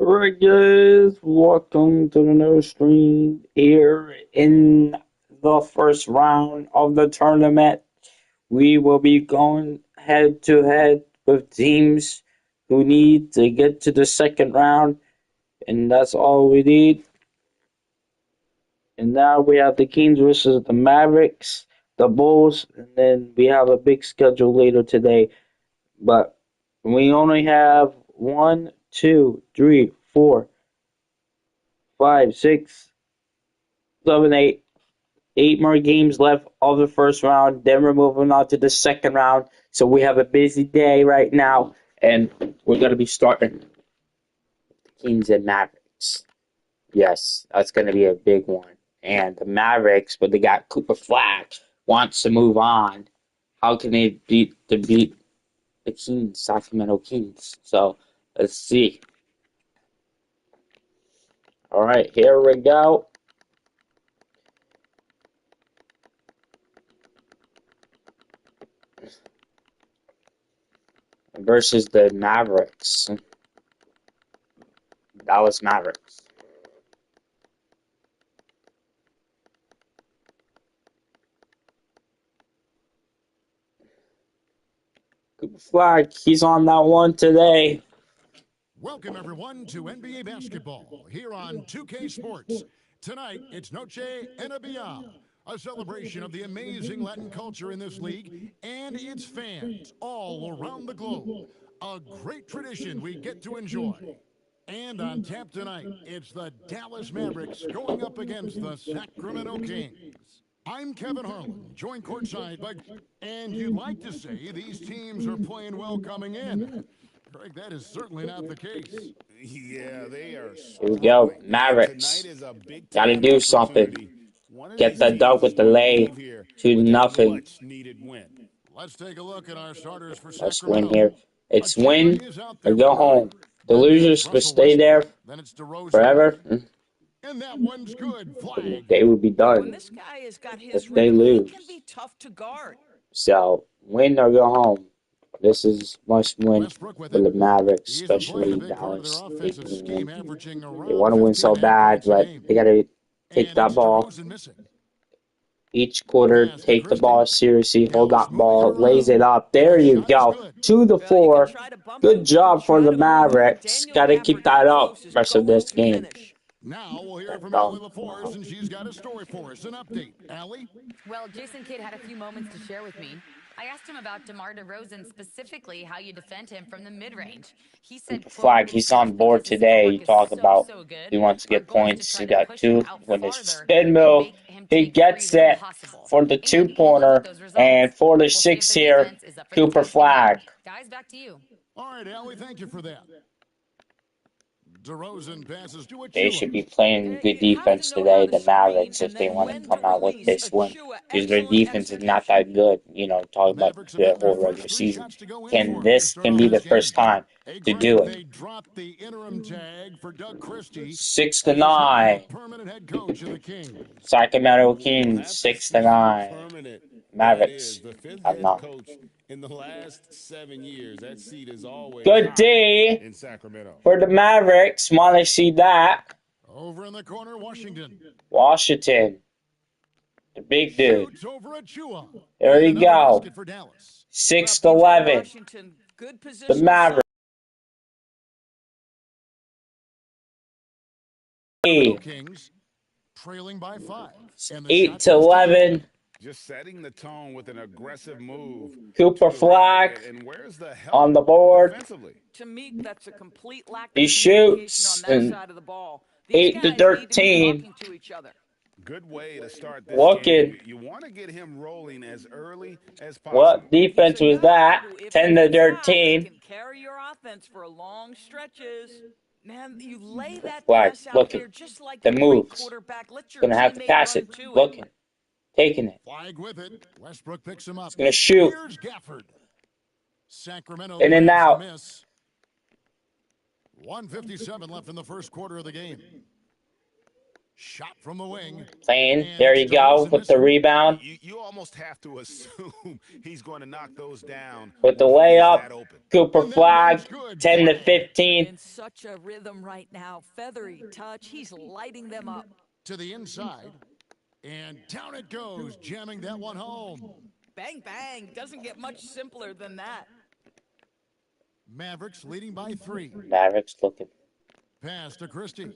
Alright guys, welcome to the no stream here in the first round of the tournament. We will be going head to head with teams who need to get to the second round, and that's all we need. And now we have the Kings versus the Mavericks, the Bulls, and then we have a big schedule later today. But we only have 8 more games left of the first round. Then we're moving on to the second round. So we have a busy day right now, and we're gonna be starting Kings and Mavericks. Yes, that's gonna be a big one. And the Mavericks, but they got Cooper Flag, wants to move on. How can they beat the Kings, Sacramento Kings? So let's see. All right, here we go. Versus the Mavericks. Dallas Mavericks. Cooper Flag, he's on that one today. Welcome, everyone, to NBA basketball here on 2K Sports. Tonight, it's Noche Enabia, a celebration of the amazing Latin culture in this league and its fans all around the globe. A great tradition we get to enjoy. And on tap tonight, it's the Dallas Mavericks going up against the Sacramento Kings. I'm Kevin Harlan, joined courtside by... And you'd like to say these teams are playing well coming in. Greg, that is certainly not the case. Yeah, they are. Here we go, Mavericks. Gotta do something. Get the dunk with the lay. 2-0. Let's take a look at our starters for Let's Sacramento. win here. It's win or go home. The losers will stay there forever. And that one's good. Flag. They will be done When this guy has got his if they rhythm, lose. he can be tough to guard. So win or go home. This is must win for the Mavericks, especially Dallas. They want to win so bad, but they gotta take that ball. Each quarter, take the ball seriously, hold that ball, lays it up. There you go. To the floor. Good job for the Mavericks. Gotta keep that up rest of this game. Now we'll hear from Allie LaForce, and she's got a story for us. An update. Allie? Well, Jason Kidd had a few moments to share with me. I asked him about DeMar DeRozan, specifically how you defend him from the mid-range. He said, Flag, he's on board today. You talk about he wants to get points. He got 2 with his spin move. He gets it for the 2-pointer. And for the 6 here, Cooper Flag. Guys, back to you. All right, Allie, thank you for that. DeRozan passes to Achiuwa. They should be playing good defense today, the Mavericks, if they want to come out with this win. Because their defense is not that good, talking about the whole regular season. This can be the first time to do it. 6-9. Sacramento Kings, 6-9. Mavericks, I'm not. In the last 7 years, that seat is always good day in Sacramento for the Mavericks. Want to see that? Over in the corner, Washington. The big dude. There you go. 6-11. The Mavericks. 8-11. Just setting the tone with an aggressive move. Cooper Flag on the board. To me, that's a complete lack of he shoots on that side of the ball. 8-13. Good way to start this Looking. game. You want to get him rolling as early as possible. What defense was that? 10-13. Carry your offense for long stretches. Man, you lay that Flag, pass out looking. there just like The a moves. quarterback. Let your Gonna have to teammate pass run it. to Looking. Taking it. Flag with it. Westbrook picks him up. He's gonna shoot. Here's Gafford. Sacramento In and out. miss. 1:57 left in the first quarter of the game. Shot from the wing. Playing. And There it's you go DeRozan with the missing. rebound. You almost have to assume he's going to knock those down With the when he is layup. that open. Cooper And that one's Flag. good. 10 to Flag. 15. In such a rhythm right now. Feathery touch. He's lighting them up. To the inside. And down it goes, jamming that one home. Bang, bang. Doesn't get much simpler than that. Mavericks leading by 3. Mavericks looking. Pass to Christie.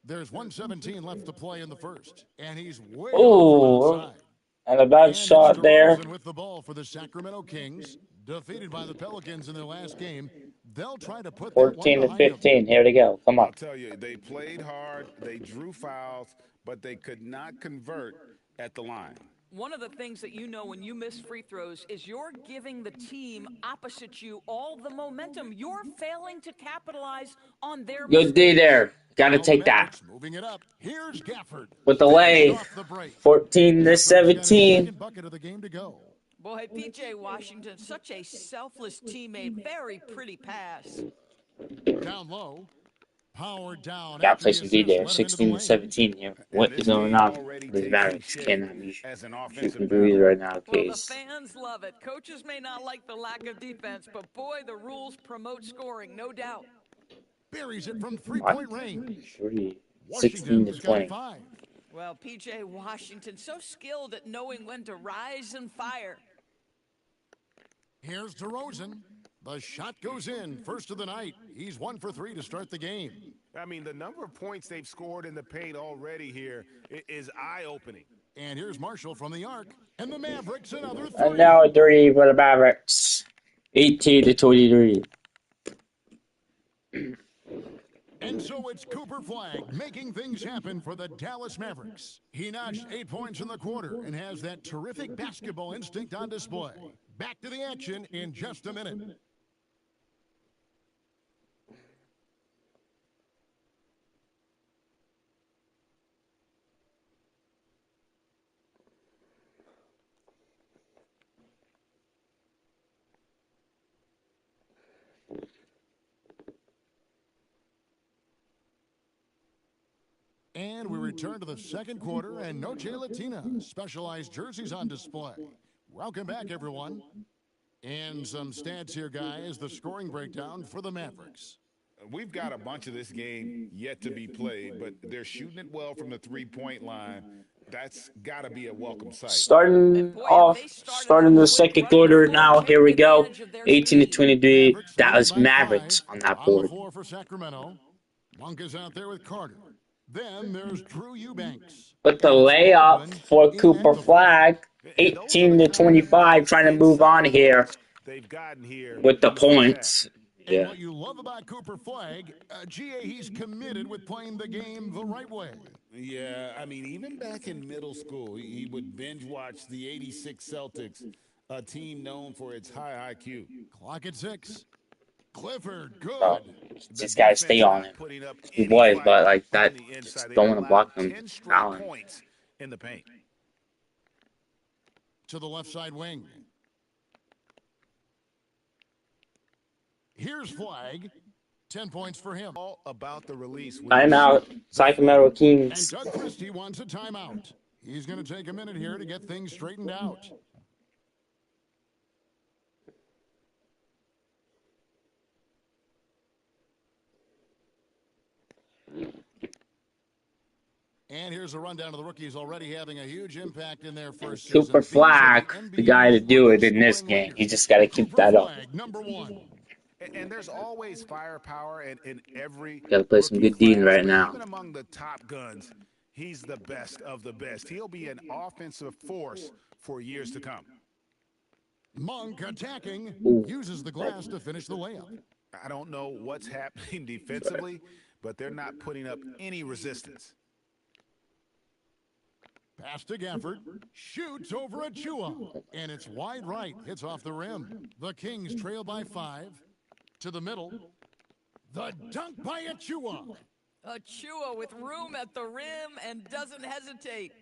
There's 1:17 left to play in the first. And he's way off Ooh. from outside. And a bad And it's shot there. DeRozan with the ball for the Sacramento Kings. Defeated by the Pelicans in their last game. They'll try to put that one 14 to behind them. 15. Here they go. Come I'll on. tell you, they played hard, they drew fouls, but they could not convert at the line. One of the things that you know when you miss free throws is you're giving the team opposite you all the momentum. You're failing to capitalize on their Good D mistakes. there. Got to Now the take that. Mavericks moving it up. Here's Gafford. With the Finished lay. off the break. 14 to Gafford's got his 17. second bucket of the game to go. Boy, P.J. Washington, such a selfless teammate. Very pretty pass. Down low. Powered down. Got to after play the some D assist, there. let him into 16 the to lane. 17 here. What And is this going game on? already The taking Mavericks shape cannot be as an shooting offensive threes battle. right now. Well, the Case. fans love it. Coaches may not like the lack of defense, but boy, the rules promote scoring, no doubt. Buries it from three-point range. 16 Washington's to got 20. 5. Well, P.J. Washington, so skilled at knowing when to rise and fire. Here's DeRozan. The shot goes in. First of the night. He's 1 for 3 to start the game. I mean, the number of points they've scored in the paint already here is eye-opening. And here's Marshall from the arc. And the Mavericks another 3. And now a 3 for the Mavericks. 18 to 23. And so it's Cooper Flag making things happen for the Dallas Mavericks. He notched 8 points in the quarter and has that terrific basketball instinct on display. Back to the action in just a minute. And we return to the second quarter, and Noche Latina specialized jerseys on display. Welcome back, everyone. And some stats here, guys. The scoring breakdown for the Mavericks. We've got a bunch of this game yet to be played, but they're shooting it well from the three-point line. That's got to be a welcome sight. Starting the second quarter now. Here we go. 18 to 23. Dallas Mavericks on that On the board. floor for Sacramento. Monk is out there with Carter. Then there's Drew Eubanks. With the layup for Cooper Flag. 18 to 25. Trying to move on here They've gotten here with the points. And Yeah. what you love about Cooper Flag, GA, he's committed with playing the game the right way. Yeah, I mean, even back in middle school, he would binge watch the '86 Celtics, a team known for its high IQ. Clock at 6. Clifford, good. Oh, just gotta stay on him. He was, but like that, just don't want to block him. Allen. Points in the paint. To the left side wing. Here's Flag. 10 points for him. All about the release. Timeout. Sacramento And Kings. Doug Christie wants a timeout. He's going to take a minute here to get things straightened out. And here's a rundown of the rookies already having a huge impact in their first Cooper season. Flag, the guy to do it in this game. He just got to keep that up. Flag, number 1. And there's always firepower in every. Gotta play some rookie good D class, right but now. Even among the top guns, he's the best of the best. He'll be an offensive force for years to come. Monk attacking. Ooh. Uses the glass to finish the layup. I don't know what's happening defensively, but they're not putting up any resistance. Pass to Gafford. Shoots over Achua. And it's wide right. Hits off the rim. The Kings trail by 5. To the middle. The dunk by Achua. Achua with room at the rim and doesn't hesitate.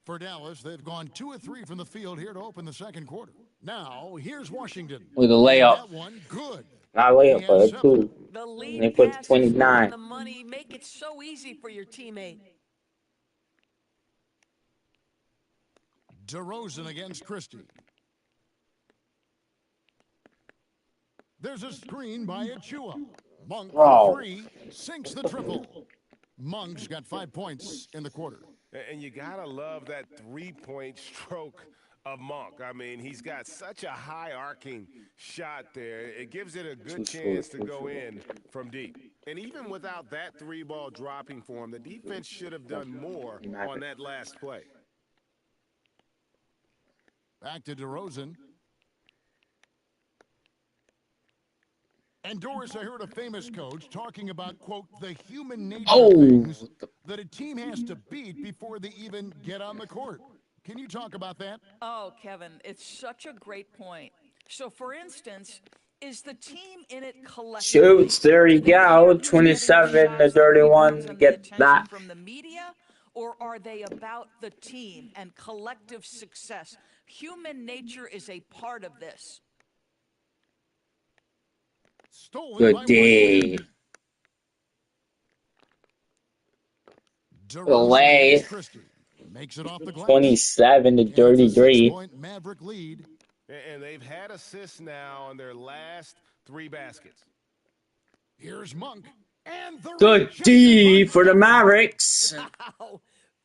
For Dallas, they've gone 2 of 3 from the field here to open the second quarter. Now, here's Washington. With a layup. That one, good. Not He layup, has but a 7. two. The And they lead put pass is right on 29. the money. Make it so easy for your teammate. DeRozan against Christie. There's a screen by Achua. Monk for Bro. 3, sinks the triple. Monk's got 5 points in the quarter. And you got to love that three-point stroke of Monk. I mean, he's got such a high arcing shot there. It gives it a good chance to go in from deep. And even without that three-ball dropping for him, the defense should have done more on that last play. Back to DeRozan. And Doris, I heard a famous coach talking about, quote, the human nature of things that a team has to beat before they even get on the court. Can you talk about that? Oh, Kevin, it's such a great point. So, for instance, is the team in it collectively? Shoots, there you Do they care go. who's getting the 27 to shots, the 31 rebounds, to and the get attention that. from the media? Or are they about the team and collective success? Human nature is a part of this. Stolen Good by D. Washington. DeRozan Delay. against Christie. Makes it off the glass. 27 to And it's a 33. 6-point Maverick lead. And they've had assists now on their last 3 baskets. Here's Monk. And the Good rejected D by for the Maverick. Mavericks. Wow.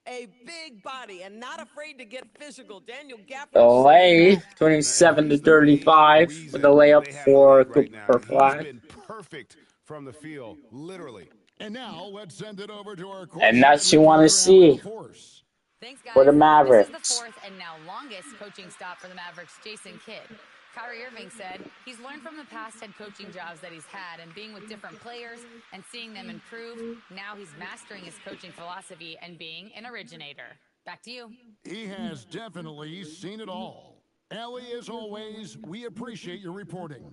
A big body and not afraid to get physical. Daniel Gafford. Delay. And 27 to he's the main 35 reason with a layup they have the for lead right now. Cooper He's Flag. been perfect from the field, literally. And now let's send it over to our And that's courtside you want to reporter, Alan see Force. Thanks, guys. for the This is Mavericks. the fourth and now longest coaching stop for the Mavericks, Jason Kidd. Kyrie Irving said he's learned from the past head coaching jobs that he's had and being with different players and seeing them improve. Now he's mastering his coaching philosophy and being an originator. Back to you. He has definitely seen it all. Allie, as always, we appreciate your reporting.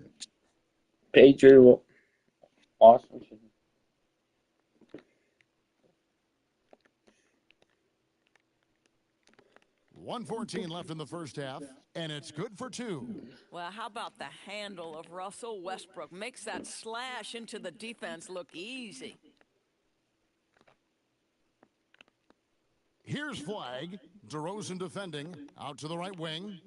Patriot. Awesome. 1:14 left in the first half, and it's good for 2. Well, how about the handle of Russell Westbrook? Makes that slash into the defense look easy. Here's Flag. DeRozan defending. Out to the right wing.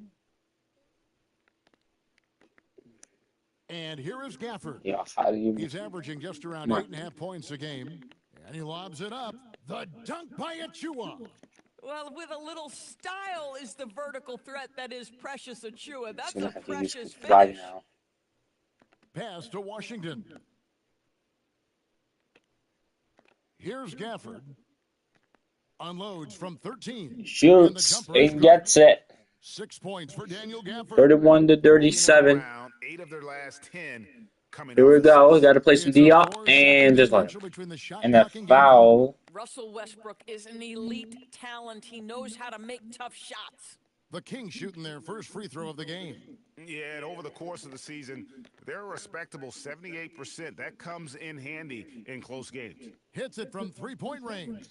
And here is Gafford. Yeah, how do you... He's averaging just around 8.5 points a game. And he lobs it up. The dunk by Achua. Well, with a little style is the vertical threat that is Precious Achua. That's Gonna a have to use precious right finish. now. Pass to Washington. Here's Gafford. Unloads from 13. Shoots and gets it. 6 points for Daniel Gafford. 31 to 37. 8 of their last 10 coming Here we off go. We assists. got to play some D up and just like and a foul. Russell Westbrook is an elite talent. He knows how to make tough shots. The Kings shooting their first free throw of the game. Yeah, and over the course of the season, they're a respectable 78%. That comes in handy in close games. Hits it from 3-point range.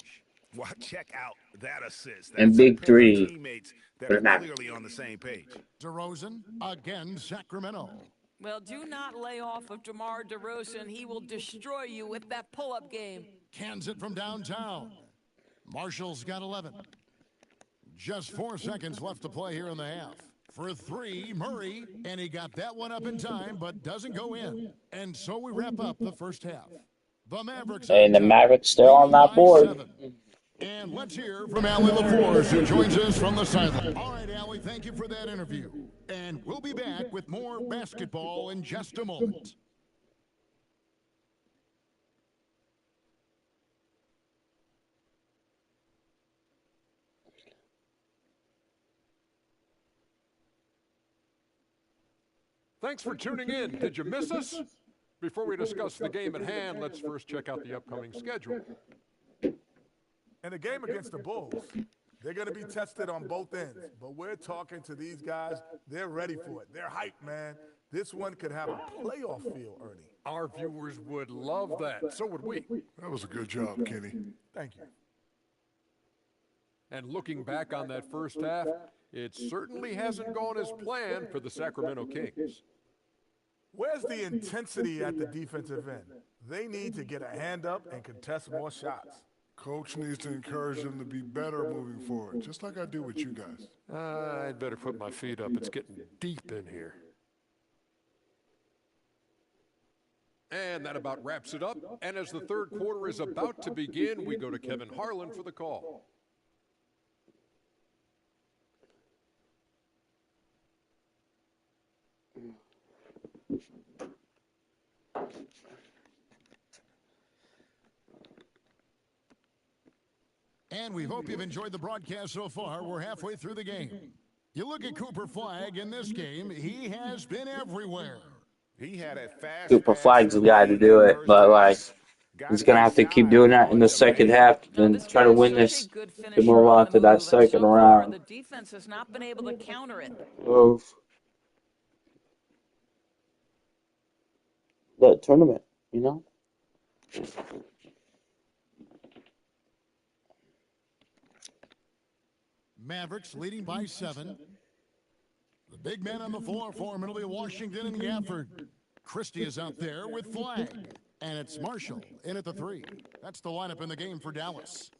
Well, check out that assist. And That's big a pair of three teammates that for are the Mavericks. clearly on the same page. DeRozan, again, Sacramento. Well, do not lay off of DeMar DeRozan. He will destroy you with that pull-up game. Cans it from downtown. Marshall's got 11. Just 4 seconds left to play here in the half. For 3, Murray, and he got that one up in time, but doesn't go in. And so we wrap up the first half. The Mavericks. And the Mavericks still on that board. 7. And let's hear from Allie LaForce, who joins us from the sideline. All right, Allie, thank you for that interview. And we'll be back with more basketball in just a moment. Thanks for tuning in. Did you miss us? Before we discuss the game at hand, let's first check out the upcoming schedule. And the game against the Bulls, they're going to be tested on both ends. But we're talking to these guys. They're ready for it. They're hyped, man. This one could have a playoff feel, Ernie. Our viewers would love that. So would we. That was a good job, Kenny. Thank you. And looking back on that first half, it certainly hasn't gone as planned for the Sacramento Kings. Where's the intensity at the defensive end? They need to get a hand up and contest more shots. Coach needs to encourage them to be better moving forward, just like I do with you guys. I'd better put my feet up. It's getting deep in here. And that about wraps it up. And as the third quarter is about to begin, we go to Kevin Harlan for the call. And we hope you've enjoyed the broadcast so far. We're halfway through the game. You look at Cooper Flagg in this game, he has been everywhere. He had a fast Cooper Flagg's the guy to do it, but like he's gonna have to keep doing that in the second half and try to win this to move on to that second round. The defense has not been able to counter it. Of the tournament, you know? Mavericks leading by 7. The big men on the floor for him, it'll be Washington and Gafford. Christie is out there with Flagg. And it's Marshall in at the 3. That's the lineup in the game for Dallas.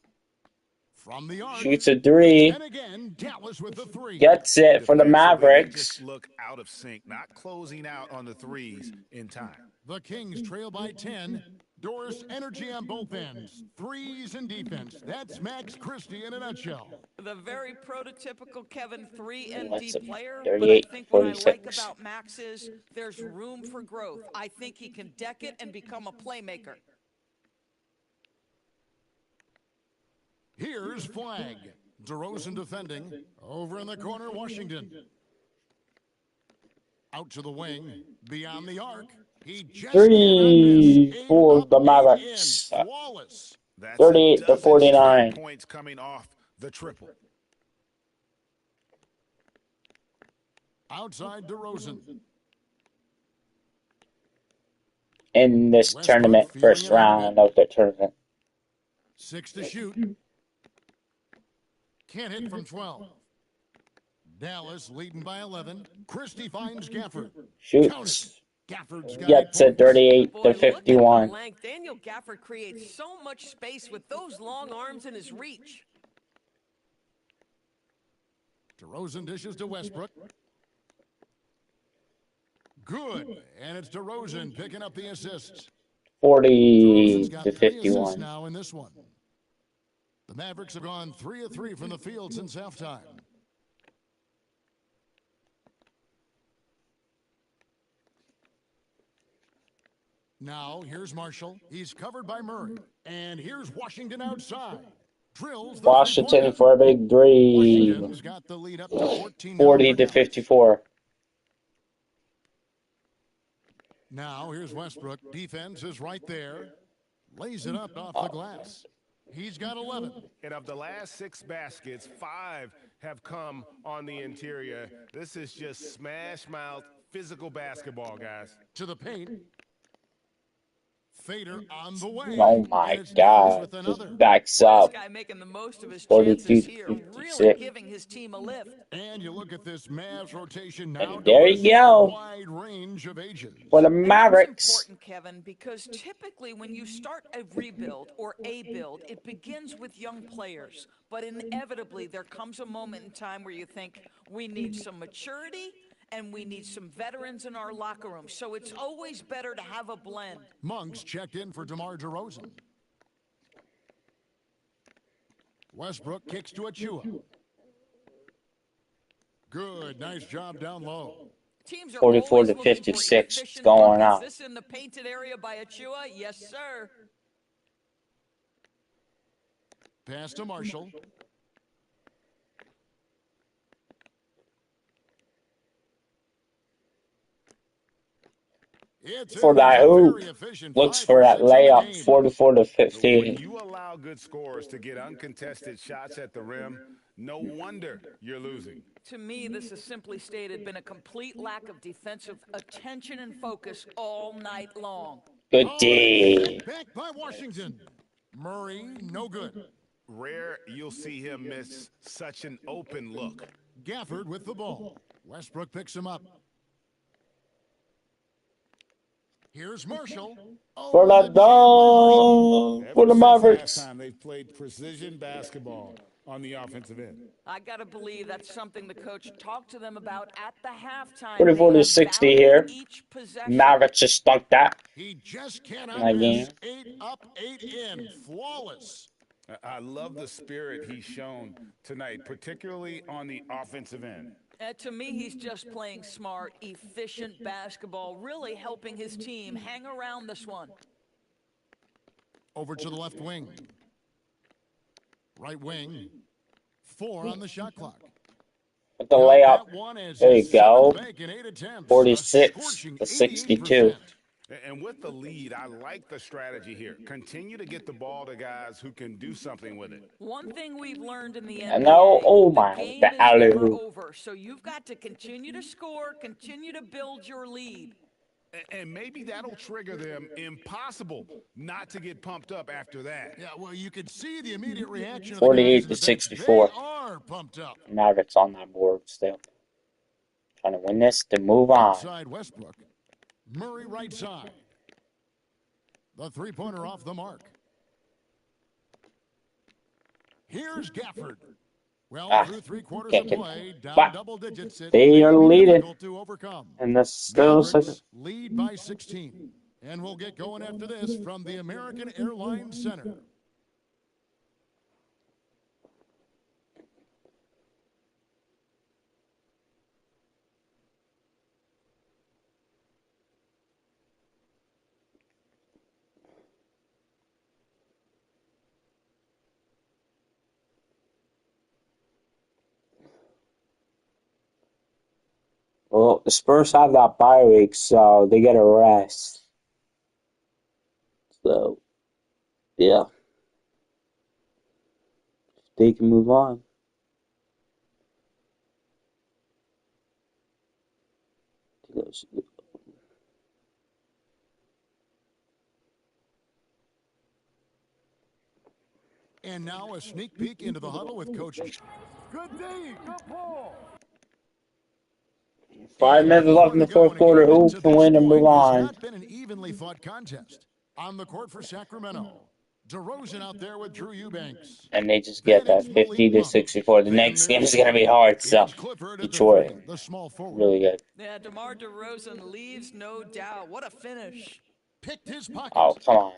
From the arc. Shoots a 3. And again, Dallas with the 3. Gets it for the Mavericks. Just look out of sync, not closing out on the threes in time. The Kings trail by 10. Doris energy on both ends. Threes and defense. That's Max Christie in a nutshell. The very prototypical Kevin 3 and D That's a player. 38, But I think what I 46. like about Max is there's room for growth. I think he can deck it and become a playmaker. Here's Flagg. DeRozan defending. Over in the corner, Washington. Out to the wing. Beyond the arc. He just 3 for the Mavericks. Flawless. That's 38 to 49. Points coming off the triple. Outside DeRozan. In this tournament, first round of the tournament. 6 to shoot. Can't hit from 12. Dallas leading by 11. Christie finds Gafford. Shoots. Gafford's got Gets it 38 Boy, to look at the 51. length. Daniel Gafford creates so much space with those long arms in his reach. DeRozan dishes to Westbrook. Good. And it's DeRozan picking up the assists. 40 DeRozan's got to 3 assists 51. now in this one. The Mavericks have gone 3 of 3 from the field since halftime. Now, here's Marshall. He's covered by Murray. And here's Washington outside. Drills the Washington three-pointer. for a big 3. Washington's got the lead up to 14 now 40 for to Dallas. 54. Now, here's Westbrook. Defense is right there. Lays it up off the glass. He's got 11. And of the last 6 baskets, 5 have come on the interior. This is just smash mouth physical basketball, guys. To the paint. Fader on the way. Oh my And it's Dallas God. with Just another. backs This up. guy making the most of his 42 chances to here, really 56. giving his team a lift. And you look at this Mavs rotation now. And there you go. Wide range of ages. For the And Mavericks. that's important, Kevin, because typically when you start a rebuild or a build, it begins with young players. But inevitably, there comes a moment in time where you think we need some maturity and we need some veterans in our locker room. So it's always better to have a blend. Monks checked in for DeMar DeRozan. Westbrook kicks to Achua. Good, nice job down low. Teams are 44 always to looking for 56. efficient It's going buckets. out. This in the painted area by Achua? Yes, sir. Pass to Marshall. It's For in that a hoop. very efficient Looks 5 for that 6 in the layup. game. 44 to When 15. you allow good scorers to get uncontested shots at the rim, no wonder you're losing. To me, this has simply stated been a complete lack of defensive attention and focus all night long. Good Oh, D. back by Washington. Murray, no good. Rare you'll see him miss such an open look. Gafford with the ball. Westbrook picks him up. Here's Marshall. For the dog. For Ever the since Mavericks. halftime, they've played precision basketball on the offensive end. I got to believe that's something the coach talked to them about at the halftime. 44 They to have 60 valued here. each possession. Mavericks just stunk that. He just cannot That miss. game. 8 up, 8 in. Flawless. I love the spirit he's shown tonight, particularly on the offensive end. To me, he's just playing smart, efficient basketball, really helping his team hang around this one. Over to the left wing. Right wing. 4 on the shot clock. With the layup. That one is There you his go. 7th make in 8 attempts. 46 A scorching to 62. 88%. And with the lead, I like the strategy here. Continue to get the ball to guys who can do something with it. One thing we've learned in the NBA, And now, oh my, the game the is never alley-oop. over. So you've got to continue to score, continue to build your lead. And maybe that'll trigger them. Impossible not to get pumped up after that. Yeah, well, you can see the immediate reaction. 48 to 64. They are pumped up. Mavericks on that board still. Trying to win this to move on. Outside Westbrook. Murray right side. The three-pointer off the mark. Here's Gafford. Well, through 3 quarters can't of get play, down but double digits. they are leading. Difficult to overcome. And the still Mavericks lead by 16. And we'll get going after this from the American Airlines Center. Well, the Spurs have that bye week, so they get a rest. So, yeah. They can move on. And now a sneak peek into the huddle with Coach. Good D, good ball. 5 minutes left in the fourth quarter. Who can win and move on? It's not been an evenly fought contest. On the court for Sacramento, DeRozan out there with Drew Eubanks. And they just get that 50 to 64. The next game is going to be hard, so Detroit, really good. Yeah, DeMar DeRozan leaves, no doubt. What a finish. Picked his pocket. Oh, come on.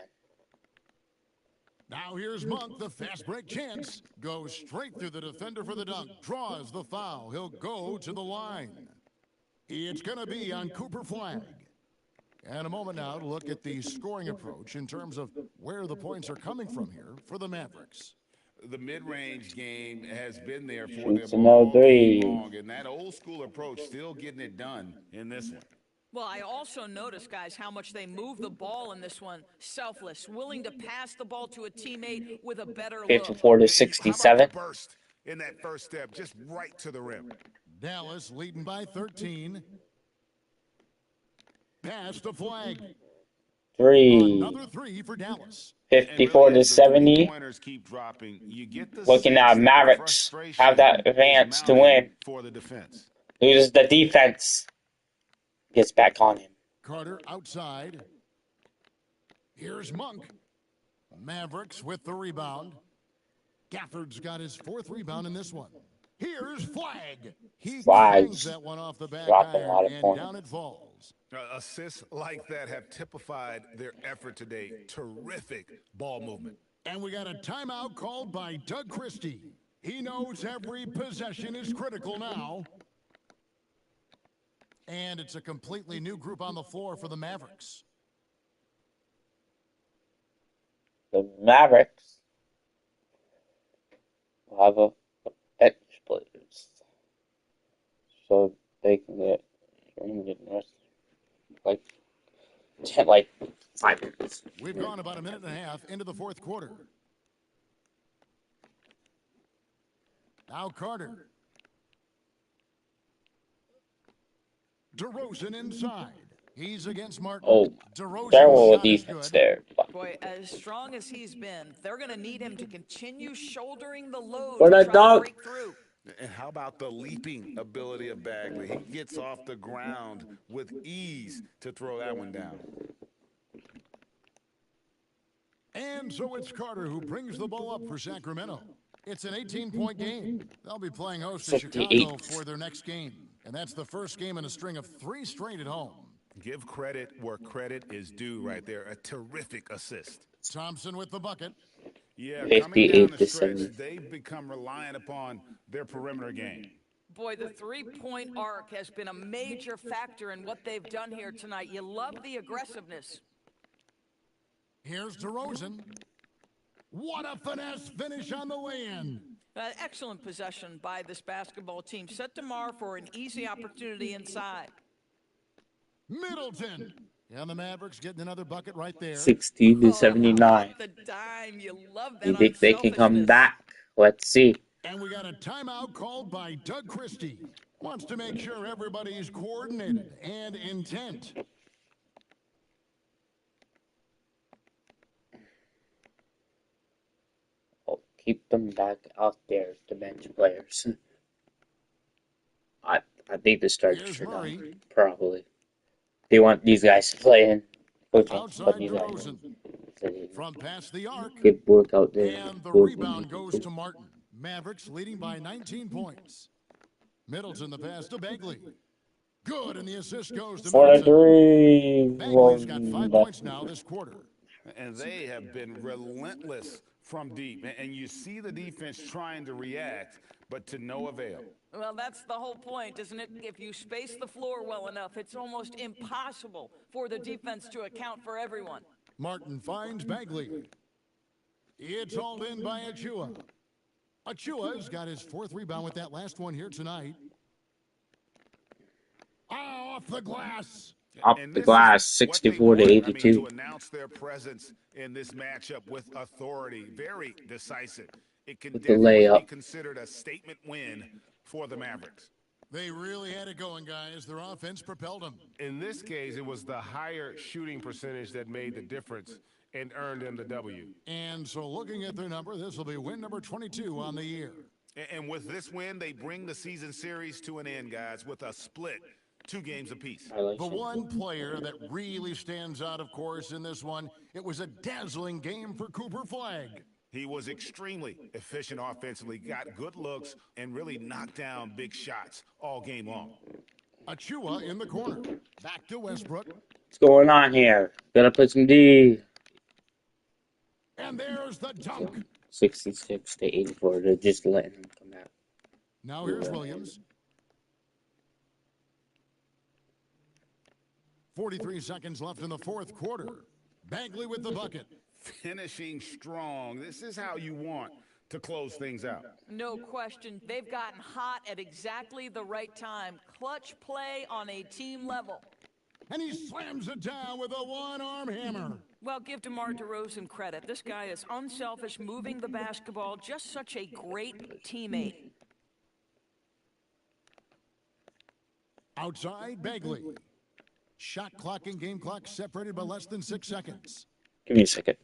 Now here's Monk, the fast break chance. Goes straight through the defender for the dunk. Draws the foul. He'll go to the line. It's going to be on Cooper Flagg. And a moment now to look at the scoring approach in terms of where the points are coming from here for the Mavericks. The mid-range game has been there for Shoots them another all game three. long, and that old-school approach still getting it done in this one. Well, I also noticed, guys, how much they move the ball in this one. Selfless, willing to pass the ball to a teammate with a better look. 54 to How about 67. the burst in that first step, just right to the rim? Dallas leading by 13. Pass to Flagg. 3. Another 3 for Dallas. 54 to 70. Keep dropping. You get the Looking now, sense that the Mavericks frustration have that is advance to mounting win. for the defense. Loses the defense. Gets back on him. Carter outside. Here's Monk. Mavericks with the rebound. Gafford's got his 4th rebound in this one. Here's Flagg. He cranks that one off the back Dropping a lot iron, of and points. down it falls. Assists like that have typified their effort today. Terrific ball movement. And we got a timeout called by Doug Christie. He knows every possession is critical now. And it's a completely new group on the floor for the Mavericks. The Mavericks will have a bench players. So they can get like 5 minutes. We've gone about a minute and a half into the fourth quarter. Now Carter. DeRozan inside. He's against Martin. Oh, DeRozan terrible shot is defense good. there. Boy, as strong as he's been, they're going to need him to continue shouldering the load For to the try to dunk. break through. And how about the leaping ability of Bagley? He gets off the ground with ease to throw that one down. And so it's Carter who brings the ball up for Sacramento. It's an 18-point game. They'll be playing host to Chicago for their next game. And that's the first game in a string of 3 straight at home. Give credit where credit is due right there. A terrific assist. Thompson with the bucket. Yeah, coming down the stretch, they've become reliant upon their perimeter game. Boy, the three-point arc has been a major factor in what they've done here tonight. You love the aggressiveness. Here's DeRozan. What a finesse finish on the way-in. Excellent possession by this basketball team. Set DeMar for an easy opportunity inside. Middleton. And the Mavericks getting another bucket right there. 60-79. The dime. You love that. You think they can come back? Let's see. And we got a timeout called by Doug Christie. Wants to make sure everybody's coordinated and intent. Oh, keep them back out there, the bench players. I think the starters should not, probably. They want these guys to play in. Outside DeRozan. From past the arc. Good work out there. And the rebound goes to Martin. Mavericks leading by 19 points. Middleton the pass to Bagley. Good, and the assist goes to Middleton. Bagley's got 5 points now this quarter. And they have been relentless from deep. And you see the defense trying to react, but to no avail. Well, that's the whole point, isn't it? If you space the floor well enough, it's almost impossible for the defense to account for everyone. Martin finds Bagley. It's hauled in by Achua. Achua's got his 4th rebound with that last one here tonight. Off the glass. Off the glass, 64-82. To announce their presence in this matchup with authority, very decisive. It can definitely be considered a statement win for the Mavericks. They really had it going, guys. Their offense propelled them. In this case, it was the higher shooting percentage that made the difference and earned them the W. And so looking at their number, this will be win number 22 on the year. And with this win, they bring the season series to an end, guys, with a split, 2 games apiece. The one player that really stands out, of course, in this one, it was a dazzling game for Cooper Flagg. He was extremely efficient offensively, got good looks, and really knocked down big shots all game long. Achua in the corner. Back to Westbrook. What's going on here? Gotta put some D. And there's the dunk. 66-84. They're just letting him come out. Now here's Williams. 43 seconds left in the 4th quarter. Bagley with the bucket. Finishing strong. This is how you want to close things out. No question. They've gotten hot at exactly the right time. Clutch play on a team level. And he slams it down with a one-arm hammer. Well, give DeMar DeRozan credit. This guy is unselfish, moving the basketball, just such a great teammate. Outside, Bagley. Shot clock and game clock separated by less than 6 seconds. Give me a second.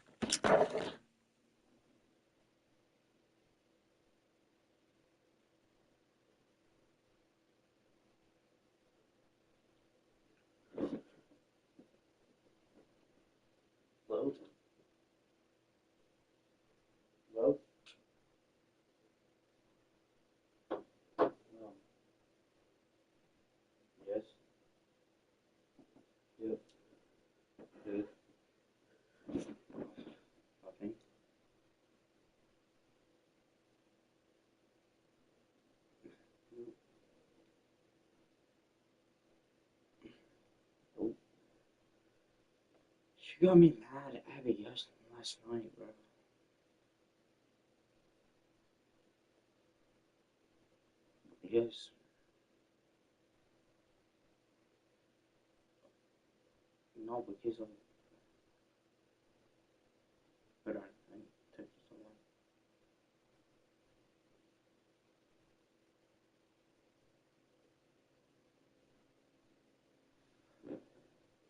Hello? Hello? No. Yes. Yep. Good. Nothing. Nope. She got me mad at Abby last night, bro. Yes. No, because of. But I texted someone.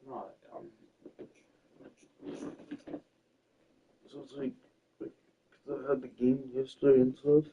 No, so it's like, cause I had the game yesterday and stuff.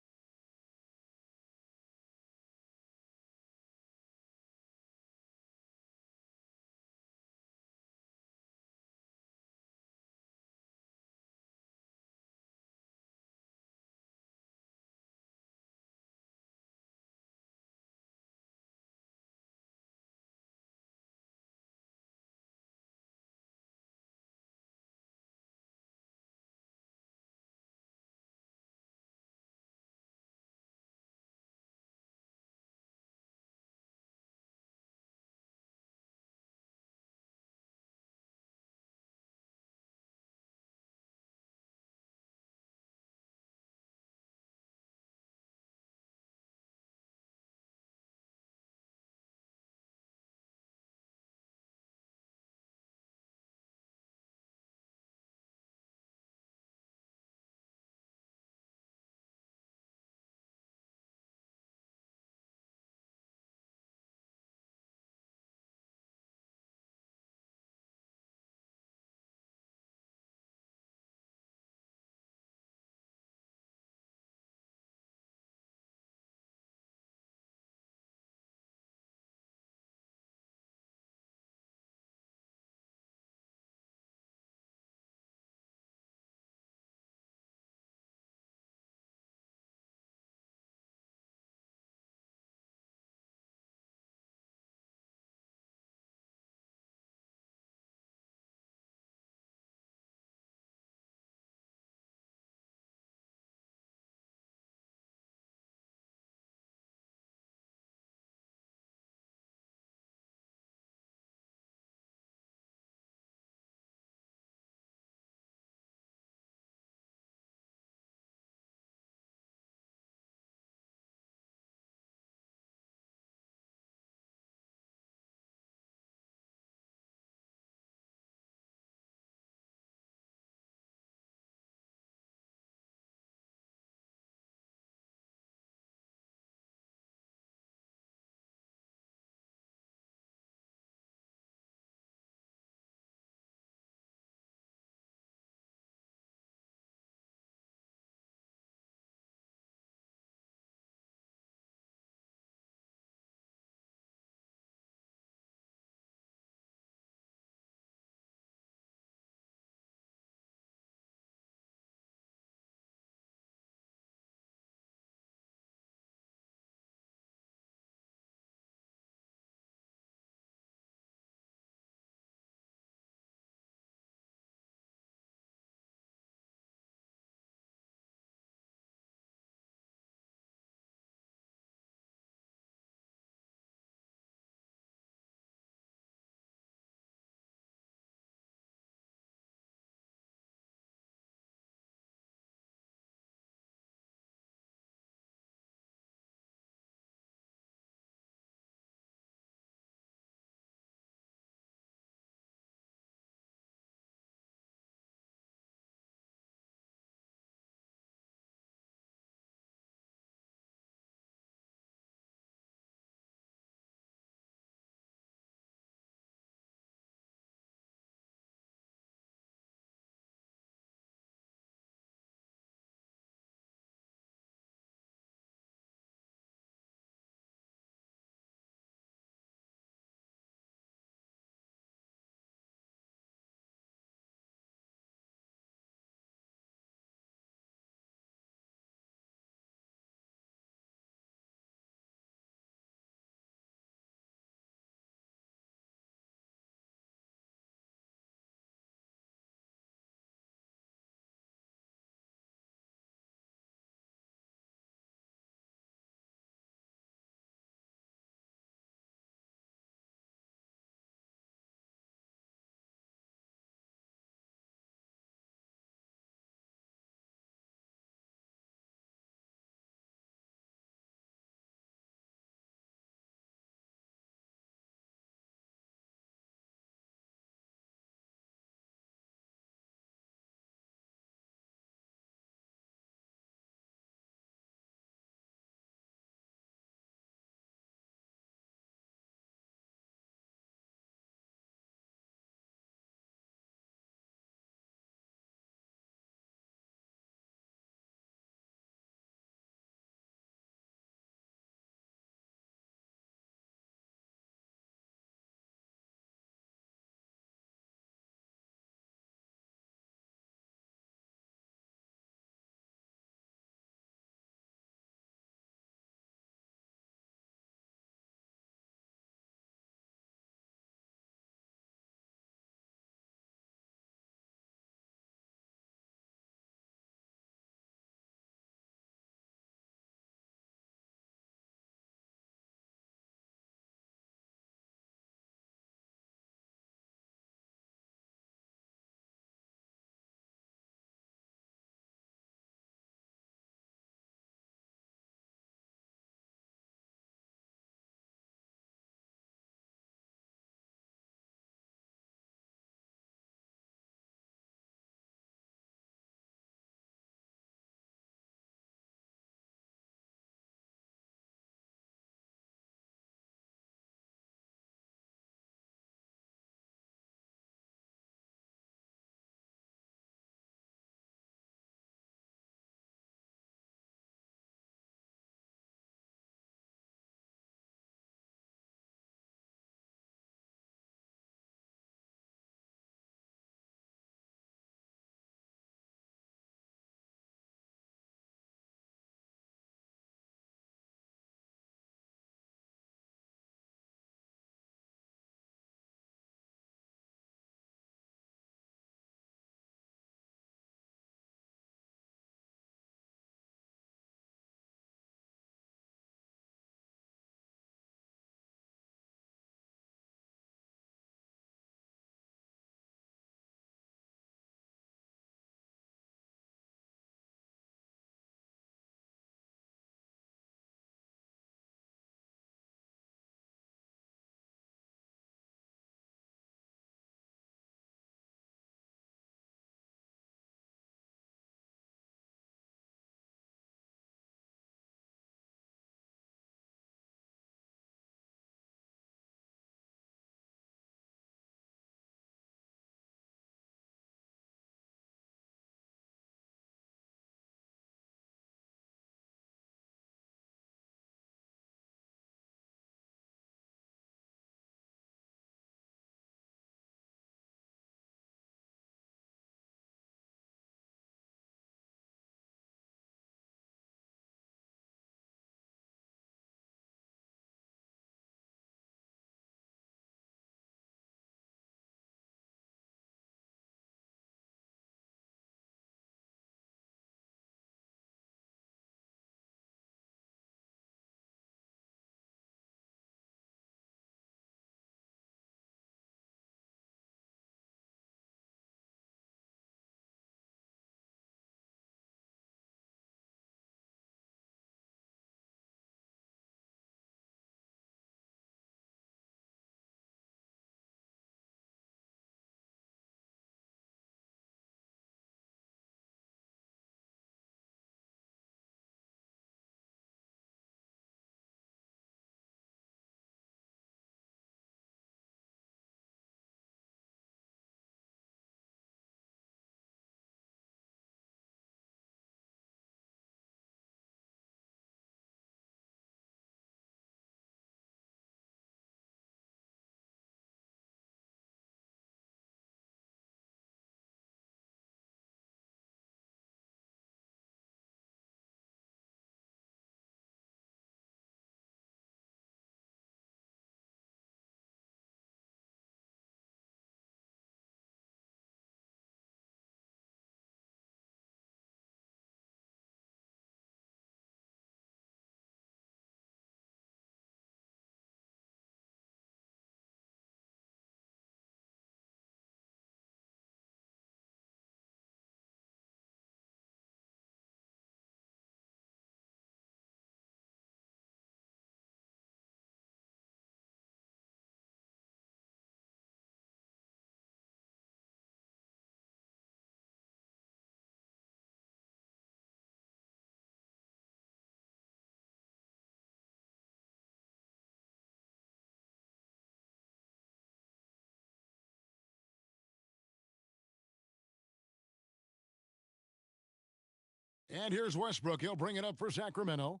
And here's Westbrook. He'll bring it up for Sacramento.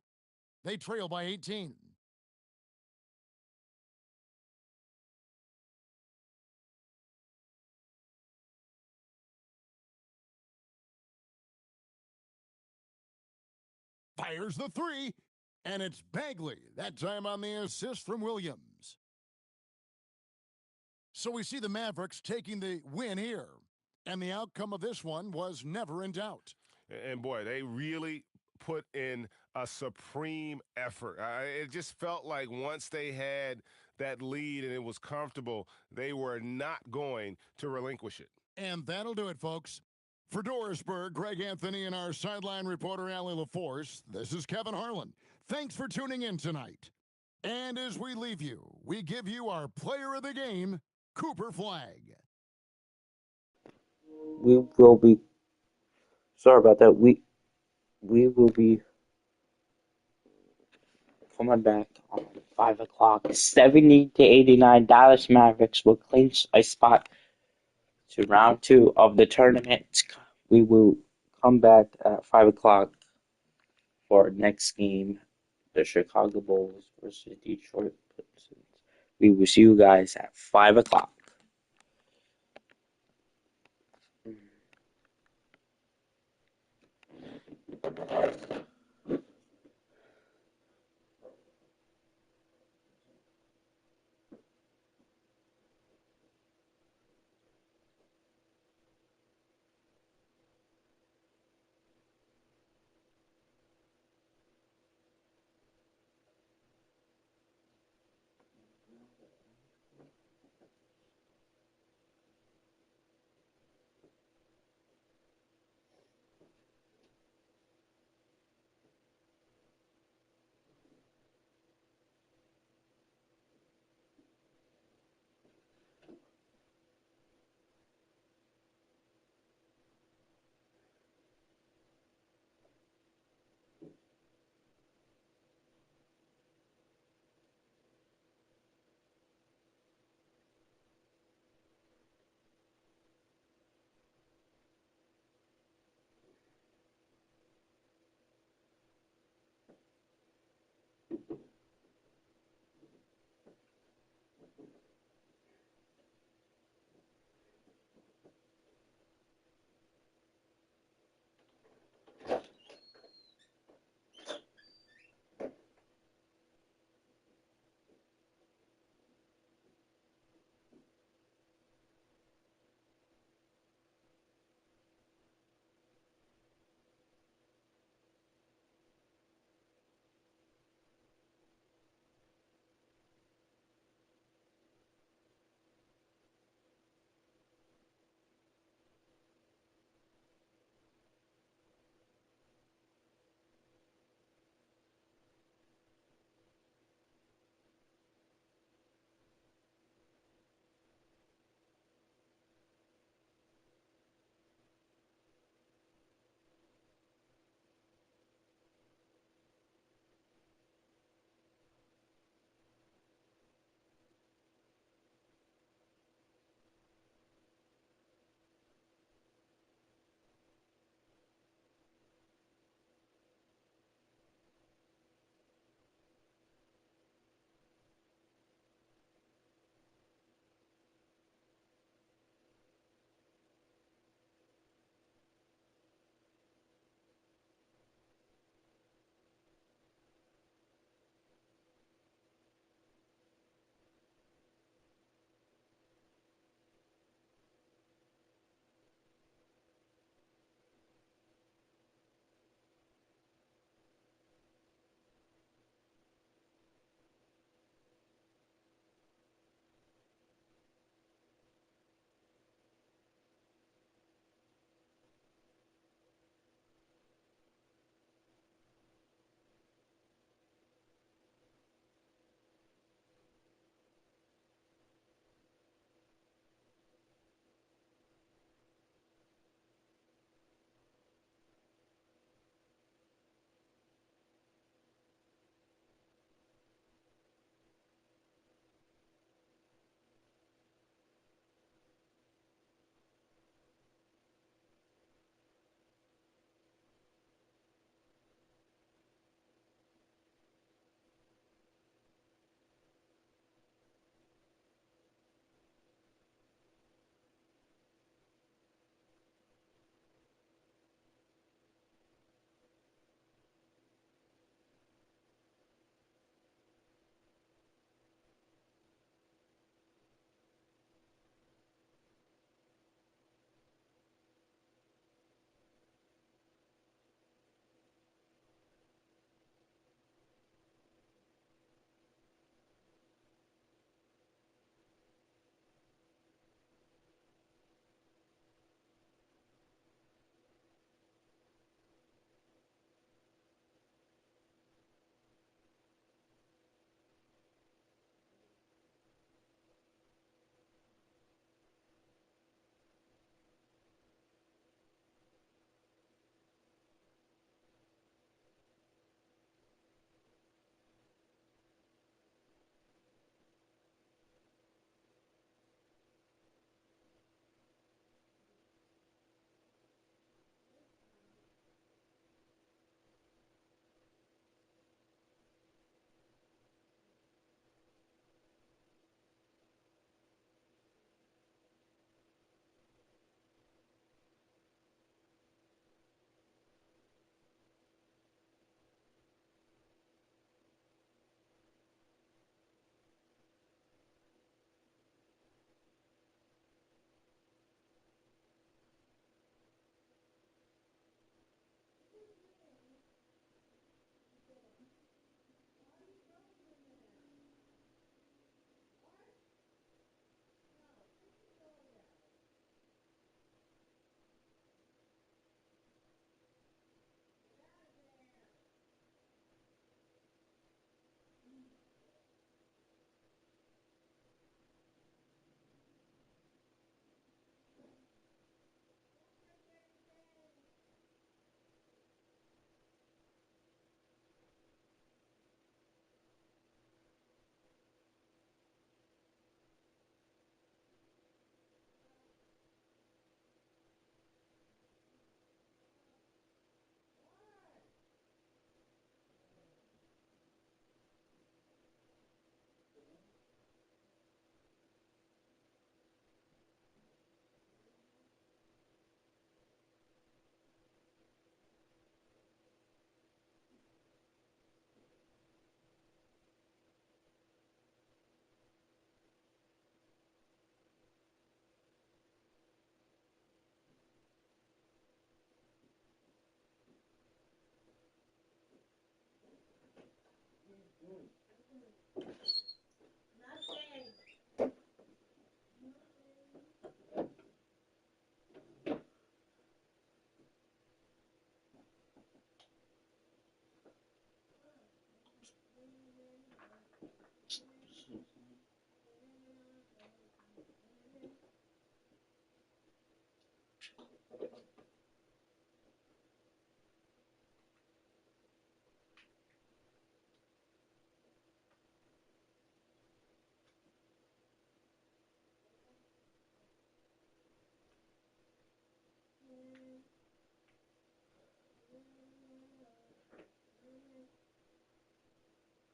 They trail by 18. Fires the three, and it's Bagley. That time on the assist from Williams. So we see the Mavericks taking the win here. And the outcome of this one was never in doubt. And boy, they really put in a supreme effort. It just felt like once they had that lead and it was comfortable, they were not going to relinquish it. And that'll do it, folks. For Dorisburg, Greg Anthony, and our sideline reporter, Allie LaForce, this is Kevin Harlan. Thanks for tuning in tonight. And as we leave you, we give you our player of the game, Cooper Flagg. We will be, sorry about that, we will be coming back on 5 o'clock. 70-89, Dallas Mavericks will clinch a spot to round 2 of the tournament. We will come back at 5 o'clock for our next game, the Chicago Bulls versus Detroit Pistons. We will see you guys at 5 o'clock.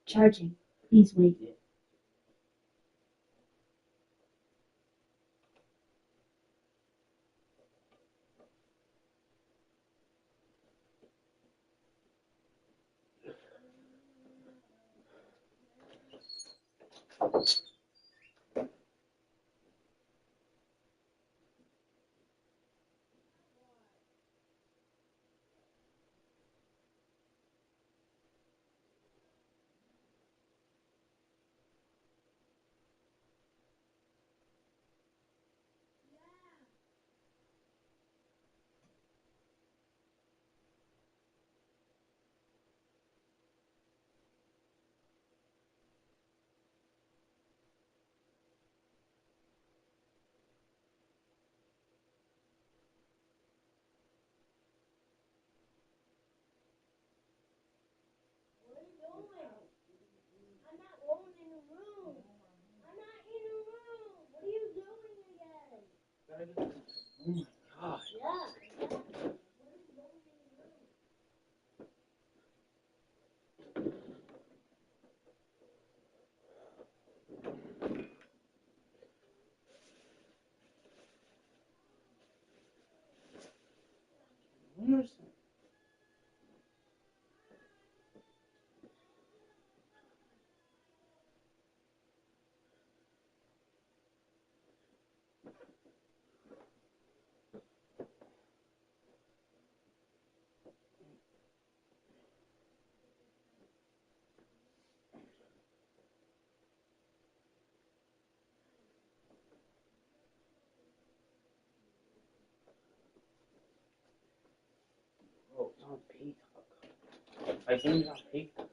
Charging. Please wait. Oh, it's on Peacock. I think it's on Peacock.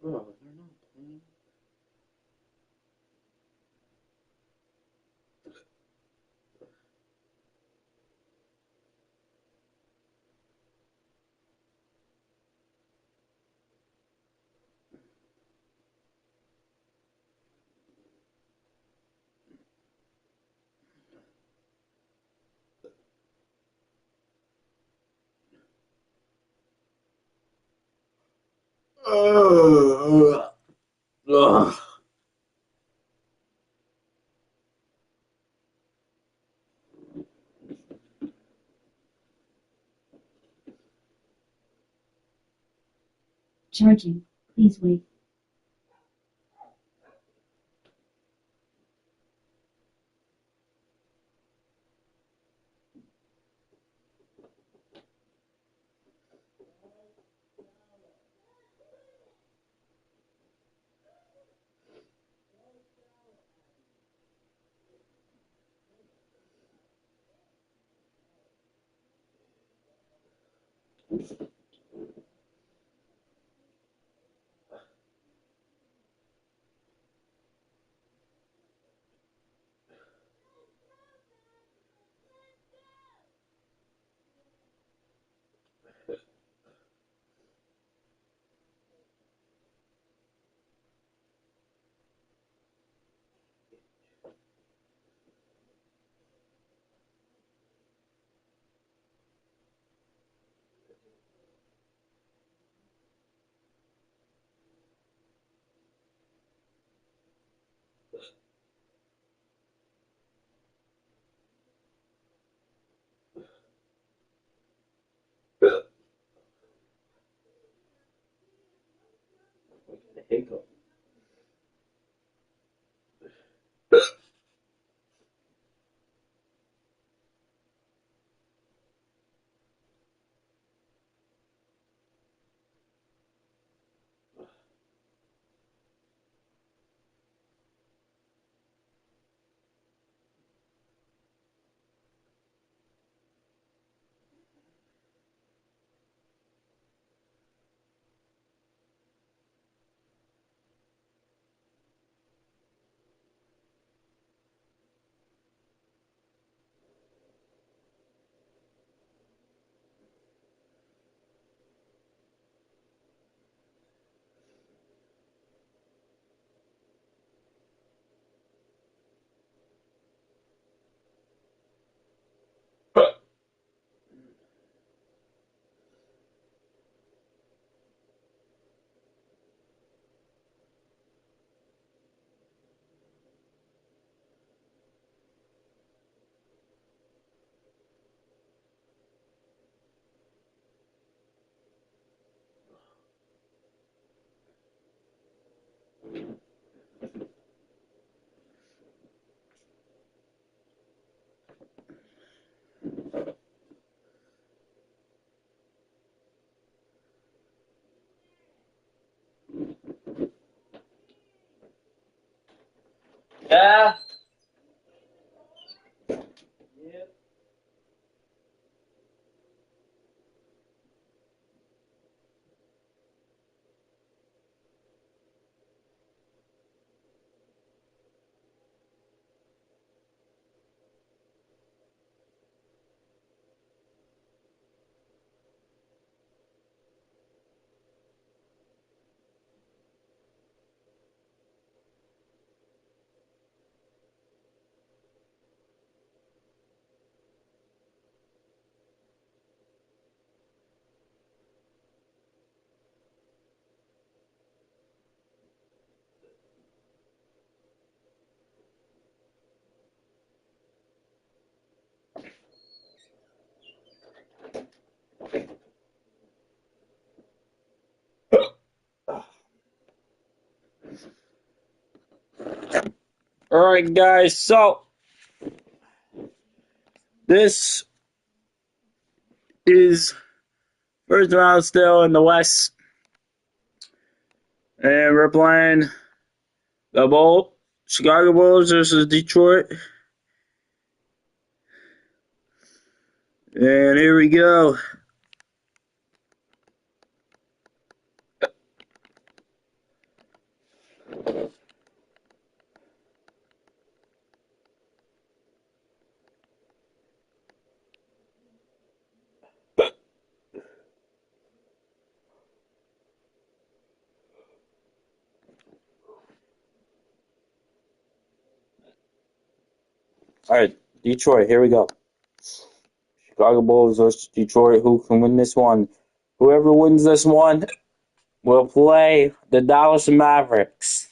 Bro, they're not playing. Ugh. Charging. Please wait. Hiccup. Yeah. All right, guys. So this is first round still in the West, and we're playing the Chicago Bulls versus Detroit. And here we go. All right, Detroit, here we go. Chicago Bulls versus Detroit. Who can win this one? Whoever wins this one will play the Dallas Mavericks.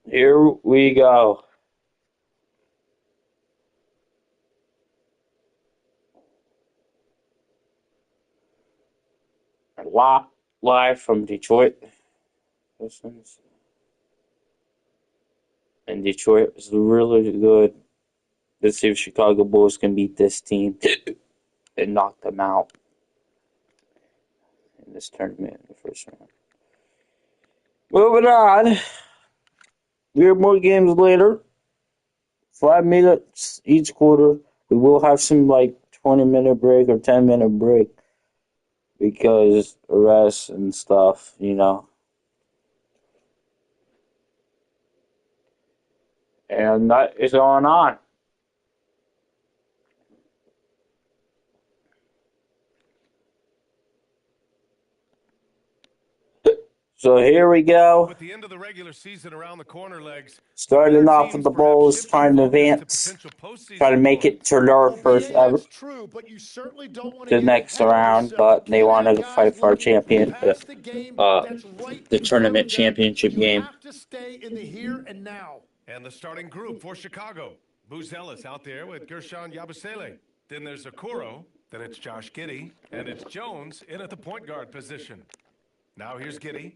Here we go. Live from Detroit. And Detroit is really good. Let's see if Chicago Bulls can beat this team and knock them out in this tournament in the first round. Moving on. We have more games later. 5 minutes each quarter. We will have some 20-minute break or 10-minute break because rest and stuff, And that is going on. So here we go. With the end of the regular season around the corner, legs. Starting off with the Bulls, trying to advance, trying to make it to their first ever the next round, but they want to fight for a champion, the tournament championship game. And the starting group for Chicago. Booz Ellis out there with Gershon Yabusele. Then there's Okoro. Then it's Josh Giddey. And it's Jones in at the point guard position. Now here's Giddey.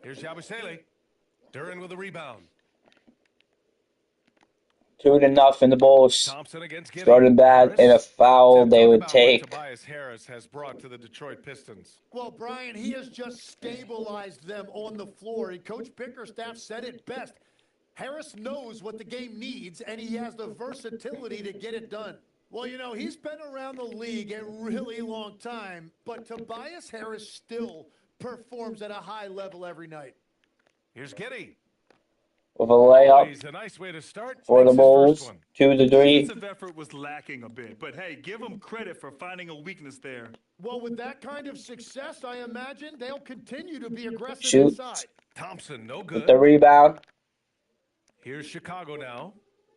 Here's Yabusele. Duren with a rebound. 2-0 in the Bulls. Started bad and a foul they would take. Tobias Harris has brought to the Detroit Pistons. Well, Brian, he has just stabilized them on the floor. And Coach Bickerstaff said it best. Harris knows what the game needs, and he has the versatility to get it done. Well, he's been around the league a really long time, but Tobias Harris still performs at a high level every night. Here's Giddey. With a layup a nice way to start. For the Bulls, 2-3. Defensive effort was lacking a bit, but hey, give them credit for finding a weakness there. Well, with that kind of success, I imagine they'll continue to be aggressive Shoots. inside. Thompson, no good. With the rebound. Here's Chicago now.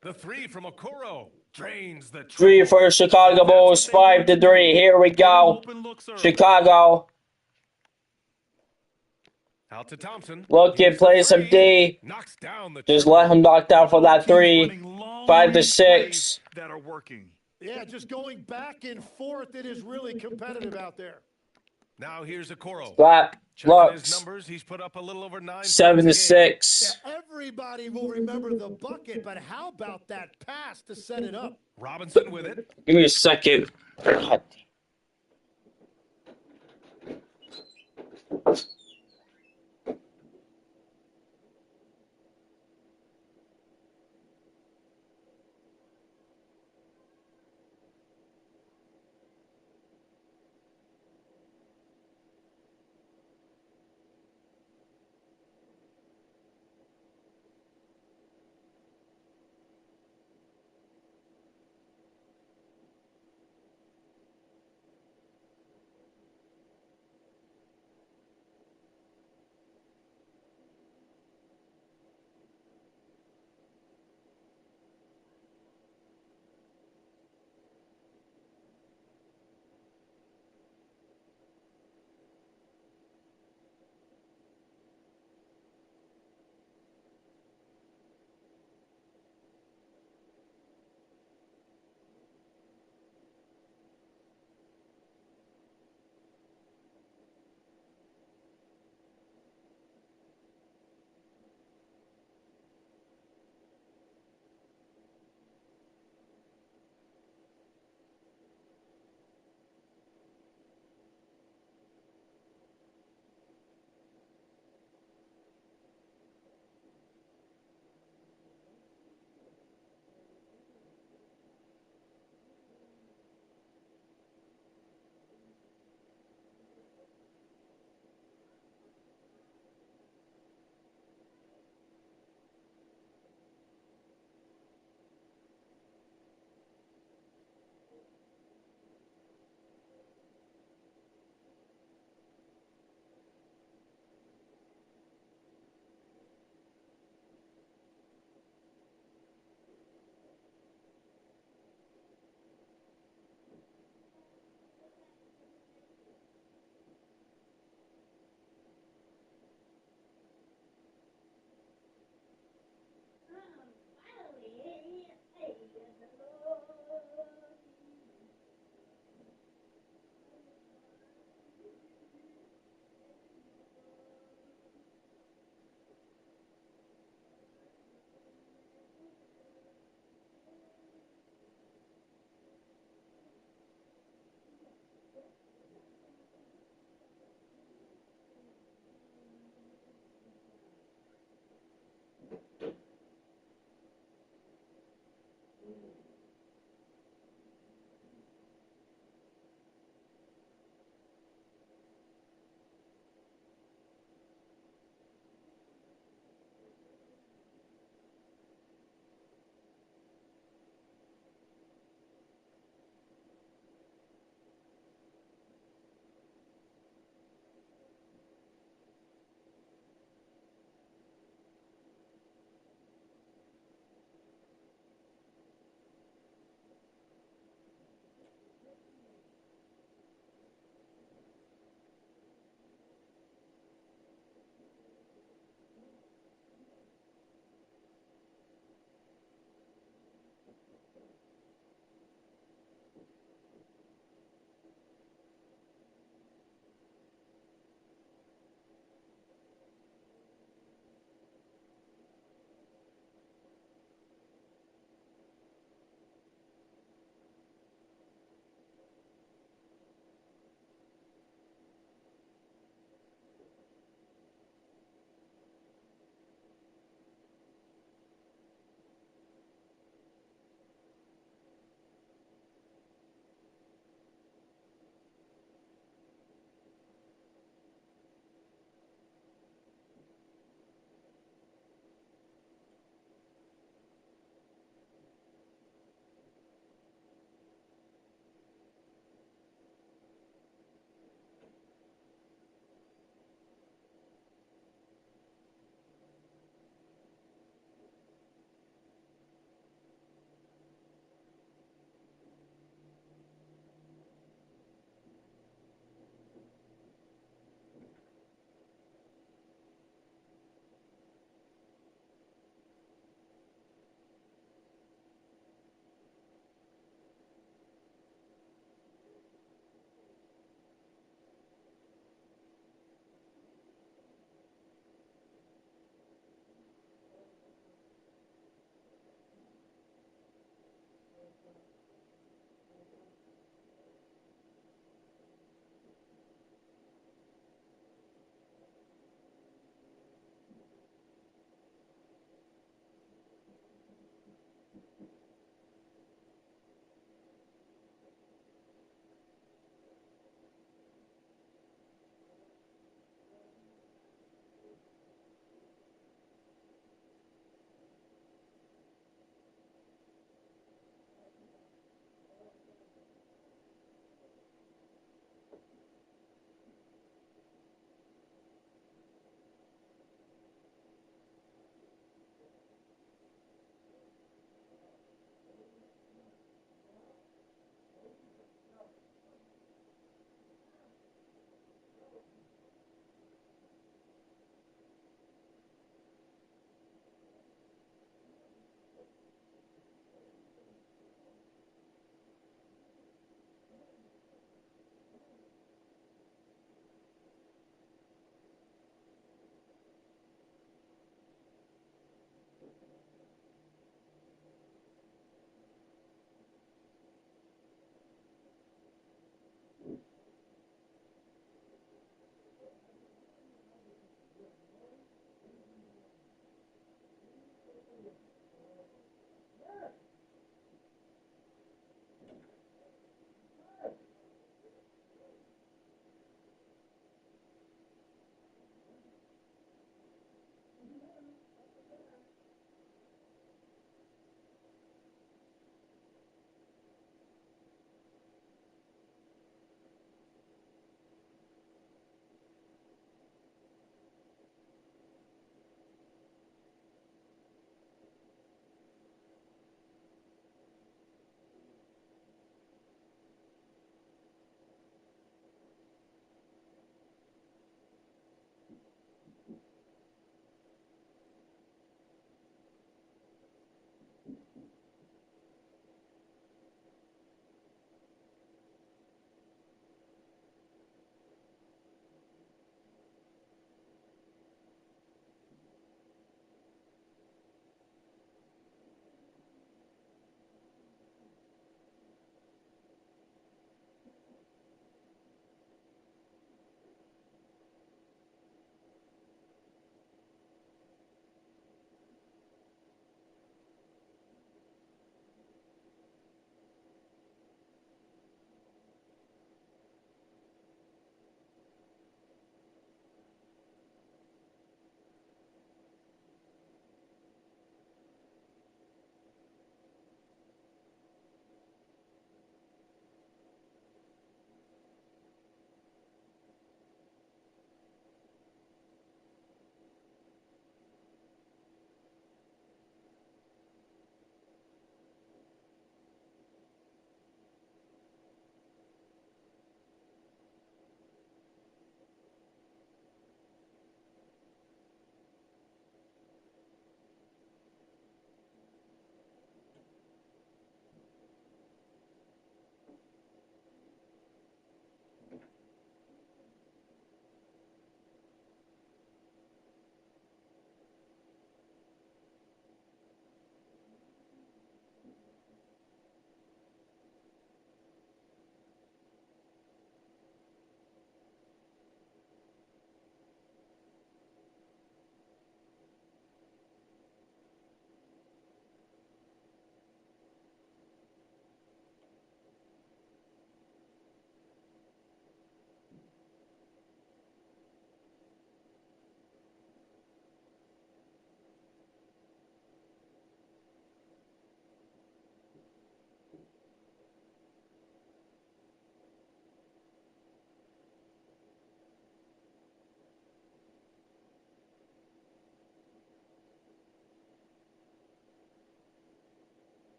The three from Okoro. Drains the 3 for Chicago Bulls, 5-3. Here we go. Chicago. Out to Thompson. Looking, play some D. Knocks down the Just let him knock down for that 3. 5-6. That are working. Yeah, just going back and forth. It is really competitive out there. Now here's Okoro. Slap. Checking his Looks. numbers, he's put up a little over 9 7 to points a game. 6. Yeah, everybody will remember the bucket, but how about that pass to set it up? Robinson with it. Give me a second. God.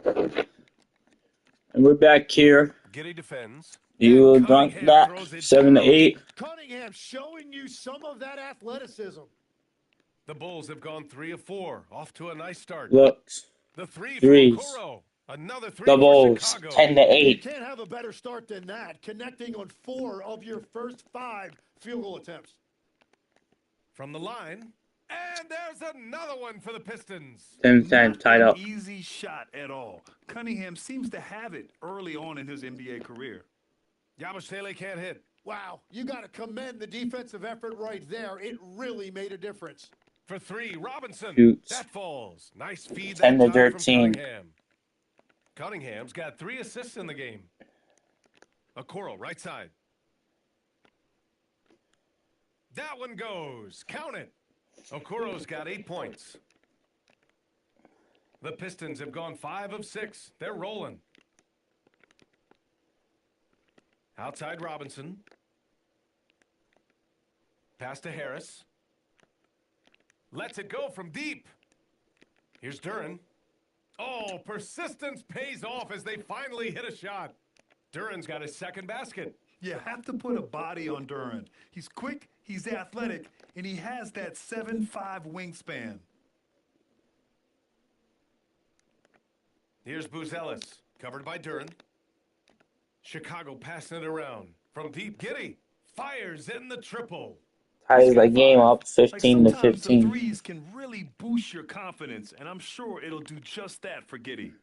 And we're back here. Giddy defends. You will dunk that 7-8. Cunningham showing you some of that athleticism. The Bulls have gone 3 of 4, off to a nice start. Looks. The three Threes. for Okoro. Another three The for Bulls, Chicago. 10-8. You can't have a better start than that, connecting on 4 of your first 5 field goal attempts. From the line, and there's another one for the Pistons. 10-10, tied up. Easy shot at all. Cunningham seems to have it early on in his NBA career. Yabusele can't hit. Wow, you got to commend the defensive effort right there. It really made a difference. For 3, Robinson. Shoots. That falls. Nice feed 10 that to time 13. from Cunningham. Cunningham's got 3 assists in the game. Okoro, right side. That one goes. Count it. Okoro's got 8 points. The Pistons have gone 5 of 6. They're rolling. Outside Robinson. Pass to Harris. Lets it go from deep. Here's Duren. Oh, persistence pays off as they finally hit a shot. Duren's got his second basket. You have to put a body on Duren. He's quick, he's athletic, and he has that 7'5" wingspan. Here's Buzelis, covered by Duren. Chicago passing it around. From deep, Giddy fires in the triple. Ties the game up 15 to Sometimes the 15. threes can really boost your confidence, and I'm sure it'll do just that for Giddy.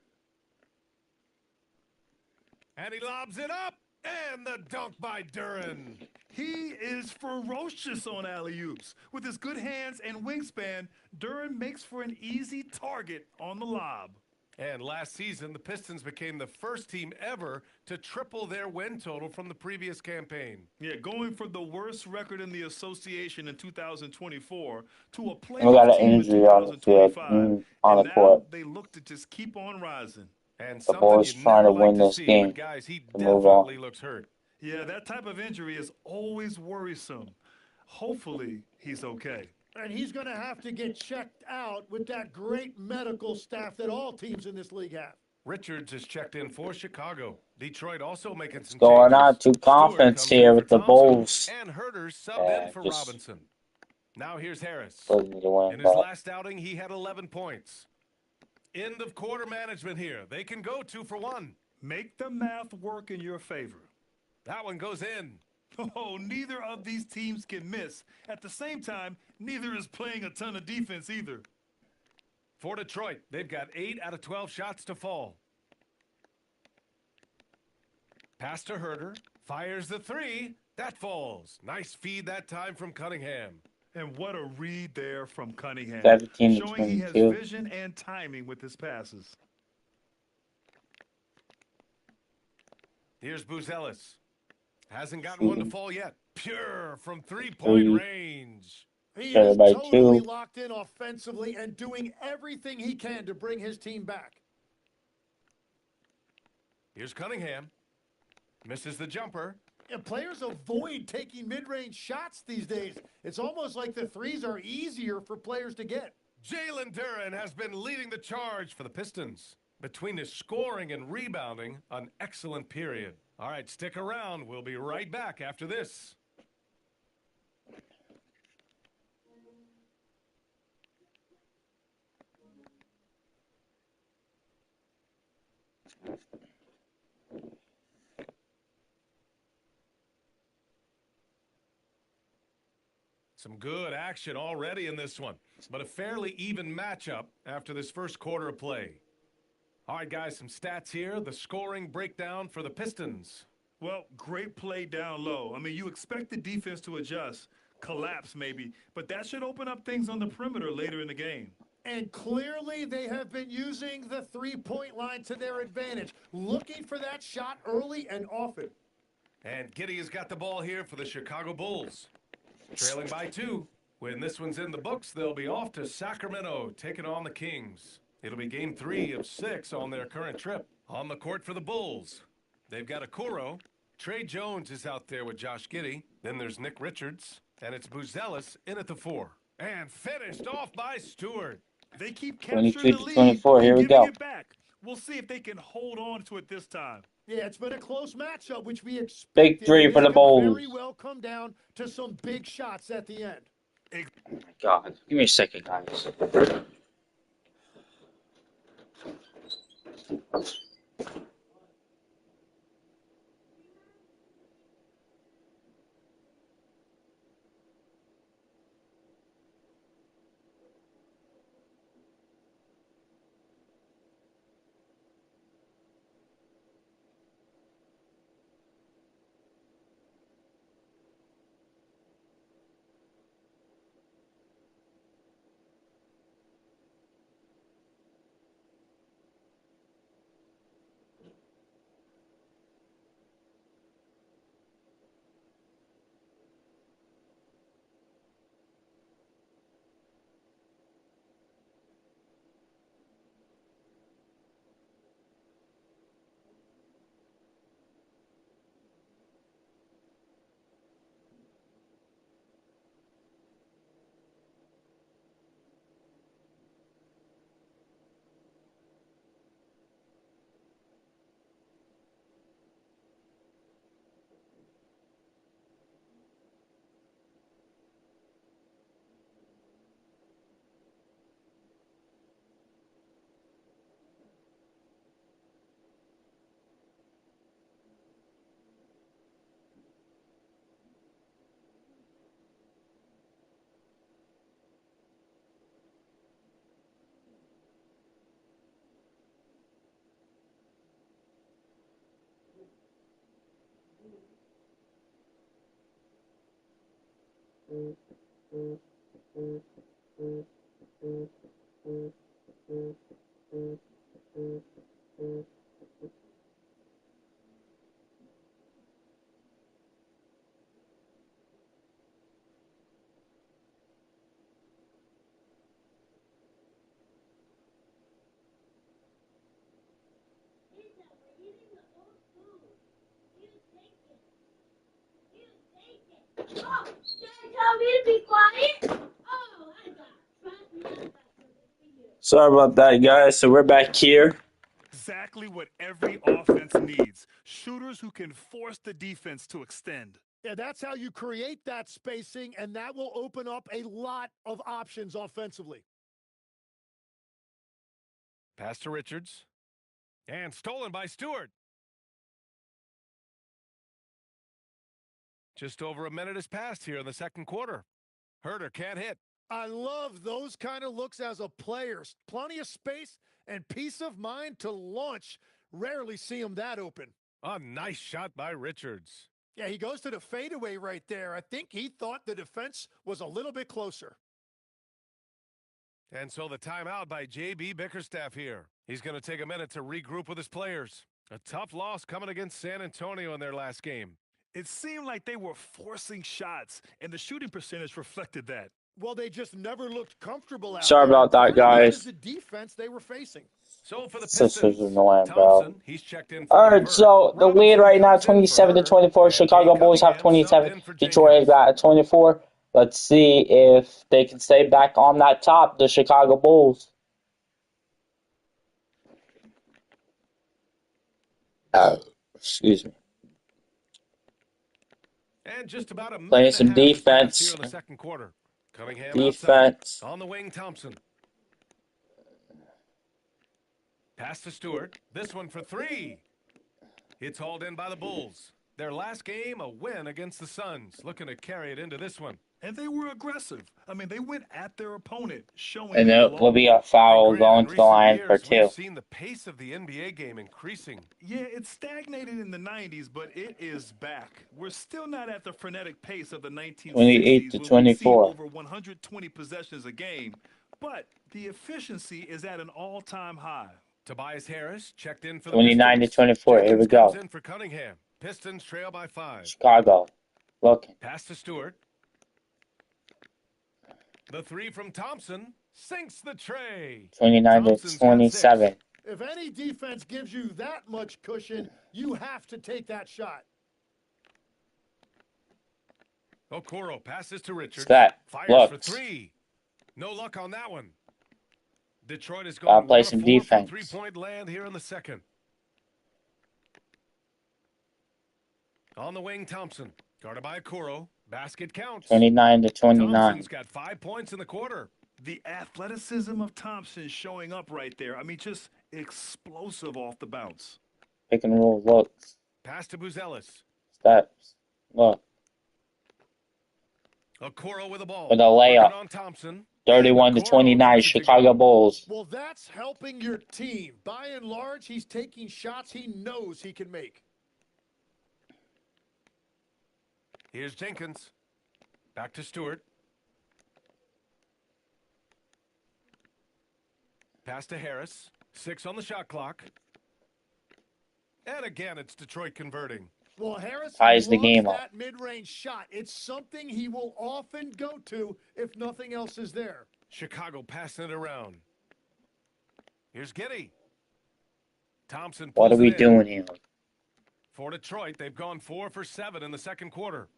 And he lobs it up, and the dunk by Duren. He is ferocious on alley-oops. With his good hands and wingspan, Duren makes for an easy target on the lob. And last season, the Pistons became the first team ever to triple their win total from the previous campaign. Yeah, going from the worst record in the association in 2024 to a We got playoff an team in injury on the field, 2025. on And the now court. they look to just keep on rising. And The something Bulls you trying never to win like to this see, game but guys, he to move on. definitely looks hurt. Yeah, that type of injury is always worrisome. Hopefully, he's okay. And he's going to have to get checked out with that great medical staff that all teams in this league have. Richards is checked in for Chicago. Detroit also making some Going changes. on to conference Stewart here comes in with for the Thompson, Bulls. And Herter's subbed in for just Robinson. Now here's Harris. looking to win In his back. last outing, he had 11 points. End of quarter management here. They can go 2 for 1. Make the math work in your favor. That one goes in. Oh, neither of these teams can miss. At the same time, neither is playing a ton of defense either. For Detroit, they've got 8 out of 12 shots to fall. Pass to Herter. Fires the 3. That falls. Nice feed that time from Cunningham. And what a read there from Cunningham. 17 to showing he has 22. vision and timing with his passes. Here's Buzelis. Hasn't gotten Shooting. one to fall yet. Pure from three-point 3. range. He Better is by totally 2. locked in offensively and doing everything he can to bring his team back. Here's Cunningham. Misses the jumper. And players avoid taking mid-range shots these days. It's almost like the threes are easier for players to get. Jalen Duren has been leading the charge for the Pistons. Between his scoring and rebounding, an excellent period. All right, stick around. We'll be right back after this. Some good action already in this one, but a fairly even matchup after this first quarter of play. All right, guys, some stats here. The scoring breakdown for the Pistons. Well, great play down low. I mean, you expect the defense to adjust, collapse maybe, but that should open up things on the perimeter later in the game. And clearly they have been using the three-point line to their advantage, looking for that shot early and often. And Giddy has got the ball here for the Chicago Bulls. Trailing by 2. When this one's in the books, they'll be off to Sacramento, taking on the Kings. It'll be game 3 of 6 on their current trip. On the court for the Bulls, they've got Okoro. Trey Jones is out there with Josh Giddey. Then there's Nick Richards. And it's Buzelis in at the 4. And finished off by Stewart. They keep 22 capturing to the lead 24. Here and we giving go. it back. We'll see if they can hold on to it this time. Yeah, it's been a close matchup, which we expected. Big three for the Bulls. Very well come down to some big shots at the end. Oh my God. Give me a second, guys. Sorry about that, guys. So we're back here. Exactly what every offense needs. Shooters who can force the defense to extend. Yeah, that's how you create that spacing, and that will open up a lot of options offensively. Pass to Richards. And stolen by Stewart. Just over a minute has passed here in the second quarter. Herter can't hit. I love those kind of looks as a player. Plenty of space and peace of mind to launch. Rarely see him that open. A nice shot by Richards. Yeah, he goes to the fadeaway right there. I think he thought the defense was a little bit closer. And so the timeout by J.B. Bickerstaff here. He's going to take a minute to regroup with his players. A tough loss coming against San Antonio in their last game. It seemed like they were forcing shots, and the shooting percentage reflected that. Well, they just never looked comfortable out Sorry there. about that, guys. The defense they were facing. So for the This Pistons, is annoying, bro. Thompson, he's checked in for All right, Levert. so the lead right now, Robinson comes in for 27-24. Herter, Chicago and Bulls have Cunningham subbed 27. in for Detroit Jenkins. got 24. Let's see if they can stay back on that top, the Chicago Bulls. Excuse me. And just about a minute Playing and a some half has passed defense. here in the second quarter. Cunningham Defense. outside. On the wing, Thompson. Pass to Stewart. This one for three. It's hauled in by the Bulls. Their last game, a win against the Suns. Looking to carry it into this one. And they were aggressive. I mean, they went at their opponent, showing And they it will be a foul going to the line for two. We've seen the pace of the NBA game increasing. Yeah, it stagnated in the 90s, but it is back. We're still not at the frenetic pace of the 1960s. 28-24. When we see over 120 possessions a game, but the efficiency is at an all-time high. Tobias Harris checked in for the 29-24. Here we go. Comes in for Cunningham. Pistons trail by 5. Chicago. Looking. Pass to Stewart. The three from Thompson sinks the tray. 29-27. If any defense gives you that much cushion, you have to take that shot. Okoro passes to Richards. That Fires looks. for three. No luck on that one. Detroit is Gotta going play some 1-4 defense. from 3-point land here in the second. On the wing, Thompson. Guarded by Okoro. Basket counts. 29-29. Thompson's got 5 points in the quarter. The athleticism of Thompson showing up right there. I mean, just explosive off the bounce. Pick and roll looks. Pass to Buzelis. Steps. Look. Okoro with the ball. With a layup. On Thompson. 31-29, Chicago Bulls. Well, that's helping your team. By and large, he's taking shots he knows he can make. Here's Jenkins. Back to Stewart. Pass to Harris. 6 on the shot clock. And again, it's Detroit converting. Well, Harris ties the loves game up. that mid-range shot. It's something he will often go to if nothing else is there. Chicago passing it around. Here's Giddey. Thompson. What are we doing here? For Detroit, they've gone 4 for 7 in the second quarter.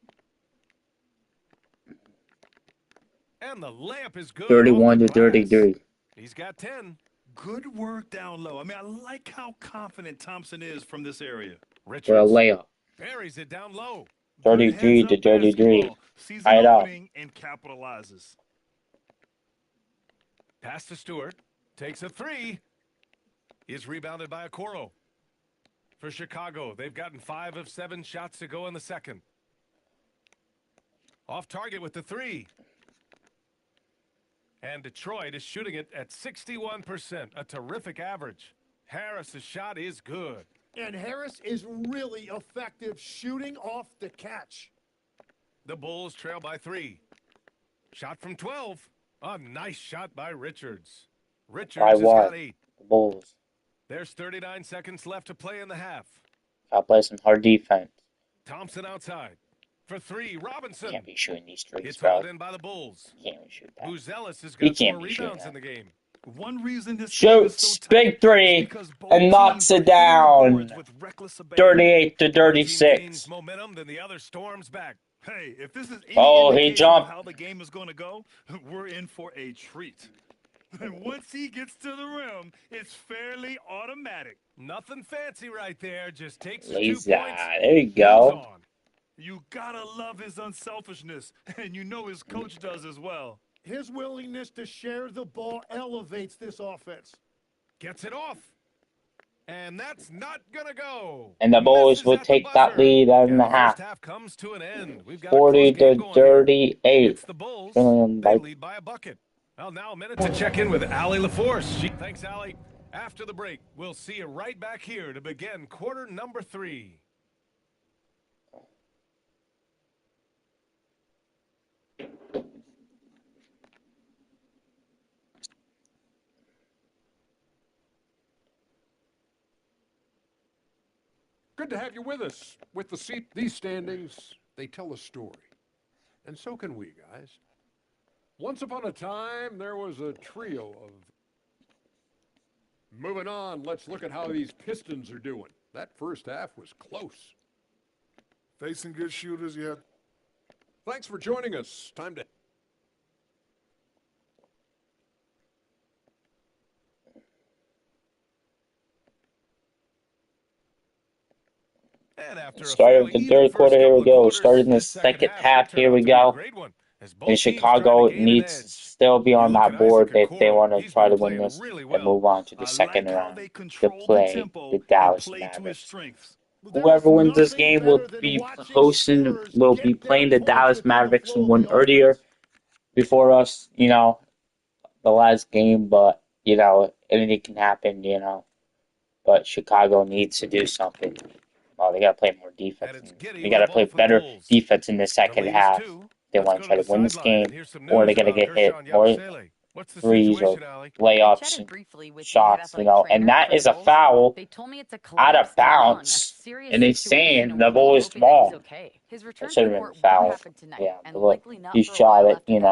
And the layup is good. 31-33. He's got 10. Good work down low. I mean, I like how confident Thompson is from this area. For a layup. Buries it down low. 33-33. Sees Tied an up. opening and capitalizes. Pass to Stewart. Takes a 3. Is rebounded by Okoro. For Chicago, they've gotten 5 of 7 shots to go in the second. Off target with the 3. And Detroit is shooting it at 61%, a terrific average. Harris's shot is good. And Harris is really effective shooting off the catch. The Bulls trail by 3. Shot from 12. A nice shot by Richards. Richards By has what? got 8. The Bulls. There's 39 seconds left to play in the half. Gotta play some hard defense. Thompson outside. For 3, Robinson. Can't be shooting these threes, It's bro. hauled in by the Bulls. Can't be shooting that. Buzelis has He got can't 4 be shooting rebounds that. in the game. One reason this game is so Shoots tight big 3 is because both and knocks teams it are hitting down. boards with reckless abandon. 38-36. Gains momentum, then the other storms back. Hey, if this is any Oh, he indication jumped. of how the game is going to go, we're in for a treat. And once he gets to the rim, it's fairly automatic. Nothing fancy right there. Just takes the 2 Lazy. points. There you go. moves on. You gotta love his unselfishness, and you know his coach does as well. His willingness to share the ball elevates this offense. Gets it off. And that's not going to go. And the Bulls Misses will at the take that buzzer. lead out in And the the half. first half comes to an end. We've got a close 40 game to going here. 38. It's the Bulls. Brilliant, They Mike. lead by a bucket. Well, now a minute to check in with Allie LaForce. Thanks, Allie. After the break, we'll see you right back here to begin quarter number 3. Good to have you with us. With these standings, they tell a story. And so can we, guys. Once upon a time, there was a trio of... Moving on, let's look at how these Pistons are doing. That first half was close. Facing good shooters, you have... Thanks for joining us. Time to... And after Started the third quarter, here we go. Starting the second half, here we go. And Chicago needs to still be on that board if they want to try to win this and move on to the second round to play the Dallas Mavericks. Whoever wins this game will be playing the Dallas Mavericks who won earlier before us, the last game, but, anything can happen, But Chicago needs to do something. Well, they got to play more defense. They got to play better defense in the second half. They want to try to win this game, or they got to get hit more threes or layups and shots, And that is a foul out of bounds. And they're saying the ball is small. It should have been a foul. Yeah, but look, he shot it, and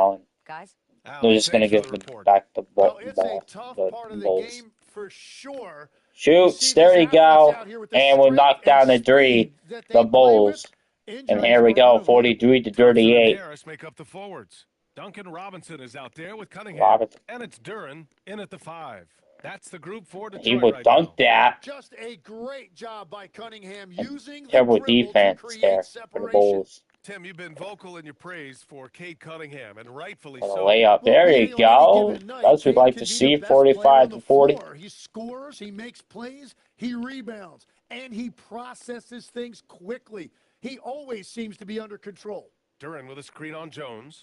they're just going to give it back the ball. It's a tough part of the Bulls. game for sure. Shoots, there you go, and we'll knock down the 3, the Bulls. And here we go, 43 to 38. Harris make up the forwards. Duncan Robinson is out there with Cunningham. Robinson. And it's Duren in at the 5. That's the group for Detroit He would right dunk now. that. Just a great job by Cunningham using the Terrible dribble to defense create there for the separation. Bulls. Tim, you've been vocal in your praise for Cade Cunningham, and rightfully For the so. layup. There you go. That's what we'd like to see. 45 to 40. He scores, he makes plays, he rebounds, and he processes things quickly. He always seems to be under control. Duren with a screen on Jones.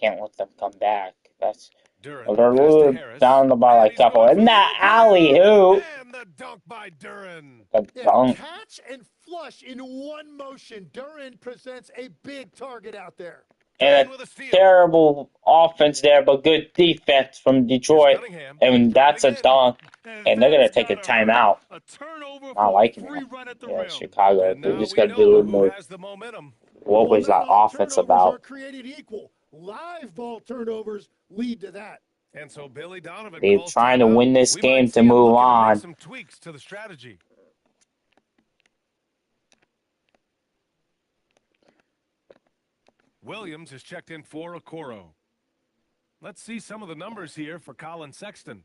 Can't let them come back. That's Duren they're pass to little Harris. down the ball like couple. And that alley hoop. And the dunk by Duren. The Yeah, dunk. catch and flush in one motion. Duren presents a big target out there. And a terrible offense there, but good defense from Detroit. And that's a dunk. And they're going to take a timeout. Not liking that. Yeah, Chicago. They're just going to do a little more. What was that offense about? Created equal. Live ball turnovers lead to that. And so Billy Donovan They're trying to win this game to move on. Some tweaks to the strategy. Williams has checked in for Okoro. Let's see some of the numbers here for Colin Sexton.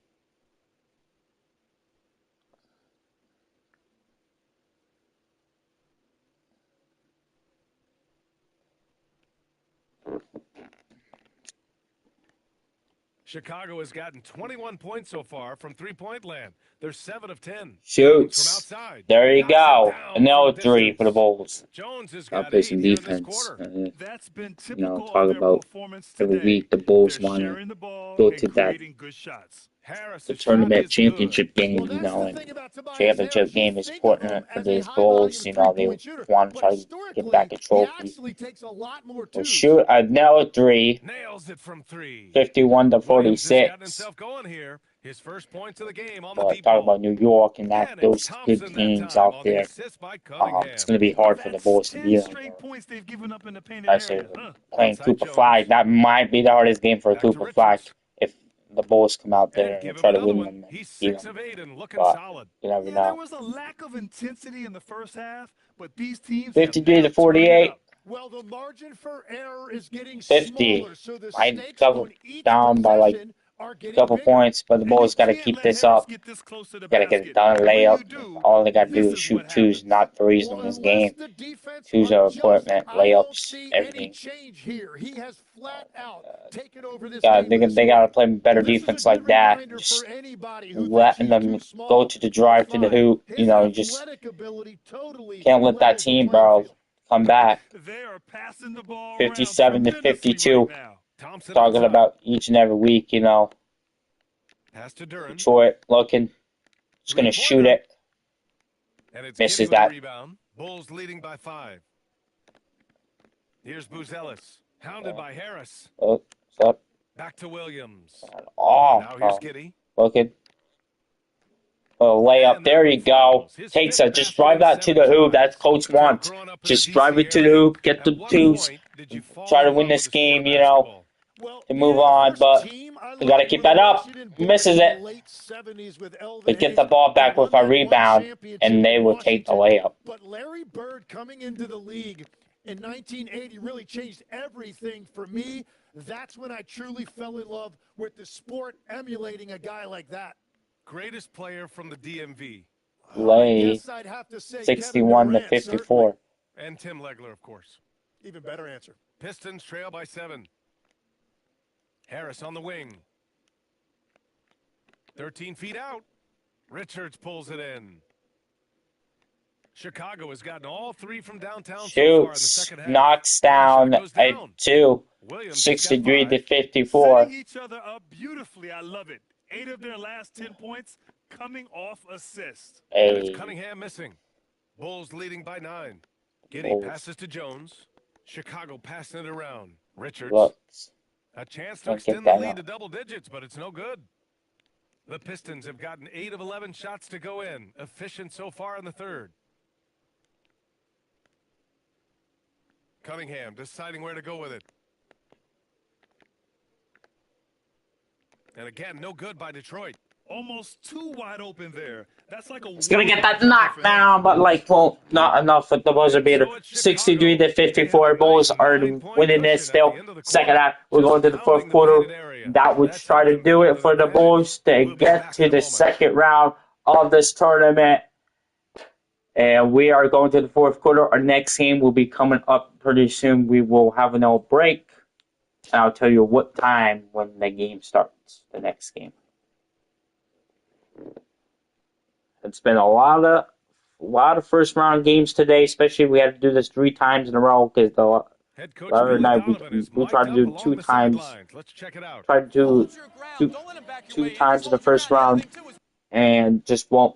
Chicago has gotten 21 points so far from three-point land. They're 7 of 10. Shoots. There you go. Another 3 for the Bulls. Jones has I'll got play 8 some here this defense. quarter. That's been You know, typical talk of their about performance every today. week the Bulls They're want sharing to the ball go and to that creating good shots. the tournament championship game, you know, and championship game is important for these Bulls. You know, they want to try to get back a trophy. Well, shoot another 3. Nails it from 3. 51 to Williams has got 46. himself going here. His first points of the game on the But deep talk ball. about New York and that And those it's good Thompson that teams time out on the there. assist by Cunningham. It's going to be hard for the Bulls to beat 10 them. straight points they've given up in the painted Especially area. Huh. playing Outside Cooper Jones. Flag. That might be the hardest game for Back to Cooper Flag Richards. if the Bulls come out there And and give him try to another win one. them and He's beat 6 them. of 8 and looking But solid. you never Yeah, there know. was a lack of intensity in the first half, but these teams 53 have to now 48. turned it up. Well, the margin for error is getting 50. smaller, so the I stakes double on each down by like possession are getting couple bigger. points, but the Bulls got to Can't keep let this Harris up. get this close to the Got to get it basket. done. And when you Layup. do, All they got to this do is is shoot what twos, happens. not threes in Well, this unless game. the defense Twos are adjusts, important. I don't Layups, see any everything. change here. He has flat out taken over this Yeah, game. they got to play better defense like that. Just letting them go to the drive to the hoop. You know, just can't let that team, bro, come back. They are passing the ball 57 to around tremendously 52. right now. Thompson Talking on top. about each and every week, you know. Pass to Duren. Detroit looking. Just going to shoot it. And it's Misses Giddey with that. the rebound. Bulls leading by 5. Here's Buzelis. Hounded by Harris. Oh, what's up? Back to Williams. Oh, Now here's Giddey. looking. Oh, layup. There you go. Takes that. Just drive that to the hoop. That's Coach wants. Just drive it to the hoop. Get the twos. Try to win this game, you know, to move on. But we got to keep that up. Misses it. We get the ball back with a rebound, and they will take the layup. But Larry Bird coming into the league in 1980 really changed everything for me. That's when I truly fell in love with the sport, emulating a guy like that. Greatest player from the DMV. Lay Yes, I'd have to say 61 to Kevin Durant, 54. And Tim Legler, of course. Even better answer. Pistons trail by 7. Harris on the wing. 13 feet out. Richards pulls it in. Chicago has gotten all 3 from downtown so far in the Shoots. second half. Knocks down Shot goes at down. 2. Williams has 63 got to 5. 54. Setting each other up beautifully. I love it. 8 of their last 10 points coming off assists. And it's Hey, Cunningham missing. Bulls leading by 9. Giddey Bulls. passes to Jones. Chicago passing it around. Richards. looks. A chance to Don't get extend the that lead up. to double digits, but it's no good. The Pistons have gotten 8 of 11 shots to go in. Efficient so far in the third. Cunningham deciding where to go with it. And again, no good by Detroit. Almost too wide open there. That's like a It's gonna get that knockdown, but like, well, not enough with the buzzer beater. 63 to 54. Bulls are winning this still. Second half, we're going to the fourth quarter. That would try to do it for the Bulls to get to the second round of this tournament. And we are going to the fourth quarter. Our next game will be coming up pretty soon. We will have no break. And I'll tell you what time when the game starts, the next game. It's been a lot of first round games today, especially we had to do this 3 times in a row because the other night we tried to do 2 times. Tried to do two times in the first round and just won't.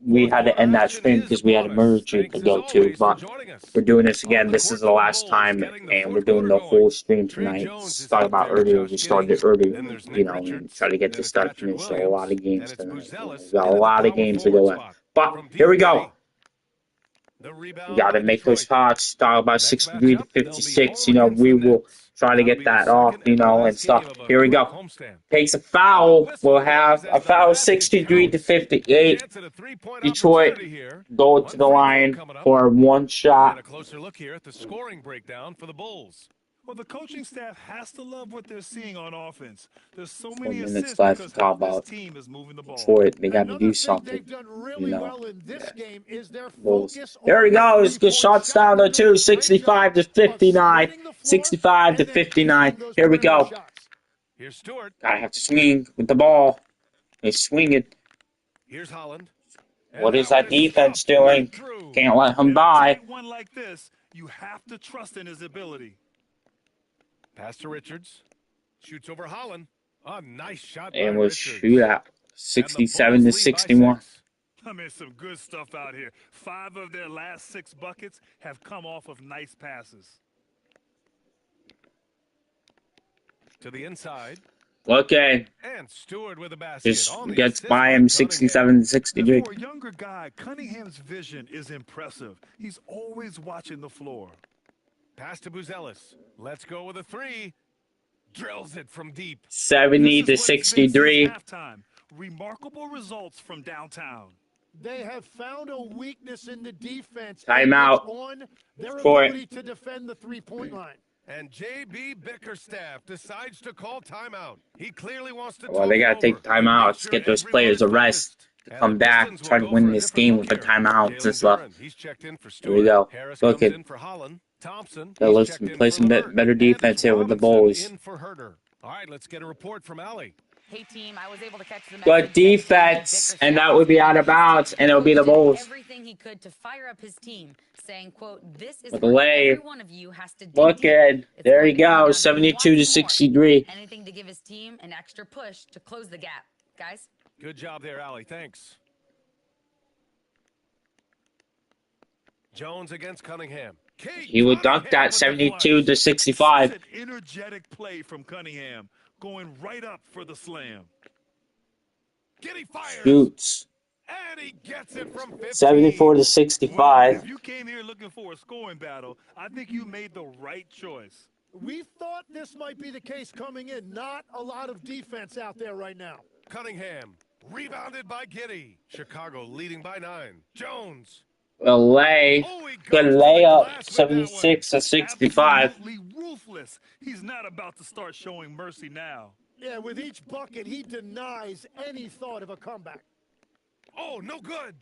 We had to end that stream because we had an emergency to go to, but we're doing this again. This is the last time, and we're doing the whole stream tonight. Started about earlier. We started early, and try to get this done. Finish a lot of games tonight. We got a lot of games to go in. But here we go. We got to make those shots. Talk about 63 to 56. We will try to get that off, and stuff. Here we go. Takes a foul. We'll have a foul 63 to 58. Detroit go to the line for 1 shot. A closer look here at the scoring breakdown for the Bulls. Well, the coaching staff has to love what they're seeing on offense. There's so many minutes assists left to because talk this about team is moving the ball. Detroit. They got to do something. They've done really well in this game is their Bulls. focus on There he goes. Good three-point shots down there too. 65 to 59. 65 to 59. Here we go. Here's Stewart. I have to swing with the ball. He's swinging. Here's Holland. What is that defense doing? Can't let him by. One like this, you have to trust in his ability. Pass to Richards. Shoots over Holland. A nice shot. And we'll shoot out 67 to 61. I mean, some good stuff out here. 5 of their last 6 buckets have come off of nice passes. To the inside. Okay. And Stewart with a basket. Just gets by him 67 to 63. For a younger guy, Cunningham's vision is impressive. He's always watching the floor. Pass to Buzelis. Let's go with a 3. Drills it from deep. 70 to 63. Remarkable results from downtown. They have found a weakness in the defense. Timeout. On their For ability to defend the 3-point line. And J.B. Bickerstaff decides to call timeout. He clearly wants to. Well, they got to take timeouts, get those players a rest to come back, try to win this game with the timeouts and stuff. Here we go. Look at. Let's play some better defense here with the Bulls. All right, let's get a report from Allie. Hey team, I was able to catch the Good defense, and that would be out of bounds, and it would be the Bulls. Everything he could to fire up his team, saying, "quote This is With what Lay. every one of you has to do." Look at there you go, 72 to 63. Anything to give his team an extra push to close the gap, guys. Good job there, Allie. Thanks. Jones against Cunningham. He would dunk that 72 to 65. Energetic play from Cunningham, going right up for the slam. Giddy fires. Shoots. And he gets it from 15. 74 to 65. If you came here looking for a scoring battle, I think you made the right choice. We thought this might be the case coming in. Not a lot of defense out there right now. Cunningham rebounded by Giddy. Chicago leading by 9. Jones. A lay. Good layup. 76 to 65. Absolutely ruthless. He's not about to start showing mercy now. Yeah, with each bucket, he denies any thought of a comeback. Oh, no good.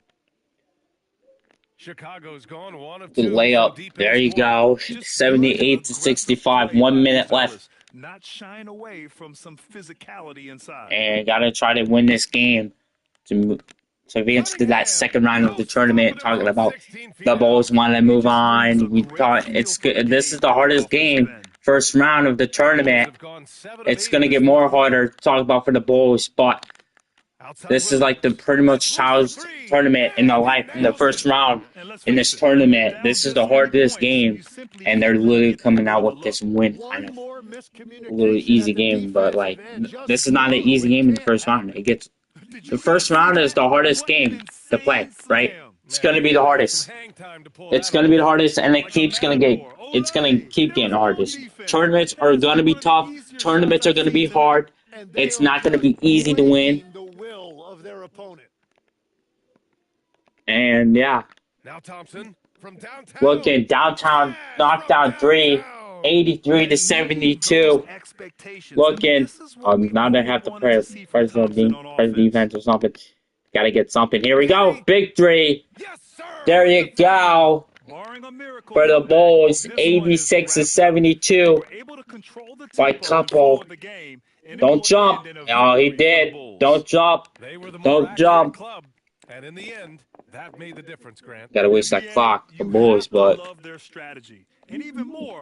Chicago's gone 1 of 2. Good layup. There you go. 78 to 65. 1 minute left. Not shying away from some physicality inside. And gotta try to win this game to advance to that second round of the tournament. Talking about the Bulls want to move on. We thought it's good. This is the hardest game. First round of the tournament. It's gonna get more harder to talk about for the Bulls, but this is like the pretty much child's tournament in the first round in this tournament. This is the hardest game, and they're literally coming out with this win, kind of a little easy game. But like, this is not an easy game in the first round. The first round is the hardest game to play, right? It's gonna be the hardest. It's gonna be the hardest, and it's gonna keep getting hardest. Tournaments are gonna be tough. Tournaments are gonna be hard. It's not gonna be easy to win. opponent. And yeah, Now Thompson from downtown. looking downtown, knockdown three, 83 to 72. Looking, now they have to play press defense or something. Got to get something. Here we go. Big three. There you go. For the Bulls, 86 to 72. By couple. Don't jump. Oh, he did. Don't jump. Don't jump. And in the end, that made the difference, Grant. Gotta waste that clock, the boys, but you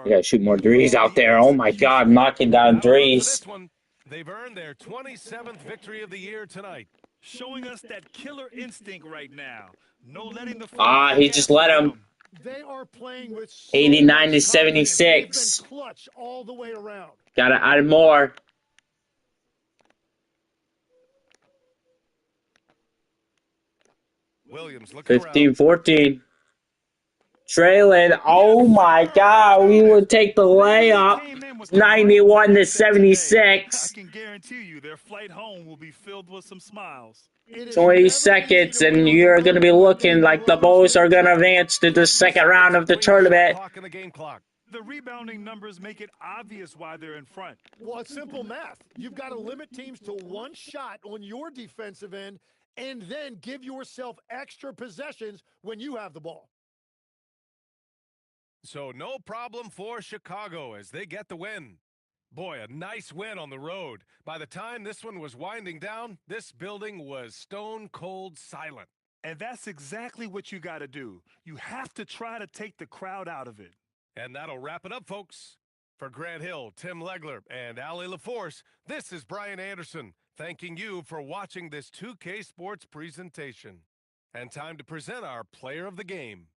gotta shoot more threes out there. Oh my God, knocking down threes. They've earned their 27th victory of the year tonight. Showing us that killer instinct right now. No letting the he just let him. They are playing with 89 to 76. Clutch all the way around. Gotta add more. Williams 15-14. Trailing. Oh my God, we will take the layup. 91 to 76. I can guarantee you their flight home will be filled with some smiles. 20 seconds, and you're going to be looking like the Bulls are going to advance to the second round of the tournament. The rebounding numbers make it obvious why they're in front. Well, it's simple math. You've got to limit teams to one shot on your defensive end and then give yourself extra possessions when you have the ball. So no problem for Chicago as they get the win. Boy, a nice win on the road. By the time this one was winding down, this building was stone cold silent. And that's exactly what you got to do. You have to try to take the crowd out of it. And that'll wrap it up, folks. For Grant Hill, Tim Legler, and Allie LaForce, this is Brian Anderson, thanking you for watching this 2K Sports presentation. And time to present our player of the game.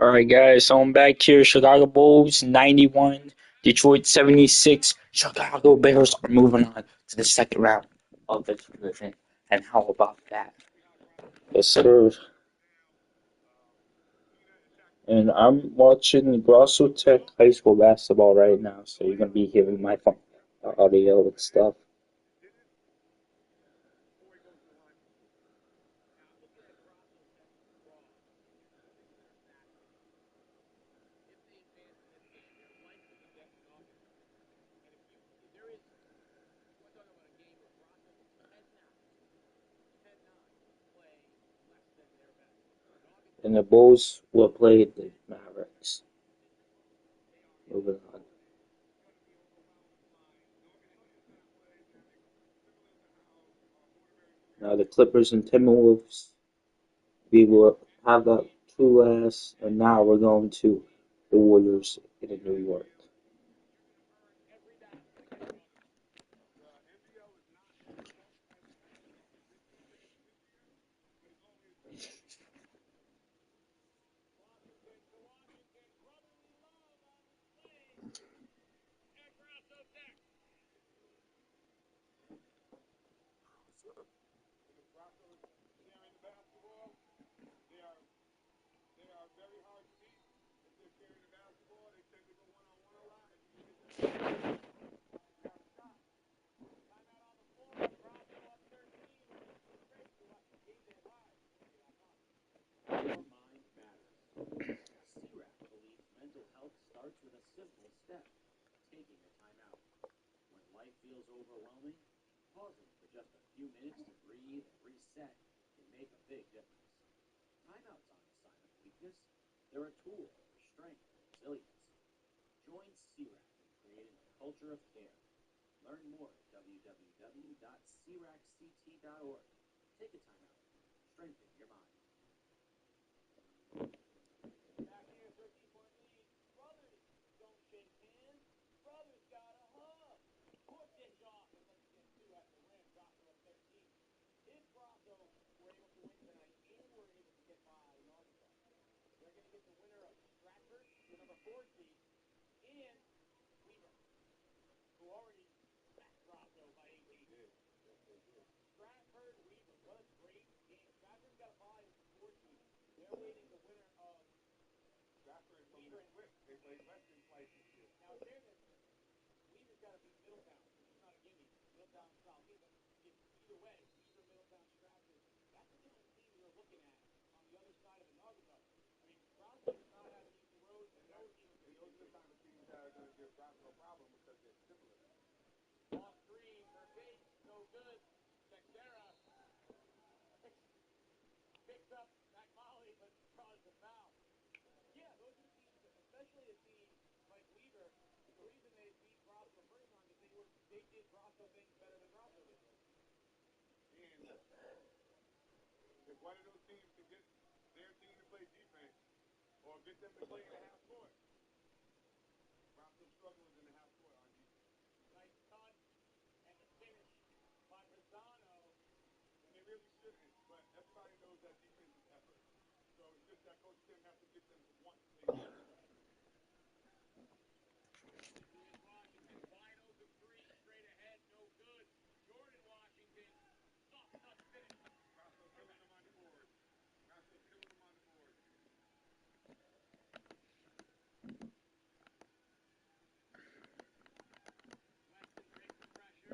All right, guys, so I'm back here. Chicago Bulls 91, Detroit 76. Chicago Bears are moving on to the second round of the division. And how about that? Yes, sir. And I'm watching Grosso Tech High School basketball right now, so you're going to be hearing my phone audio and stuff. And the Bulls will play the Mavericks. Moving on. Now the Clippers and Timberwolves, we will have that two last, and now we're going to the Warriors in New York.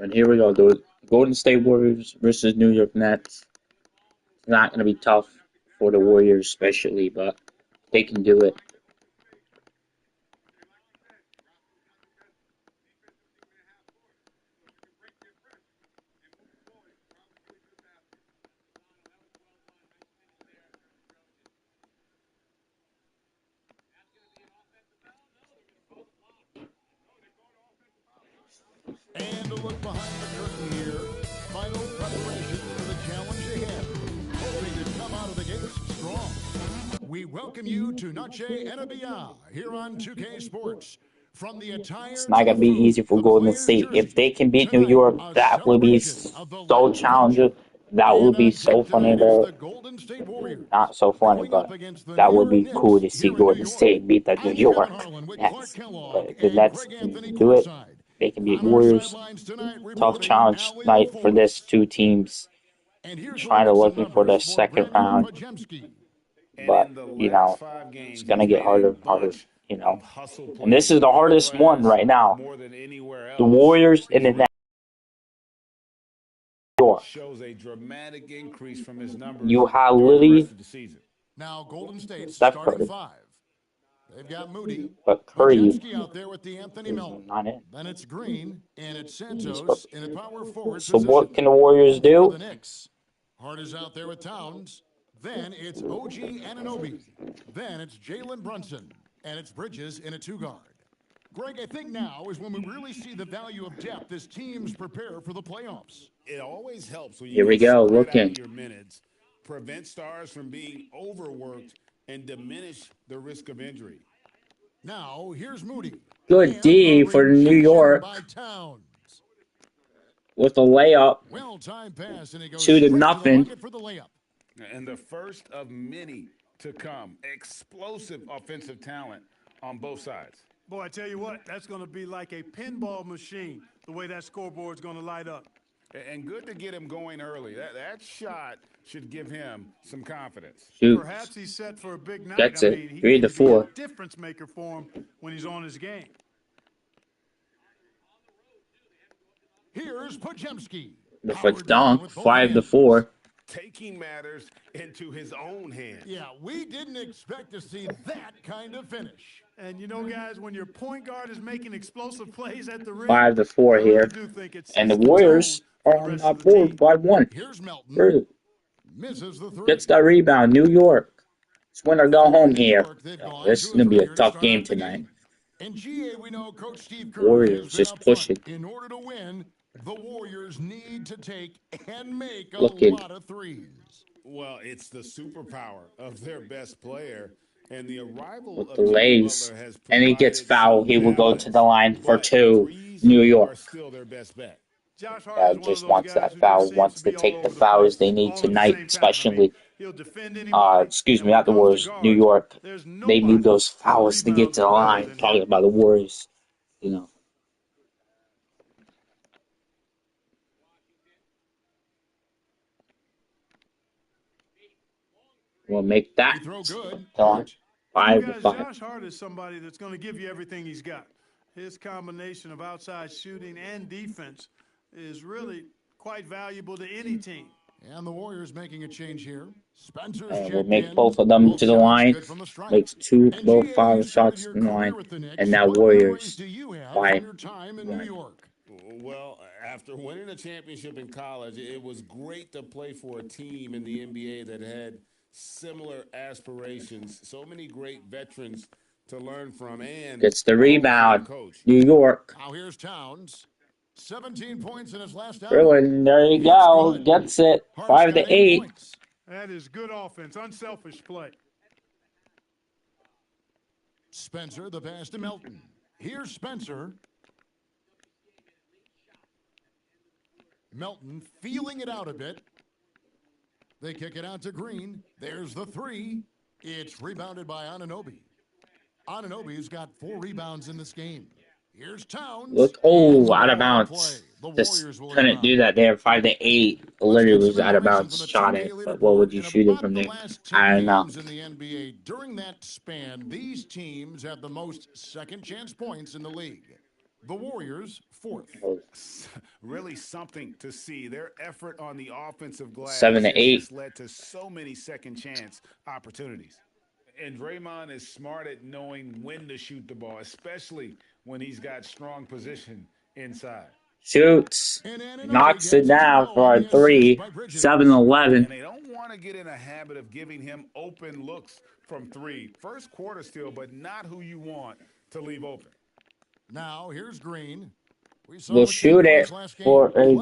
And here we go. The Golden State Warriors versus New York Nets. It's not going to be tough for the Warriors, especially, but they can do it. And a look behind the curtain here. Final preparation for the challenge ahead. Hoping to come out of the gates strong. We welcome you to Noche NBA here on 2K Sports. From the attire It's not going to be easy for Golden State. If they can beat New York, that will be so challenging That would be so funny, though. Not so funny, but that would be cool to see Golden State beat the New York Nets. But if the Nets can do it, they can beat Warriors. Tough challenge night for this two teams trying to looking for the second round. But, you know, it's going to get harder and harder, you know. And this is the hardest one right now. The Warriors and the Nets. Shows a dramatic increase from his numbers. You have Lily, now Golden State Steph starting Curry. 5. They've got Moody, But Curry Podziemski out there with the Anthony Melton. not in. Then it's Green, and it's Santos in the power forward So position. what can the Warriors For do? the Knicks, Hart is out there with Towns. Then it's OG Anunoby. Then it's Jalen Brunson, and it's Bridges in a 2-guard. Greg, I think now is when we really see the value of depth as teams prepare for the playoffs. It always helps when you Here we go, spread looking. out your minutes, prevent stars from being overworked, and diminish the risk of injury. Now here's Moody. Good D for New York By Towns. with a layup. Well-timed pass, and he goes 2-0. straight to the bucket for the layup. And the first of many to come. Explosive offensive talent on both sides. Boy, I tell you what, that's going to be like a pinball machine, the way that scoreboard's going to light up. And good to get him going early. That shot should give him some confidence. Shoot. Perhaps he's set for a big night. Gets I it. mean, he 3 to could be 4. a difference maker for him when he's on his game. Here's Podziemski. The foot dunk, 5 to 4. Taking matters into his own hands. Yeah, we didn't expect to see that kind of finish. And, you know, guys, when your point guard is making explosive plays at the rim, 5 to 4 here. And the Warriors are on that board by 1. Here's Melton. Misses the 3. Gets that rebound. New York. It's win or go home here. This is going to be a tough game tonight. And GA, we know Coach Steve Kerr Warriors has been just up front. pushing. In order to win, the Warriors need to take and make a Looking. lot of threes. Well, it's the superpower of their best player. And the arrival With of the Jimmy lays. Butler has And he gets provided fouled. some He will go balance, to the line for but 2. threes New are York. still their best bet. Josh Hart Yeah, is one of just those wants guys that who foul. just seems Wants to be all take the over fouls place, they need all at the tonight, same time. I especially. mean, he'll defend anybody, Excuse me, and not the when it Warriors. comes to New guards, York. there's They nobody need those who fouls to get rebounds to the better line. than Talking him. about the Warriors, you know. We'll make that. He throw good. Done. 5 to Guys, 5. Josh Hart is somebody that's going to give you everything he's got. His combination of outside shooting and defense is really quite valuable to any team. And the Warriors making a change here. Spencer's We'll checked make in. both of them Both to the shots line. good from the stripe. Makes 2 And low GA, foul you started shots your in the career line. with the Knicks. And now What memories Warriors do you have by from your time in New York? Well, after winning a championship in college, it was great to play for a team in the NBA that had similar aspirations. So many great veterans to learn from. And gets the rebound. coach. New York. Now here's Towns. 17 points in his last out. Bruin, there you go. Gets it. 5 to 8. Points. That is good offense, unselfish play. Spencer, the pass to Melton. Here's Spencer. Melton feeling it out a bit. They kick it out to Green. There's the 3. It's rebounded by Anunoby. Anunoby's got 4 rebounds in this game. Here's Towns. Look, out of bounds. Just couldn't do that there. 5 to 8. Literally was out of bounds. Shot it. But what would you shoot it from there? I don't know. In the NBA, during that span, these teams have the most second chance points in the league. The Warriors, 4th. Really something to see. Their effort on the offensive glass 7 to 8. has led to so many second chance opportunities. And Draymond is smart at knowing when to shoot the ball, especially when he's got strong position inside. Shoots. Knocks it down for a 3. 7-11. And they don't want to get in a habit of giving him open looks from 3. First quarter still, but not who you want to leave open. Now here's Green. We'll shoot it for a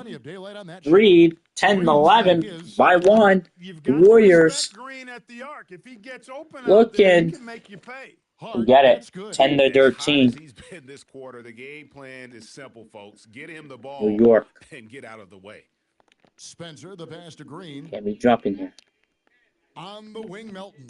3. 10-11 by 1. Warriors Green at the arc. If he gets open looking. out there, he can make you pay. Get it. 10 to 13. He's been this quarter. The game plan is simple, folks. Get him the ball New York. and get out of the way. Spencer, the pass to Green. Can't be dropping here. On the wing, Melton.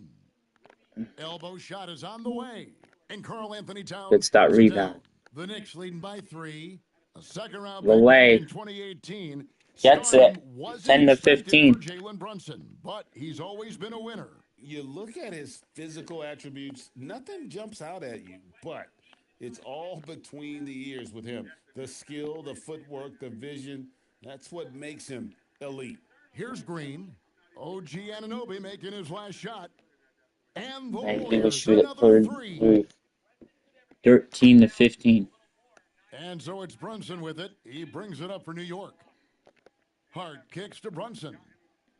Elbow shot is on the way. And Karl Anthony Towns. Good start pulls it rebound. down. The Knicks leading by 3. A second round The pick way. in 2018. Gets Stardom it. wasn't 10 to expected 15. for Jalen Brunson, but he's always been a winner. You look at his physical attributes, nothing jumps out at you, but it's all between the ears with him. The skill, the footwork, the vision, that's what makes him elite. Here's Green. OG Anunoby making his last shot. And the I think we'll Warriors, shoot it another for three. 13 to 15. And so it's Brunson with it. He brings it up for New York. Hart kicks to Brunson.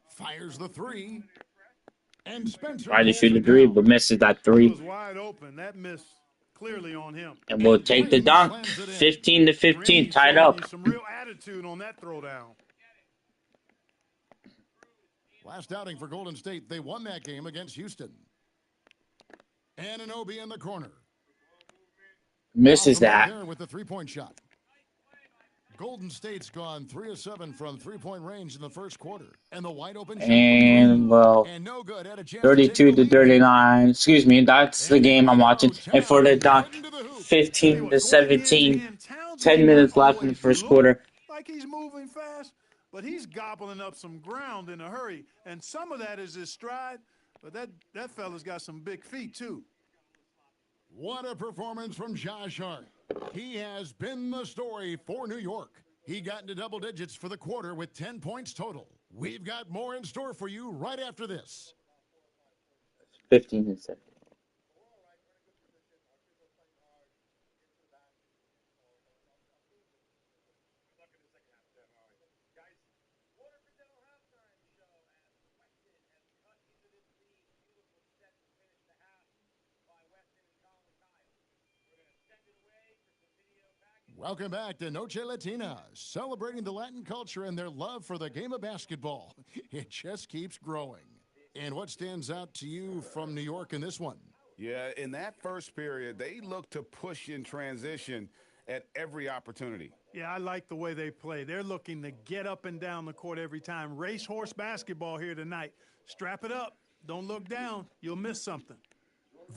Fires the three. And Spencer Tried to pulls shoot a it three, down. but misses that He three. was wide open. That miss clearly on him. And we'll take the dunk. 15 to 15, Green tied showing up. you some real attitude on that throwdown. Last outing for Golden State, they won that game against Houston. Anunoby in the corner. Misses Off the mark that. there with the three-point shot. Golden State's gone 3 of 7 from three-point range in the first quarter. And the wide open shot from And, Green. well, And no good. Had a chance 32 take to the lead. 39. Excuse me, that's the And game I'm here we watching. go. And for the Towns dunk, heading to the hoop. 15 to Going 17. hand to hand, Towns 10 may minutes not left in the always first look quarter. like he's moving fast, but he's gobbling up some ground in a hurry. And some of that is his stride, but that fella's got some big feet too. What a performance from Josh Hart. He has been the story for New York. He got into double digits for the quarter with 10 points total. We've got more in store for you right after this. 15 to 17. Welcome back to Noche Latina, celebrating the Latin culture and their love for the game of basketball. It just keeps growing. And what stands out to you from New York in this one? Yeah, in that first period, they looked to push in transition at every opportunity. Yeah, I like the way they play. They're looking to get up and down the court every time. Racehorse basketball here tonight. Strap it up. Don't look down. You'll miss something.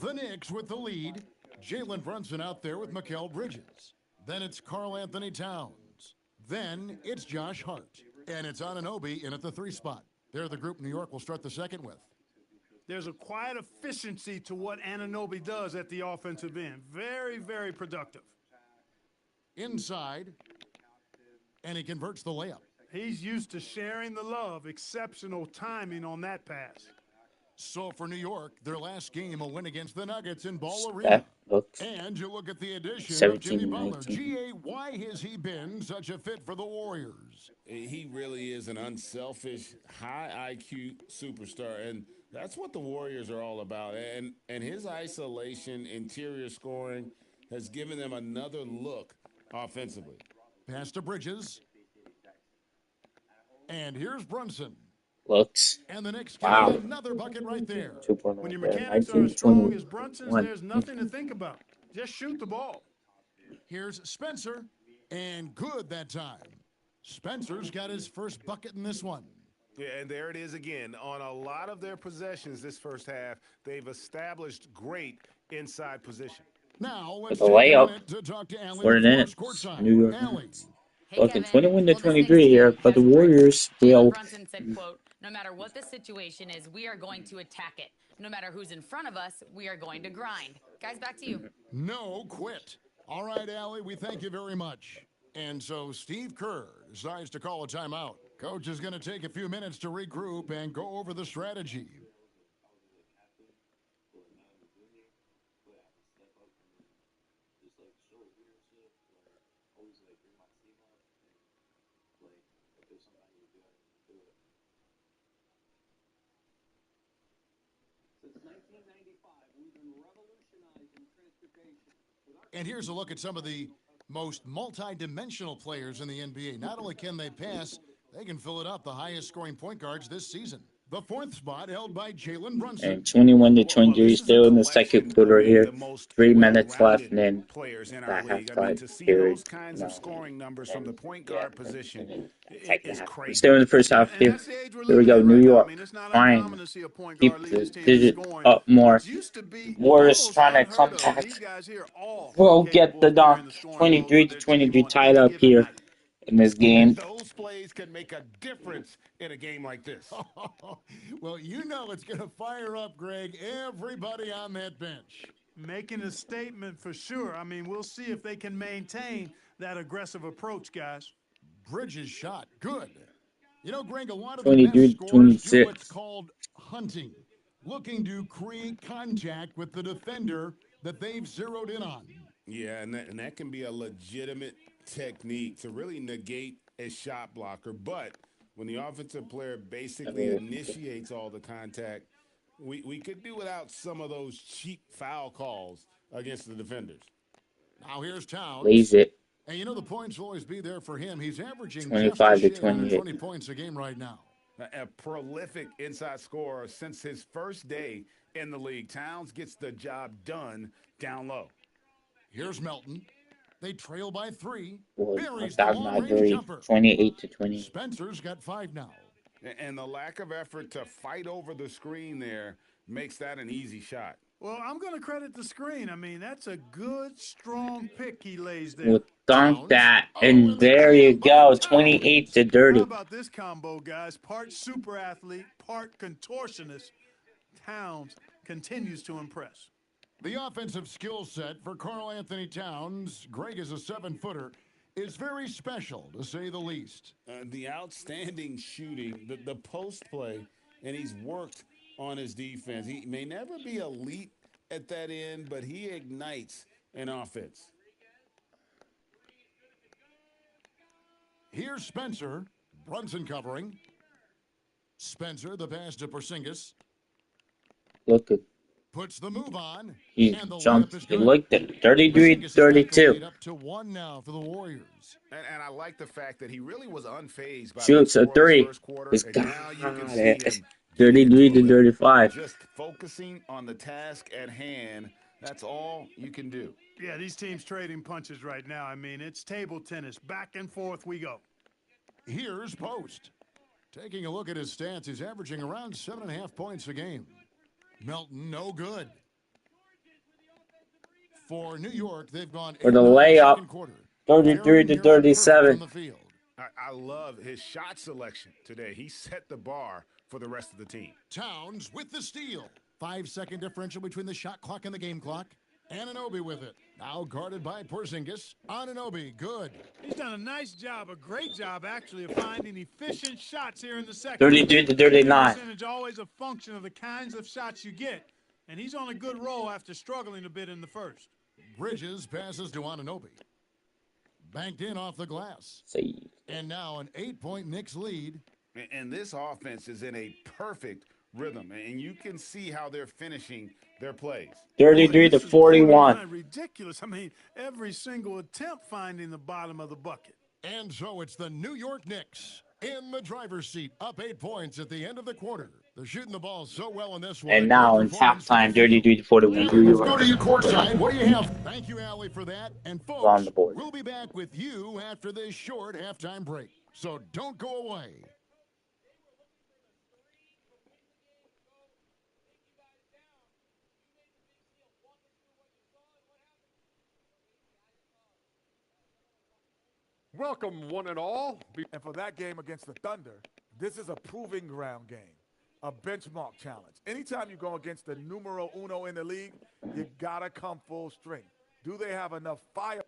The Knicks with the lead. Jalen Brunson out there with Mikal Bridges. Then it's Karl Anthony Towns. Then it's Josh Hart. And it's Anunoby in at the 3 spot. They're the group New York will start the second with. There's a quiet efficiency to what Anunoby does at the offensive end. Very, very productive. Inside. And he converts the layup. He's used to sharing the love. Exceptional timing on that pass. So for New York, their last game, a win against the Nuggets in Ball Arena. And you look at the addition of Jimmy Butler. G.A., why has he been such a fit for the Warriors? He really is an unselfish, high IQ superstar, and that's what the Warriors are all about. And his isolation, interior scoring has given them another look offensively. Pass to Bridges. And here's Brunson. Looks. And the Knicks get another bucket right there. 2.0 When your there. mechanics 19, are as strong 20, as Brunson's, 1. there's nothing to think about. Just shoot the ball. Here's Spencer. And good that time. Spencer's got his first bucket in this one. Yeah, and there it is again. On a lot of their possessions this first half, they've established great inside position. Now let's The take a minute minute to talk to Allie. 4 minutes. Courtside. New York Allie. Knicks. Looking 21 to 23 here, but the Warriors Jalen still. Brunson said, quote, "No matter what the situation is, we are going to attack it. No matter who's in front of us, we are going to grind." Guys, back to you. No quit. All right, Allie, we thank you very much. And so Steve Kerr decides to call a timeout. Coach is going to take a few minutes to regroup and go over the strategy. And here's a look at some of the most multi-dimensional players in the NBA. Not only can they pass, they can fill it up, the highest scoring point guards this season. The fourth spot held by Jalen Brunson. And 21-23, still in the second quarter here. 3 minutes left, and then players in the our league. I mean, halftime to see period. those kinds of scoring numbers from the point guard position is We're crazy. still in the first half here. Here we go, New York trying to keep the digit up more. Warriors trying to come back. We'll get the dunk. 23-23 tied up here in this game. Those plays can make a difference in a game like this. Well, you know it's going to fire up, Greg, everybody on that bench. Making a statement for sure. I mean, we'll see if they can maintain that aggressive approach, guys. Bridges shot. Good. You know, Greg, a lot of the best scorers do what's called hunting, looking to create contact with the defender that they've zeroed in on. Yeah, and that can be a legitimate technique to really negate a shot blocker. But when the offensive player basically initiates all the contact, we could do without some of those cheap foul calls against the defenders. Now here's Towns. Lays it. And you know the points will always be there for him. He's averaging 25 just to 28. 20 points a game right now. A prolific inside scorer since his first day in the league. Towns gets the job done down low. Here's Melton. They trail by 3. Well, Buries the long-range jumper. 28-20. Spencer's got 5 now. And the lack of effort to fight over the screen there makes that an easy shot. Well, I'm going to credit the screen. I mean, that's a good, strong pick he lays there. We'll dunk that, and there you go, 28-30. How about this combo, guys? Part super athlete, part contortionist. Towns continues to impress. The offensive skill set for Karl Anthony Towns, Greg is a 7-footer, is very special, to say the least. The outstanding shooting, the post play, and he's worked on his defense. He may never be elite at that end, but he ignites an offense. Here's Spencer. Brunson covering. Spencer, the pass to Porzingis. Look at. Puts the move on. He jumps. He looked at 33-32. Up to 1 now for the Warriors. And I like the fact that he really was unfazed by Shoots a 3. It's got it. 33-35. Just focusing on the task at hand. That's all you can do. Yeah, these teams trading punches right now. I mean, it's table tennis. Back and forth we go. Here's Post. Taking a look at his stats, he's averaging around 7.5 points a game. Melton, no good. For New York, they've gone for the layup, 33-37. I love his shot selection today. He set the bar for the rest of the team. Towns with the steal. 5-second differential between the shot clock and the game clock. Anunoby with it. Now guarded by Porzingis. Anunoby, good. He's done a nice job, a great job, actually, of finding efficient shots here in the second. 33-39. Percentage always a function of the kinds of shots you get, and he's on a good roll after struggling a bit in the first. Bridges passes to Anunoby. Banked in off the glass. Save. And now an 8-point Knicks lead. And this offense is in a perfect rhythm, and you can see how they're finishing their plays. 33-41. Ridiculous. I mean, every single attempt finding the bottom of the bucket. And so it's the New York Knicks in the driver's seat, up 8 points at the end of the quarter. They're shooting the ball so well in this one. And now in halftime, 33-41. Let's go to you courtside. What do you have? Thank you, Allie, for that. And folks, on the board. We'll be back with you after this short halftime break. So don't go away. Welcome, one and all. And for that game against the Thunder, this is a proving ground game, a benchmark challenge. Anytime you go against the numero uno in the league, you got to come full strength. Do they have enough fire?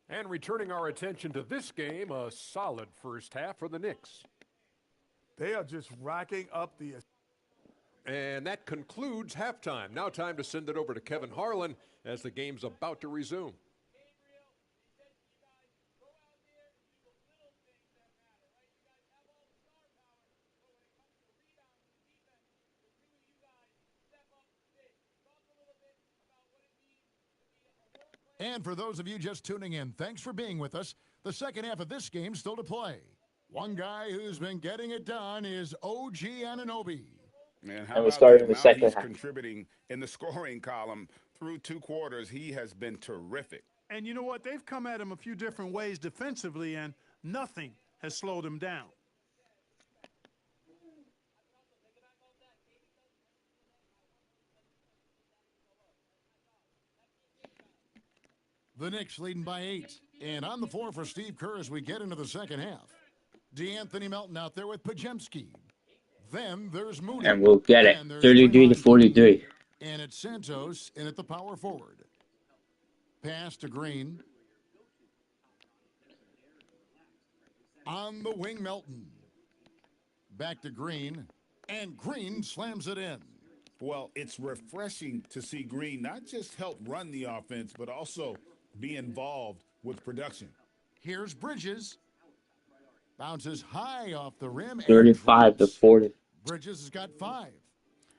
And returning our attention to this game, a solid first half for the Knicks. They are just racking up the... And that concludes halftime. Now time to send it over to Kevin Harlan as the game's about to resume. And for those of you just tuning in, thanks for being with us. The second half of this game still to play. One guy who's been getting it done is OG Anunoby. Man, how And we about start the in the amount second he's half. contributing in the scoring column through 2 quarters? He has been terrific. And you know what? They've come at him a few different ways defensively, and nothing has slowed him down. The Knicks leading by 8. And on the floor for Steve Kerr as we get into the second half. DeAnthony Melton out there with Pajemski. Then there's Moody. And we'll get it. And there's 33 to Draymond 43. Green. And it's Santos in at the power forward. Pass to Green. On the wing, Melton. Back to Green. And Green slams it in. Well, it's refreshing to see Green not just help run the offense, but also be involved with production. Here's Bridges. Bounces high off the rim. 35 to 40. Bridges has got 5.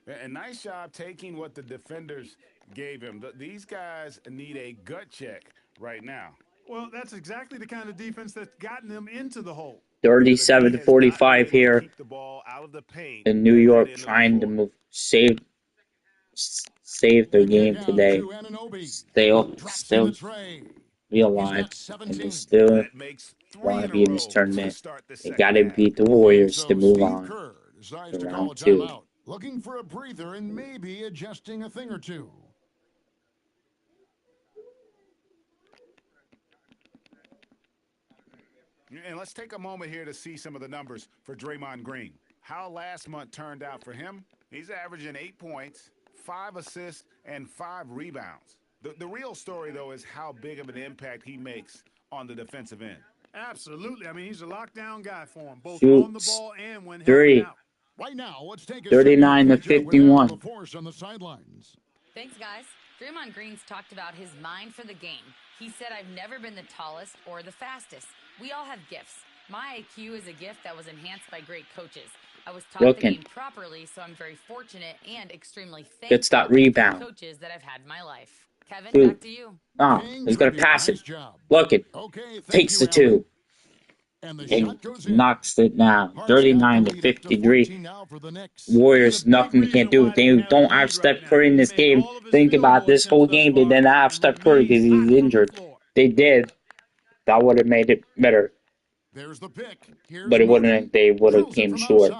And nice job taking what the defenders gave him. These guys need a gut check right now. Well, that's exactly the kind of defense that's gotten them into the hole. 37 to 45 here in New York, trying to save their game today. Still be alive, and they still want to be in this tournament. They got to beat the Warriors to move on to round 2. Looking for a breather and maybe adjusting a thing or two. And let's take a moment here to see some of the numbers for Draymond Green. How last month turned out for him? He's averaging 8 points, 5 assists, and 5 rebounds. The real story, though, is how big of an impact he makes on the defensive end. Absolutely. I mean, he's a lockdown guy for him, both Shoots on the ball and when three. helping out. Right now, let's take a 39 to 51. on the sidelines. Thanks, guys. Draymond Green's talked about his mind for the game. He said, "I've never been the tallest or the fastest. We all have gifts. My IQ is a gift that was enhanced by great coaches. I was taught the game properly, so I'm very fortunate and extremely thankful Gets that for rebound. the coaches that I've had in my life." Kevin, Dude. back to you. Oh, he's going to pass it. Look it. Takes the 2. And knocks it down. 39 to 53. Warriors, nothing they can't do. They don't have Steph Curry in this game. Think about this whole game. They didn't have Steph Curry because he's injured. They did. That would have made it better. There's the pick. But it wouldn't. They would have came short.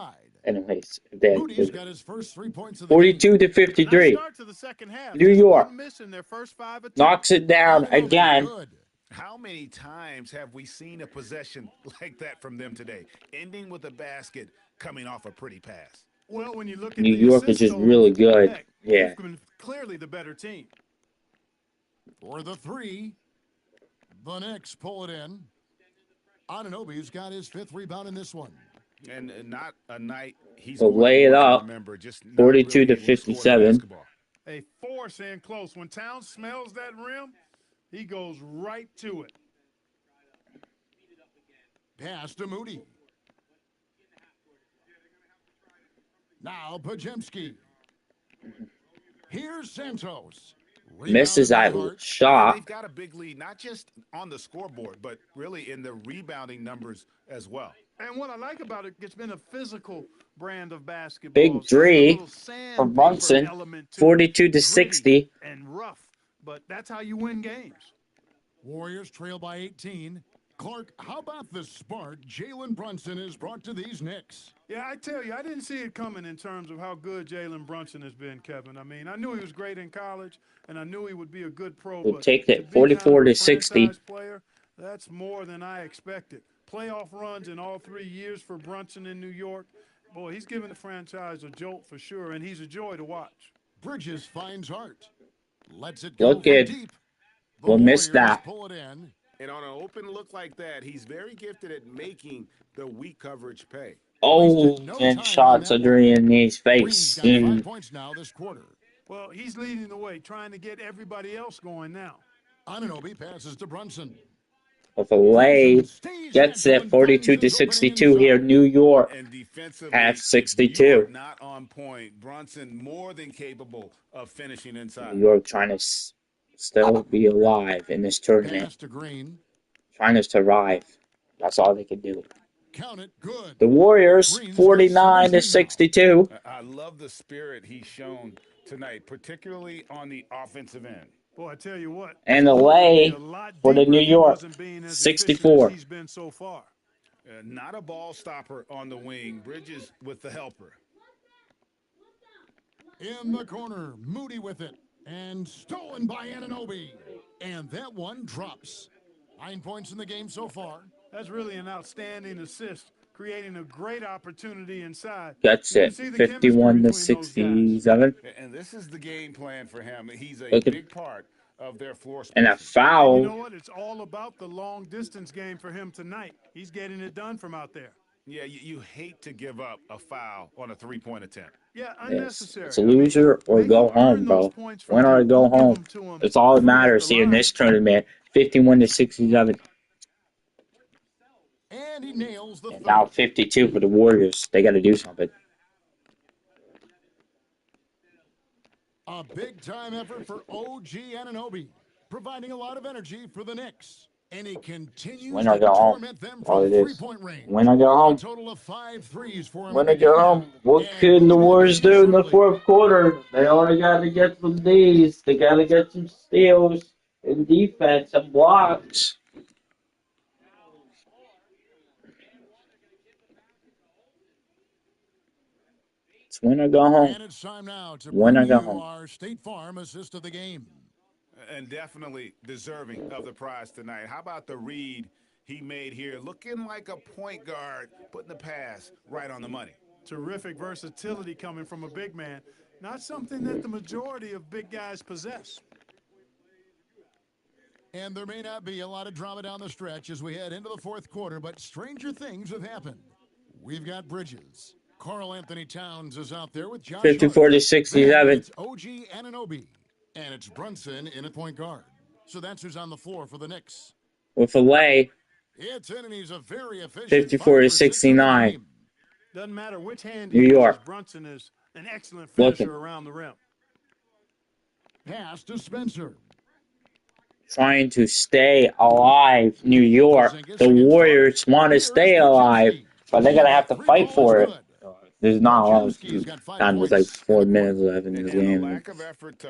Anyways, they Moody's got his first 3 points of the 42 to 53. New York knocks it down again. How many times have we seen a possession like that from them today, ending with a basket coming off a pretty pass? Well, when you look at New the York is assist just totals, really good. heck, Yeah. they've been clearly the better team. For the 3, the Knicks pull it in. Anunoby's got his 5th rebound in this one. And not a night he's So lay it up. 42 to 57. A force in close. When Towns smells that rim, he goes right to it. Pass to Moody. Now Pajemski. Here's Santos. Misses that shot. They've got a big lead, not just on the scoreboard, but really in the rebounding numbers as well. And what I like about it, it's been a physical brand of basketball. Big 3 for Brunson. 42 to 60. And rough, but that's how you win games. Warriors trail by 18. Clark, how about the spark Jalen Brunson has brought to these Knicks? Yeah, I tell you, I didn't see it coming in terms of how good Jalen Brunson has been, Kevin. I mean, I knew he was great in college, and I knew he would be a good pro. We'll but take to it be 44 kind of to a 60. franchise player, that's more than I expected. Playoff runs in all 3 years for Brunson in New York. Boy, he's given the franchise a jolt for sure, and he's a joy to watch. Bridges finds Hart. Lets it go Look at. deep. We'll miss that. Pull it in. And on an open look like that, he's very gifted at making the weak coverage pay. Oh, and shots underneath his face. Green's got 5 points now this quarter. Well, he's leading the way, trying to get everybody else going now. Anunoby passes to Brunson. With a lay, gets it 42 to 62 here. New York And defensively, at you 62. are not on point. Brunson more than capable of finishing inside. New York trying to still be alive in this tournament. Pass to Green. Trying to survive. That's all they can do. Count it good. The Warriors, Green's got 49 to 17 now. 62. I love the spirit he's shown tonight, particularly on the offensive end. Boy, I tell you what. And this the ball would be lay a lot for the deeper New if he York, wasn't being as efficient 64. as he's been so far. Not a ball stopper on the wing. Bridges with the helper. In the corner, Moody with it. And stolen by Anunoby. And that one drops. 9 points in the game so far. That's really an outstanding assist, creating a great opportunity inside. That's You can it. see the chemistry 51 to between those guys. 67. And this is the game plan for him. He's a Look at- big part of their floor space. And a And you foul. know what? It's all about the long distance game for him tonight. He's getting it done from out there. Yeah, you hate to give up a foul on a three-point attempt. Yeah, Yes. unnecessary. It's a loser or They go can home, earn bro. those points from Win or you. go Don't give home. them to 'em It's all that free at matters the here in line. this tournament. 51 to 67. And he nails the And third. now 52 for the Warriors. They got to do something. A big-time effort for OG Anunoby, providing a lot of energy for the Knicks. And he continues Win or to go home. torment them All from it is. three-point range. Win or go A home. total of 5 threes for him. Win in or the go game home. now. What And could the we'll be Warriors back do in the shortly. fourth quarter? They only got to get some Ds. They got to get some steals in defense and blocks. It's win or go home. And it's time now to Win or bring go you home. our State Farm assist of the game. And definitely deserving of the prize tonight. How about the read he made here? Looking like a point guard, putting the pass right on the money. Terrific versatility coming from a big man. Not something that the majority of big guys possess. And there may not be a lot of drama down the stretch as we head into the fourth quarter, but stranger things have happened. We've got Bridges. Karl Anthony Towns is out there with Josh 54 Hart. to Then 67. it's OG Anunoby. And it's Brunson in at point guard. So that's who's on the floor for the Knicks. With a lay, It's in, and he's a very efficient 54 to 5 for 6 in the 69. game. Doesn't matter which hand New he York. uses, Brunson is an excellent Looking. finisher around the rim. Pass to Spencer. Trying to stay alive, New York. The Warriors want to stay alive, but they're going to have to fight for it. There's not a lot of time. There's like 4 minutes left in this game. It's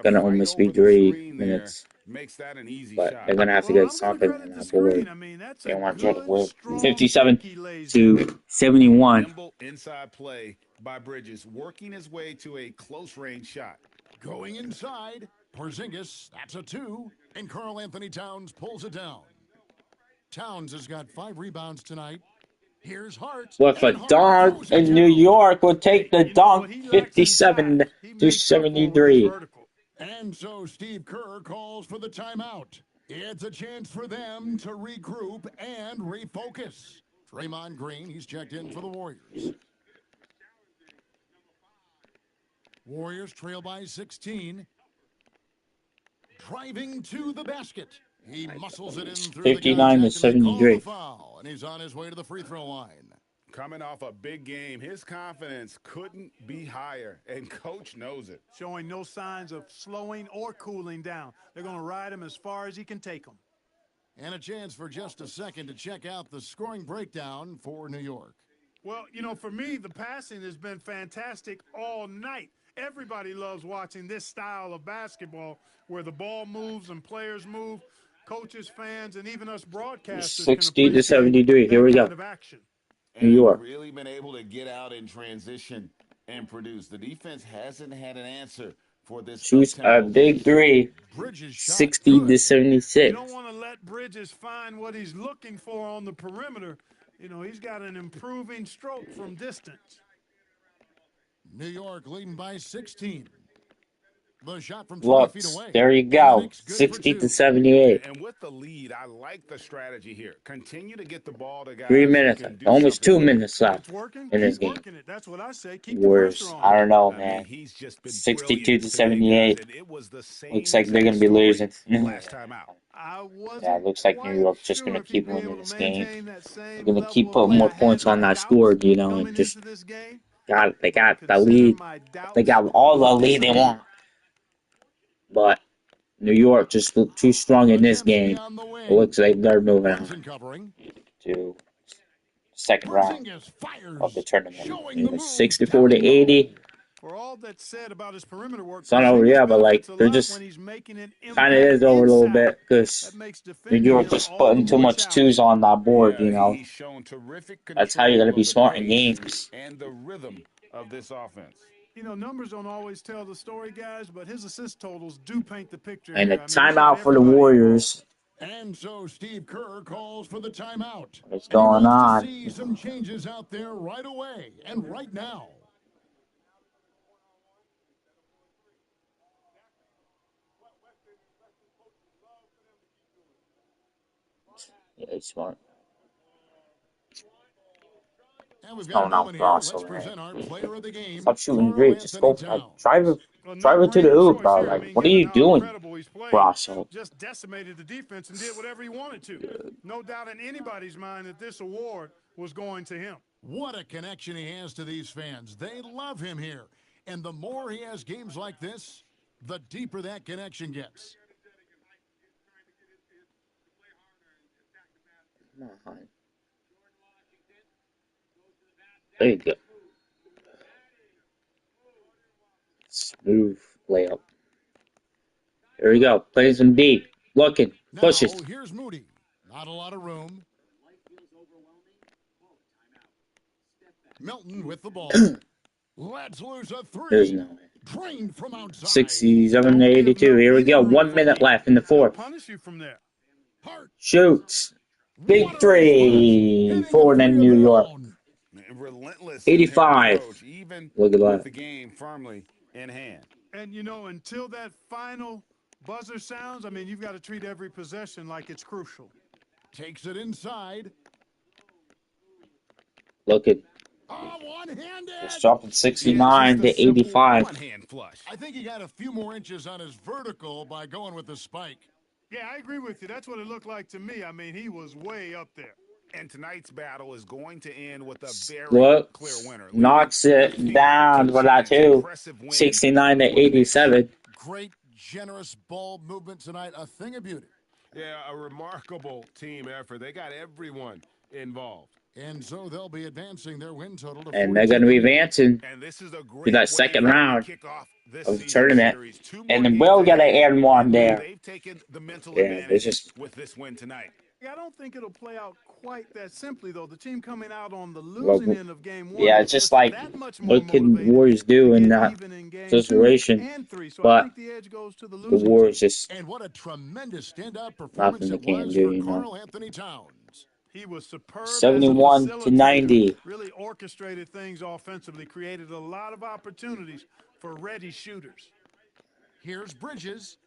going to almost be 3 minutes. Makes that an easy But shot. they're going to have to get something on that board. I mean, that's They a want to try to good, win. strong 57 pick he lays to 71. Nimble inside play by Bridges, working his way to a close range shot. Going inside. Porzingis, that's a 2. And Karl Anthony Towns pulls it down. Towns has got 5 rebounds tonight. Here's Hart. With a and Hart dunk throws it in New down. York will take the You know what dunk he lacks 57 inside, he to makes up for with his 73. vertical. And so Steve Kerr calls for the timeout. It's a chance for them to regroup and refocus. Draymond Green, he's checked in for the Warriors. Warriors trail by 16. Driving to the basket. He muscles it in through 59 the to contact, and they call 73. the foul, and he's on his way to the free throw line. Coming off a big game, his confidence couldn't be higher, and Coach knows it. Showing no signs of slowing or cooling down. They're going to ride him as far as he can take him. And a chance for just a second to check out the scoring breakdown for New York. Well, you know, for me, the passing has been fantastic all night. Everybody loves watching this style of basketball where the ball moves and players move. Coaches, fans, and even us broadcasters 60 can to appreciate 73. Here that we go. kind of action. New York. And really been able to get out in transition and produce. The defense hasn't had an answer for this. Shoots a up-tempo. big 3, Bridges shot 60 to good. 76. You don't want to let Bridges find what he's looking for on the perimeter. You know, he's got an improving stroke from distance. New York leading by 16. The shot from 20 feet Looks. away. There you And go. Knicks good for 60 2. to 78. And with the lead, I like the strategy here. Continue to get the ball to guys 3 who minutes can left. do Almost 2 something with it. minutes left It's working. in this Keep game. working it. That's what I say. Keep the Warriors. pressure on. I don't know, I man. mean, he's just been 62 brilliant to today, 78. guys, and it was the same Looks like they're going to be exact story losing. last time out. I wasn't Yeah, it looks like New quite York's just sure going to if he'd keep be winning able this to game. maintain that same They're going to level keep of putting play. more I had points my on that doubts score, you know, and coming just into this game. they got the Consider lead. my doubts They got all the lead they want. But New York just looked too strong in this Dempsey game. on the wing. It looks like they're moving on Brunson covering. to second round Porzingis fires, of the tournament. showing It the was move. 64 to 80. For all that's said about his perimeter work, It's not over Porzingis yet, but like benefits a they're lot just when he's making an kind of impact is over a little inside. bit because That makes New defending York him just all putting the too more much twos challenging. on that board. Yeah, You know, he's shown terrific that's how you're gonna control be of the smart in pace games. and the rhythm of this offense. You know, numbers don't always tell the story, guys, but his assist totals do paint the picture And here. a I mean, he's got timeout for the everybody involved. Warriors. And so Steve Kerr calls for the timeout. What's And he going wants on? to see some changes out there right away and right now. Yeah, he's smart. And we've It's got a going out moment here. Ross Let's over there. present our player of the game, Stop shooting Karl great. Just go Anthony Towns. drive it to the No-brainer hoop, choice bro. here. I Like, mean, what are given you how doing, incredible he's played, Rosso? just decimated the defense and did whatever he wanted to. No doubt in anybody's mind that this award was going to him. What a connection he has to these fans. They love him here. And the more he has games like this, the deeper that connection gets. Come on. There you go. Smooth layup. There we go. Plays him deep. Looking. Now, Pushes. here's Moody. Not a lot of room. Milton with the ball. Let's lose a There's three. no way. Drained from outside. 67 to 82. Here we go. 1 minute left in the fourth. Punish you from there. Shoots. Big three for the New York. Relentless 85. approach, even Look at with that. the game firmly in hand. And, you know, until that final buzzer sounds, I mean, you've got to treat every possession like it's crucial. Takes it inside. Look at. One-handed. It's dropping 69 to 85. One-hand flush. I think he got a few more inches on his vertical by going with the spike. Yeah, I agree with you. That's what it looked like to me. I mean, he was way up there. And tonight's battle is going to end with a very Look, clear winner. knocks it down for that too. 69 to 87. Great, generous ball movement tonight. A thing of beauty. Yeah, a remarkable team effort. They got everyone involved. And so they'll be advancing their win total to And they're going to be advancing And this is a great to that way second to round kick off this of the season tournament. series. Two And more then we'll games get an ahead. and one there. They've taken the mental Yeah, advantage it's just. with this win tonight. I don't think it'll play out quite that simply, though. The team coming out on the losing end of game one. Yeah, it's just like what can Warriors do in that situation? But the Warriors just and what a tremendous standout nothing performance they it can was do, for you know. Karl Anthony Towns. He was superb. 71 as a to 90. Really orchestrated things offensively, created a lot of opportunities for ready shooters. Here's Bridges.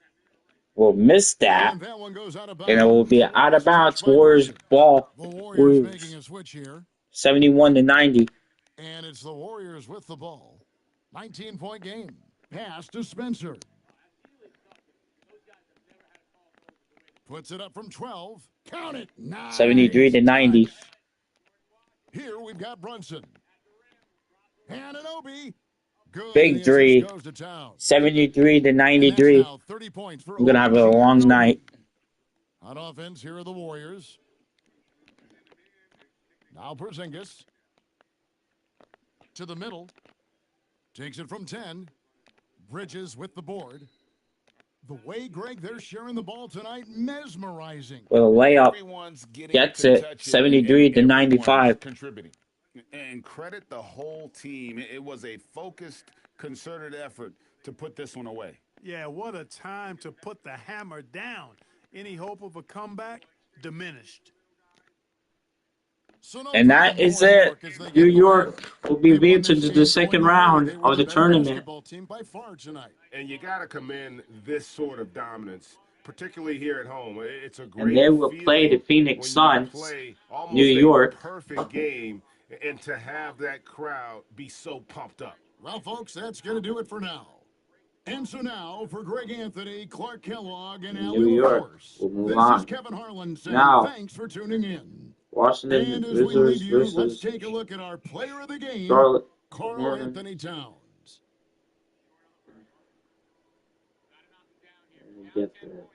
Will miss that, And that one goes out of bounds. and it will be out of bounds. Warriors ball. The Warriors making Warriors a switch here. 71 to 90. And it's the Warriors with the ball. 19-point game. Pass to Spencer. Puts it up from 12. Count it. Nice. 73 to 90. Here we've got Brunson. Anunoby. Good. Big three. Goes to Towns. 73 to And 93. that's now 30 points for I'm going to have a OG. long night. On offense, here are the Warriors. Now Porzingis. To the middle. Takes it from 10. Bridges with the board. The way, Greg, they're sharing the ball tonight, mesmerizing. With a layup. Everyone's getting Gets to it. touch 73 to and 95. contributing. And credit the whole team. It was a focused, concerted effort to put this one away. Yeah, what a time to put the hammer down. Any hope of a comeback diminished. So no And that is it. New York will be advancing to the second round of the tournament. basketball team by far tonight. And you got to commend this sort of dominance, particularly here at home. It's a great And they will feeling play the Phoenix when you Suns, play almost New a York. perfect game, and to have that crowd be so pumped up. Well, folks, that's going to do it for now. And so now, for Greg Anthony, Clark Kellogg, and New Allie York LaForce, will move this on. is Kevin Harlan saying Now, thanks for tuning in. Washington And as we Wizards leave you, let's versus take a look at our player of the game, Charlotte Karl Hornets. Anthony Towns. Let me get there.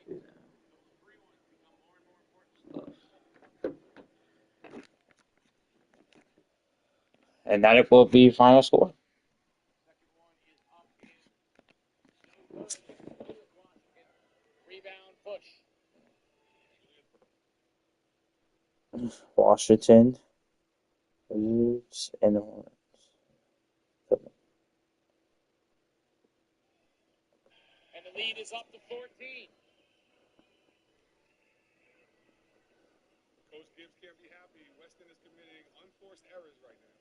Stuff. And that will be final score. Washington, Wizards, and the Hornets. And the lead is up to 14. Coach Gibbs can't be happy. Weston is committing unforced errors right now.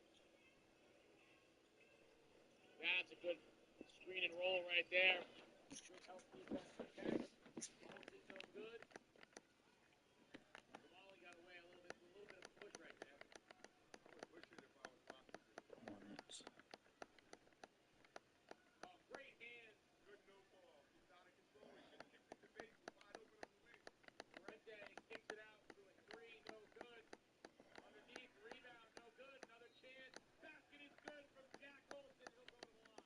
That's a good screen and roll right there. Good help defense for Tech. Holds it no good. Molly got away a little bit of a push right there. I would push it if I was Washington. Oh, great hands. Good no ball. He's out of control. He should have kicked it to Bates. Wide open on the wing. Durante kicks it out to a three, no good. Underneath, rebound, no good. Another chance. Basket is good from Jack Olsen. He'll go to the line.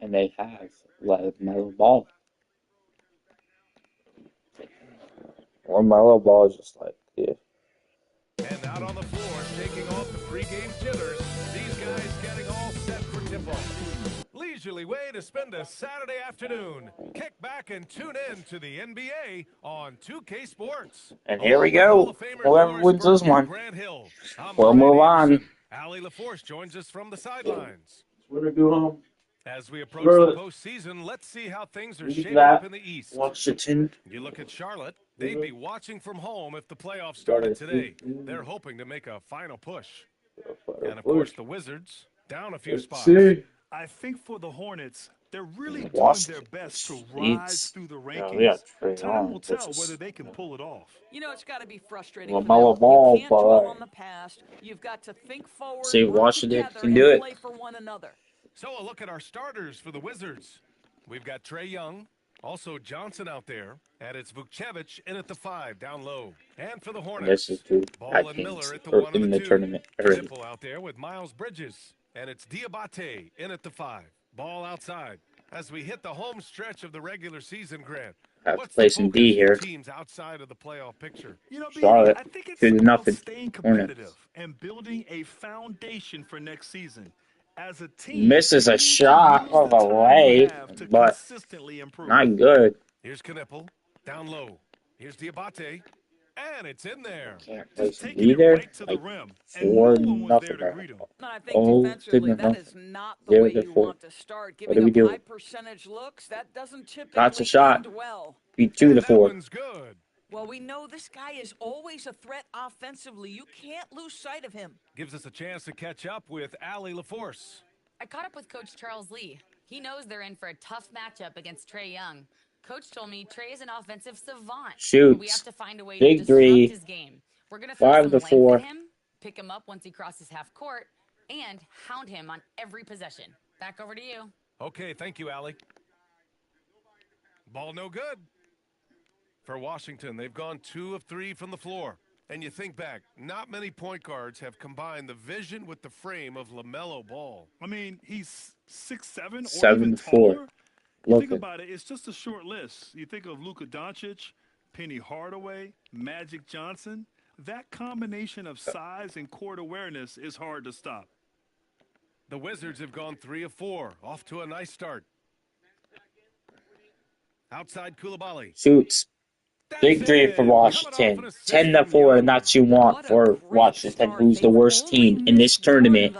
And they have LaMelo Ball. LaMelo Ball is just like, yeah. And out on the floor, shaking off the pregame jitters, these guys getting all set for tip-off. Leisurely way to spend a Saturday afternoon. Kick back and tune in to the NBA on 2K Sports. And here we go. Whoever wins this one, we'll move on. Allie LaForce joins us from the sidelines. We're going to go home. As we approach the postseason, let's see how things are shaping up in the East. Washington. You look at Charlotte, they'd be watching from home if the playoffs started today. They're hoping to make a final push. And, of course, the Wizards, down a few spots. I think for the Hornets, they're really doing their best to rise through the rankings. Time will tell whether they can pull it off. You know, it's got to be frustrating. LaMelo Ball, you can't dwell on the past. You've got to think forward, see, work Washington together, can do and it. play for one another. So a look at our starters for the Wizards. We've got Trae Young, also Johnson out there, and it's Vukcevic in at the 5 down low. And for the Hornets, This is true. Ball and Miller at the 1 in and the 2. tournament already. Triple out there with Miles Bridges, and it's Diabate in at the 5. Ball outside. As we hit the home stretch of the regular season, Grant, Have to what's play the some focus D here. for teams outside of the playoff picture? You know, Charlotte, I think it's 2-0. about staying competitive and building a foundation for next season. As a team, Misses a shot of the way, but not good. Here's Knipple, down low. Here's Diabate, and it's in there. Can't place D there. Like 4-0. I think defensively, that is not the way you want to start. What do we Giving do? up high percentage looks, that doesn't typically That's a shot. end well. Be 2-4. Good. Well, we know this guy is always a threat offensively. You can't lose sight of him. Gives us a chance to catch up with Allie LaForce. I caught up with Coach Charles Lee. He knows they're in for a tough matchup against Trae Young. Coach told me Trae is an offensive savant. Shoots. We have to find a way Big to disrupt three. his game. We're going to throw some length 5-4. at him, pick him up once he crosses half court, and hound him on every possession. Back over to you. Okay, thank you, Allie. Ball no good. For Washington, they've gone 2 of 3 from the floor. And you think back, not many point guards have combined the vision with the frame of LaMelo Ball. I mean, he's 6'7" or 7-4. even taller. You think Look about it, it's just a short list. You think of Luka Doncic, Penny Hardaway, Magic Johnson. That combination of size and court awareness is hard to stop. The Wizards have gone 3 of 4, off to a nice start. Outside Coulibaly. Shoots. Big three for Washington. 10-4, and that's you want for Washington, who's the worst team in this tournament.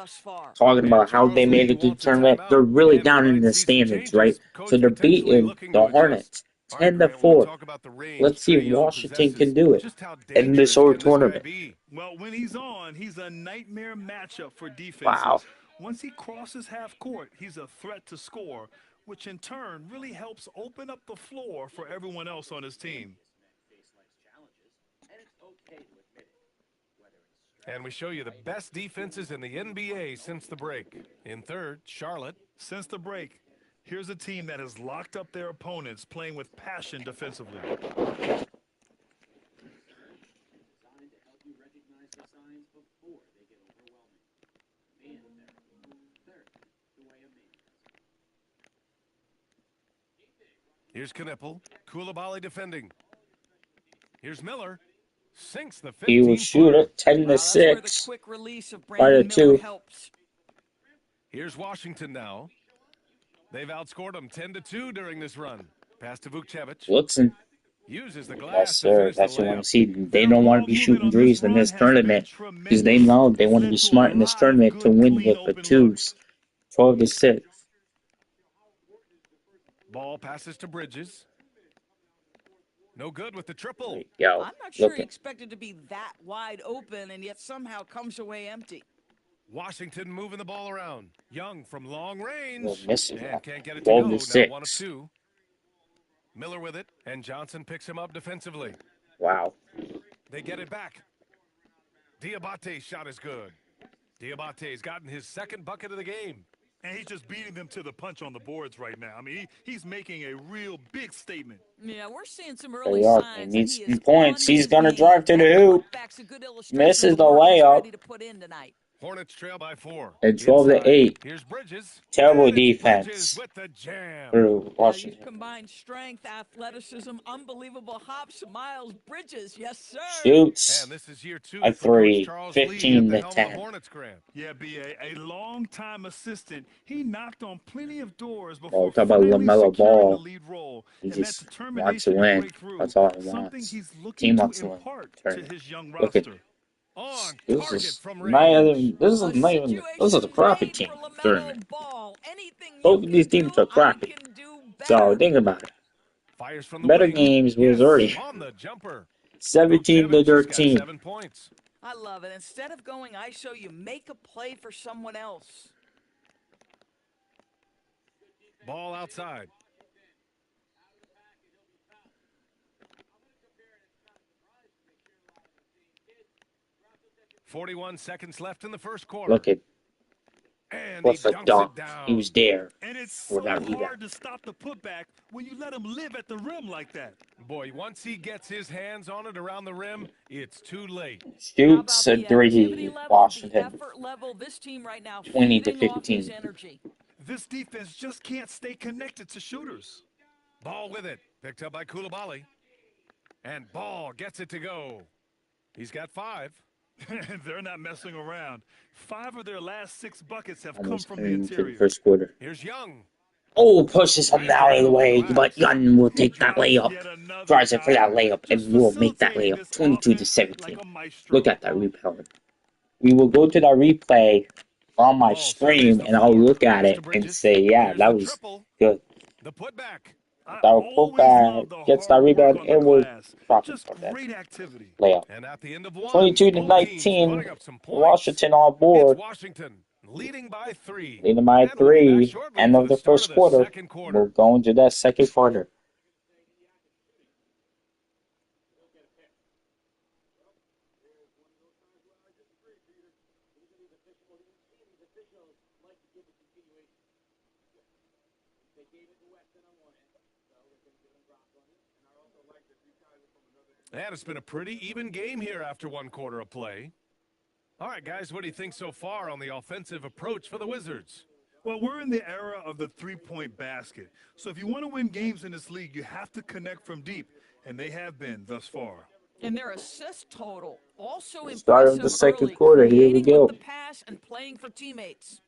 Talking about how they made it to the tournament, they're really down in the standings, right? So they're beating the Hornets 10-4. Let's see if Washington can do it in this whole tournament. Well, when he's on, he's a nightmare matchup for defenses. Wow. Once he crosses half court, he's a threat to score, which in turn really helps open up the floor for everyone else on his team. And we show you the best defenses in the NBA since the break. In third, Charlotte. Since the break, here's a team that has locked up their opponents, playing with passion defensively. Here's Knipple. Coulibaly defending. Here's Miller. Sinks the He will 15 shoot it 10 to That's where the 6. quick release of By Brandon the Miller 2. helps. Here's Washington now. They've outscored them 10-2 during this run. Pass to Vukcevic. Woodson. Uses the Yes, glass to sir. finish the That's what I want layup. to see. They Their don't want ball to be movement shooting on this threes in run this has been tournament because tremendous. they know they It's want to led be to a smart in this lot of tournament to good, win clean, with the open twos. 12 to 6. Ball passes to Bridges. No good with the triple. Yo, I'm not sure look he at expected to be that wide open and yet somehow comes away empty. Washington moving the ball around. Young from long Well, range. missing And that. can't get it to 12 go. to Now 1 of 6. 2. Miller with it. And Johnson picks him up defensively. Wow. They get it back. Diabate's shot is good. Diabate's gotten his second bucket of the game. And he's just beating them to the punch on the boards right now. I mean, he's making a real big statement. Yeah, we're seeing some There early you are. He signs that needs he some is points. on He's his going to game. drive to the That hoop. putback's a good illustration Misses of the work he's layup. ready to put in tonight. Hornets trail by 4. And 12 to Inside. 8. Here's Bridges. Terrible And it's Bridges defense with the jam. through Yeah, you Washington. combine strength, athleticism, unbelievable hops. Miles Bridges, yes, sir. Shoots And this is year 2 a for Coach 3. Charles Lee at 15 the to helm of 10. the Hornets, Grant. Yeah, B.A., a long-time assistant. He knocked on plenty of doors Oh, before talk about finally LaMelo securing the Ball. lead role. He And that just wants to determination to win. break through, That's all he something wants. he's looking Team to wants to win. impart to Tournament. his young Look at roster. On this target is from not even range. this is not even this is a crappy Made team for LaMelo tournament. Ball. Anything you Both of can these teams do, are crappy. I can do So better. think about it. Fires from the Better wing. games was Yes, already on the jumper. 17 to Vukcevic has got 13. 7 points. I love it. Instead of going ISO, you make a play for someone else. Ball outside. .41 seconds left in the first quarter. Look at And what's he the dunks dunk. it down. He was there And it's for so that hard rebound. to stop the putback when you let him live at the rim like that. Boy, once he gets his hands on it around the rim, it's too late. Shoots a The activity 3. level, Washington the effort level, this team right now 20 to feeding off his 15. energy. This defense just can't stay connected to shooters. Ball with it. Picked up by Koulibaly. And Ball gets it to go. He's got 5. They're not messing around. 5 of their last 6 buckets have come Almost from the into the interior. first quarter. Here's Young. Oh, pushes him out of the way, but Gunn will take that layup. Drives it for that layup, and we'll make that layup 22 to 17. Look at that rebound. We will go to that replay on my stream, and I'll look at it and say, yeah, that was good. The putback. That will putback, gets that rebound, and we'll drop it for that Great activity. layup. And at the end of 1, 22 to both teams 19, putting up some points. Washington on board. It's Washington leading by 3. Leading by And we'll be back 3, shortly end for of the start first quarter. second quarter. We're going to that second quarter. And it's been a pretty even game here after 1 quarter of play. All right, guys, what do you think so far on the offensive approach for the Wizards? Well, we're in the era of the three-point basket. So if you want to win games in this league, you have to connect from deep, and they have been thus far. And their assist total also Start of impressive the second early, quarter. Here we creating go. with the pass and playing for teammates.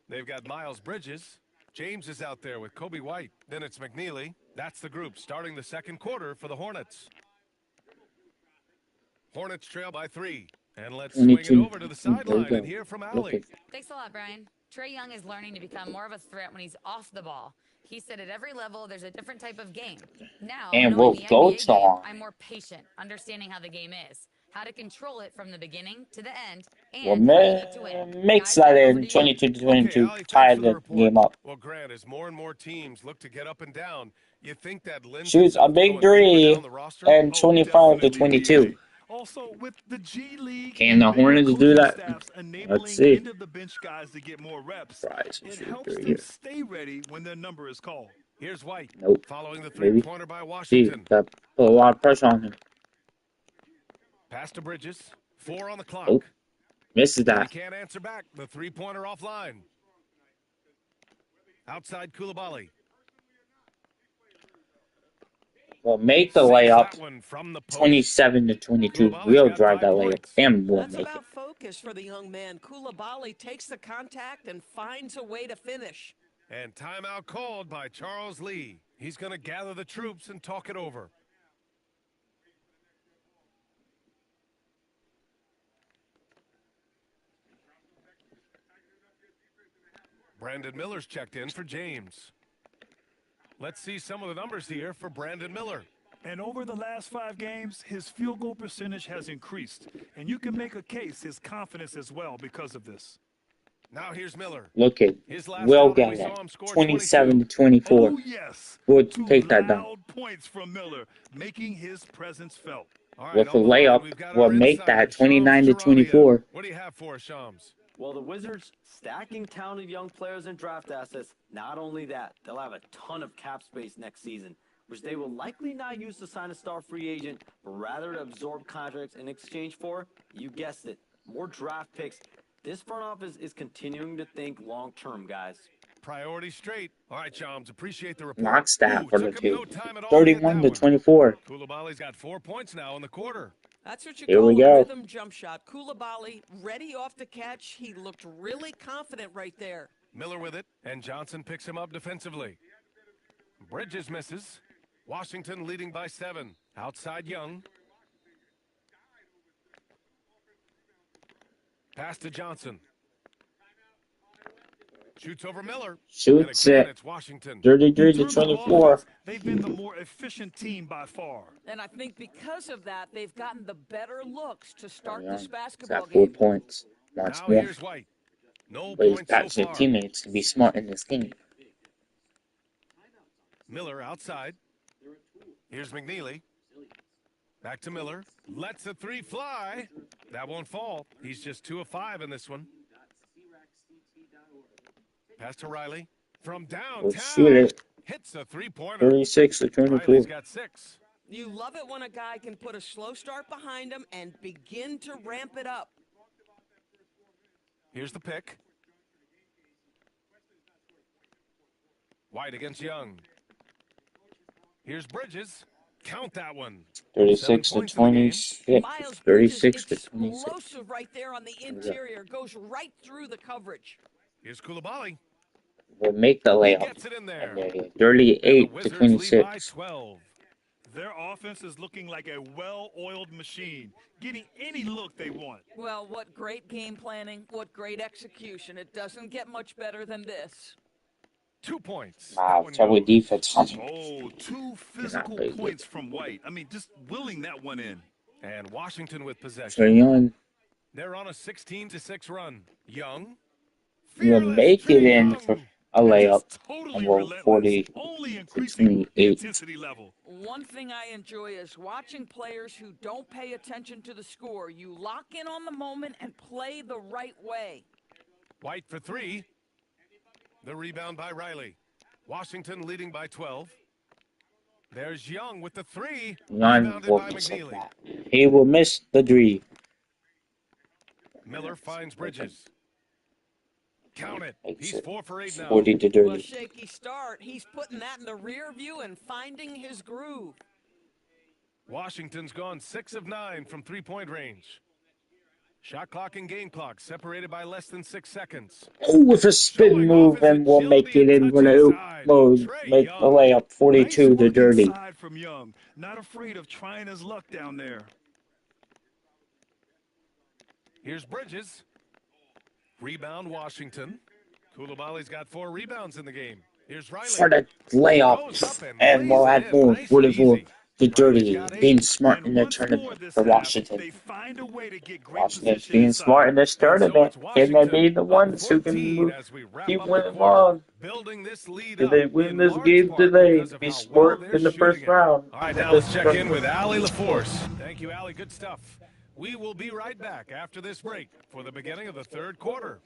They've got Miles Bridges. James is out there with Kobe White. Then it's McNeely. That's the group starting the second quarter for the Hornets. Hornets trail by 3. And let's swing it over to the sideline and hear from Allie. Thanks a lot, Brian. Trae Young is learning to become more of a threat when he's off the ball. He said at every level there's a different type of game. Now, And knowing we'll the go NBA to game, on. I'm more patient, understanding how the game is, how to control it from the beginning to the end, Well, and how you need to win. mix Guys, that back over in to you. 22 to 22, Allie, tie thanks for the the report. game up. Well, Grant, as more and more teams look to get up and down, you think that lends Shoots a itself to big going deeper 3 down the roster? and 25 to 22. Also, with the G League, Can the and bigger Hornets do coaching that? staffs Let's enabling see. end-of-the-bench guys to get more reps, Tries to it shoot helps 3 them here. stay ready when their number is called. Here's White. Nope. Following the Maybe. three-pointer by See, Washington. that put a lot of pressure on him. Pass to Bridges. 4 on the clock. Oh, misses He that. can't answer back. The three-pointer offline. Outside Koulibaly. will make the Sinks layup that one from the post. 27-22. Koulibaly's We'll got drive 5 that layup points. and we'll That's make it. about focus for the young man. Koulibaly takes the contact and finds a way to finish. And timeout called by Charles Lee. He's going to gather the troops and talk it over. Brandon Miller's checked in for James. Let's see some of the numbers here for Brandon Miller. And over the last 5 games, his field goal percentage has increased. And you can make a case his confidence as well because of this. Now here's Miller. Look at His last we'll outing, we get saw him it. score 27-24. Oh, yes. We'll 2 take that down. loud points from Miller, making his presence felt. All With on a the line, layup, we've got we'll our make insider, that Shams 29-24. Charania. What do you have for us, Shams? Well, the Wizards stacking talented young players and draft assets. Not only that, they'll have a ton of cap space next season, which they will likely not use to sign a star free agent, but rather to absorb contracts in exchange for, you guessed it, more draft picks. This front office is continuing to think long-term, guys. Priority straight. All right, Shams, appreciate the report. Knock stat for the took him two. no time at all to get that one. 31-24. Koulibaly's got 4 points now in the quarter. That's what you Here call we a go. rhythm jump shot. Koulibaly ready off the catch. He looked really confident right there. Miller with it, and Johnson picks him up defensively. Bridges misses. Washington leading by 7. Outside Young. Pass to Johnson. Shoots over Miller. Shoots and again, it. it's Washington. 33-24. They've been the more efficient team by far. And I think because of that, they've gotten the better looks to start Yeah, this he's basketball got 4 game. points. Wants Now more. here's White. No But he's points got so his far. teammates to be smart in this game. Miller outside. Here's McNeely. Back to Miller. Lets the 3 fly. That won't fall. He's just 2 of 5 in this one. Pass to Riley. From downtown. We'll shoot it. Hits a 3-pointer. 36-24. Riley's got 6. You love it when a guy can put a slow start behind him and begin to ramp it up. Here's the pick. White against Young. Here's Bridges. Count that one. 36-26. Miles Bridges 36-26. explosive right there on the interior. Goes right through the coverage. Here's Koulibaly. We'll make the layup. Gets it in there. And they're 38-26. 12. Their offense is looking like a well-oiled machine, getting any look they want. Well, what great game planning, what great execution. It doesn't get much better than this. 2 points. Wow, it's probably defense. Oh, 2 physical very points from White. I mean, just willing that one in. And Washington with So possession. Young They're on a 16-6 run. Young. will make it in for a layup. Totally And we're relentless, only increasing the 40-28. intensity level. One thing I enjoy is watching players who don't pay attention to the score. You lock in on the moment and play the right way. White for 3. The rebound by Riley. Washington leading by 12. There's Young with the 3. Young Rebounded will by miss McNeely. that. He will miss the 3. Miller finds Bridges. Count it. Makes He's it 4 for 8 now. 40-30. Well, shaky start. He's putting that in the rear view and finding his groove. Washington's gone 6 of 9 from 3-point range. Shot clock and game clock separated by less than 6 seconds. Oh, with a spin move, and we'll make it in. We'll make the layup 42-30. Inside from Young, not afraid of trying his luck down there. Here's Bridges. Rebound Washington. Koulibaly's got 4 rebounds in the game. Here's Riley. For the layup, and we'll add more 44-30. Being smart in the tournament for Washington. Washington's being smart in this tournament. Can they be the ones who can keep winning long? Do they win this game today? Be smart in the first round. All right, now let's check in with Allie LaForce. Thank you, Allie. Good stuff. We will be right back after this break for the beginning of the 3rd quarter.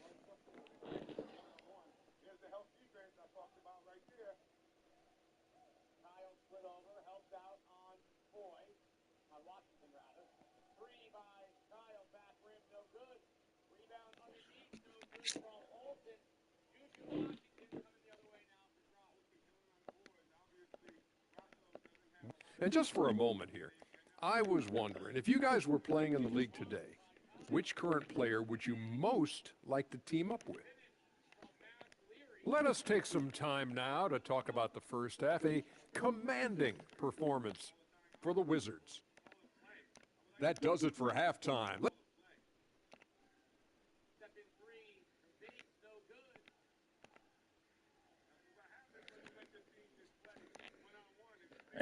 And just for a moment here, I was wondering, if you guys were playing in the league today, which current player would you most like to team up with? Let us take some time now to talk about the first half, a commanding performance for the Wizards. That does it for halftime.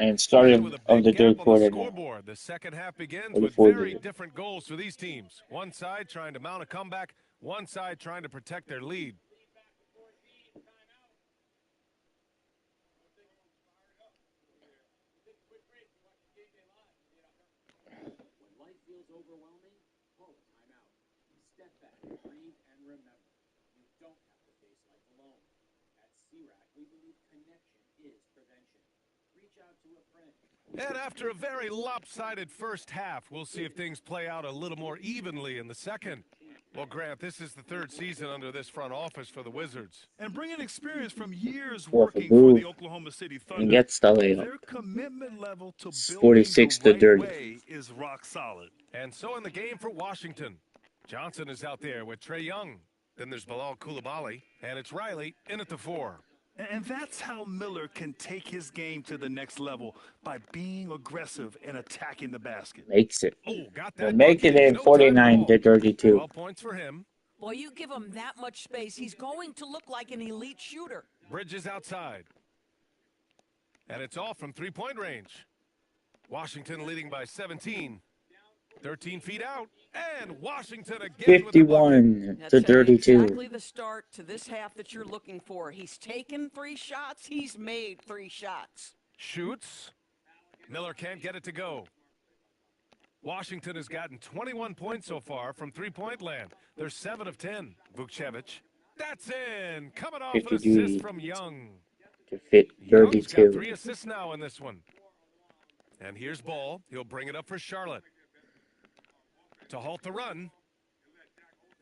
And starting of the third quarter now. Scoreboard. The second half begins Or the with fourth very quarter. different goals for these teams. One side trying to mount a comeback, one side trying to protect their lead. When life feels overwhelming, call a timeout. Step back, breathe, and remember, you don't have to face life alone. At CRAC, we believe connection is prevention. Reach out to a friend. And after a very lopsided first half, we'll see if things play out a little more evenly in the second. Well, Grant, this is the third season under this front office for the Wizards. And bringing experience from years Fourth working move. for the Oklahoma City Thunder, And gets the layup. their commitment level to It's building 46 the to right 30. way is rock solid. And so in the game for Washington, Johnson is out there with Trae Young. Then there's Bilal Coulibaly, and it's Riley in at the 4. And that's how Miller can take his game to the next level, by being aggressive and attacking the basket. Makes it. Oh, got They'll that. make it in 49 to 32. 12 points for him. Boy, you give him that much space, he's going to look like an elite shooter. Bridges outside. And it's all from three-point range. Washington leading by 17. 13 feet out. And Washington again with a bucket. 51 That's to 32. exactly the start to this half that you're looking for. He's taken 3 shots. He's made 3 shots. Shoots. Miller can't get it to go. Washington has gotten 21 points so far from three-point land. They're 7 of 10. Vukcevic. That's in. Coming off an 53 assist from Young. to fit Young's got 3 32. assists now in this one. And here's Ball. He'll bring it up for Charlotte. To halt the run.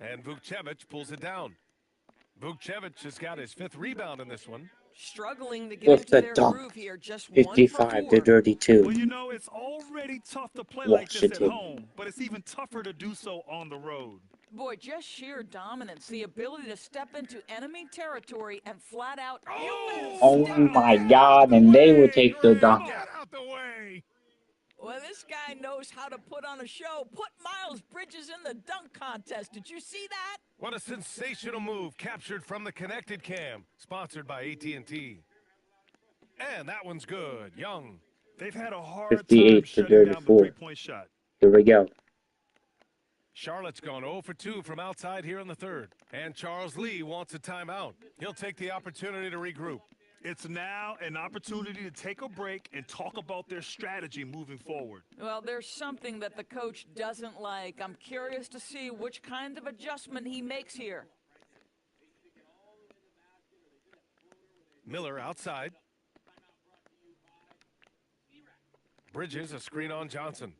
And Vukcevic pulls it down. Vukcevic has got his 5th rebound in this one. Struggling to get With into the their dunk. groove here. Just 55 1 to for 4. 32. Well, you know, it's already tough to play like this at Washington. home, but it's even tougher to do so on the road. Boy, just sheer dominance, the ability to step into enemy territory and flat out. Oh my God, and they will take the dunk. Get out the way. Well, this guy knows how to put on a show. Put Miles Bridges in the dunk contest. Did you see that? What a sensational move captured from the Connected Cam, sponsored by AT&T. And that one's good. Young. They've had a hard 58 time to shutting down the 34. three-point shot. Here we go. Charlotte's gone 0 for 2 from outside here in the third. And Charles Lee wants a timeout. He'll take the opportunity to regroup. It's now an opportunity to take a break and talk about their strategy moving forward. Well, there's something that the coach doesn't like. I'm curious to see which kind of adjustment he makes here. Miller outside. Bridges, a screen on Johnson.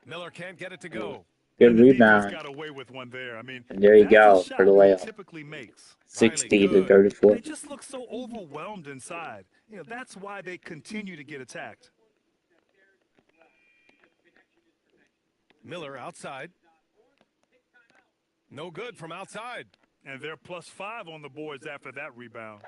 Miller can't get it to go. Good rebound. Got away with one there. I mean, And there you that's a go shot for the he layup. typically makes. 60 to 34. They just look so overwhelmed inside. You know, that's why they continue to get attacked. Miller outside. No good from outside. And they're +5 on the boards after that rebound.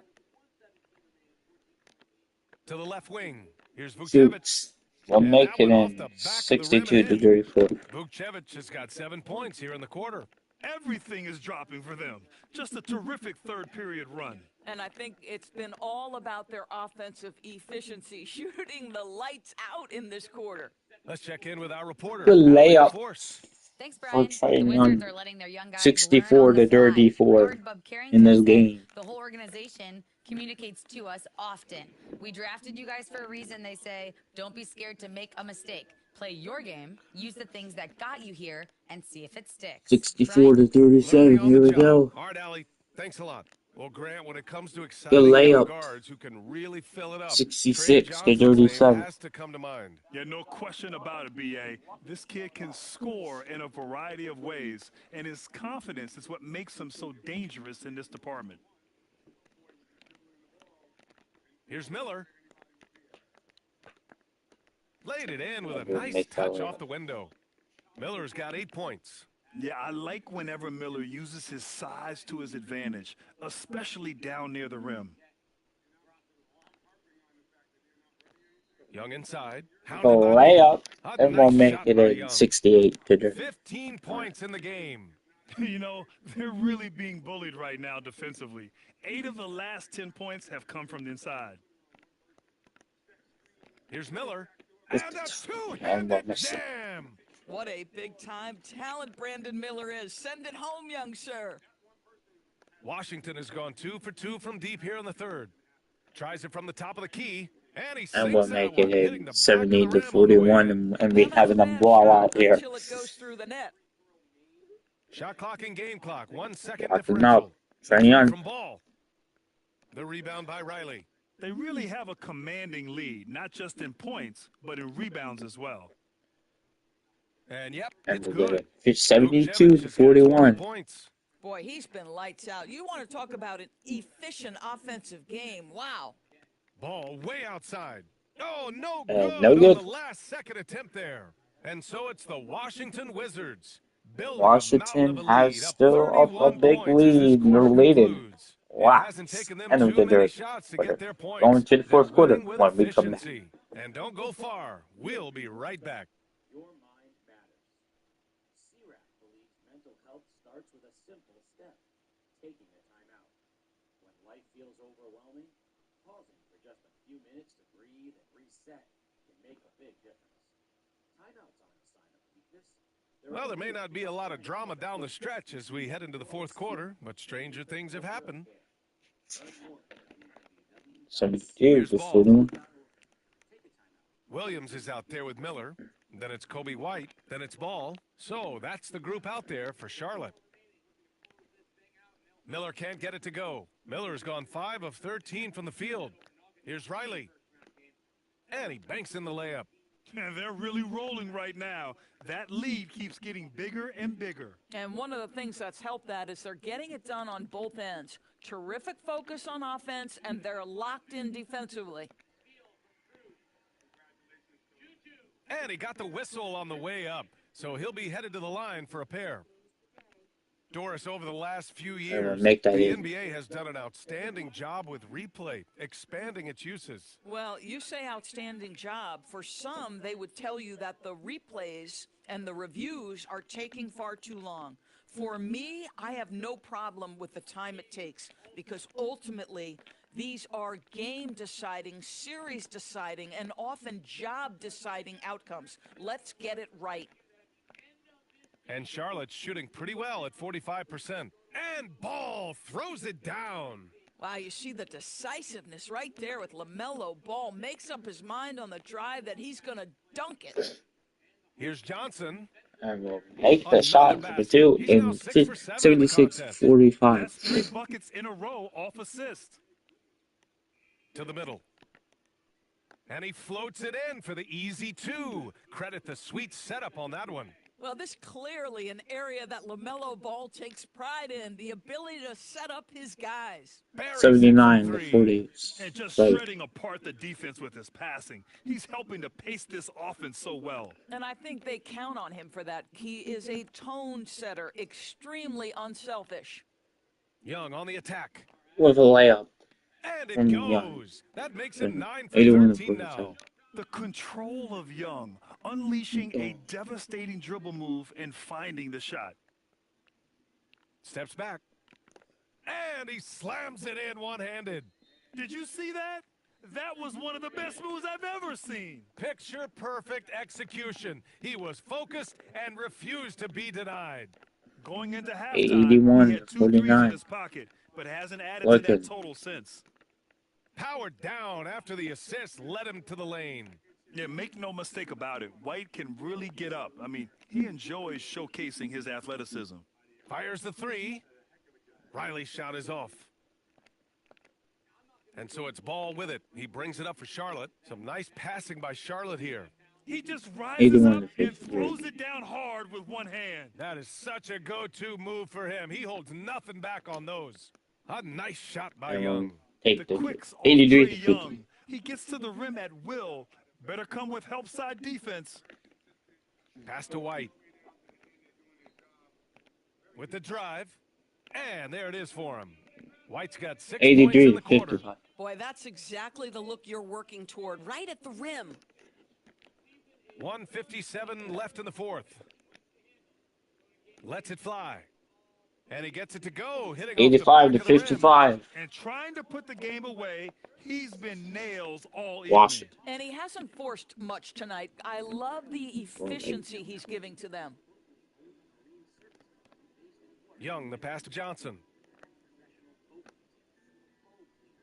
To the left wing. Here's Vukcevic. Shoots. They'll make it in 62 to 34. Vukcevic has got 7 points here in the quarter. Everything is dropping for them. Just a terrific third period run. And I think it's been all about their offensive efficiency, shooting the lights out in this quarter. Let's check in with our reporter. Good layup. Force. Thanks, For Brian. Trae The Young. Wizards are letting their young guys 64 learn on to the fly. 34 Heard Bub Carrington in this say game. The whole organization communicates to us often. We drafted you guys for a reason, they say. Don't be scared to make a mistake. Play your game, use the things that got you here, and see if it sticks. 64 to 37. Here we go. All right, Allie. Thanks a lot. Well, Grant, when it comes to exciting layup. guards who can really fill it up, 66 Trae to Johnson's name 37. has to come to mind. Yeah, no question about it, B.A. This kid can score in a variety of ways, and his confidence is what makes him so dangerous in this department. Here's Miller. Laid it in with a We'll nice make that touch one. off the window. Miller's got 8 points. Yeah, I like whenever Miller uses his size to his advantage, especially down near the rim. Young inside. The Hounded by layup, Ball. and we'll nice make shot it by a Young. 68 to 15 points in the game. You know, they're really being bullied right now defensively. 8 of the last 10 points have come from the inside. Here's Miller. And And a we'll two-handed miss it. jam. What a big-time talent Brandon Miller is. Send it home, young sir. Washington has gone 2 for 2 from deep here in the third. Tries it from the top of the key. And he And we'll sinks make that one, it hitting the a back 70 of the to rim on the way 41, in. and we having a blowout here. Until it goes through the net. Shot clock and game clock. 1 second Locking differential. up. Turning on. From Ball. The rebound by Riley. They really have a commanding lead, not just in points, but in rebounds as well. And yep, And it's we'll good. get it. 72 to Luke Jevons has got 20 41. points. Boy, he's been lights out. You want to talk about an efficient offensive game. Wow. Ball way outside. Oh, no And good no on good. the last second attempt there. And so it's the Washington Wizards. building a Washington mountain of a lead, has up still up a 31 big points as this lead. They're quarter leading. concludes. It Wow. hasn't taken them And we too did many their shots to quarter. get their points. Going to the fourth They're quarter winning with when we come back. efficiency. And don't go far. We'll be right back. Your mind matters. CRAC believes mental health starts with a simple step, taking a timeout. When life feels overwhelming, pausing for just a few minutes to breathe and reset can make a big difference. Timeouts aren't a sign of weakness. Well, there may not be a lot of drama down the stretch as we head into the fourth quarter, but stranger things have happened. 72 to 41. Williams is out there with Miller. Then it's Kobe White. Then it's Ball. So that's the group out there for Charlotte. Miller can't get it to go. Miller's gone 5 of 13 from the field. Here's Riley. And he banks in the layup. And they're really rolling right now. That lead keeps getting bigger and bigger. And one of the things that's helped that is they're getting it done on both ends. Terrific focus on offense, and they're locked in defensively. And he got the whistle on the way up, so he'll be headed to the line for a pair. Doris, over the last few years, make that the in. NBA has done an outstanding job with replay, expanding its uses. Well, you say outstanding job. For some, they would tell you that the replays and the reviews are taking far too long. For me, I have no problem with the time it takes because ultimately these are game-deciding, series-deciding, and often job-deciding outcomes. Let's get it right. And Charlotte's shooting pretty well at 45%. And Ball throws it down. Wow, you see the decisiveness right there with LaMelo Ball. Makes up his mind on the drive that he's going to dunk it. Here's Johnson. And we'll make the shot for the two in 76-45. That's 3 buckets in a row off assist. To the middle. And he floats it in for the easy 2. Credit the sweet setup on that one. Well, this clearly an area that LaMelo Ball takes pride in, the ability to set up his guys. 79 to 40. And just Right. shredding apart the defense with his passing. He's helping to pace this offense so well. And I think they count on him for that. He is a tone setter, extremely unselfish. Young on the attack. With a layup. And it From goes. Young. That makes him 9 for 81 to 13 now. 47. The control of Young, unleashing a devastating dribble move and finding the shot. Steps back. And he slams it in one-handed. Did you see that? That was one of the best moves I've ever seen. Picture perfect execution. He was focused and refused to be denied. Going into halftime, 81 he had to 2 threes in 49. his pocket, but hasn't added Look to at- that total since. Powered down after the assist led him to the lane. Yeah, make no mistake about it. White can really get up. I mean, he enjoys showcasing his athleticism. Fires the 3. Riley's shot is off. And so it's Ball with it. He brings it up for Charlotte. Some nice passing by Charlotte here. He just rises 81 up to and 53. throws it down hard with one hand. That is such a go-to move for him. He holds nothing back on those. A nice shot by And Young. we'll take The the quicks on 83 to Trae 50. Young. He gets to the rim at will, Better come with help side defense. Pass to White. With the drive. And there it is for him. White's got 6 points in 83 the to quarter. 55. Boy, that's exactly the look you're working toward, right at the rim. 1:57 left in the fourth. Lets it fly. And he gets it to go, hitting off the 85 to back of the rim. 55. And trying to put the game away, he's been nails all evening. Washington. And he hasn't forced much tonight. I love the efficiency he's giving to them. Young, the pass to Johnson.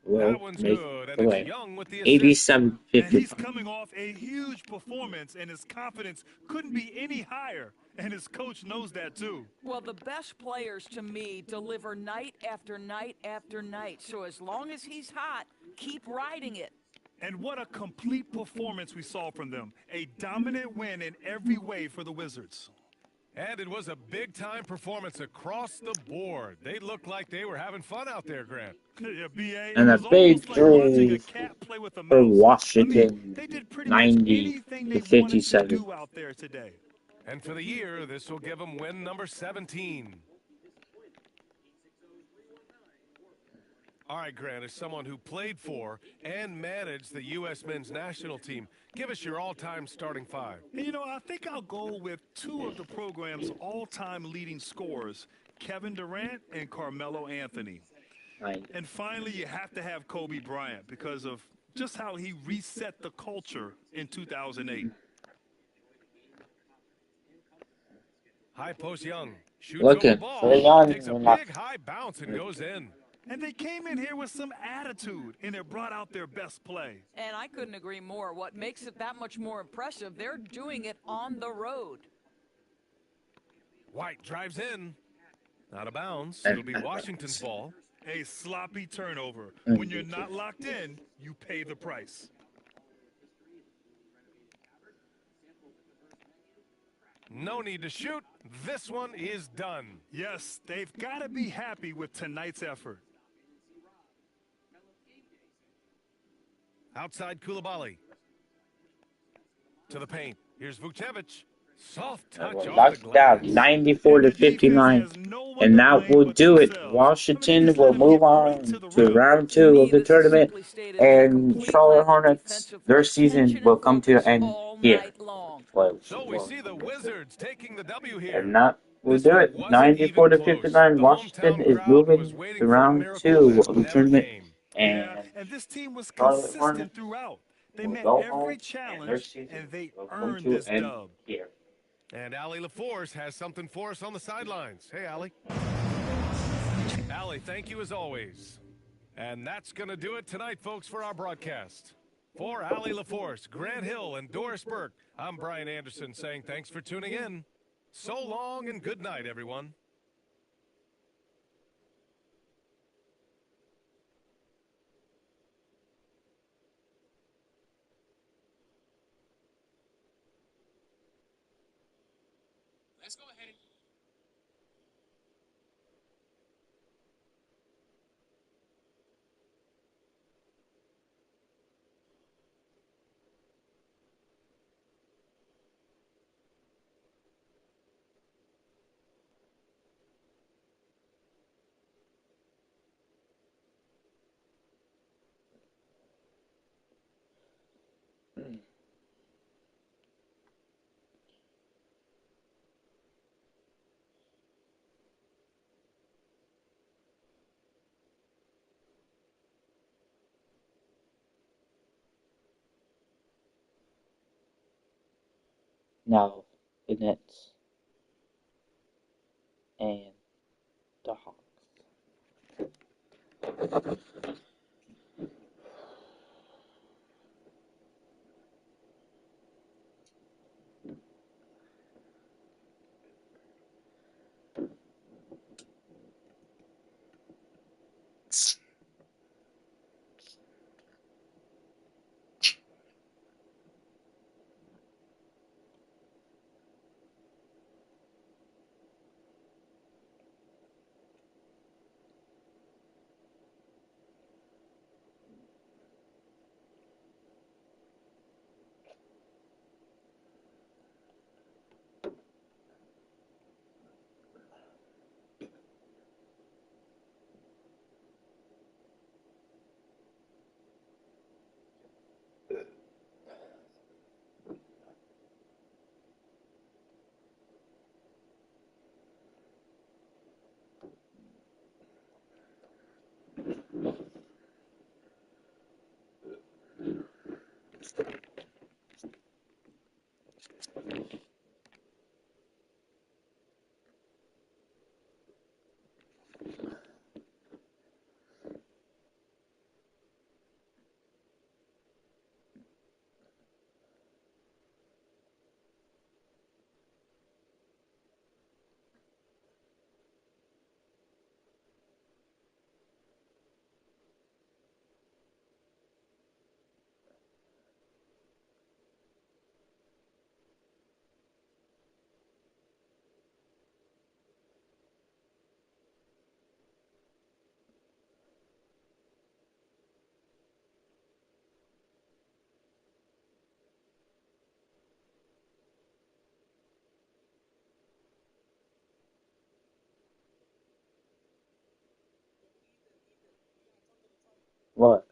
Will That one's make good, and the it's way. Young with the assist. 87 And he's 55. coming off a huge performance, and his confidence couldn't be any higher. And his coach knows that, too. Well, the best players, to me, deliver night after night after night. So as long as he's hot, keep riding it. And what a complete performance we saw from them. A dominant win in every way for the Wizards. And it was a big-time performance across the board. They looked like they were having fun out there, Grant. Yeah, BA, And a big drive for Washington, they did pretty 90 much anything to they 57. wanted to do out there today. And for the year, this will give them win number 17. All right, Grant, as someone who played for and managed the U.S. men's national team, give us your all-time starting five. And, you know, I think I'll go with two of the program's all-time leading scorers, Kevin Durant and Carmelo Anthony. Right. And finally, you have to have Kobe Bryant because of just how he reset the culture in 2008. High post Young. Shoots Looking over the ball. for Young. Takes a Not- big high bounce and goes in. And they came in here with some attitude, and it brought out their best play. And I couldn't agree more. What makes it that much more impressive, they're doing it on the road. White drives in. Out of bounds. It'll be Washington's ball. A sloppy turnover. When you're not locked in, you pay the price. No need to shoot. This one is done. Yes, they've got to be happy with tonight's effort. Outside Koulibaly. To the paint. Here's Vucevic. Soft touch off the Knocked glass. out 94 to 59. And that will do it. Washington will move on to round 2 of the tournament. And Charlotte Hornets, their season will come to an end here. So we see the Wizards taking the W here. And that will do it. 94 to 59. Washington is moving to round 2 of the tournament. And And this team was Charlotte consistent Hornets throughout. They will met go every home, and their challenge, season and they will come earned to this an end dub. here. And Allie LaForce has something for us on the sidelines. Hey, Allie. Allie, thank you as always. And that's going to do it tonight, folks, for our broadcast. For Allie LaForce, Grant Hill, and Doris Burke, I'm Brian Anderson saying thanks for tuning in. So long and good night, everyone. Let's go ahead and Now, the Nets and the Hawks. What?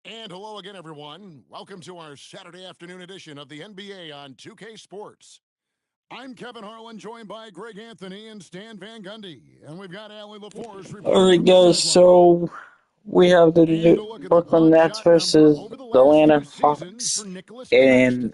And hello again, everyone. Welcome to our Saturday afternoon edition of the NBA on 2K Sports. I'm Kevin Harlan, joined by Greg Anthony and Stan Van Gundy. And we've got Allie LaForce reporting. All right, from the guys. sideline. So we have the And a look at the Brooklyn block Nets shot number versus over the the last Atlanta few seasons Hawks, for Nicholas and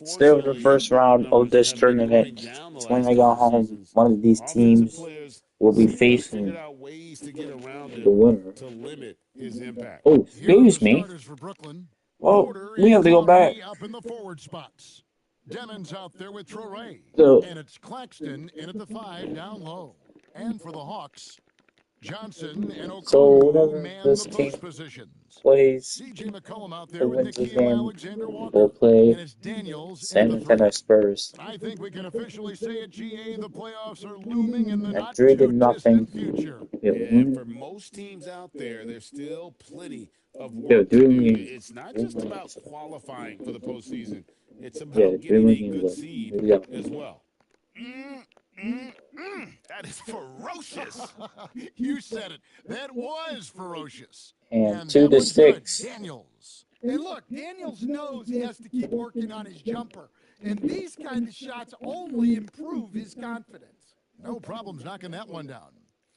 still the Unfortunately, first his round of numbers this have been going tournament. down the When last they go couple home, seasons. one of these Offensive teams players will be seem to have figured facing out ways to get around the him winner. to limit his impact. Oh, Here are the excuse me. starters for Brooklyn. Well, Porter we and have to go back. Clowney up in the forward spots. Demon's out there with Traore. So, And it's Claxton in at the 5 down low. And for the Hawks, Johnson and Okongwu whenever man this the team post positions. plays, CJ McCollum out who there with wins this Nickeil game, Alexander-Walker. will play And it's Daniels in San at the 3. Antonio Spurs. I think we can officially say at GA the playoffs are looming in the And not 3 too to nothing. distant future. And for most teams out there, there's still plenty of Yeah, work to 3 do. games. It's not just about qualifying for the postseason. It's Yeah, about 3 getting a games good left. seed Here we go. as well. That is ferocious. You said it. That was ferocious. And that 2 to one's good. 6. Daniels. And look, Daniels knows he has to keep working on his jumper. And these kind of shots only improve his confidence. No problems knocking that one down.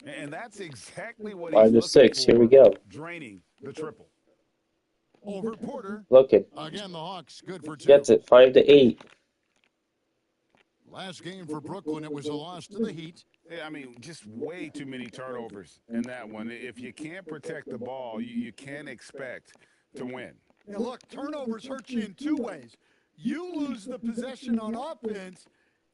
And that's exactly what 5 he's to looking 6. for, Here we go. draining the triple. over Porter. Looking. Again, the Hawks good for 2. Gets it 5-8. Last game for Brooklyn, it was a loss to the Heat. Yeah, I mean, just way too many turnovers in that one. If you can't protect the ball, you can't expect to win. Now look, turnovers hurt you in 2 ways. You lose the possession on offense,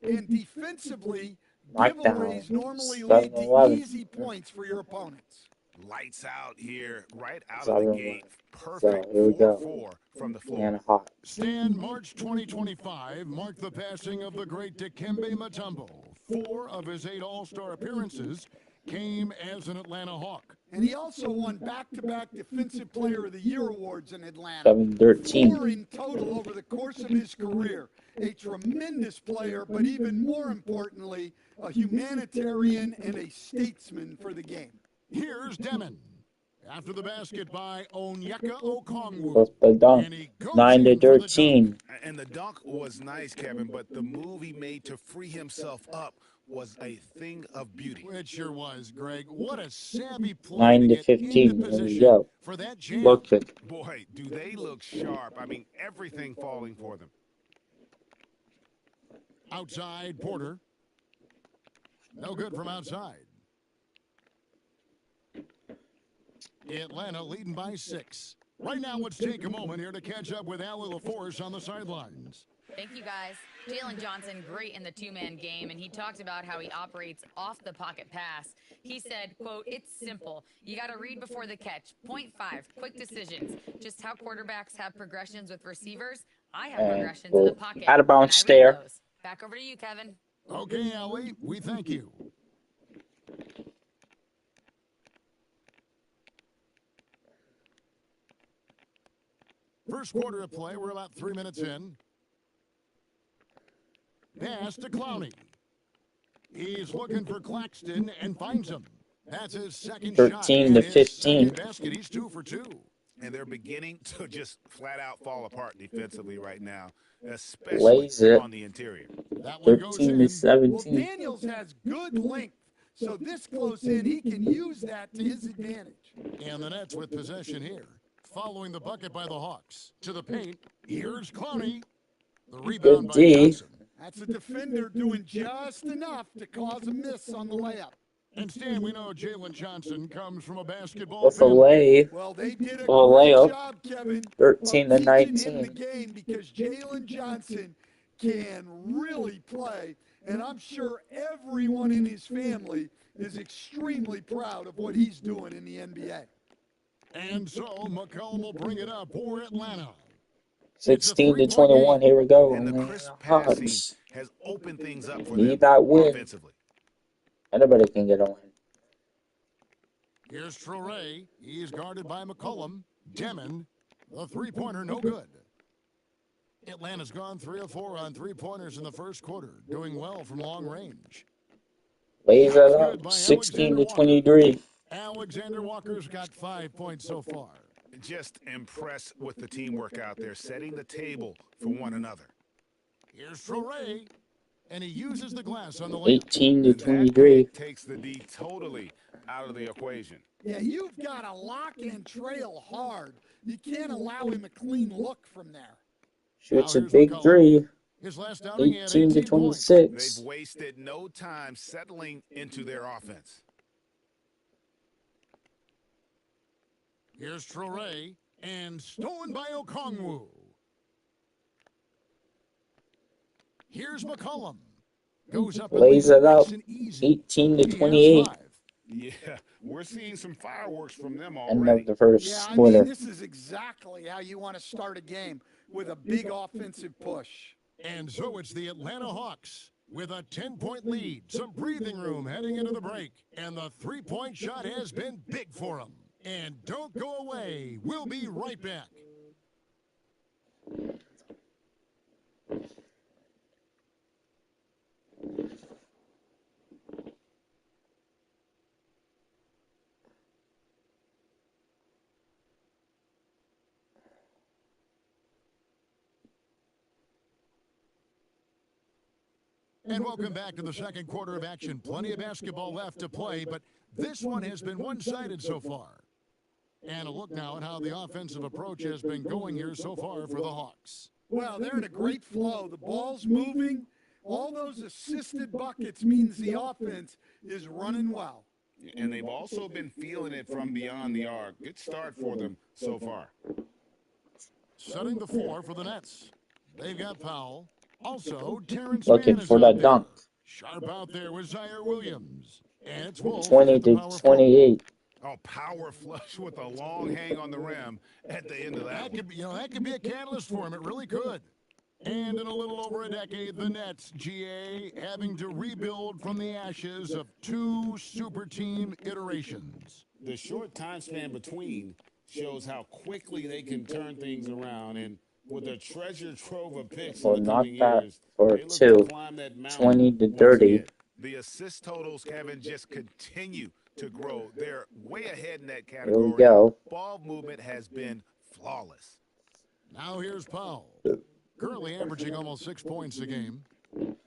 and defensively, giveaways normally lead to easy points for your opponents. Lights out here, right out of 7-1. the gate. Perfect. So here we go. 4-4 from the floor. And hot. Stan, March 2025 marked the passing of the great Dikembe Mutombo. 4 of his 8 All-Star appearances came as an Atlanta Hawk. And he also won back-to-back Defensive Player of the Year awards in Atlanta. 7-13. 4 in total over the course of his career. A tremendous player, but even more importantly, a humanitarian and a statesman for the game. Here's Demon. After the basket by Onyeka Okongwu. With the dunk. 9-13. And the dunk was nice, Kevin, but the move he made to free himself up was a thing of beauty. It sure was, Greg. What a savvy play. 9-15. There we go. For that jam. Looking. Boy, do they look sharp. I mean, everything falling for them. Outside, Porter. No good from outside. Atlanta leading by 6. Right now, let's take a moment here to catch up with Allie LaForce on the sidelines. Thank you, guys. Jalen Johnson, great in the 2-man game, and he talked about how he operates off the pocket pass. He said, quote, "It's simple. You got to read before the catch. Point 5, quick decisions. Just how quarterbacks have progressions with receivers. I have progressions in the pocket. Out of bounds stare. Back over to you, Kevin." Okay, Allie, we thank you. First quarter of play, we're about 3 minutes in. Pass to Clowney. He's looking for Claxton and finds him. That's his second 13 shot. to 15. Basket. He's 2 for 2. And they're beginning to just flat out fall apart defensively right now, especially Lays it. on the interior. 13 to 17. Well, Daniels has good length, so this close in, he can use that to his advantage. And the Nets with possession here. Following the bucket by the Hawks. To the paint. Here's Clowney. The rebound by Johnson. That's a defender doing just enough to cause a miss on the layup. And Stan, we know Jalen Johnson comes from a basketball With a lay. Well, they did a layup. great job, Kevin, 13 to of teaching 19. him the game because Jalen Johnson can really play, and I'm sure everyone in his family is extremely proud of what he's doing in the NBA. And so McCollum will bring it up for Atlanta. 16 to 21. Here we go. And the crisp passing has opened things up for them Need that win. offensively. Anybody can get on. Here's Traore. He's guarded by McCollum. Demon, the three-pointer, no good. Atlanta's gone 3 of 4 on three-pointers in the first quarter, doing well from long range. Lays it up. 16 to 23. Alexander Walker's got 5 points so far. Just impressed with the teamwork out there, setting the table for one another. Here's Traore, and he uses the glass on the layup. 18 to 23. Takes the D totally out of the equation. Yeah, you've got to lock and trail hard. You can't allow him a clean look from there. Shoots a big 3. His last outing, he had 18 to 18 26. They've wasted no time settling into their offense. Here's Traore, and stolen by Okongwu. Here's McCollum. Goes up and Lays it up. easy. 18 to 28. Yeah, we're seeing some fireworks from them End already. of the first Yeah, I quarter. mean, this is exactly how you want to start a game, with a big offensive push. And so it's the Atlanta Hawks with a 10-point lead. Some breathing room heading into the break. And the three-point shot has been big for them. And don't go away. We'll be right back. And welcome back to the second quarter of action. Plenty of basketball left to play, but this one has been one-sided so far. And a look now at how the offensive approach has been going here so far for the Hawks. Well, they're in a great flow. The ball's moving. All those assisted buckets means the offense is running well. And they've also been feeling it from beyond the arc. Good start for them so far. Setting the floor for the Nets. They've got Powell. Also, Terrence Looking Mann is for out that there. dunk. Sharp out there with Zaire Williams. And it's Wolf 20 at the to power forward. 28. Oh, power flush with a long hang on the rim at the end of that. That could be, that could be a catalyst for him. It really could. And in a little over a decade, the Nets, GA, having to rebuild from the ashes of 2 super team iterations. The short time span between shows how quickly they can turn things around. And with a treasure trove of picks Well, in the knock coming that years, for they look 2. to climb that mountain 20 to once 30. again. The assist totals, Kevin, just continue to grow. They're way ahead in that Here category. we go. Ball movement has been flawless. Now here's Powell. Currently averaging almost 6 points a game. And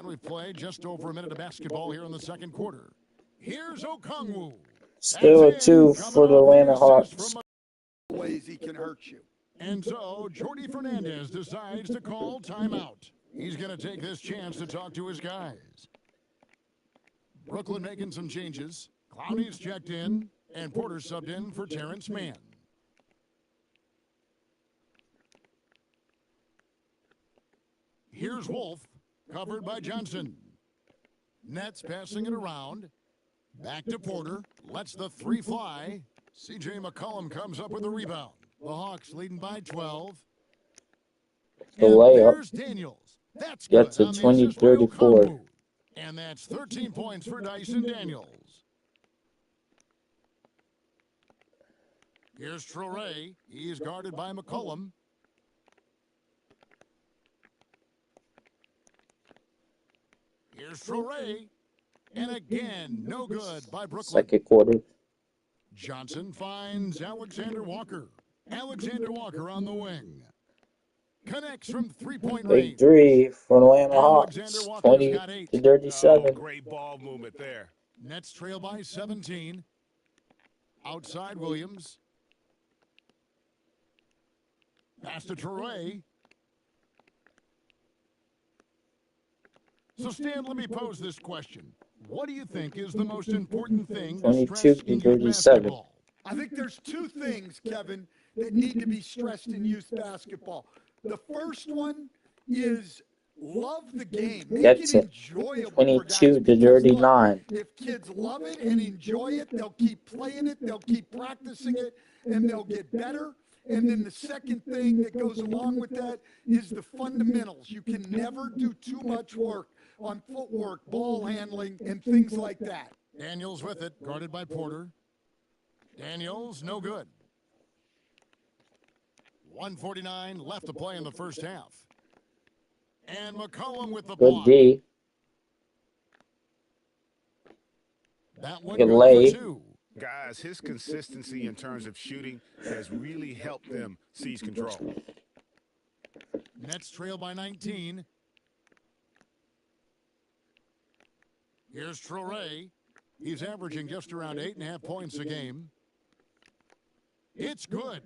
we've played just over a minute of basketball here in the second quarter. Here's Okongwu. Still a 2 for the Atlanta Hawks. Ways he can hurt you. And so Jordi Fernandez decides to call timeout. He's going to take this chance to talk to his guys. Brooklyn making some changes. Clowney's checked in, and Porter subbed in for Terrence Mann. Here's Wolf, covered by Johnson. Nets passing it around. Back to Porter. Lets the 3 fly. C.J. McCollum comes up with a rebound. The Hawks leading by 12. The And layup there's Daniels. That's gets good a on the assist by 20-34. Okongwu. And that's 13 points for Dyson Daniels. Here's Traore. He's guarded by McCollum. Here's Traore. And again, no good by Brooklyn. Second quarter. Johnson finds Alexander Walker. Alexander Walker on the wing. Connects from three-point range. Big 3 for Atlanta Hawks. Alexander Walker's 20 got 8. to 37. Great ball movement there. Nets trail by 17. Outside Williams. Pass to Traore. So, Stan, let me pose this question. What do you think is the most important thing to 22 stress to in youth 37. basketball? I think there's 2 things, Kevin, that need to be stressed in youth basketball. The first one is love the game. Make Gets it it. enjoyable. 22 to 39. If kids love it and enjoy it, they'll keep playing it, they'll keep practicing it, and they'll get better. And then the second thing that goes along with that is the fundamentals. You can never do too much work on footwork, ball handling, and things like that. Daniels with it, guarded by Porter. Daniels, no good. 1:49 left to play in the first half. And McCollum with the Good block. D. That one Good good lay. for 2. Guys, his consistency in terms of shooting has really helped them seize control. Nets trail by 19. Here's Traore. He's averaging just around 8.5 points a game. It's good.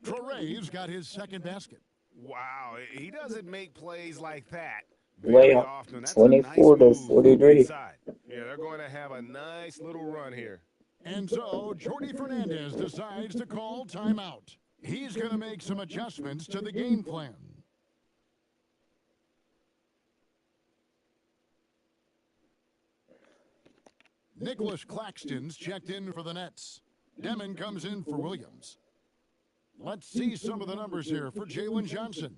Traore's got his second basket. Wow, he doesn't make plays like that Way very up. often. That's 24 a to nice move 43. inside. Yeah, they're going to have a nice little run here. And so Jordi Fernandez decides to call timeout. He's going to make some adjustments to the game plan. Nicholas Claxton's checked in for the Nets. Demon comes in for Williams. Let's see some of the numbers here for Jalen Johnson.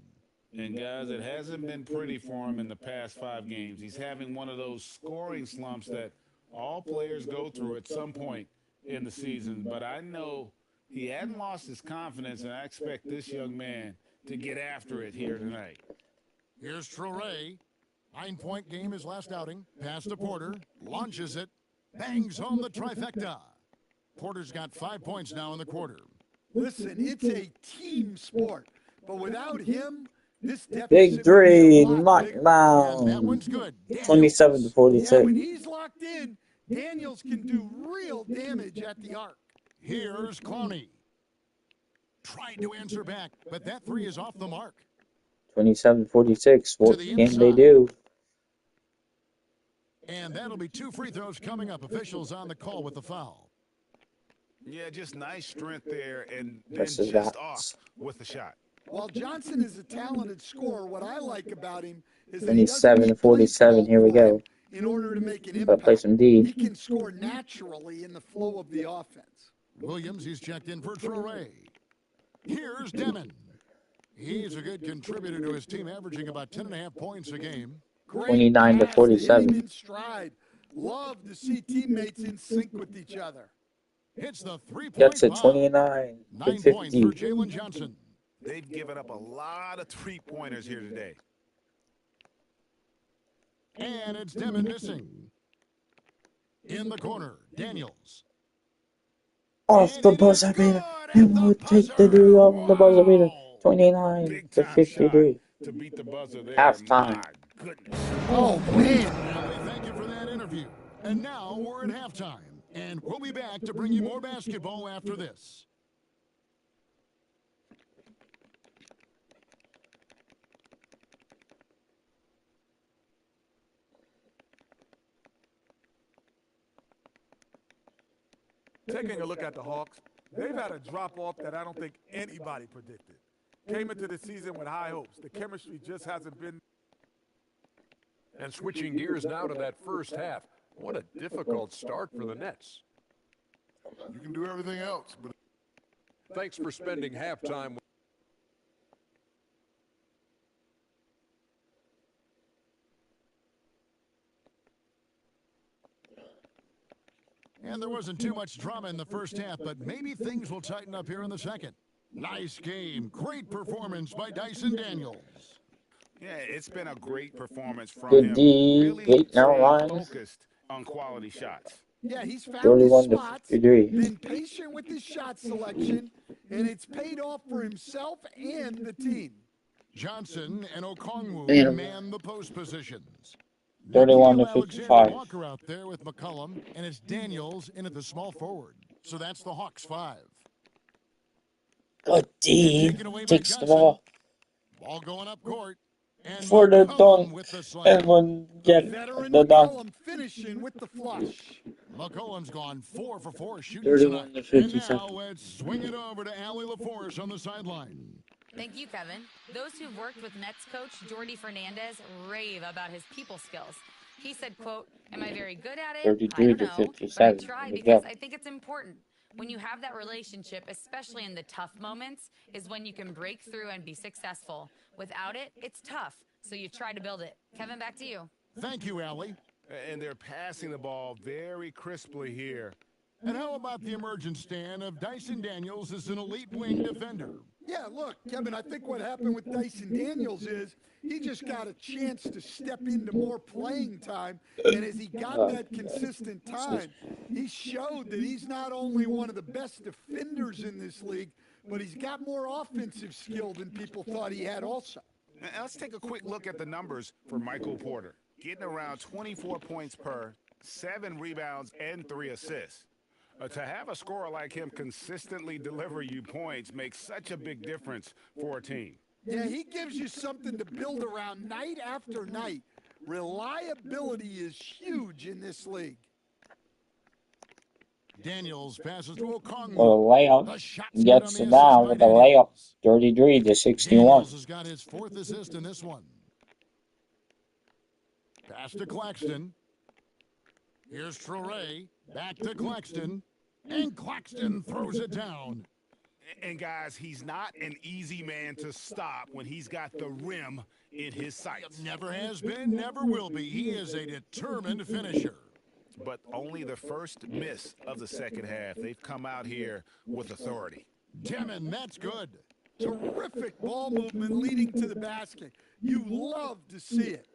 And, guys, it hasn't been pretty for him in the past 5 games. He's having one of those scoring slumps that all players go through at some point in the season. But I know he hadn't lost his confidence, and I expect this young man to get after it here tonight. Here's Traore. 9-point game his last outing. Pass to Porter. Launches it. Bangs home the trifecta. Porter's got 5 points now in the quarter. Listen, it's a team sport, but without him, this deficit Big 3, would be a lot bigger. And that knockdown. one's good. 27 to Yeah, 46. when he's locked in, Daniels can do real damage at the arc. Here's Clowney. Tried to answer back, but that three is off the mark. 27-46. What the can they inside. do? And that'll be 2 free throws coming up. Officials on the call with the foul. Yeah, just nice strength there, and then Versus just that. off with the shot. While Johnson is a talented scorer, what I like about him is that he doesn't need 27-47. Here we go. in order to make an Gotta impact. play some He D. can score naturally in the flow of the offense. Williams, he's checked in for Traore. Here's Demon. He's a good contributor to his team, averaging about 10.5 points a game. 29 to Pass, 47. hit him in stride. Love to see teammates in sync with each other. Hits the three-point Gets it foul. 29 to 9 points for 50. Jalen Johnson. They've given up a lot of three-pointers here today. And it's Demon missing. In the corner, Daniels. Off the buzzer beater. And we'll take the D off the buzzer beater. 29 to 53. To beat the buzzer there. Halftime. My goodness. Oh, man. Allie, thank you for that interview. And now we're at halftime. And we'll be back to bring you more basketball after this. Taking a look at the Hawks, they've had a drop-off that I don't think anybody predicted. Came into the season with high hopes. The chemistry just hasn't been. And switching gears now to that first half. What a difficult start for the Nets. You can do everything else, but Thanks for spending halftime. And there wasn't too much drama in the first half, but maybe things will tighten up here in the second. Nice game. Great performance by Dyson Daniels. Yeah, it's been a great performance from Good him. D. Really Wait, now staying lines. focused on quality shots. Yeah, he's found his 31 to spots, 53. been patient with his shot selection, and it's paid off for himself and the team. Johnson and Okongwu Man. man the post positions. 31 to Nickeil Alexander 55. Walker out there with McCollum, and it's Daniels in at the small forward. So that's the Hawks 5. Good D. Taken away by Takes the Johnson. ball Ball going up court. And for the McCollum dunk. with the slam. Everyone get Veteran the dunk. McCollum finishing with the flush. McCollum's gone 4 for 4 shooting 31 tonight. to And 57. now let's swing it over to Allie LaForce on the sideline. Thank you, Kevin. Those who've worked with Nets coach Jordi Fernandez rave about his people skills. He said, quote, "Am I very good at it? 33 I don't to know, but I 57. try Good because job. I think it's important. When you have that relationship, especially in the tough moments, is when you can break through and be successful. Without it, it's tough. So you try to build it." Kevin, back to you. Thank you, Allie. And they're passing the ball very crisply here. And how about the emergence, Stan, of Dyson Daniels as an elite wing defender? Yeah, look, Kevin, I think what happened with Dyson Daniels is he just got a chance to step into more playing time. And as he got that consistent time, he showed that he's not only one of the best defenders in this league, but he's got more offensive skill than people thought he had also. Now, let's take a quick look at the numbers for Michael Porter. Getting around 24 points per, 7 rebounds, and 3 assists. To have a scorer like him consistently deliver you points makes such a big difference for a team. Yeah, he gives you something to build around night after night. Reliability is huge in this league. Daniels passes to Okongwu. Well, layup. The shot's Gets good on it the assist down by with a Daniels. layup. 33 to 61. Daniels has got his 4th assist in this one. Pass to Claxton. Here's Traore. Back to Claxton. And Claxton throws it down. And guys, he's not an easy man to stop when he's got the rim in his sights. Never has been, never will be. He is a determined finisher. But only the first miss of the second half. They've come out here with authority. Demon, that's good. Terrific ball movement leading to the basket. You love to see it.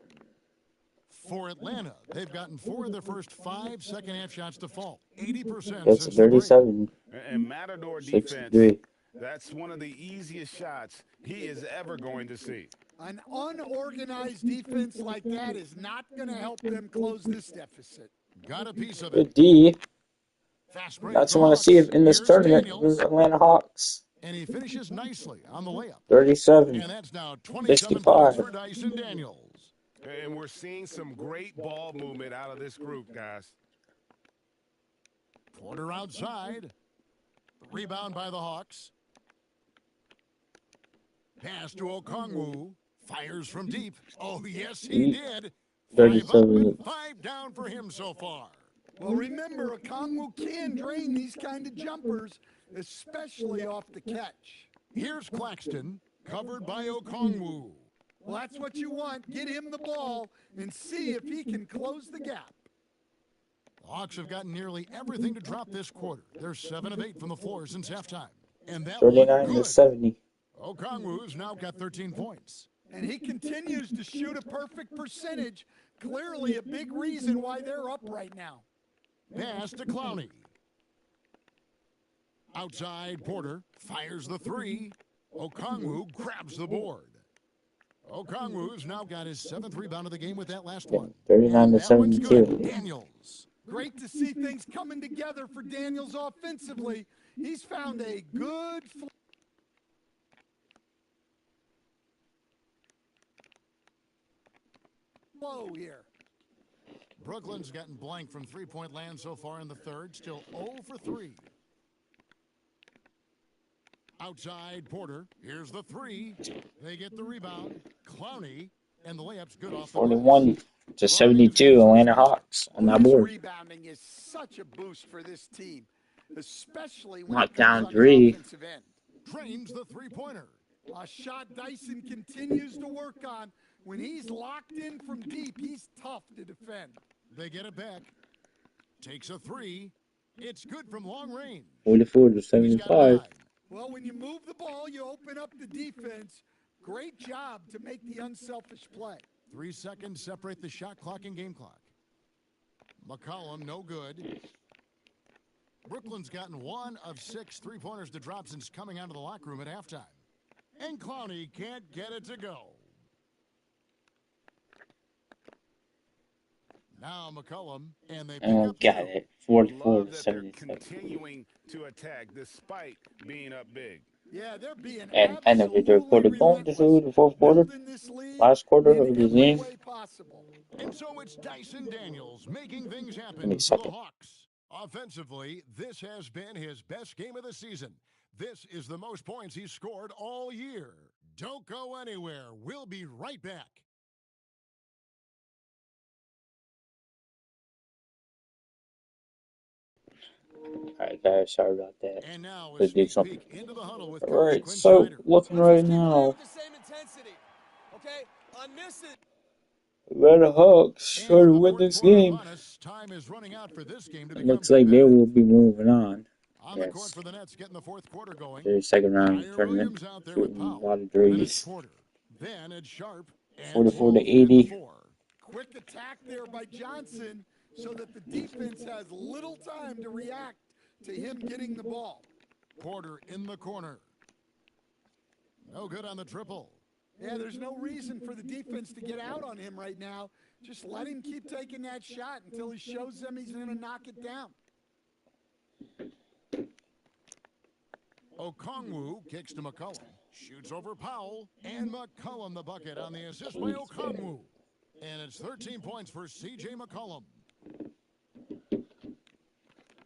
For Atlanta, they've gotten 4 of their first 5 second-half shots to fall. 80% That's since the break. 37. And Matador 63. defense, that's one of the easiest shots he is ever going to see. An unorganized defense like that is not going to help them close this deficit. got a piece of Good it. D. Fast break. That's The what I want to see Hawks. in this Here's tournament. Daniels. The Atlanta Hawks. And he finishes nicely on the layup. 37. And that's now 27 points for Dyson Daniels. And we're seeing some great ball movement out of this group, guys. Porter outside. Rebound by the Hawks. Pass to Okongwu. Fires from deep. Oh, yes, he did. 37. 5 down for him so far. Well, remember, Okongwu can drain these kind of jumpers, especially off the catch. Here's Claxton, covered by Okongwu. Well, that's what you want. Get him the ball and see if he can close the gap. The Hawks have gotten nearly everything to drop this quarter. They're 7 of 8 from the floor since halftime. And that 39 to good. 70. Okongwu's now got 13 points. And he continues to shoot a perfect percentage. Clearly a big reason why they're up right now. Pass to Clowney. Outside, Porter fires the 3. Okongwu grabs the board. Okongwu's now got his 7th rebound of the game with that last one. 39 to That one's 72. good. Daniels. Great to see things coming together for Daniels offensively. He's found a good flow here. Brooklyn's gotten blank from three-point land so far in the third. Still 0 for 3. Outside, Porter. Here's the 3. They get the rebound. Clowney, and the layup's good off the 41 to 72. Atlanta Hawks on that board. Rebounding is such a boost for this team, especially when Knocked it comes down on 3. the offensive end. Drains the three-pointer. A shot Dyson continues to work on. When he's locked in from deep, he's tough to defend. They get it back. Takes a 3. It's good from long range. 44 to 75. Well, when you move the ball, you open up the defense. Great job to make the unselfish play. 3 seconds separate the shot clock and game clock. McCollum, no good. Brooklyn's gotten 1 of 6 three-pointers to drop since coming out of the locker room at halftime. And Clowney can't get it to go. Now McCollum, and they pick up Got 2. it. 44 Love to that they're 77. continuing to attack despite being up big. Yeah, they're being And end of the third quarter. Going to the fourth quarter. Last quarter of the game. And so it's Dyson Daniels making things happen Give me a for the second. Hawks. Offensively, this has been his best game of the season. This is the most points he's scored all year. Don't go anywhere. We'll be right back. Alright, guys, sorry about that. And now Let's a do sneak something. peek into the huddle with Alright, Coach Quinn so Snyder. looking right now, Okay, on this Atlanta Hawks trying to win this game. Time is running out for this game to It become looks like they will be moving on. on the court Yes, for the Nets, getting the fourth quarter going. their second round Tyre tournament, Williams out there with shooting a Powell. lot of Then it's threes. Porter. Then it's Sharp. And 44 to Wolf in the 80. 4. Quick attack there by Johnson so that the defense has little time to react to him getting the ball. Porter in the corner. No good on the triple. Yeah, there's no reason for the defense to get out on him right now. Just let him keep taking that shot until he shows them he's going to knock it down. Okongwu kicks to McCollum. Shoots over Powell. And McCollum the bucket on the assist by Okongwu. And it's 13 points for C.J. McCollum.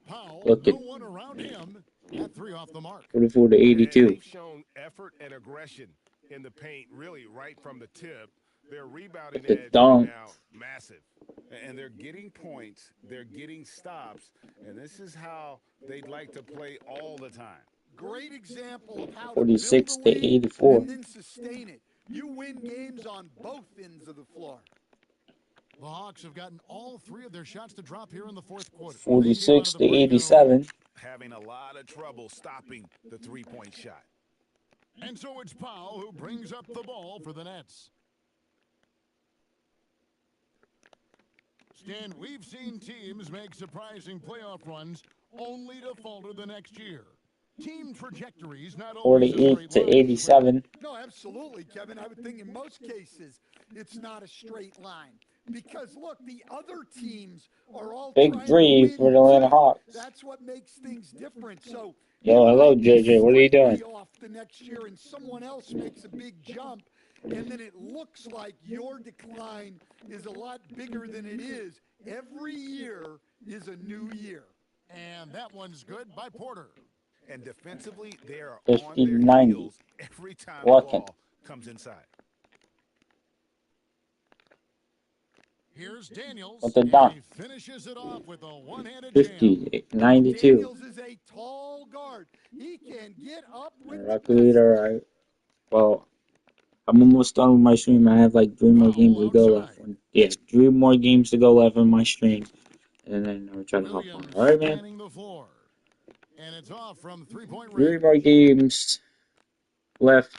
Powell, Look no at one around him. That 3 off the mark. 44 to And 82. they've shown effort and aggression in the paint, really right from the tip. Their rebounding The edge dunk. right now, massive. And they're getting points. They're getting stops. And this is how they'd like to play all the time. Great example of how 46 to to build a lead 84. and then sustain it. You win games on both ends of the floor. The Hawks have gotten all 3 of their shots to drop here in the fourth quarter. 46 to 87. Having a lot of trouble stopping the three-point shot. And so it's Powell who brings up the ball for the Nets. Stan, we've seen teams make surprising playoff runs only to falter the next year. Team trajectories not always a 48 straight to line. 87. No, absolutely, Kevin. I would think in most cases it's not a straight line. because look, the other teams are all Big trying three to for win the Atlanta too. Hawks. That's what makes things different. So Yo, you hello, might be JJ. What are you doing? slightly off the next year, and someone else makes a big jump, and then it looks like your decline is a lot bigger than it is. Every year is a new year. And that one's good by Porter. And defensively, they are on 50, their 90. heels every time the Walking. ball comes inside. Here's Daniels. With the and dunk. he finishes it off with a one-handed jam. 50, 92. Daniels is a tall guard. He can get up with the Rocket leader, all right. Well, I'm almost done with my stream. I have like 3 more games to go left. Yes, 3 more games to go left in my stream. And then I'll try to hop on. Williams All right, man. scanning the floor. And it's off from three-point 3 range. more games left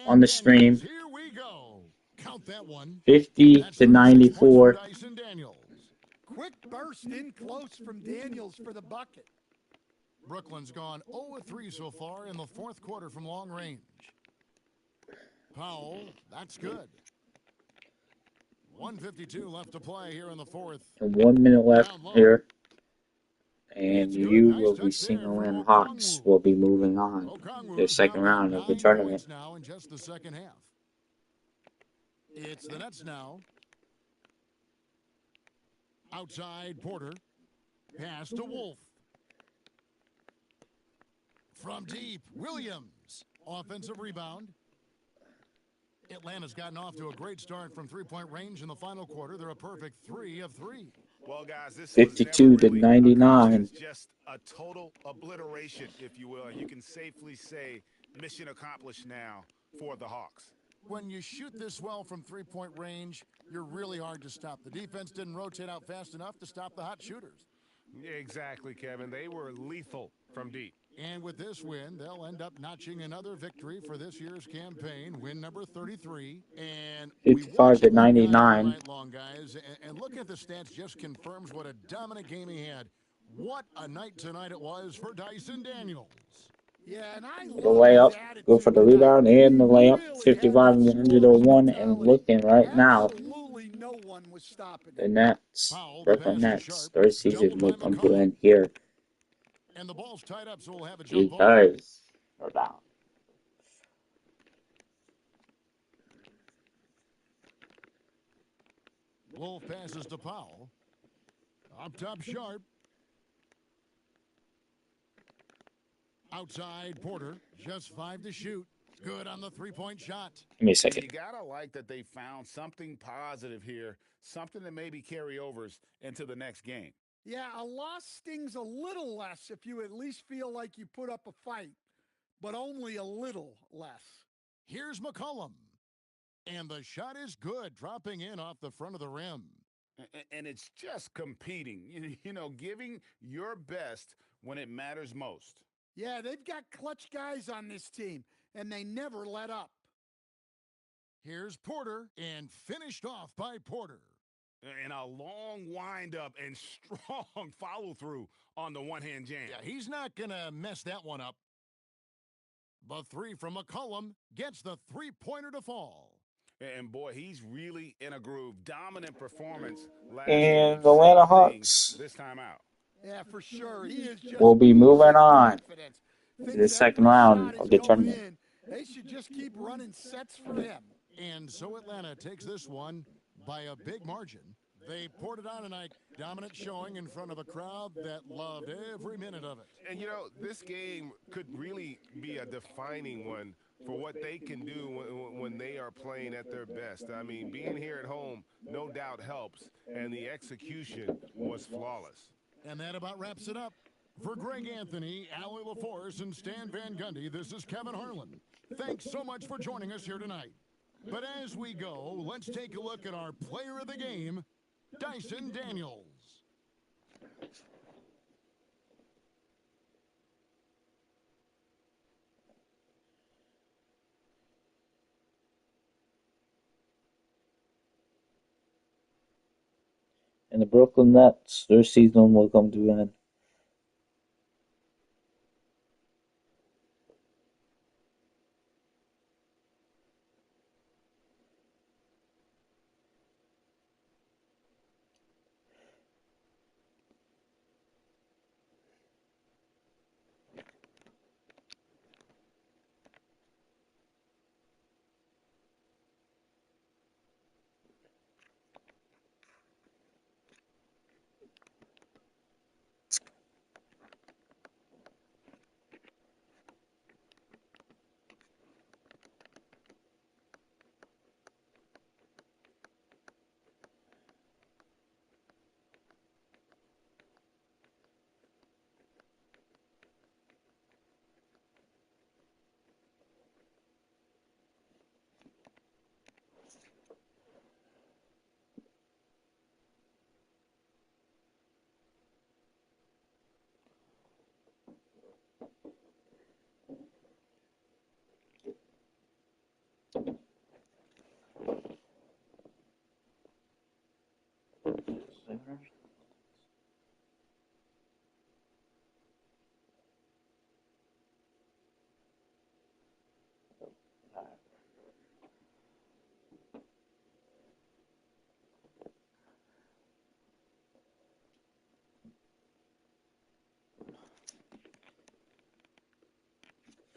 on the stream. Here we go. Count that one. 50 That's to 36 points for 94. Dyson Daniels. quick burst in close from Daniels for the bucket. Brooklyn's gone 0-3 so far in the fourth quarter from long range. Powell, that's good. 1:52 left to play here in the fourth. And 1 minute left here. And you will be seeing Atlanta Hawks will be moving on to the second round of the tournament. Now in just the second half. It's the Nets now. Outside Porter. Pass to Wolf. From deep, Williams. Offensive rebound. Atlanta's gotten off to a great start from three-point range in the final quarter. They're a perfect 3 of 3. Well, guys, this 52 to 99. just a total obliteration, if you will. You can safely say mission accomplished now for the Hawks. When you shoot this well from three-point range, you're really hard to stop. The defense didn't rotate out fast enough to stop the hot shooters. Exactly, Kevin. They were lethal from deep. And with this win, they'll end up notching another victory for this year's campaign, win number 33. And 55 to 99. Right long, guys. And looking at the stats just confirms what a dominant game he had. What a night tonight it was for Dyson Daniels. Yeah, and I The layup, go for the rebound and the layup. 55 and 101. And looking right now, no one was stopping the Nets, Brooklyn Nets, their season will come to an end here. And the ball's tied up, so we'll have a jump ball. Because they're down. Wolf passes to Powell. Up top, Sharp. Outside, Porter. Just 5 to shoot. Good on the three-point shot. Give me a second. You gotta like that they found something positive here, something that maybe carry overs into the next game. Yeah, a loss stings a little less if you at least feel like you put up a fight, but only a little less. Here's McCollum. And the shot is good, dropping in off the front of the rim. And it's just competing, giving your best when it matters most. Yeah, they've got clutch guys on this team, and they never let up. Here's Porter, and finished off by Porter. And a long windup and strong follow-through on the one-hand jam. Yeah, he's not going to mess that one up. The three from McCollum gets the three-pointer to fall. And, boy, he's really in a groove. Dominant performance last And game. the Atlanta Hawks This time out. Yeah, for sure. He is just will be moving on to Thinks the second round of the tournament. They should just keep running sets for him. And so Atlanta takes this one by a big margin. They poured it on tonight. Dominant showing in front of a crowd that loved every minute of it. And, this game could really be a defining one for what they can do when they are playing at their best. I mean, being here at home no doubt helps, and the execution was flawless. And that about wraps it up. For Greg Anthony, Allie LaForce, and Stan Van Gundy, this is Kevin Harlan. Thanks so much for joining us here tonight. But as we go, let's take a look at our player of the game, Dyson Daniels. And the Brooklyn Nets, their season will come to an end.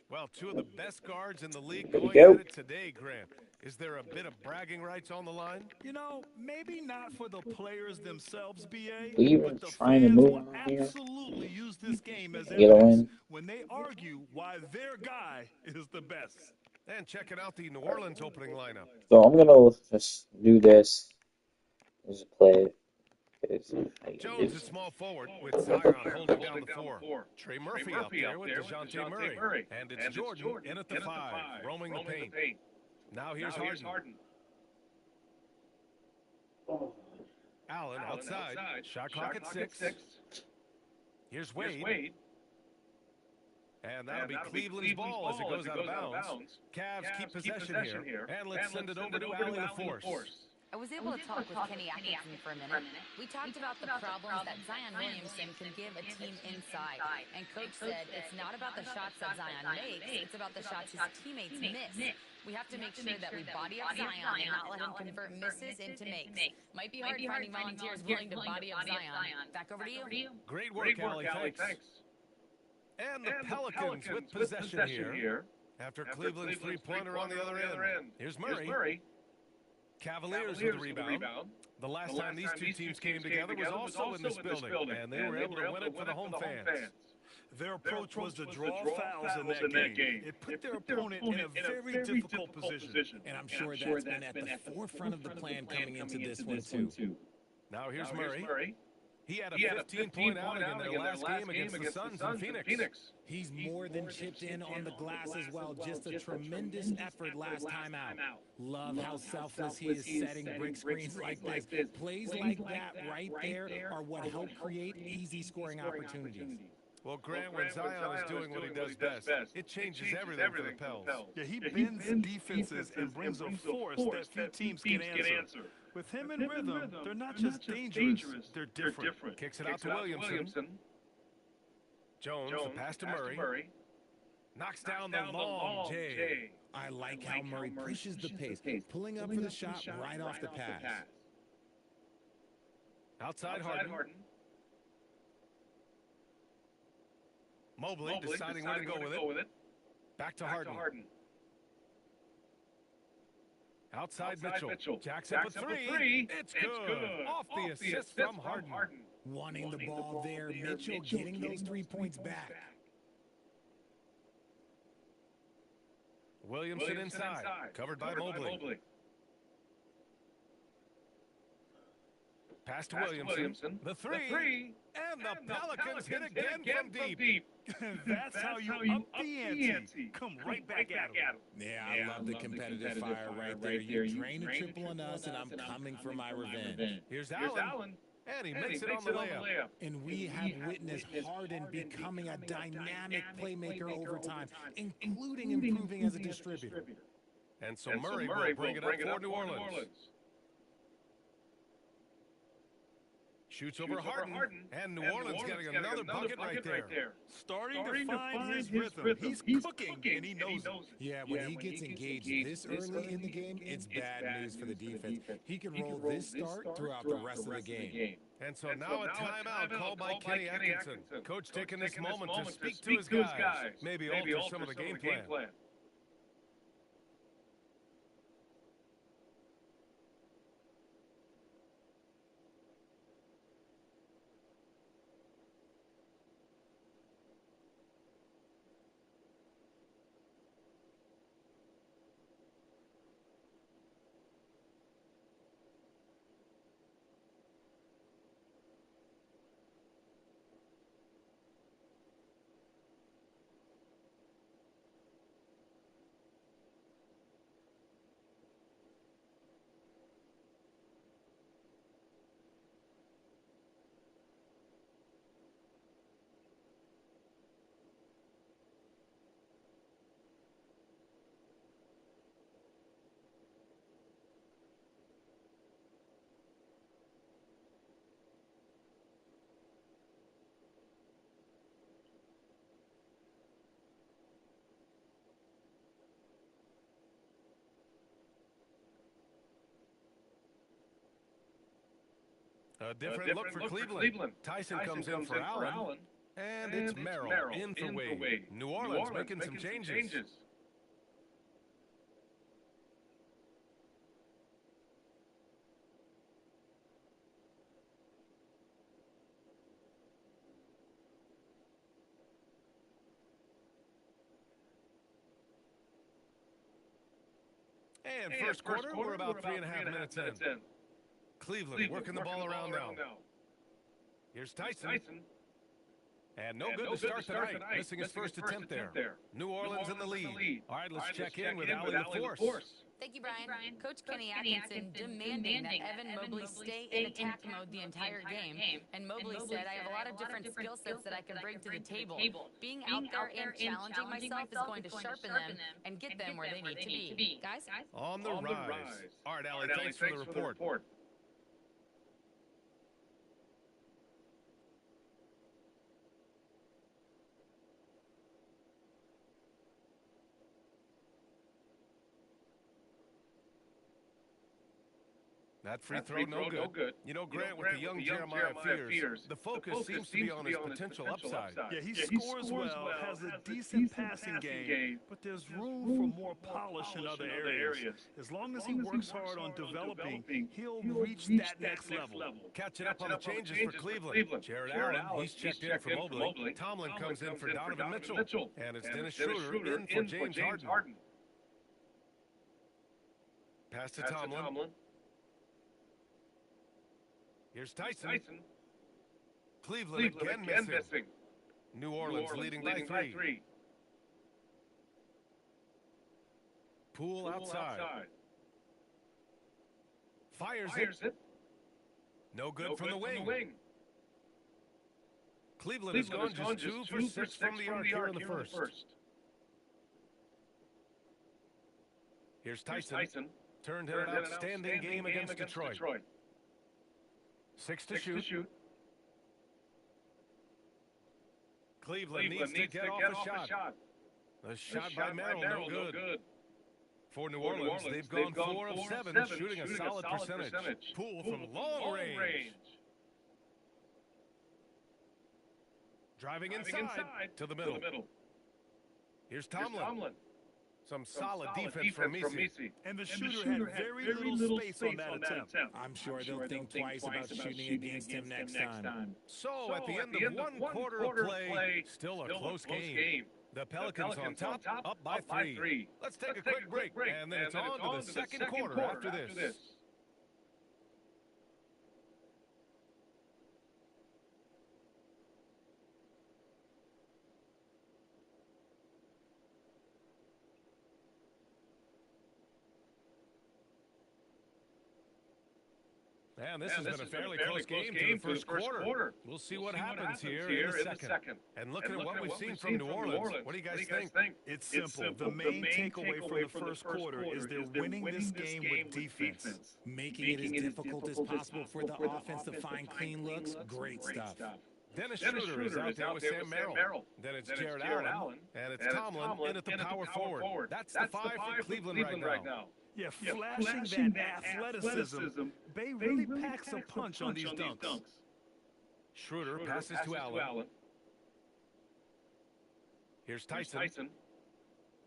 Well, two of the best guards in the league Here we going go. at it today, Grant. Is there a bit of bragging rights on the line? You know, maybe not for the players themselves, BA, Cleveland's but the trying to fans move will on here. absolutely use this game as Get a evidence win. when they argue why their guy is the best. And checking out the New Orleans opening lineup. So I'm gonna just do this. Just play it. Jones is small forward with Zion holding down the four. Trey Murphy out there with DeJounte Murray. And it's Jordan in at the 5, roaming the paint. Now here's Harden. Allen outside. Shot clock at 6. Here's Wade. And that'll be Cleveland's ball as it goes out of bounds. Cavs keep possession here. And let's send it over to Allen LaForce. I was able to talk with Kenny Atkinson for a minute. We talked about the problems that Zion Williamson can give a team inside. And Coach said it's not about the shots that Zion makes, it's about the shots his teammates miss. We have to make sure that we body up Zion and not let him convert misses into makes. Might be hard finding volunteers willing to body up Zion. Back over to you. Great work, Allie. Thanks. And the Pelicans with possession here. After Cleveland's three-pointer on the other end. Here's Murray. Cavaliers with the rebound. The last time these two teams came together was also in this building, and they were able to win it for the home fans. Their approach was to draw fouls in that game. It put their opponent in a very difficult position. And I'm sure that's been at the forefront of the plan coming into this one, too. Now here's Murray. He had a 15-point outing in their last game against the Suns in Phoenix. He's more than chipped in on the glass as well. Just a tremendous effort last time out. Love how selfless he is setting brick screens like this. Plays like that right there are what help create easy scoring opportunities. Well, Grant, when Zion is doing what he does best, it changes everything for the Pels. Yeah, he bends defenses and brings a force that few teams can answer. With him in rhythm, they're not just dangerous, they're different. Kicks it out to Williamson. Jones, the pass to Murray. Knocks down the long J. I like how Murray pushes the pace, pulling up for the shot right off the pass. Outside Harden. Mobley deciding where to go with it. Back to Harden. Outside Mitchell. Jacks up a 3. It's good. Off the assist from Harden. Wanting the ball there. Mitchell getting those 3 points back. Williamson inside. Covered by Mobley. Pass to Williamson. The 3. And the Pelicans hit again from deep. That's how you up the ante. Come right back at him. Yeah, I love the competitive fire right there. You drain a triple on us, and I'm coming for my revenge. Here's Allen. And he makes it on the layup. And we have witnessed Harden becoming a dynamic playmaker over time, including improving as a distributor. And so Murray will bring it up for New Orleans. Shoots over Harden, and New Orleans getting another bucket right there. Starting to find his rhythm. He's cooking, and he knows it. Yeah, when he gets engaged this early in the game, it's bad news for the defense. He can roll this start throughout the rest of the game. And so now a timeout called by Kenny Atkinson. Coach taking this moment to speak to his guys, maybe alter some of the game plan. A different look for Cleveland. Tyson comes in for Allen. And it's Merrill in for Wade. New Orleans making some changes. And first quarter, we're about 3.5 minutes in. Cleveland working the ball around now. Here's Tyson. And no good to start tonight, missing his first attempt there. New Orleans in the lead. All right, let's check in with Allie LaForce. Thank you, Brian. Coach Kenny Atkinson demanding that Evan Mobley stay in attack mode the entire game. And Mobley said, I have a lot of different skill sets that I can bring to the table. Being out there and challenging myself is going to sharpen them and get them where they need to be. Guys? On the rise. All right, Allie, thanks for the report. That free throw, no good. You know, Grant, with the young Jeremiah Fears, the focus seems to be on his potential upside. Yeah, he scores well, has a decent passing game, but there's room for more polish in other areas. As long as he works hard on developing, he'll reach that next level. Catching up on the changes for Cleveland. Jared Allen, he's checked in for Mobley. Tomlin comes in for Donovan Mitchell. And it's Dennis Schroeder in for James Harden. Pass to Tomlin. Here's Tyson. Cleveland again missing. New Orleans leading by 3. Poole outside. Fires it. No good from the wing. Cleveland has gone just 2 for 6 from the arc here in the first. Here's Tyson. Turned in an outstanding game against Detroit. 6 to shoot. Cleveland needs to get off a shot. The shot by Merrill, no good. For New Orleans, they've gone 4 of 7, shooting a solid percentage. Poole from long range. Driving inside to the middle. Here's Tomlin. Some solid defense from Messi. And the shooter had very little space on that attempt. I'm sure they'll think twice about shooting against him next time. So at the end of one quarter of play, still a close game. The Pelicans on top, up by 3. Let's take a quick break, and then it's on to the second quarter after this. And this has been a fairly close game to the first quarter. We'll see what happens here in the second. And looking at what we've seen from New Orleans, what do you guys think? It's simple. The main takeaway from the first quarter is they're winning this game with defense. Making it as difficult as possible for the offense to find clean looks. Great stuff. Dennis Schroeder is out there with Sam Merrill. Then it's Jared Allen. And it's Tomlin in at the power forward. That's the 5 for Cleveland right now. Yeah, flashing that athleticism. Bay really packs a punch on these dunks. Schroeder passes to Allen. Here's Tyson.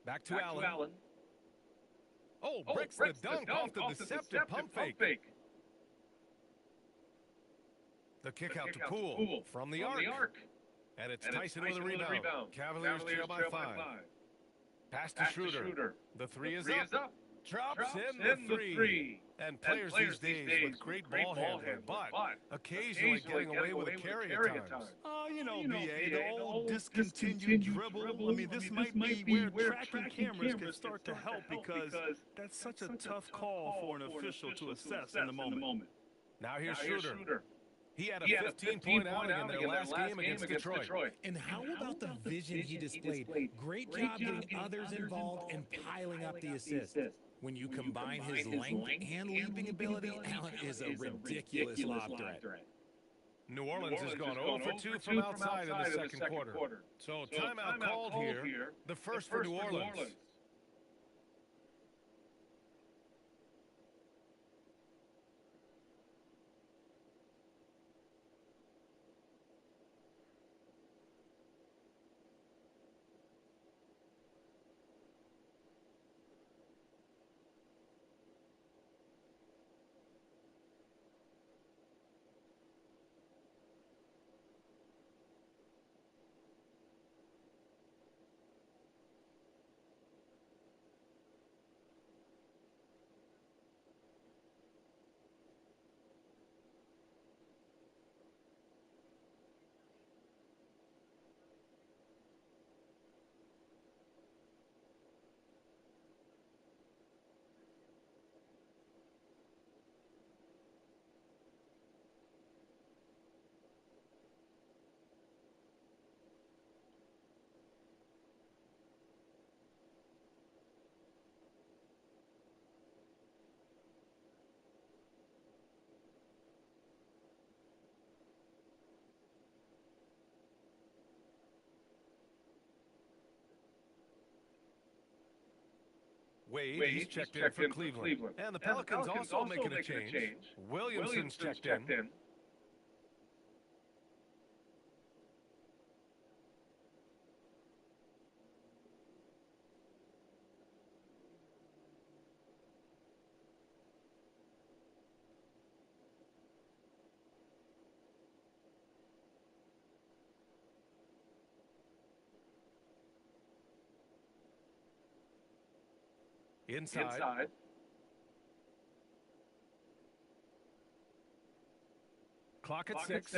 Back to Allen. Oh, breaks the dunk off the deceptive pump fake. The kick out to Poole from the arc. And it's Tyson with a rebound. Cavaliers trail by 5. Pass to Schroeder. The 3 is up. Drops in the 3. And players these days with great ball handling, but occasionally getting away with a carry at times. Oh, you know, BA, the old discontinued dribble. I mean, this might be where tracking cameras can start to help because that's such a tough call for an official to assess in the moment. Now here's Schroeder. He had a 15-point outing in their last game against Detroit. And how about the vision he displayed? Great job getting others involved and piling up the assists. When you combine his length and leaping ability, Allen is a ridiculous lob threat. New Orleans has gone 0 for 2 from outside in the second quarter. So timeout called here, the first for New Orleans. Wade, he's checked in for Cleveland. And the Pelicans also making a change. Williamson's checked in. Inside. Clock at 6.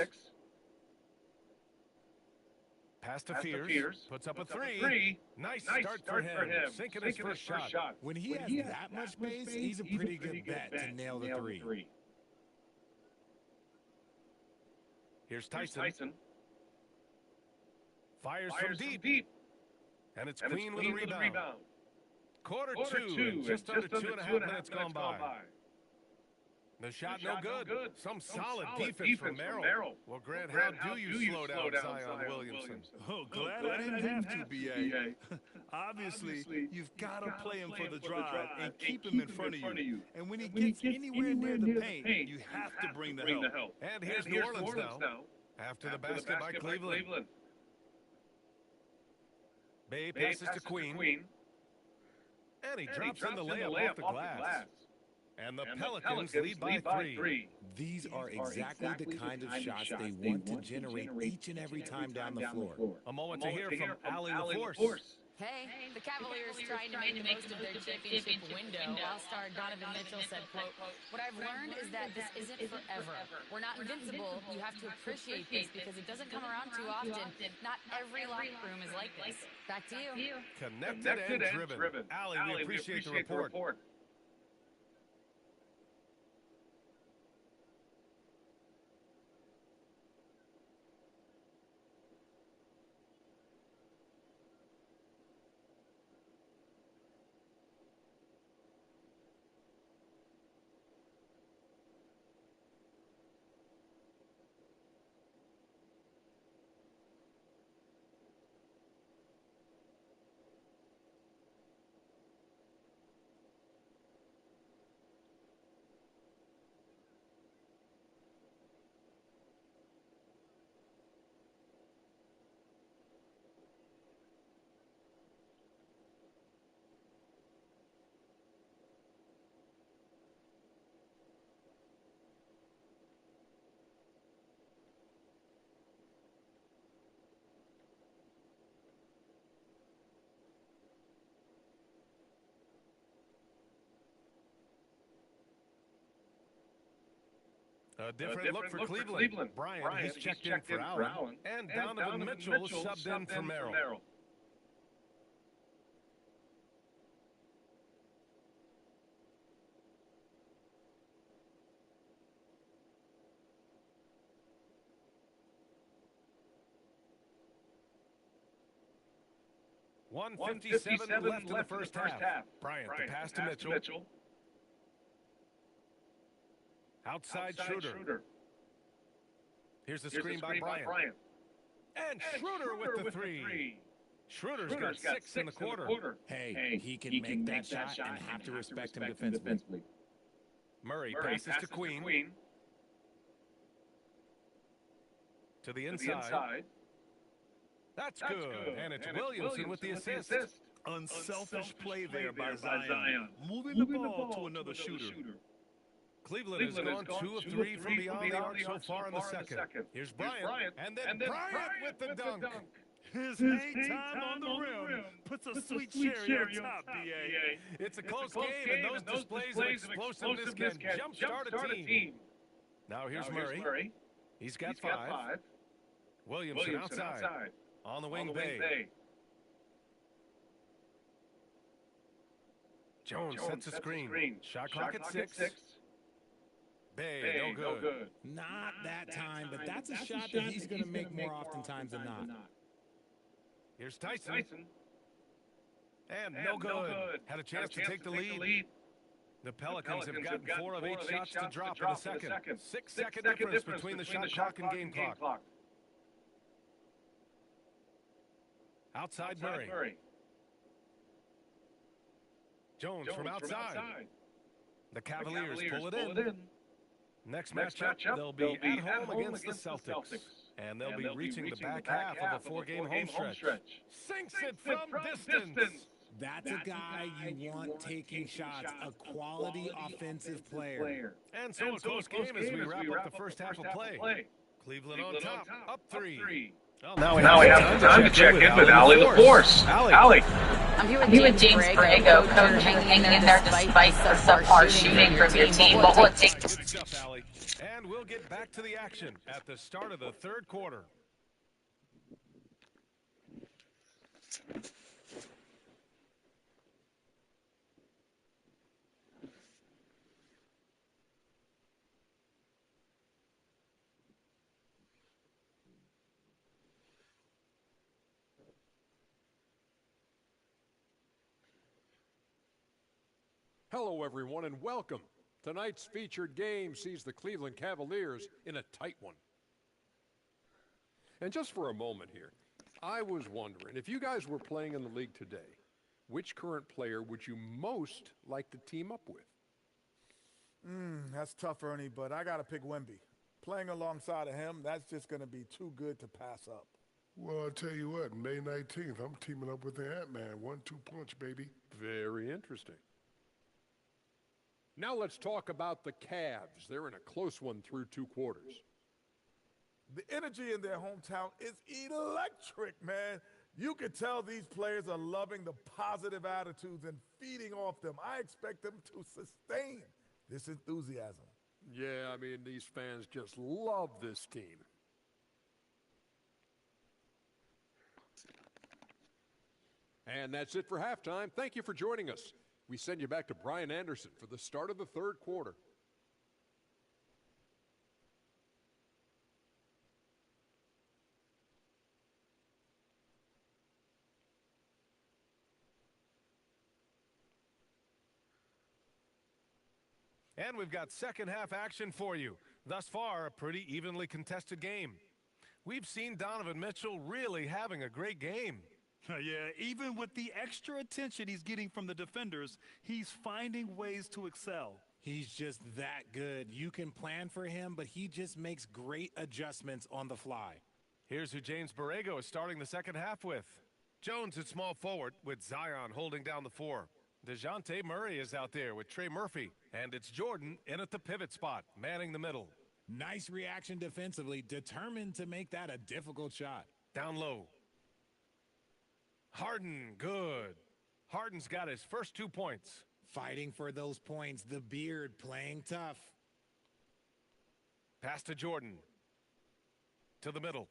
Pass to Fears. Puts up a three. Nice start for him. Sinking his first shot. When he has that much pace, he's a pretty good bet to nail the three. Here's Tyson. Fires from deep. And it's Queen with a rebound. Quarter two, just under 2.5 minutes gone by. The shot no good. Some solid defense from Merrill. Well, Grant, how do you slow down Zion Williamson? Oh, glad I didn't have to, B.A. Obviously, you've got to play him for the drive and keep him in front of you. And when he gets anywhere near the paint, you have to bring the help. And here's New Orleans now. After the basket by Cleveland. Bay passes to Queen. And he drops in the layup off the glass. And the Pelicans lead by 3. These are exactly the kind of shots they want to generate each and every time down the floor. A moment to hear from Allie LaForce. Hey, the Cavaliers trying to make the most of their championship window. All-star Donovan Mitchell said, quote, "What I've learned is that this isn't forever. We're not invincible. You have to appreciate this because it doesn't come around too often. Not every locker room is like this." Back to you. Connected and driven. Allie, we appreciate the report. A different look for Cleveland. Bryant, he's checked in for Allen. And Donovan Mitchell subbed in for Merrill. 1:57 left in the first half. Bryant, the pass to Mitchell. Outside Schroeder. Here's the screen by Bryant. And Schroeder with the three. Schroeder's got 6 in the quarter. Hey, he can make that shot and have to respect him defensively. Murray passes to Queen. To the inside. That's good. And it's Williamson with the assist. Unselfish play there by Zion. Moving the ball to another shooter. Cleveland has gone 2 of 3 from beyond the arc so far in the second. Here's Bryant. And then Bryant with the dunk. His hang time on the rim puts a sweet cherry on top, B.A. It's a close game, and those displays of explosiveness can jumpstart a team. Now here's Murray. He's got 5. Williamson outside. On the wing, Bay. Jones sets a screen. Shot clock at 6. Bay, no good. Not that time, but that's a shot that he's going to make more oftentimes than not. Here's Tyson. And no good. Had a chance to take the lead. The Pelicans have gotten 4 of 8 shots to drop in the second. 6-second difference between the shot clock and game clock. Outside Murray. Jones from outside. The Cavaliers pull it in. Next matchup, they'll be at home against the Celtics. And they'll be reaching the back half of a four-game home stretch. Sinks it from distance. That's a guy you want taking shots, a quality offensive player. And so a close game as we wrap up the first half of play. Cleveland on top, up 3. Well, now we have time to check in with Allie LaForce. Allie. I'm here with James Borrego, coach, hanging in there despite the subpar shooting from your team. What will it take? Good stuff, Allie. And we'll get back to the action at the start of the third quarter. Hello, everyone, and welcome. Tonight's featured game sees the Cleveland Cavaliers in a tight one. And just for a moment here, I was wondering, if you guys were playing in the league today, which current player would you most like to team up with? That's tough, Ernie, but I got to pick Wemby. Playing alongside of him, that's just going to be too good to pass up. Well, I'll tell you what, May 19th, I'm teaming up with the Ant-Man. 1-2 punch, baby. Very interesting. Now let's talk about the Cavs. They're in a close one through 2 quarters. The energy in their hometown is electric, man. You can tell these players are loving the positive attitudes and feeding off them. I expect them to sustain this enthusiasm. Yeah, I mean, these fans just love this team. And that's it for halftime. Thank you for joining us. We send you back to Brian Anderson for the start of the third quarter. And we've got second half action for you. Thus far, a pretty evenly contested game. We've seen Donovan Mitchell really having a great game. Yeah, even with the extra attention he's getting from the defenders, he's finding ways to excel. He's just that good. You can plan for him, but he just makes great adjustments on the fly. Here's who James Borrego is starting the second half with. Jones at small forward with Zion holding down the 4. DeJounte Murray is out there with Trey Murphy. And it's Jordan in at the pivot spot, manning the middle. Nice reaction defensively, determined to make that a difficult shot. Down low. Harden, good. Harden's got his first 2 points. Fighting for those points, the beard playing tough. Pass to Jordan. To the middle.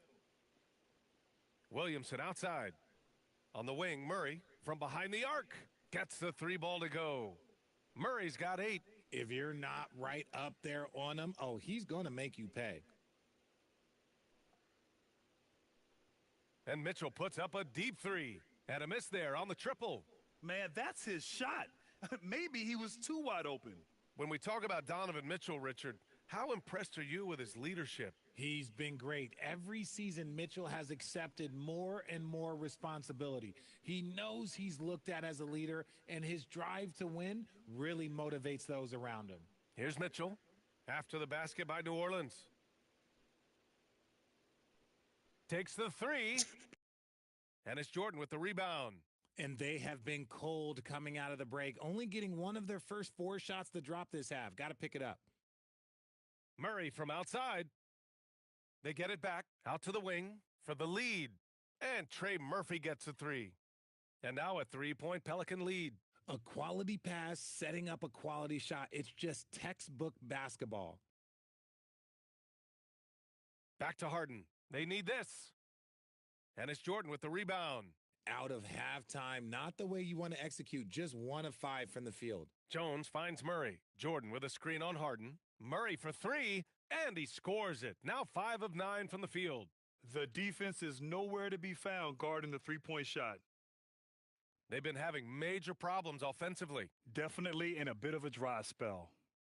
Williamson outside. On the wing, Murray from behind the arc. Gets the 3 ball to go. Murray's got 8. If you're not right up there on him, oh, he's going to make you pay. And Mitchell puts up a deep 3. And a miss there on the triple. Man, that's his shot. Maybe he was too wide open. When we talk about Donovan Mitchell, Richard, how impressed are you with his leadership? He's been great. Every season, Mitchell has accepted more and more responsibility. He knows he's looked at as a leader, and his drive to win really motivates those around him. Here's Mitchell after the basket by New Orleans. Takes the 3. And it's Jordan with the rebound. And they have been cold coming out of the break, only getting one of their first 4 shots to drop this half. Got to pick it up. Murray from outside. They get it back out to the wing for the lead. And Trey Murphy gets a 3. And now a 3-point Pelican lead. A quality pass, setting up a quality shot. It's just textbook basketball. Back to Harden. They need this. And it's Jordan with the rebound. Out of halftime, not the way you want to execute, just 1 of 5 from the field. Jones finds Murray. Jordan with a screen on Harden. Murray for 3, and he scores it. Now 5 of 9 from the field. The defense is nowhere to be found guarding the 3-point shot. They've been having major problems offensively. Definitely in a bit of a dry spell.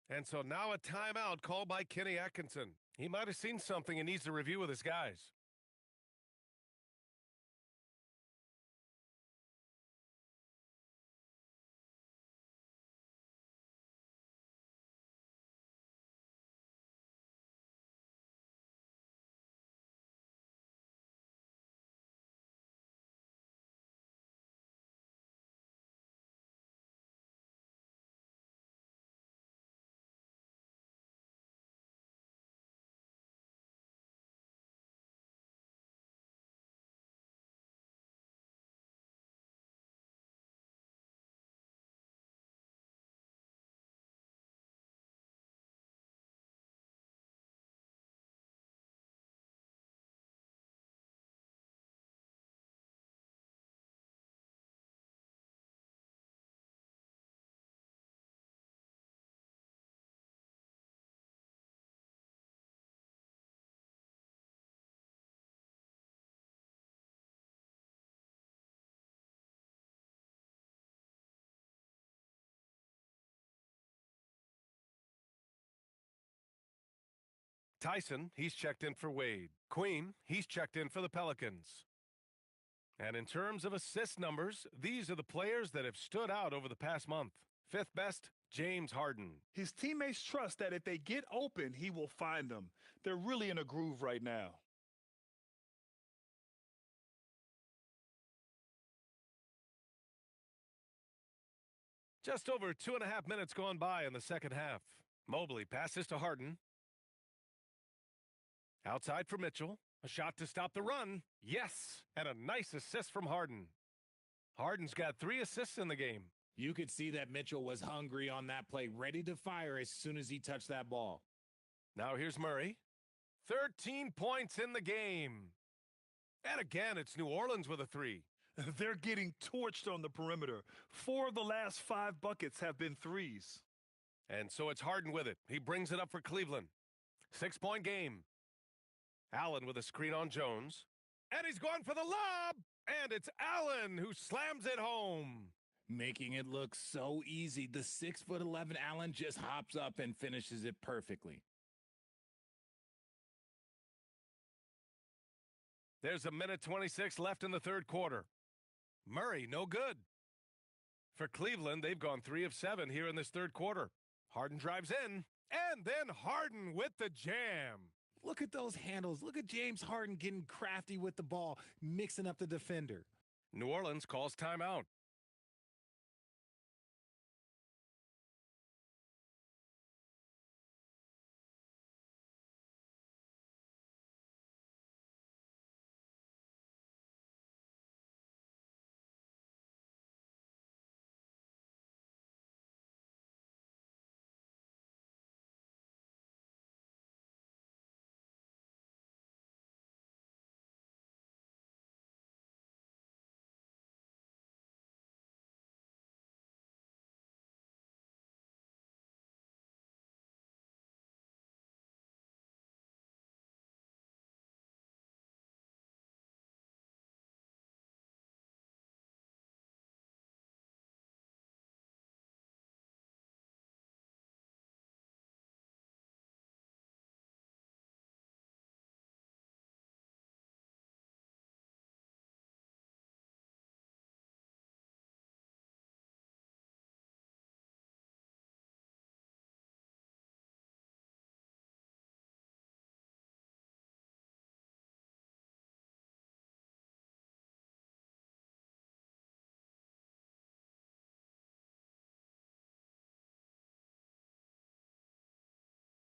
And so now a timeout called by Kenny Atkinson. He might have seen something and needs to review with his guys. Tyson, he's checked in for Wade. Queen, he's checked in for the Pelicans. And in terms of assist numbers, these are the players that have stood out over the past month. Fifth best, James Harden. His teammates trust that if they get open, he will find them. They're really in a groove right now. Just over 2.5 minutes gone by in the second half. Mobley passes to Harden. Outside for Mitchell. A shot to stop the run. Yes, and a nice assist from Harden. Harden's got 3 assists in the game. You could see that Mitchell was hungry on that play, ready to fire as soon as he touched that ball. Now here's Murray. 13 points in the game. And again, it's New Orleans with a 3. They're getting torched on the perimeter. 4 of the last 5 buckets have been threes. And so it's Harden with it. He brings it up for Cleveland. 6-point game. Allen with a screen on Jones. And he's going for the lob. And it's Allen who slams it home. Making it look so easy. The 6'11" Allen just hops up and finishes it perfectly. There's 1:26 left in the third quarter. Murray, no good. For Cleveland, they've gone 3 of 7 here in this third quarter. Harden drives in, and then Harden with the jam. Look at those handles. Look at James Harden getting crafty with the ball, mixing up the defender. New Orleans calls timeout.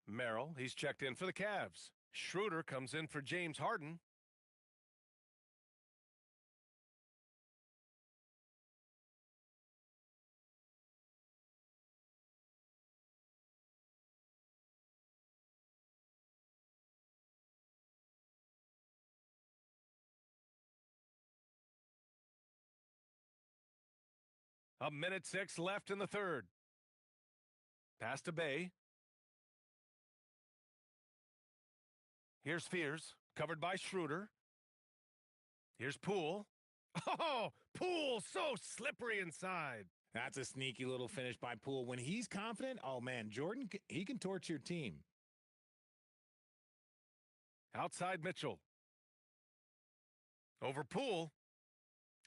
Merrill, he's checked in for the Cavs. Schroeder comes in for James Harden. A 1:06 left in the third. Pass to Bay. Here's Fears, covered by Schroeder. Here's Poole. Oh, Poole so slippery inside. That's a sneaky little finish by Poole. When he's confident, oh man, Jordan, he can torch your team. Outside Mitchell. Over Poole.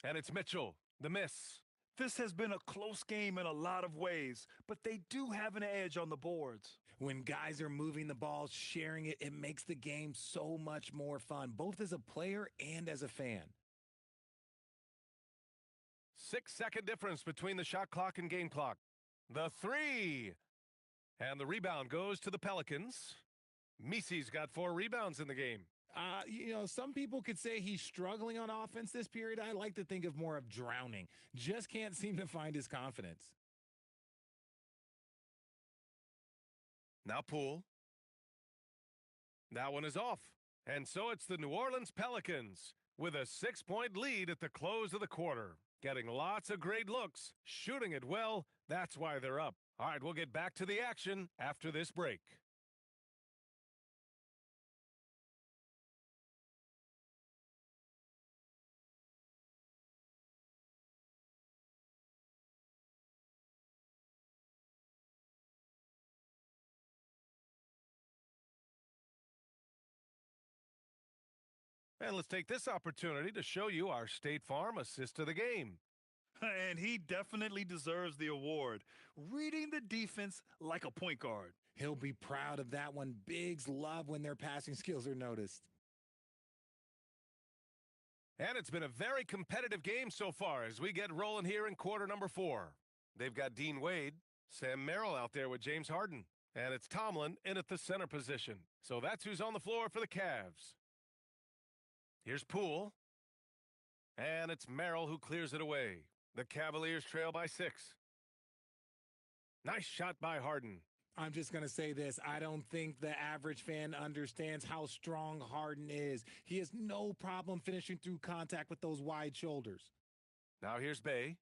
And it's Mitchell, the miss. This has been a close game in a lot of ways, but they do have an edge on the boards. When guys are moving the ball, sharing it, it makes the game so much more fun, both as a player and as a fan. 6-second difference between the shot clock and game clock. The 3. And the rebound goes to the Pelicans. Misi's got 4 rebounds in the game. Some people could say he's struggling on offense this period. I like to think of more of drowning. Just can't seem to find his confidence. Now Poole. That one is off. And so it's the New Orleans Pelicans with a 6-point lead at the close of the quarter. Getting lots of great looks, shooting it well. That's why they're up. All right, we'll get back to the action after this break. And let's take this opportunity to show you our State Farm assist of the game. And he definitely deserves the award. Reading the defense like a point guard. He'll be proud of that one. Bigs love when their passing skills are noticed. And it's been a very competitive game so far as we get rolling here in quarter number 4. They've got Dean Wade, Sam Merrill out there with James Harden, and it's Tomlin in at the center position. So that's who's on the floor for the Cavs. Here's Poole, and it's Merrill who clears it away. The Cavaliers trail by 6. Nice shot by Harden. I'm just going to say this. I don't think the average fan understands how strong Harden is. He has no problem finishing through contact with those wide shoulders. Now here's Bey.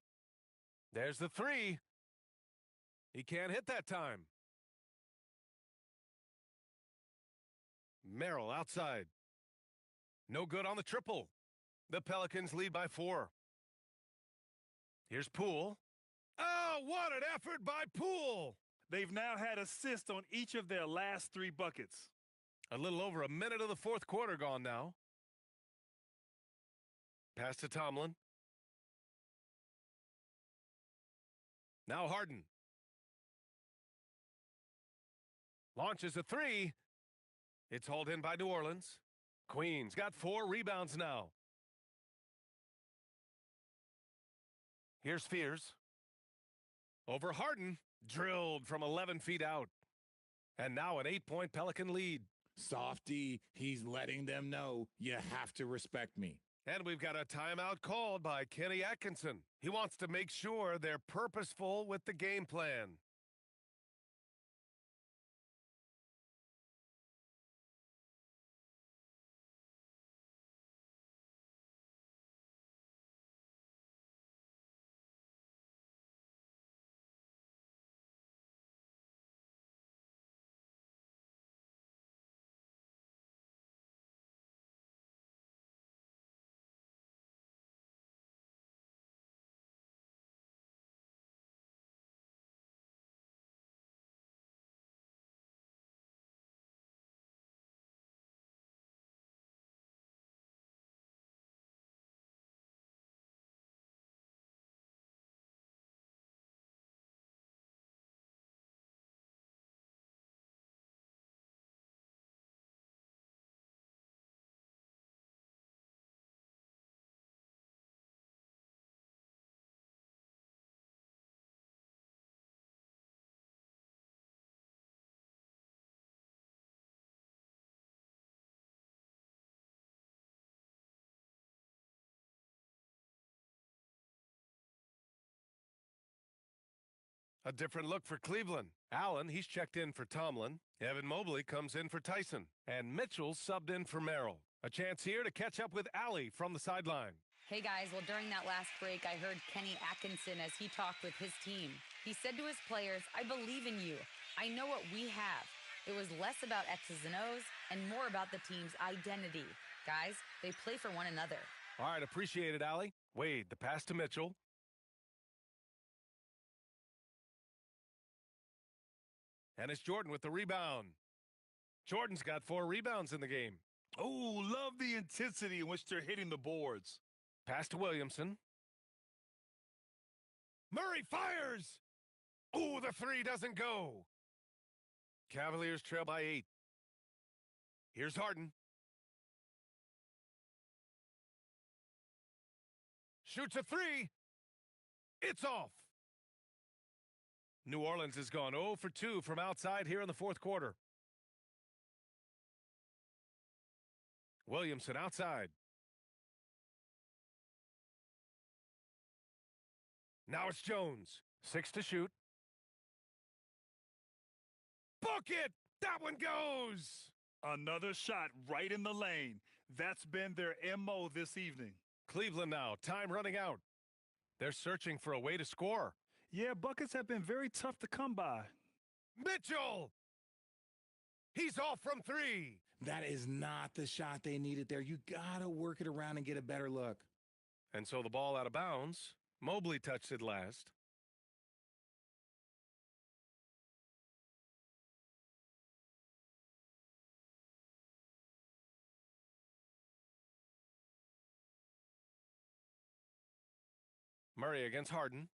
There's the 3. He can't hit that time. Merrill outside. No good on the triple. The Pelicans lead by 4. Here's Poole. Oh, what an effort by Poole! They've now had assists on each of their last 3 buckets. A little over a minute of the fourth quarter gone now. Pass to Tomlin. Now Harden. Launches a 3. It's hauled in by New Orleans. Queens got 4 rebounds now. Here's Fears. Over Harden. Drilled from 11 feet out. And now an 8-point Pelican lead. Softy, he's letting them know you have to respect me. And we've got a timeout called by Kenny Atkinson. He wants to make sure they're purposeful with the game plan. A different look for Cleveland. Allen, he's checked in for Tomlin. Evan Mobley comes in for Tyson. And Mitchell subbed in for Merrill. A chance here to catch up with Allie from the sideline. Hey guys, well during that last break, I heard Kenny Atkinson as he talked with his team. He said to his players, I believe in you. I know what we have. It was less about X's and O's and more about the team's identity. Guys, they play for one another. All right, appreciate it, Allie. Wade, the pass to Mitchell. And it's Jordan with the rebound. Jordan's got 4 rebounds in the game. Oh, love the intensity in which they're hitting the boards. Pass to Williamson. Murray fires! Oh, the 3 doesn't go. Cavaliers trail by 8. Here's Harden. Shoots a 3. It's off. New Orleans has gone 0 for 2 from outside here in the fourth quarter. Williamson outside. Now it's Jones. 6 to shoot. Book it! That one goes! Another shot right in the lane. That's been their MO this evening. Cleveland now, time running out. They're searching for a way to score. Yeah, buckets have been very tough to come by. Mitchell! He's off from 3. That is not the shot they needed there. You got to work it around and get a better look. And so the ball out of bounds. Mobley touched it last. Murray against Harden.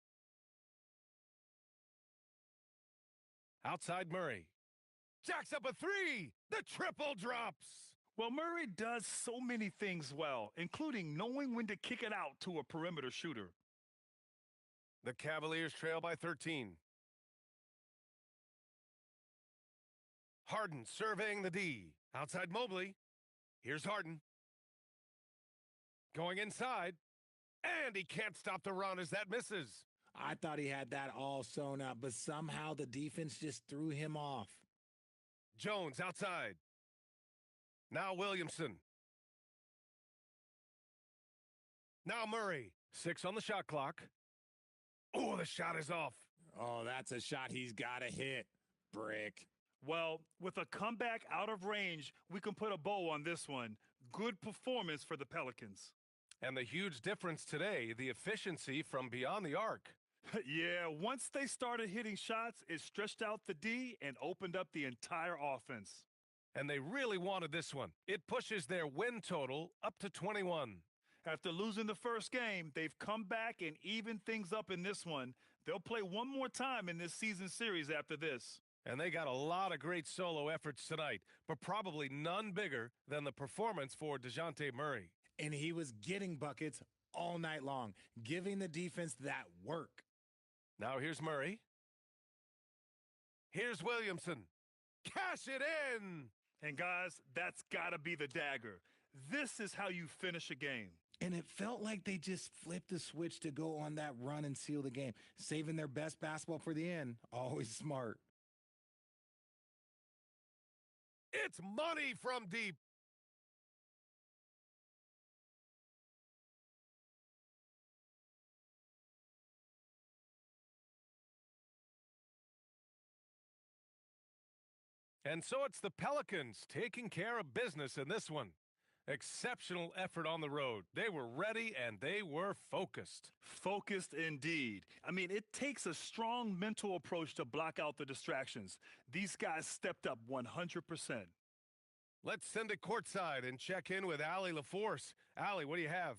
Outside Murray. Jacks up a three. The triple drops. Well, Murray does so many things well, including knowing when to kick it out to a perimeter shooter. The Cavaliers trail by 13. Harden surveying the D. Outside Mobley. Here's Harden. Going inside. And he can't stop the run as that misses. I thought he had that all sewn up, but somehow the defense just threw him off. Jones outside. Now Williamson. Now Murray. 6 on the shot clock. Oh, the shot is off. Oh, that's a shot he's got to hit. Brick. Well, with a comeback out of range, we can put a bow on this one. Good performance for the Pelicans. And the huge difference today, the efficiency from beyond the arc. Yeah, once they started hitting shots, it stretched out the D and opened up the entire offense. And they really wanted this one. It pushes their win total up to 21. After losing the first game, they've come back and evened things up in this one. They'll play one more time in this season series after this. And they got a lot of great solo efforts tonight, but probably none bigger than the performance for DeJounte Murray. And he was getting buckets all night long, giving the defense that work. Now here's Murray. Here's Williamson. Cash it in! And guys, that's got to be the dagger. This is how you finish a game. And it felt like they just flipped the switch to go on that run and seal the game, saving their best basketball for the end. Always smart. It's money from deep. And so it's the Pelicans taking care of business in this one. Exceptional effort on the road. They were ready and they were focused. Focused indeed. I mean, it takes a strong mental approach to block out the distractions. These guys stepped up 100%. Let's send it courtside and check in with Allie LaForce. Allie, what do you have?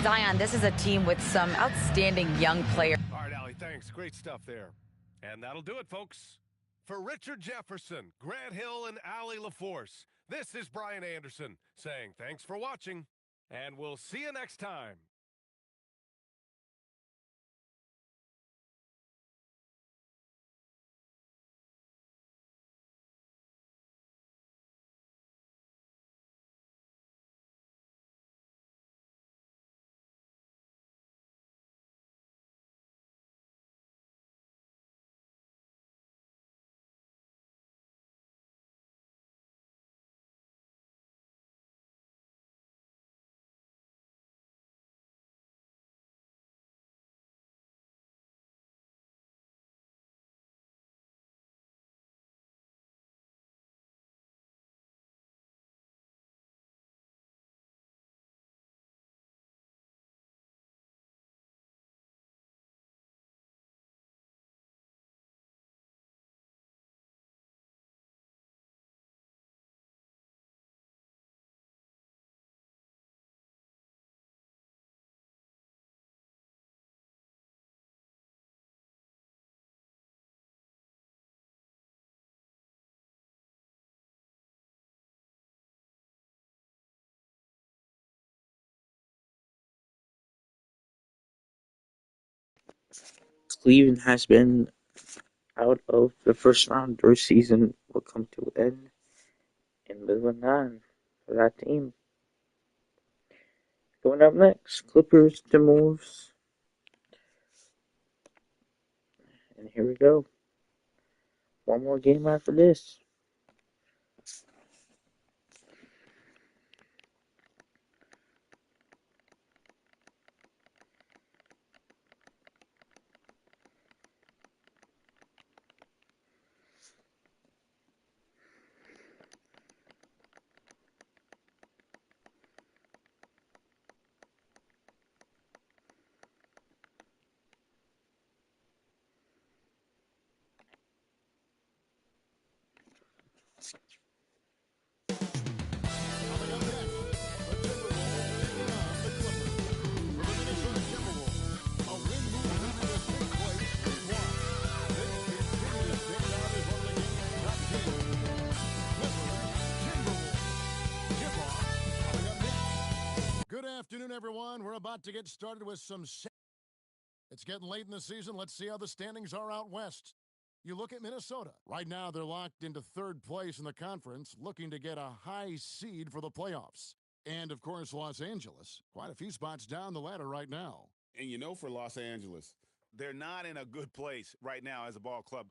Zion, this is a team with some outstanding young players. All right, Allie, thanks. Great stuff there. And that'll do it, folks. For Richard Jefferson, Grant Hill, and Allie LaForce, this is Brian Anderson saying thanks for watching, and we'll see you next time. Cleveland has been out of the first round. Their season will come to an end, and moving on for that team. Going up next, Clippers, Timberwolves. And here we go. One more game after this. afternoon, everyone. We're about to get started with some. It's getting late in the season. Let's see how the standings are out west. You look at Minnesota. Right now, they're locked into third place in the conference, looking to get a high seed for the playoffs. And, of course, Los Angeles, quite a few spots down the ladder right now. And you know, for Los Angeles, they're not in a good place right now as a ball club.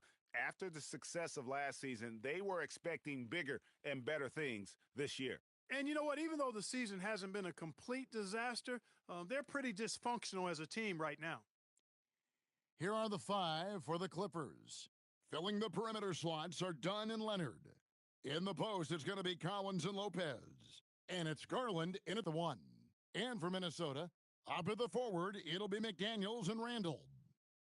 After the success of last season, they were expecting bigger and better things this year. And you know what? Even though the season hasn't been a complete disaster, they're pretty dysfunctional as a team right now. Here are the 5 for the Clippers. Filling the perimeter slots are Dunn and Leonard. In the post, it's going to be Collins and Lopez. And it's Garland in at the 1. And for Minnesota, up at the forward, it'll be McDaniels and Randall.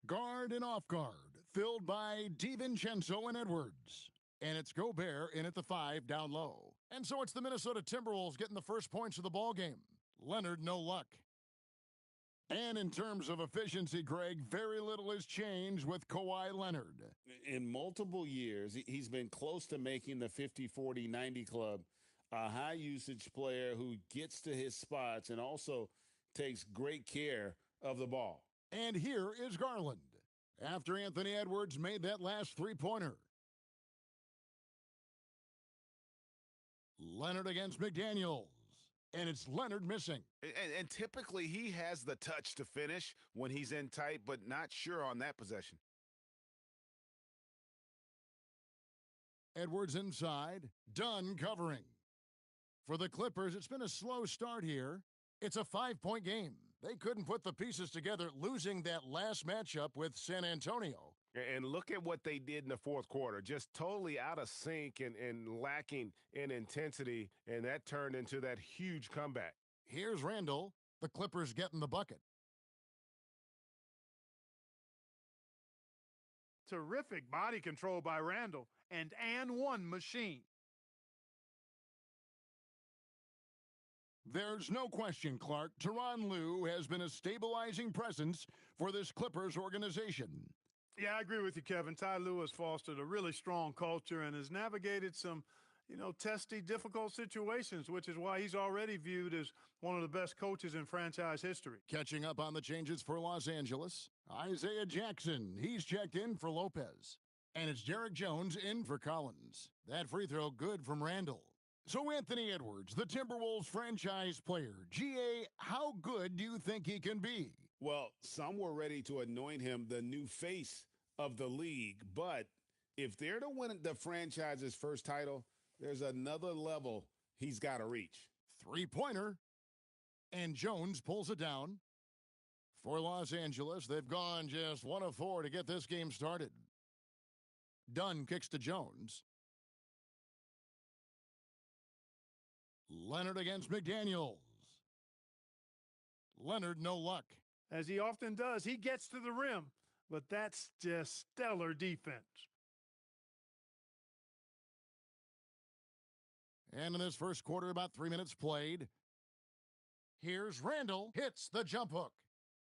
Guard and off guard, filled by DiVincenzo and Edwards. And it's Gobert in at the 5 down low. And so it's the Minnesota Timberwolves getting the first points of the ball game. Leonard, no luck. And in terms of efficiency, Greg, very little has changed with Kawhi Leonard. In multiple years, he's been close to making the 50-40-90 club, a high-usage player who gets to his spots and also takes great care of the ball. And here is Garland, after Anthony Edwards made that last three-pointer. Leonard against McDaniels. And it's Leonard missing. And typically he has the touch to finish when he's in tight, but not sure on that possession. Edwards inside. Dunn covering. For the Clippers, it's been a slow start here. It's a 5-point game. They couldn't put the pieces together, losing that last matchup with San Antonio. And look at what they did in the fourth quarter. Just totally out of sync and lacking in intensity, and that turned into that huge comeback. Here's Randall. The Clippers getting the bucket. Terrific body control by Randall and one machine. There's no question, Clark. Tyronn Lue has been a stabilizing presence for this Clippers organization. Yeah, I agree with you, Kevin. Ty Lue has fostered a really strong culture and has navigated some, testy, difficult situations, which is why he's already viewed as one of the best coaches in franchise history. Catching up on the changes for Los Angeles, Isaiah Jackson. He's checked in for Lopez. And it's Derek Jones in for Collins. That free throw good from Randall. So Anthony Edwards, the Timberwolves franchise player. GA, how good do you think he can be? Well, some were ready to anoint him the new face of the league, but if they're to win the franchise's first title, there's another level he's got to reach. Three-pointer, and Jones pulls it down. For Los Angeles, they've gone just 1 of 4 to get this game started. Dunn kicks to Jones. Leonard against McDaniels. Leonard, no luck. As he often does, he gets to the rim, but that's just stellar defense. And in this first quarter, about 3 minutes played. Here's Randall, hits the jump hook.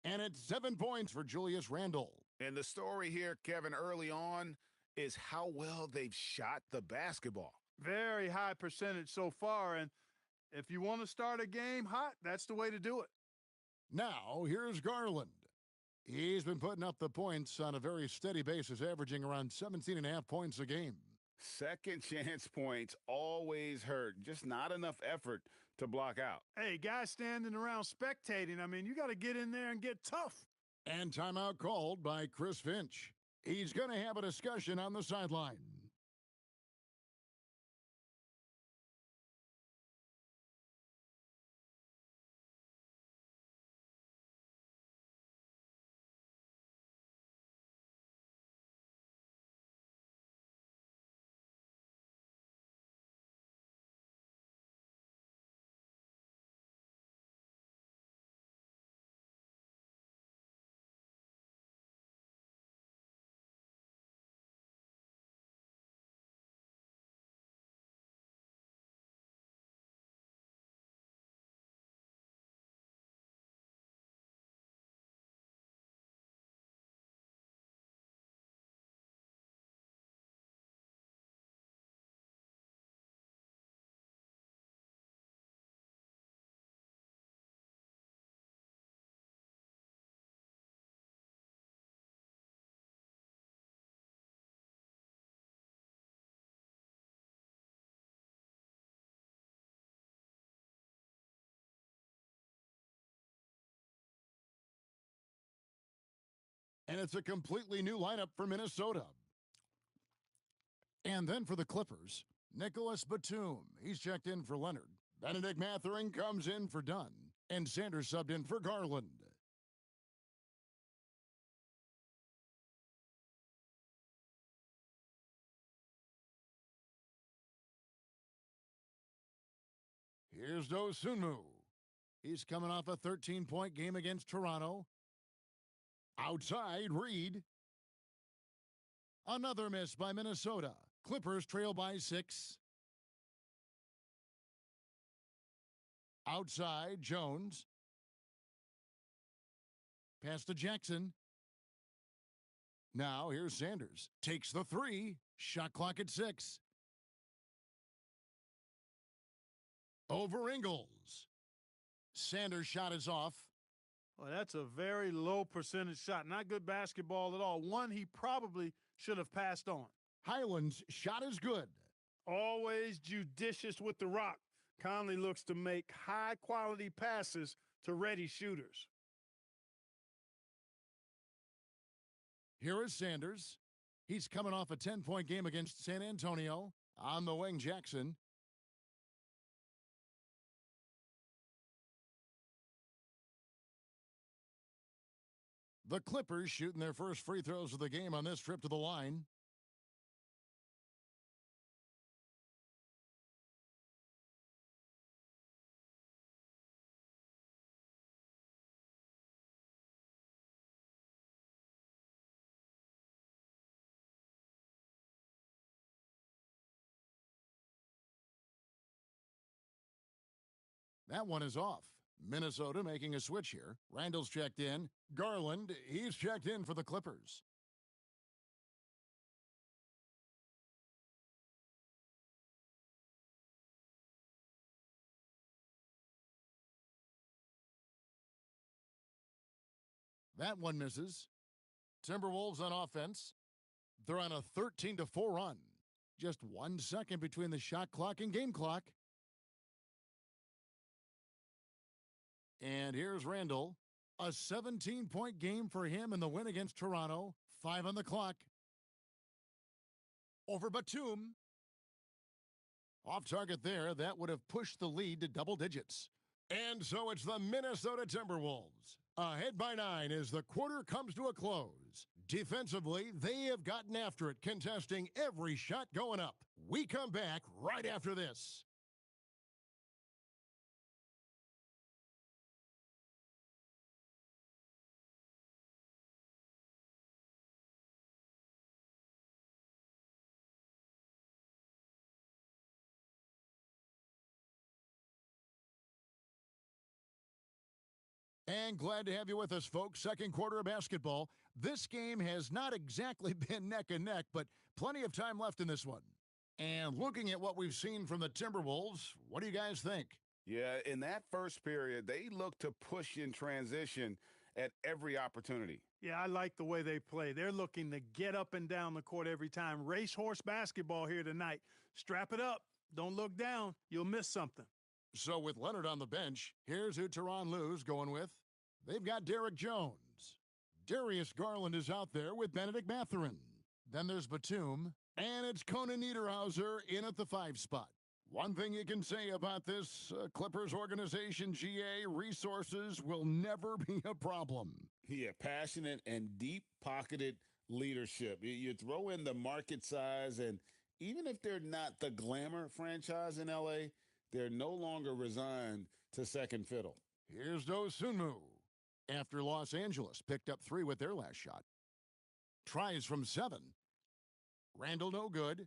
And it's 7 points for Julius Randle. And the story here, Kevin, early on is how well they've shot the basketball. Very high percentage so far, and if you want to start a game hot, that's the way to do it. Now, here's Garland. He's been putting up the points on a very steady basis, averaging around 17.5 points a game. Second chance points always hurt. Just not enough effort to block out. Hey, guys standing around spectating, you got to get in there and get tough. And timeout called by Chris Finch. He's going to have a discussion on the sideline. And it's a completely new lineup for Minnesota. And then for the Clippers, Nicholas Batum. He's checked in for Leonard. Benedict Mathurin comes in for Dunn. And Sanders subbed in for Garland. Here's Dosunmu. He's coming off a 13-point game against Toronto. Outside, Reed. Another miss by Minnesota. Clippers trail by 6. Outside, Jones. Pass to Jackson. Now here's Sanders. Takes the 3. Shot clock at 6. Over Ingles. Sanders' shot is off. Well, that's a very low percentage shot. Not good basketball at all. One he probably should have passed on. Highland's shot is good. Always judicious with the rock. Conley looks to make high-quality passes to ready shooters. Here is Sanders. He's coming off a 10-point game against San Antonio. On the wing, Jackson. The Clippers shooting their first free throws of the game on this trip to the line. That one is off. Minnesota making a switch here. Randall's checked in. Garland, he's checked in for the Clippers. That one misses. Timberwolves on offense. They're on a 13-4 run. Just 1 second between the shot clock and game clock. And here's Randall. A 17-point game for him in the win against Toronto. 5 on the clock. Over Batum. Off target there. That would have pushed the lead to double digits. And so it's the Minnesota Timberwolves. Ahead by 9 as the quarter comes to a close. Defensively, they have gotten after it, contesting every shot going up. We come back right after this. And glad to have you with us, folks. Second quarter of basketball. This game has not exactly been neck and neck, but plenty of time left in this one. And looking at what we've seen from the Timberwolves, what do you guys think? Yeah, in that first period, they looked to push in transition at every opportunity. Yeah, I like the way they play. They're looking to get up and down the court every time. Racehorse basketball here tonight. Strap it up. Don't look down. You'll miss something. So with Leonard on the bench, here's who Tyronn Lue's going with. They've got Derek Jones. Darius Garland is out there with Benedict Mathurin. Then there's Batum, and it's Conan Niederhauser in at the 5 spot. One thing you can say about this Clippers organization, GA, resources will never be a problem. Yeah, passionate and deep-pocketed leadership. You throw in the market size, and even if they're not the glamour franchise in L.A., they're no longer resigned to second fiddle. Here's Dosunmu. After Los Angeles picked up 3 with their last shot. Tries from 7. Randall no good.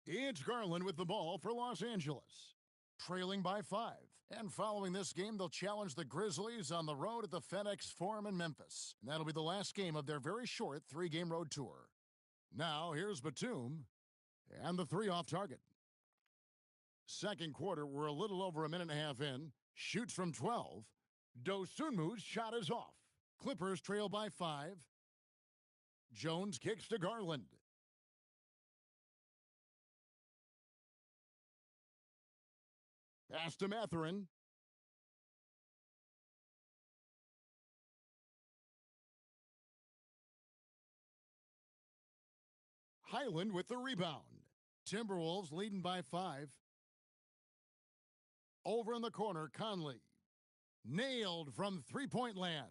It's Garland with the ball for Los Angeles. Trailing by 5. And following this game, they'll challenge the Grizzlies on the road at the FedEx Forum in Memphis. And that'll be the last game of their very short 3-game road tour. Now, here's Batum. And the 3 off target. Second quarter, we're a little over a minute and a half in. Shoots from 12. Dosunmu's shot is off. Clippers trail by 5. Jones kicks to Garland. Pass to Mathurin. Highland with the rebound. Timberwolves leading by 5. Over in the corner, Conley. Nailed from three-point land.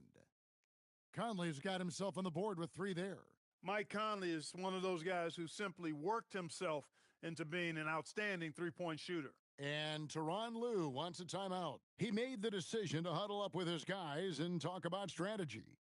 Conley's got himself on the board with 3 there. Mike Conley is one of those guys who simply worked himself into being an outstanding three-point shooter. And Tyronn Lue wants a timeout. He made the decision to huddle up with his guys and talk about strategy.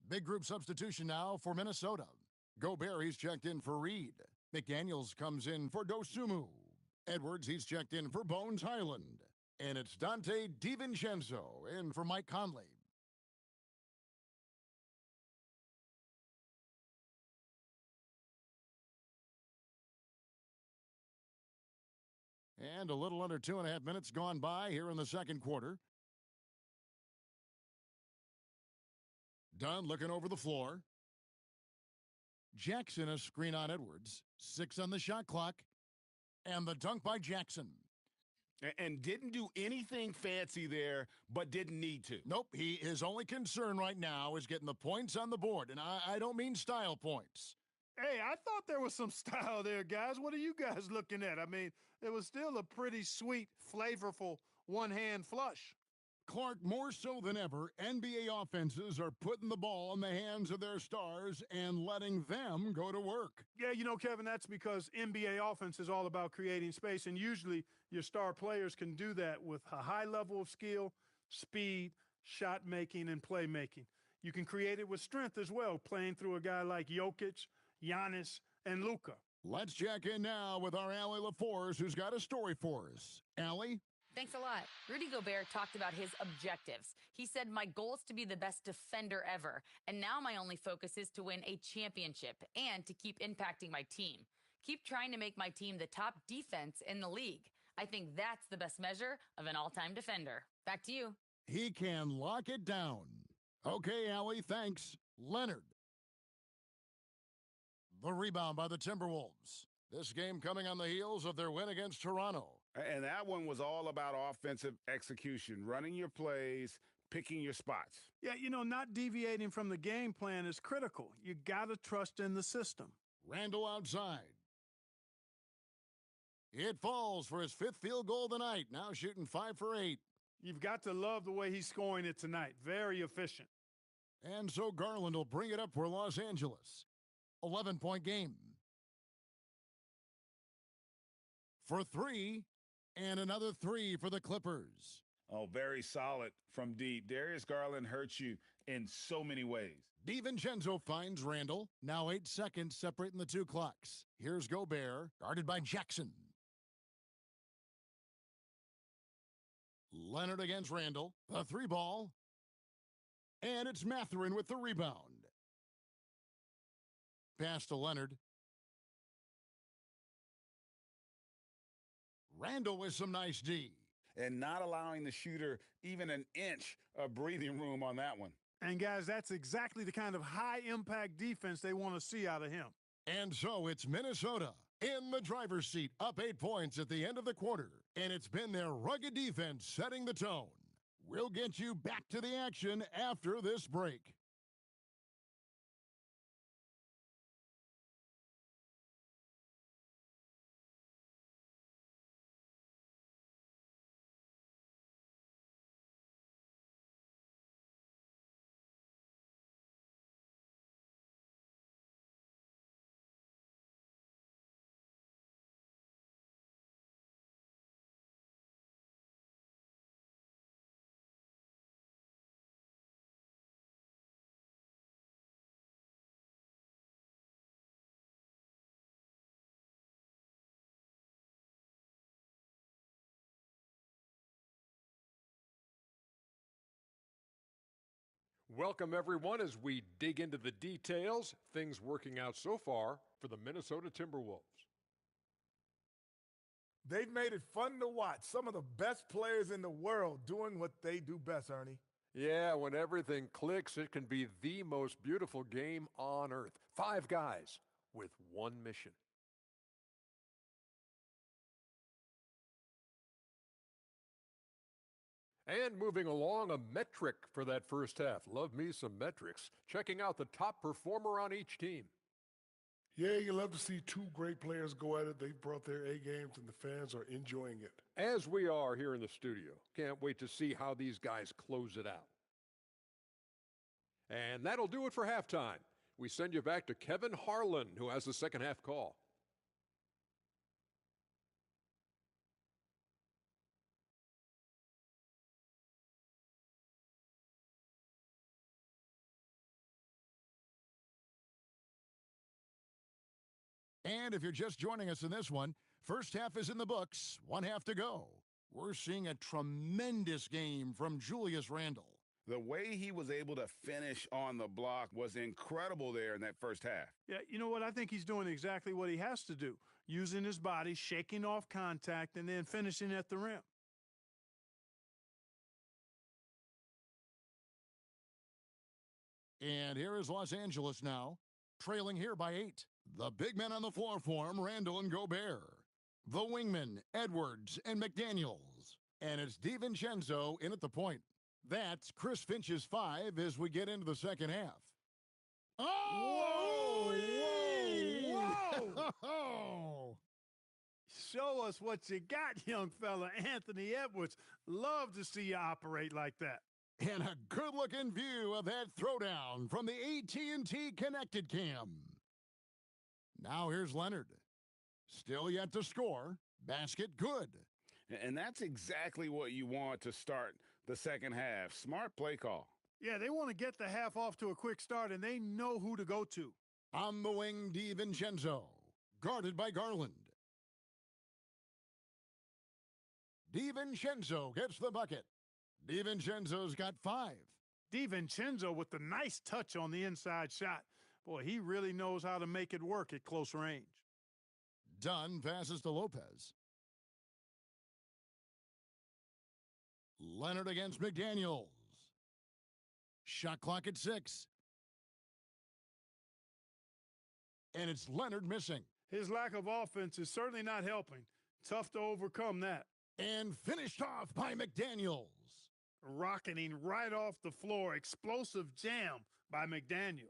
Big group substitution now for Minnesota. Gobert, he's checked in for Reed. McDaniels comes in for Dosunmu. Edwards, he's checked in for Bones Highland. And it's Dante DiVincenzo in for Mike Conley. And a little under 2.5 minutes gone by here in the second quarter. Dunn looking over the floor. Jackson a screen on Edwards. 6 on the shot clock. And the dunk by Jackson. And didn't do anything fancy there, but didn't need to. Nope, his only concern right now is getting the points on the board. And I don't mean style points. Hey, I thought there was some style there, guys. What are you guys looking at? I mean, it was still a pretty sweet, flavorful one-hand flush. Clark, more so than ever, NBA offenses are putting the ball in the hands of their stars and letting them go to work. Yeah, you know, Kevin, that's because NBA offense is all about creating space, and usually your star players can do that with a high level of skill, speed, shot making, and playmaking. You can create it with strength as well, playing through a guy like Jokic, Giannis, and Luka. Let's check in now with our Allie LaForce, who's got a story for us. Allie? Thanks a lot. Rudy Gobert talked about his objectives. He said, my goal is to be the best defender ever, and now my only focus is to win a championship and to keep impacting my team. Keep trying to make my team the top defense in the league. I think that's the best measure of an all-time defender. Back to you. He can lock it down. Okay, Allie, thanks. Leonard. The rebound by the Timberwolves. This game coming on the heels of their win against Toronto. And that one was all about offensive execution, running your plays, picking your spots. Yeah, you know, not deviating from the game plan is critical. You got to trust in the system. Randall outside. It falls for his 5th field goal of the night, now shooting 5 for 8. You've got to love the way he's scoring it tonight. Very efficient. And so Garland will bring it up for Los Angeles. 11-point game. For 3, and another 3 for the Clippers. Oh, very solid from deep. Darius Garland hurts you in so many ways. DiVincenzo finds Randall. Now 8 seconds separating the 2 clocks. Here's Gobert, guarded by Jackson. Leonard against Randall. The 3 ball. And it's Mathurin with the rebound. Pass to Leonard. Randall with some nice D. And not allowing the shooter even an inch of breathing room on that one. And, guys, that's exactly the kind of high-impact defense they want to see out of him. And so it's Minnesota in the driver's seat, up 8 points at the end of the quarter. And it's been their rugged defense setting the tone. We'll get you back to the action after this break. Welcome, everyone, as we dig into the details. Things working out so far for the Minnesota Timberwolves. They've made it fun to watch. Some of the best players in the world doing what they do best, Ernie. Yeah, when everything clicks, it can be the most beautiful game on earth. 5 guys with one mission. And moving along, a metric for that first half. Love me some metrics. Checking out the top performer on each team. Yeah, you love to see 2 great players go at it. They've brought their A games, and the fans are enjoying it. As we are here in the studio. Can't wait to see how these guys close it out. And that'll do it for halftime. We send you back to Kevin Harlan, who has the second half call. And if you're just joining us in this one, first half is in the books, one half to go. We're seeing a tremendous game from Julius Randle. The way he was able to finish on the block was incredible there in that first half. Yeah, you know what? I think he's doing exactly what he has to do, using his body, shaking off contact, and then finishing at the rim. And here is Los Angeles now, trailing here by 8. The big men on the floor for him, Randle and Gobert. The wingmen, Edwards and McDaniels. And it's DiVincenzo in at the point. That's Chris Finch's 5 as we get into the second half. Oh! Whoa! Whoa! Whoa! Show us what you got, young fella. Anthony Edwards. Love to see you operate like that. And a good-looking view of that throwdown from the AT&T Connected Cam. Now here's Leonard. Still yet to score. Basket good. And that's exactly what you want to start the second half. Smart play call. Yeah, they want to get the half off to a quick start, and they know who to go to. On the wing, DiVincenzo. Guarded by Garland. DiVincenzo gets the bucket. DiVincenzo's got 5. DiVincenzo with the nice touch on the inside shot. Boy, he really knows how to make it work at close range. Dunn passes to Lopez. Leonard against McDaniels. Shot clock at 6. And it's Leonard missing. His lack of offense is certainly not helping. Tough to overcome that. And finished off by McDaniels. Rocketing right off the floor. Explosive jam by McDaniels.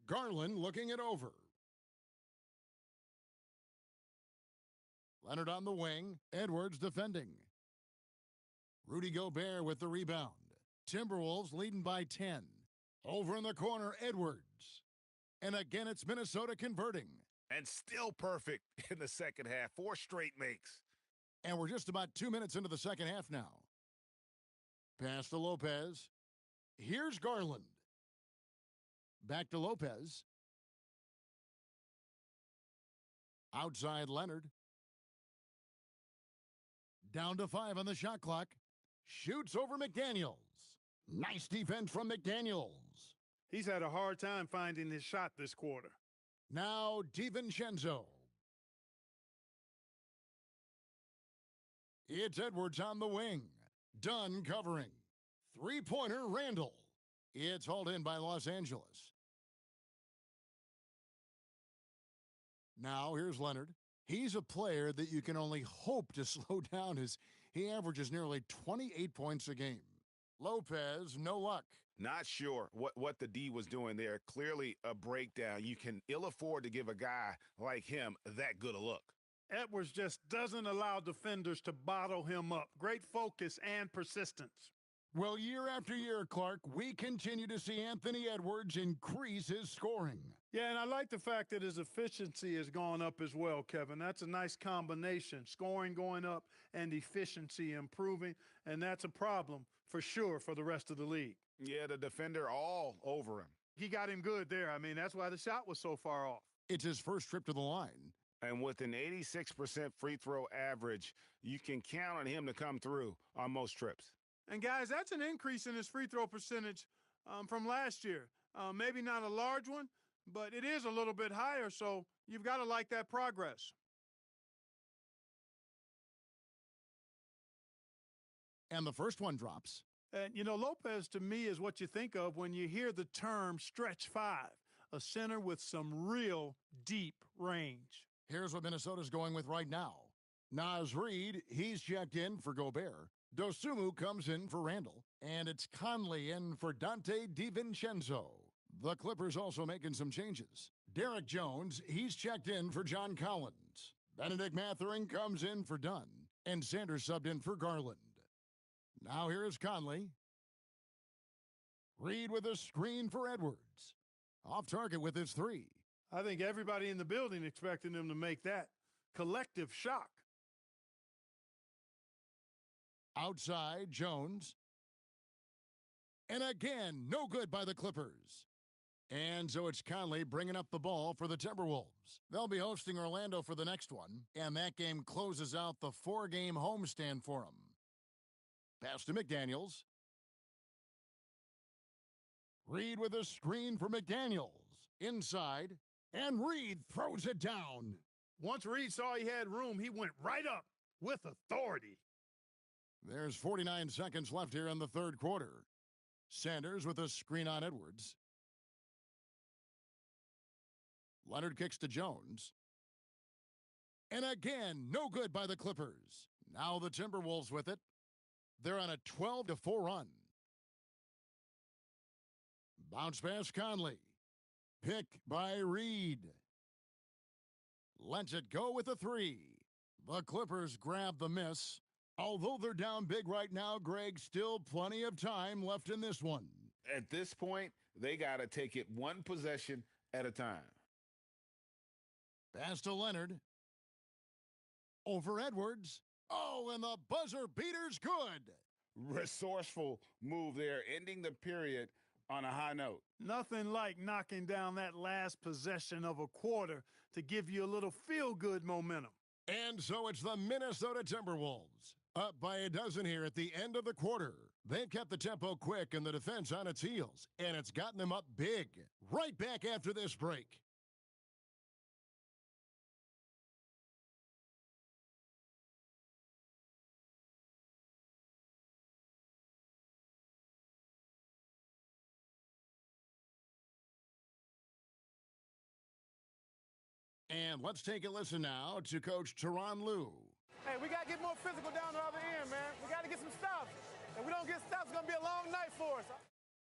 Garland looking it over. Leonard on the wing. Edwards defending. Rudy Gobert with the rebound. Timberwolves leading by 10. Over in the corner, Edwards. And again, it's Minnesota converting. And still perfect in the second half. 4 straight makes. And we're just about 2 minutes into the second half now. Pass to Lopez. Here's Garland. Back to Lopez. Outside Leonard. Down to 5 on the shot clock. Shoots over McDaniels. Nice defense from McDaniels. He's had a hard time finding his shot this quarter. Now DiVincenzo. It's Edwards on the wing. Dunn covering. Three-pointer Randle. It's hauled in by Los Angeles. Now here's Leonard. He's a player that you can only hope to slow down as he averages nearly 28 points a game. Lopez, no luck. Not sure what the D was doing there. Clearly a breakdown. You can ill afford to give a guy like him that good a look. Edwards just doesn't allow defenders to bottle him up. Great focus and persistence. Well, year after year, Clark, we continue to see Anthony Edwards increase his scoring. Yeah, and I like the fact that his efficiency has gone up as well, Kevin. That's a nice combination. Scoring going up and efficiency improving, and that's a problem for sure for the rest of the league. Yeah, the defender all over him. He got him good there. I mean, that's why the shot was so far off. It's his first trip to the line. And with an 86% free throw average, you can count on him to come through on most trips. And, guys, that's an increase in his free throw percentage from last year. Maybe not a large one, but it is a little bit higher, so you've got to like that progress. And the first one drops. And, you know, Lopez to me is what you think of when you hear the term stretch five, a center with some real deep range. Here's what Minnesota's going with right now. Naz Reid, he's checked in for Gobert. Dosunmu comes in for Randall. And it's Conley in for Dante DiVincenzo. The Clippers also making some changes. Derek Jones, he's checked in for John Collins. Benedict Mathurin comes in for Dunn. And Sanders subbed in for Garland. Now here is Conley. Reid with a screen for Edwards. Off target with his three. I think everybody in the building expecting him to make that collective shock. Outside, Jones. And again, no good by the Clippers. And so it's Conley bringing up the ball for the Timberwolves. They'll be hosting Orlando for the next one, and that game closes out the 4-game homestand for them. Pass to McDaniels. Reid with a screen for McDaniels. Inside, and Reid throws it down. Once Reid saw he had room, he went right up with authority. There's 49 seconds left here in the third quarter. Sanders with a screen on Edwards. Leonard kicks to Jones. And again, no good by the Clippers. Now the Timberwolves with it. They're on a 12-4 run. Bounce pass Conley. Pick by Reid. Lets it go with a three. The Clippers grab the miss. Although they're down big right now, Greg, still plenty of time left in this one. At this point, they got to take it one possession at a time. Pass to Leonard. Over Edwards. Oh, and the buzzer beater's good. Resourceful move there, ending the period on a high note. Nothing like knocking down that last possession of a quarter to give you a little feel-good momentum. And so it's the Minnesota Timberwolves. Up by a dozen here at the end of the quarter. They've kept the tempo quick and the defense on its heels, and it's gotten them up big. Right back after this break. And let's take a listen now to Coach Tyronn Lue. Hey, we got to get more physical down the other end, man. We got to get some stops. If we don't get stops, it's going to be a long night for us.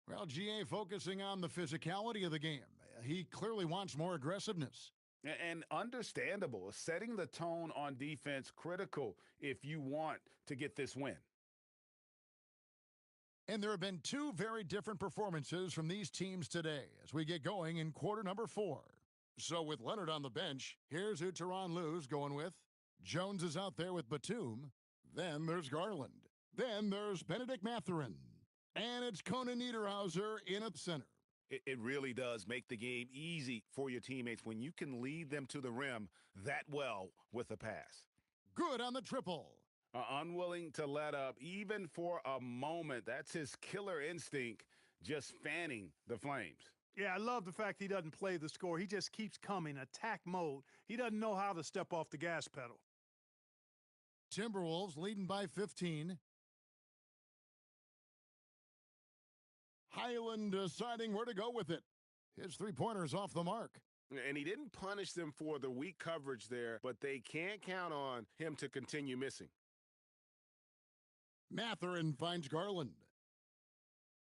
Well, GA focusing on the physicality of the game. He clearly wants more aggressiveness. And understandable. Setting the tone on defense critical if you want to get this win. And there have been two very different performances from these teams today as we get going in quarter number 4. So with Leonard on the bench, here's who Tyronn Lue's going with. Jones is out there with Batum. Then there's Garland. Then there's Benedict Mathurin. And it's Conan Niederhauser in at center. It really does make the game easy for your teammates when you can lead them to the rim that well with a pass. Good on the triple. Unwilling to let up even for a moment. That's his killer instinct, just fanning the flames. Yeah, I love the fact he doesn't play the score. He just keeps coming, attack mode. He doesn't know how to step off the gas pedal. Timberwolves leading by 15. Highland deciding where to go with it. His three-pointer's off the mark. And he didn't punish them for the weak coverage there, but they can't count on him to continue missing. Mathurin finds Garland.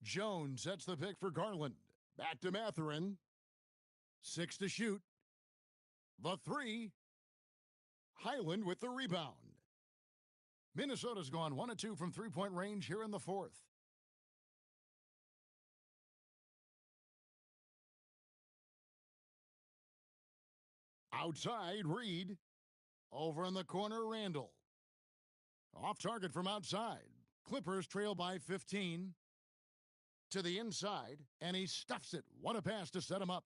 Jones sets the pick for Garland. Back to Mathurin. 6 to shoot. The 3. Highland with the rebound. Minnesota's gone 1 of 2 from three-point range here in the fourth. Outside, Reid. Over in the corner, Randall. Off target from outside. Clippers trail by 15. To the inside, and he stuffs it. What a pass to set him up.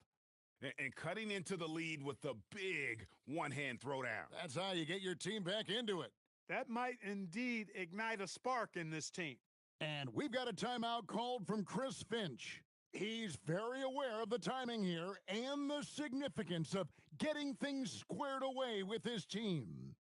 And cutting into the lead with the big one-hand throwdown. That's how you get your team back into it. That might indeed ignite a spark in this team. And we've got a timeout called from Chris Finch. He's very aware of the timing here and the significance of getting things squared away with his team.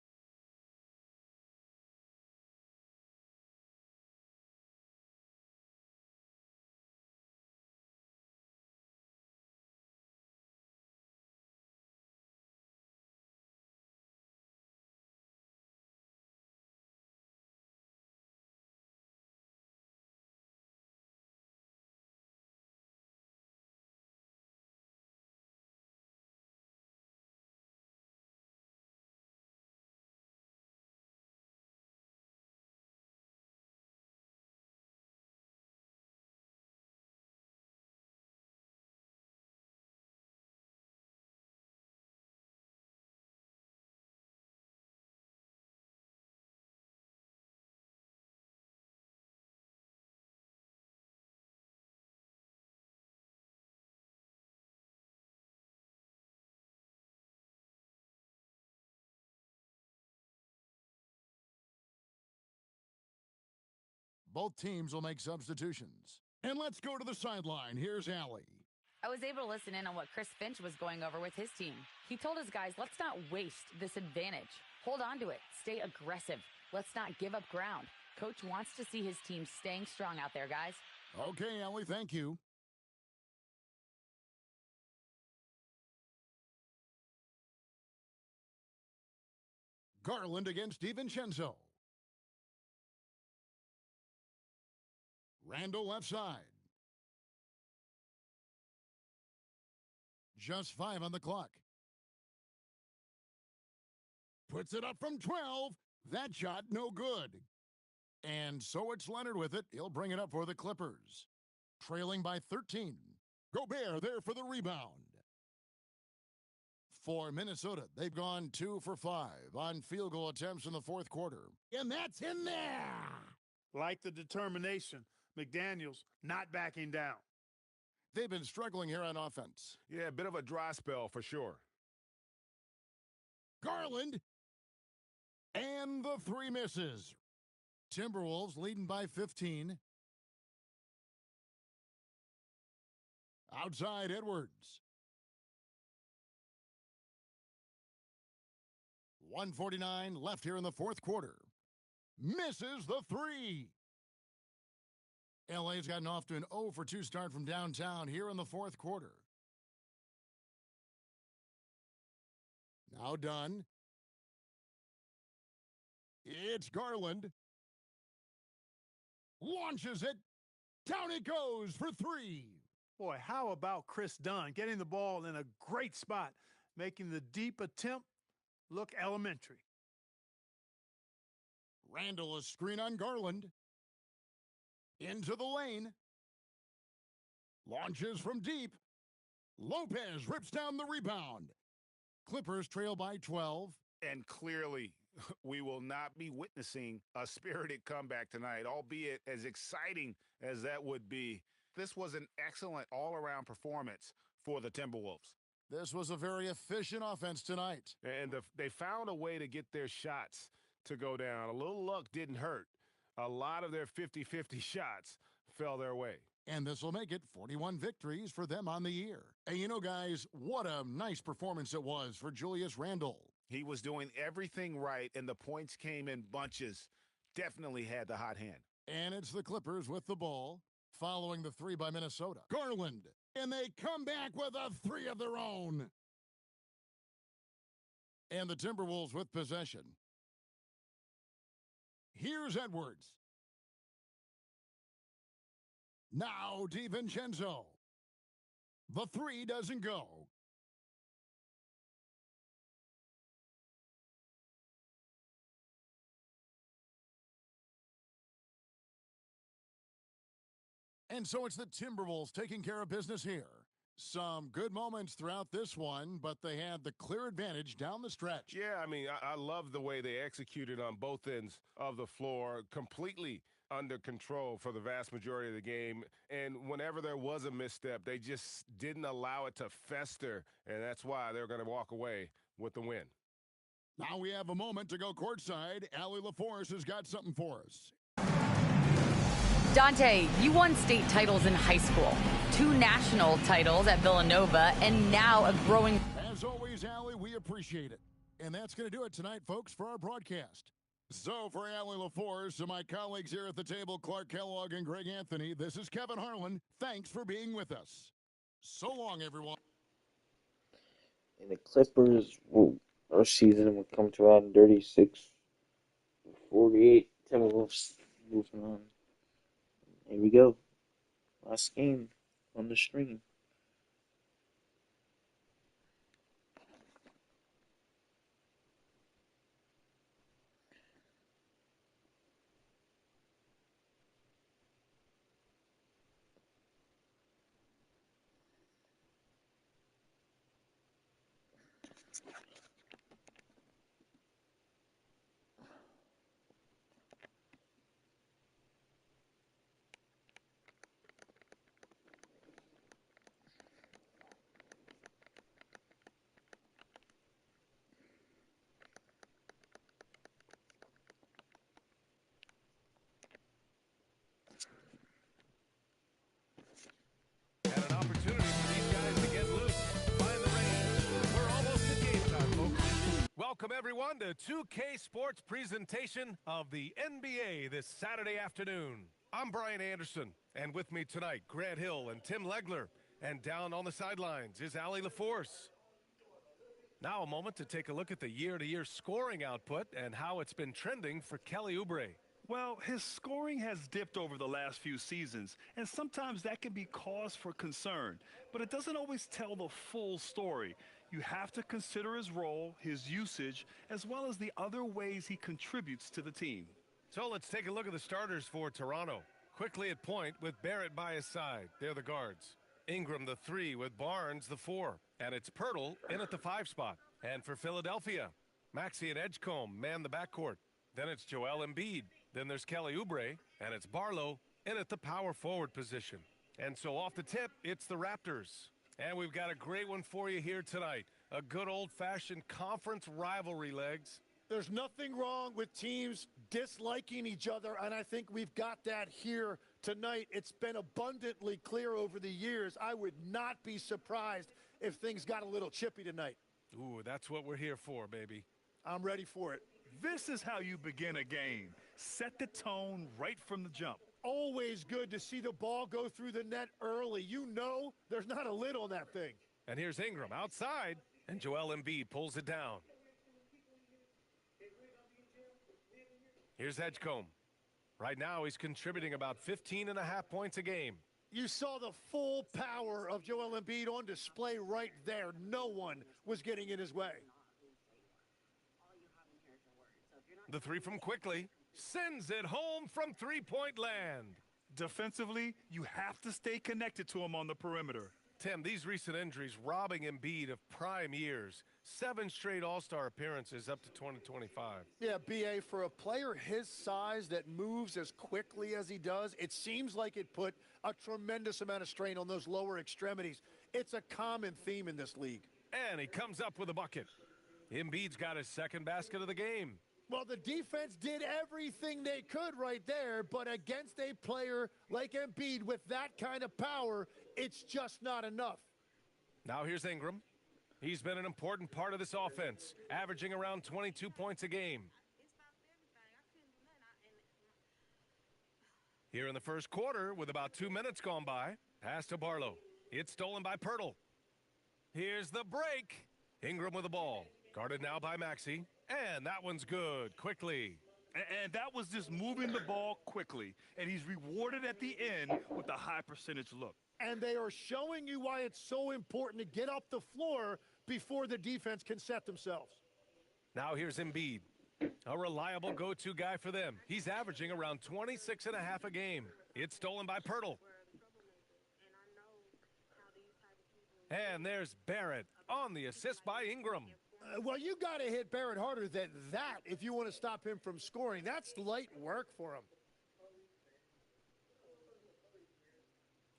Both teams will make substitutions. And let's go to the sideline. Here's Allie. I was able to listen in on what Chris Finch was going over with his team. He told his guys, let's not waste this advantage. Hold on to it. Stay aggressive. Let's not give up ground. Coach wants to see his team staying strong out there, guys. Okay, Allie, thank you. Garland against DiVincenzo. Randall left side. Just 5 on the clock. Puts it up from 12. That shot no good. And so it's Leonard with it. He'll bring it up for the Clippers. Trailing by 13. Gobert there for the rebound. For Minnesota, they've gone 2 for 5 on field goal attempts in the fourth quarter. And that's in there. Like the determination. McDaniels not backing down. They've been struggling here on offense. Yeah, a bit of a dry spell for sure. Garland. And the 3 misses. Timberwolves leading by 15. Outside Edwards. 1:49 left here in the fourth quarter. Misses the 3. LA's gotten off to an 0 for 2 start from downtown here in the fourth quarter. Now done. It's Garland. Launches it. Down it goes for 3. Boy, how about Chris Dunn getting the ball in a great spot, making the deep attempt look elementary. Randall, a screen on Garland. Into the lane. Launches from deep. Lopez rips down the rebound. Clippers trail by 12. And clearly, we will not be witnessing a spirited comeback tonight, albeit as exciting as that would be. This was an excellent all-around performance for the Timberwolves. This was a very efficient offense tonight. And they found a way to get their shots to go down. A little luck didn't hurt. A lot of their 50-50 shots fell their way. And this will make it 41 victories for them on the year. And you know, guys, what a nice performance it was for Julius Randle. He was doing everything right, and the points came in bunches. Definitely had the hot hand. And it's the Clippers with the ball, following the 3 by Minnesota. Garland, and they come back with a 3 of their own. And the Timberwolves with possession. Here's Edwards. Now DiVincenzo. The 3 doesn't go. And so it's the Timberwolves taking care of business here. Some good moments throughout this one, but they had the clear advantage down the stretch. Yeah, I mean, I love the way they executed on both ends of the floor, completely under control for the vast majority of the game. And whenever there was a misstep, they just didn't allow it to fester, and that's why they're going to walk away with the win. Now we have a moment to go courtside. Allie LaForce has got something for us. Dante, you won state titles in high school, 2 national titles at Villanova, and now a growing... As always, Allie, we appreciate it. And that's going to do it tonight, folks, for our broadcast. So for Allie LaForce and my colleagues here at the table, Clark Kellogg and Greg Anthony, this is Kevin Harlan. Thanks for being with us. So long, everyone. And the Clippers, our season will come to around 36-48. Timberwolves moving on. Here we go. Last game on the stream. Welcome, everyone, to 2K Sports presentation of the NBA this Saturday afternoon. I'm Brian Anderson, and with me tonight, Grant Hill and Tim Legler. And down on the sidelines is Allie LaForce. Now a moment to take a look at the year-to-year scoring output and how it's been trending for Kelly Oubre. Well, his scoring has dipped over the last few seasons, and sometimes that can be cause for concern. But it doesn't always tell the full story. You have to consider his role, his usage, as well as the other ways he contributes to the team. So let's take a look at the starters for Toronto. Quickly at point with Barrett by his side. They're the guards. Ingram the 3 with Barnes the 4. And it's Pirtle in at the 5 spot. And for Philadelphia, Maxey and Edgecombe man the backcourt. Then it's Joel Embiid. Then there's Kelly Oubre. And it's Barlow in at the power forward position. And so off the tip, it's the Raptors. And we've got a great one for you here tonight. A good old-fashioned conference rivalry, Legs. There's nothing wrong with teams disliking each other, and I think we've got that here tonight. It's been abundantly clear over the years. I would not be surprised if things got a little chippy tonight. Ooh, that's what we're here for, baby. I'm ready for it. This is how you begin a game. Set the tone right from the jump. Always good to see the ball go through the net early. You know there's not a lid on that thing. And here's Ingram outside, and Joel Embiid pulls it down. Here's Edgecombe. Right now, he's contributing about 15.5 points a game. You saw the full power of Joel Embiid on display right there. No one was getting in his way. The 3 from Quickly sends it home from three-point land. Defensively, you have to stay connected to him on the perimeter. Tim, these recent injuries robbing Embiid of prime years. 7 straight All-Star appearances up to 2025. Yeah, B.A., for a player his size that moves as quickly as he does, it seems like it put a tremendous amount of strain on those lower extremities. It's a common theme in this league. And he comes up with a bucket. Embiid's got his second basket of the game. Well, the defense did everything they could right there, but against a player like Embiid with that kind of power, it's just not enough. Now here's Ingram. He's been an important part of this offense, averaging around 22 points a game. Here in the first quarter, with about 2 minutes gone by, pass to Barlow. It's stolen by Pirtle. Here's the break. Ingram with the ball. Guarded now by Maxey. And that one's good, Quickly. And that was just moving the ball quickly. And he's rewarded at the end with a high percentage look. And they are showing you why it's so important to get up the floor before the defense can set themselves. Now here's Embiid, a reliable go-to guy for them. He's averaging around 26.5 a game. It's stolen by Pirtle. And there's Barrett on the assist by Ingram. Well, you got to hit Barrett harder than that if you want to stop him from scoring. That's light work for him.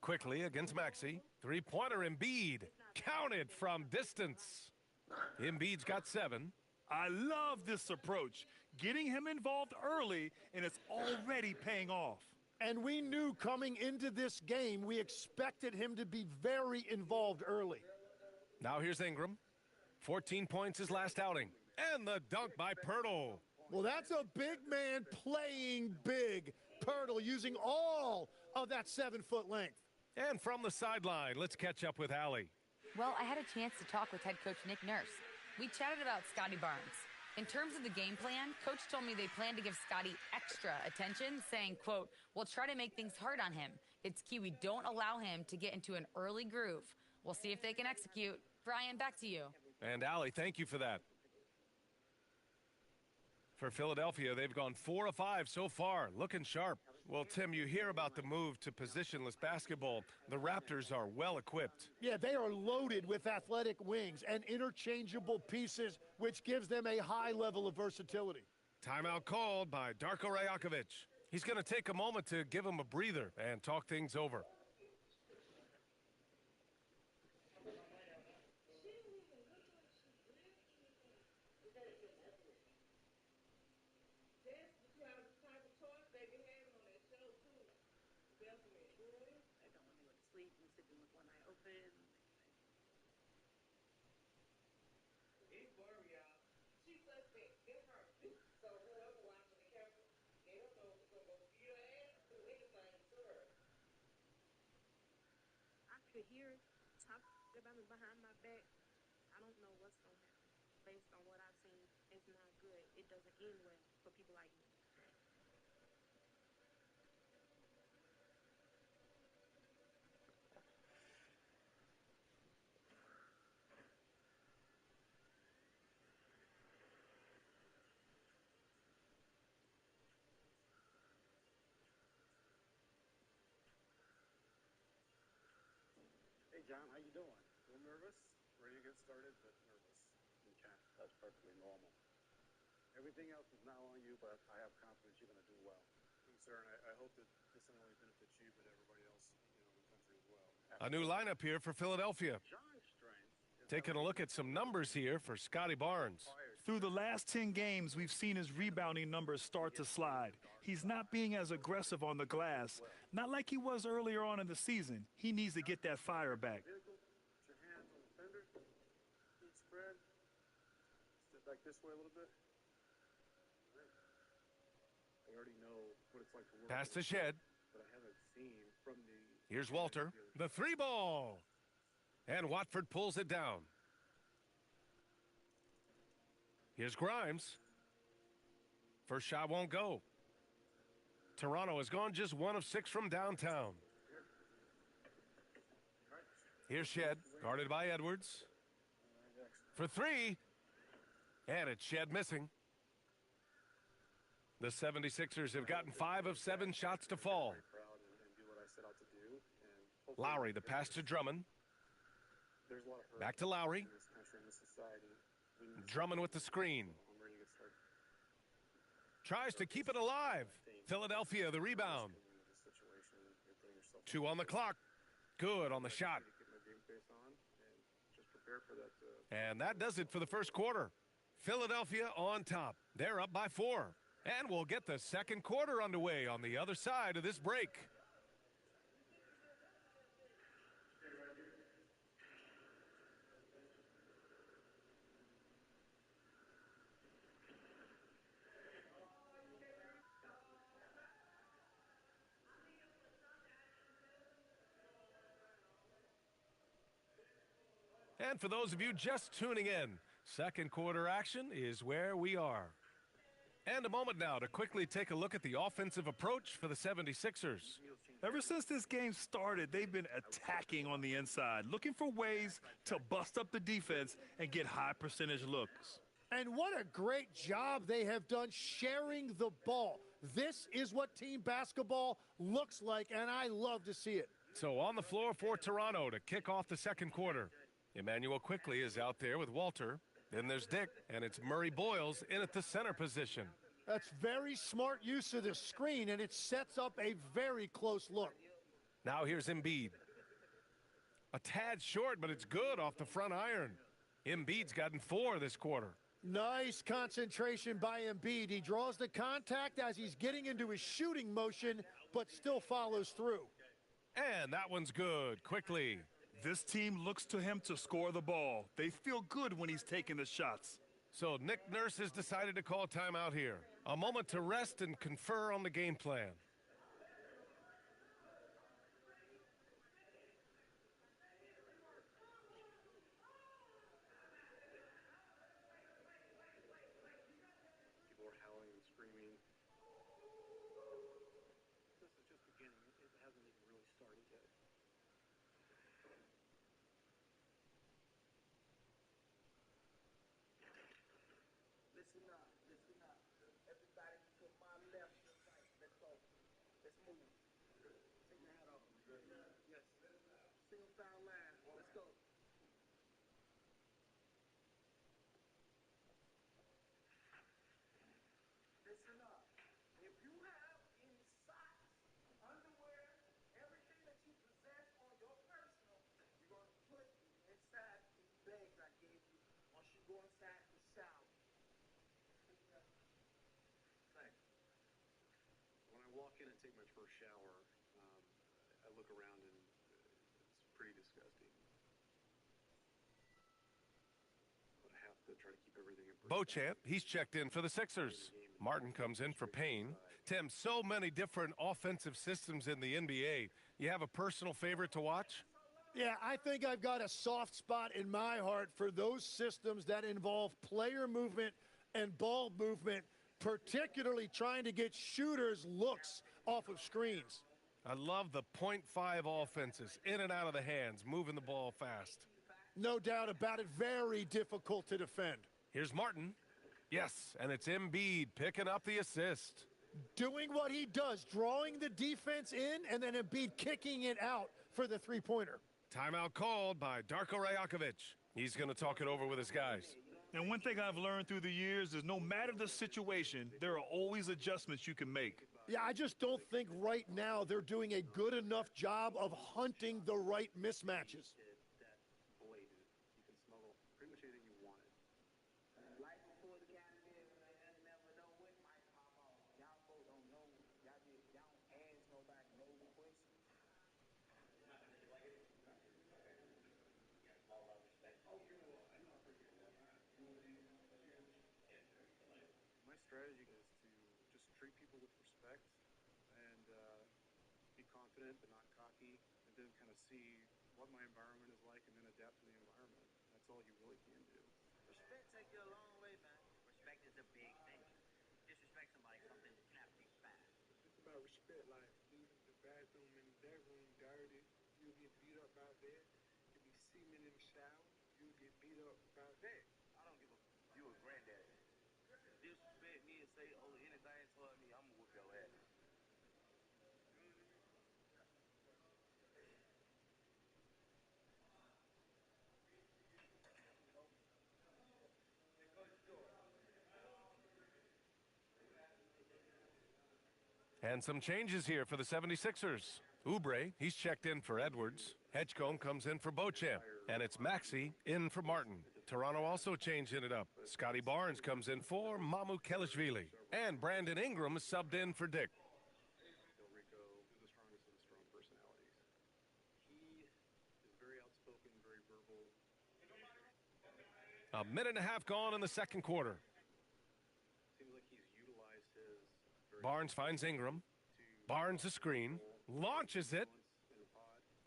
Quickly against Maxey. Three-pointer Embiid. Counted from distance. Embiid's got 7. I love this approach. Getting him involved early, and it's already paying off. And we knew coming into this game, we expected him to be very involved early. Now here's Ingram. 14 points his last outing. And the dunk by Pirtle. Well, that's a big man playing big. Pirtle using all of that 7-foot length. And from the sideline, let's catch up with Allie. Well, I had a chance to talk with head coach Nick Nurse. We chatted about Scotty Barnes. In terms of the game plan, coach told me they plan to give Scotty extra attention, saying, quote, "We'll try to make things hard on him. It's key we don't allow him to get into an early groove. We'll see if they can execute." Brian, back to you. And Allie, thank you for that. For Philadelphia, they've gone 4 of 5 so far, looking sharp. Well, Tim, you hear about the move to positionless basketball. The Raptors are well equipped. Yeah, they are loaded with athletic wings and interchangeable pieces, which gives them a high level of versatility. Timeout called by Darko Rajakovic. He's going to take a moment to give him a breather and talk things over. Could hear talk about me behind my back. I don't know what's going to happen. Based on what I've seen, it's not good. It doesn't end well for people like me. John, how you doing? A little nervous? Ready to get started, but nervous. Okay, that's perfectly normal. Everything else is now on you, but I have confidence you're going to do well. Thanks, sir, and I hope that this not only benefits you, but everybody else in the country as well. A new lineup here for Philadelphia. Taking a look at some numbers here for Scotty Barnes. Through the last 10 games, we've seen his rebounding numbers start to slide. He's not being as aggressive on the glass, not like he was earlier on in the season. He needs to get that fire back. Put your hands on the fender, feet spread, step back this way a little bit. I already know what it's like to work. Pass to Shed. But I haven't seen from the... Here's Walter, the 3-ball. And Watford pulls it down. Here's Grimes. First shot won't go. Toronto has gone just 1 of 6 from downtown. Here's Shed, guarded by Edwards. For 3. And it's Shed missing. The 76ers have gotten 5 of 7 shots to fall. Lowry, the pass to Drummond. Back to Lowry. Drummond with the screen. Tries to keep it alive. Philadelphia, the rebound. 2 on the clock. Good on the shot. And that does it for the first quarter. Philadelphia on top. They're up by 4. And we'll get the second quarter underway on the other side of this break. And for those of you just tuning in, second quarter action is where we are. And a moment now to quickly take a look at the offensive approach for the 76ers. Ever since this game started, they've been attacking on the inside, looking for ways to bust up the defense and get high percentage looks. And what a great job they have done sharing the ball. This is what team basketball looks like, and I love to see it. So on the floor for Toronto to kick off the second quarter. Emmanuel Quickly is out there with Walter. Then there's Dick, and it's Murray Boyles in at the center position. That's very smart use of the screen, and it sets up a very close look. Now here's Embiid. A tad short, but it's good off the front iron. Embiid's gotten 4 this quarter. Nice concentration by Embiid. He draws the contact as he's getting into his shooting motion, but still follows through. And that one's good, quickly. This team looks to him to score the ball. They feel good when he's taking the shots. So Nick Nurse has decided to call timeout here. A moment to rest and confer on the game plan. People are howling and screaming. This is just beginning. It hasn't even really started yet. Listen up, listen up. Everybody to my left and right. Let's go. Let's move. Take your hat off. Yes. Single file line. Let's go. Listen up. If you have any socks, underwear, everything that you possess on your personal, you're going to put inside these bags I gave you once you go inside the shower. Thanks. When I walk in and take my first shower, I look around and it's pretty disgusting. But I have to try to keep everything in perspective. Beauchamp, he's checked in for the Sixers. Martin comes in for Payne. Tim, so many different offensive systems in the NBA. You have a personal favorite to watch? Yeah, I think I've got a soft spot in my heart for those systems that involve player movement and ball movement, particularly trying to get shooters looks off of screens. I love the .5 offenses, in and out of the hands, moving the ball fast. No doubt about it, very difficult to defend. Here's Martin. Yes, and it's Embiid picking up the assist. Doing what he does, drawing the defense in, and then Embiid kicking it out for the three-pointer. Timeout called by Darko Rajakovic. He's going to talk it over with his guys. And one thing I've learned through the years is no matter the situation, there are always adjustments you can make. Yeah, I just don't think right now they're doing a good enough job of hunting the right mismatches. Boy, dude, you can smuggle pretty much anything you wanted. Like before the game, you never know what might pop off. Y'all folks don't know. Y'all don't ask nobody no questions. My strategy is to just treat people with respect and be confident but not cocky, and then kind of see what my environment is like and then adapt to the environment. That's all you really can do. Respect take you a long way, man. Respect is a big thing. Disrespect somebody, something you can have to be fast. It's about respect, like leaving the bathroom and that room dirty, you'll get beat up out there. If you see me in the shower, you'll get beat up about that. I don't give a you a granddaddy. Disrespect me and say anything toward me, I'm gonna whoop your ass. And some changes here for the 76ers. Oubre, he's checked in for Edwards. Hedgecombe comes in for Beauchamp. And it's Maxey in for Martin. Toronto also changing it up. Scotty Barnes comes in for Mamu Kelishvili. And Brandon Ingram is subbed in for Dick. Del Rico is the strongest of the strong personalities. He is very outspoken, very verbal. A minute and a half gone in the second quarter. Seems like he's utilized his very Barnes finds Ingram. Barnes a screen. Launches it.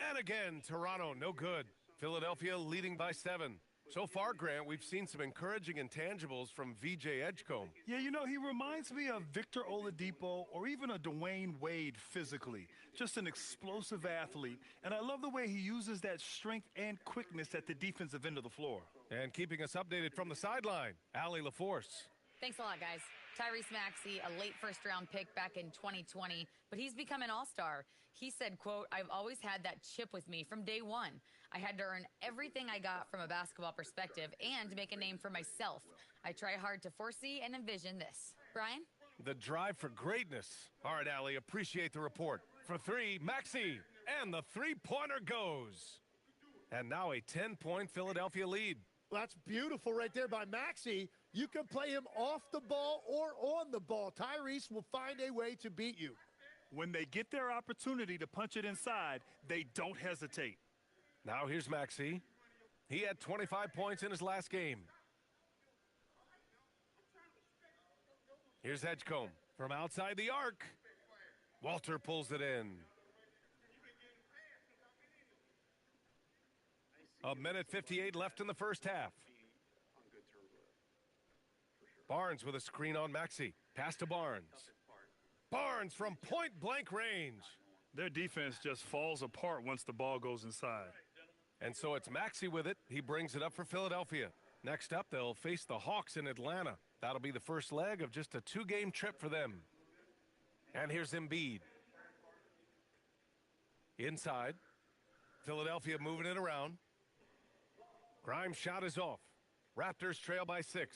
And again, Toronto no good. Philadelphia leading by 7. So far, Grant, we've seen some encouraging intangibles from VJ Edgecombe. Yeah, you know, he reminds me of Victor Oladipo or even a Dwayne Wade physically. Just an explosive athlete. And I love the way he uses that strength and quickness at the defensive end of the floor. And keeping us updated from the sideline, Allie LaForce. Thanks a lot, guys. Tyrese Maxey, a late first-round pick back in 2020, but he's become an all-star. He said, quote, "I've always had that chip with me from day one. I had to earn everything I got from a basketball perspective and make a name for myself. I try hard to foresee and envision this." Brian? The drive for greatness. All right, Allie, appreciate the report. For 3, Maxey, and the three-pointer goes. And now a 10-point Philadelphia lead. Well, that's beautiful right there by Maxey. You can play him off the ball or on the ball. Tyrese will find a way to beat you. When they get their opportunity to punch it inside, they don't hesitate. Now here's Maxey. He had 25 points in his last game. Here's Edgecombe from outside the arc. Walter pulls it in. A minute 58 left in the first half. Barnes with a screen on Maxey. Pass to Barnes. Barnes from point-blank range. Their defense just falls apart once the ball goes inside. And so it's Maxey with it. He brings it up for Philadelphia. Next up, they'll face the Hawks in Atlanta. That'll be the first leg of just a 2-game trip for them. And here's Embiid. Inside. Philadelphia moving it around. Grimes' shot is off. Raptors trail by 6.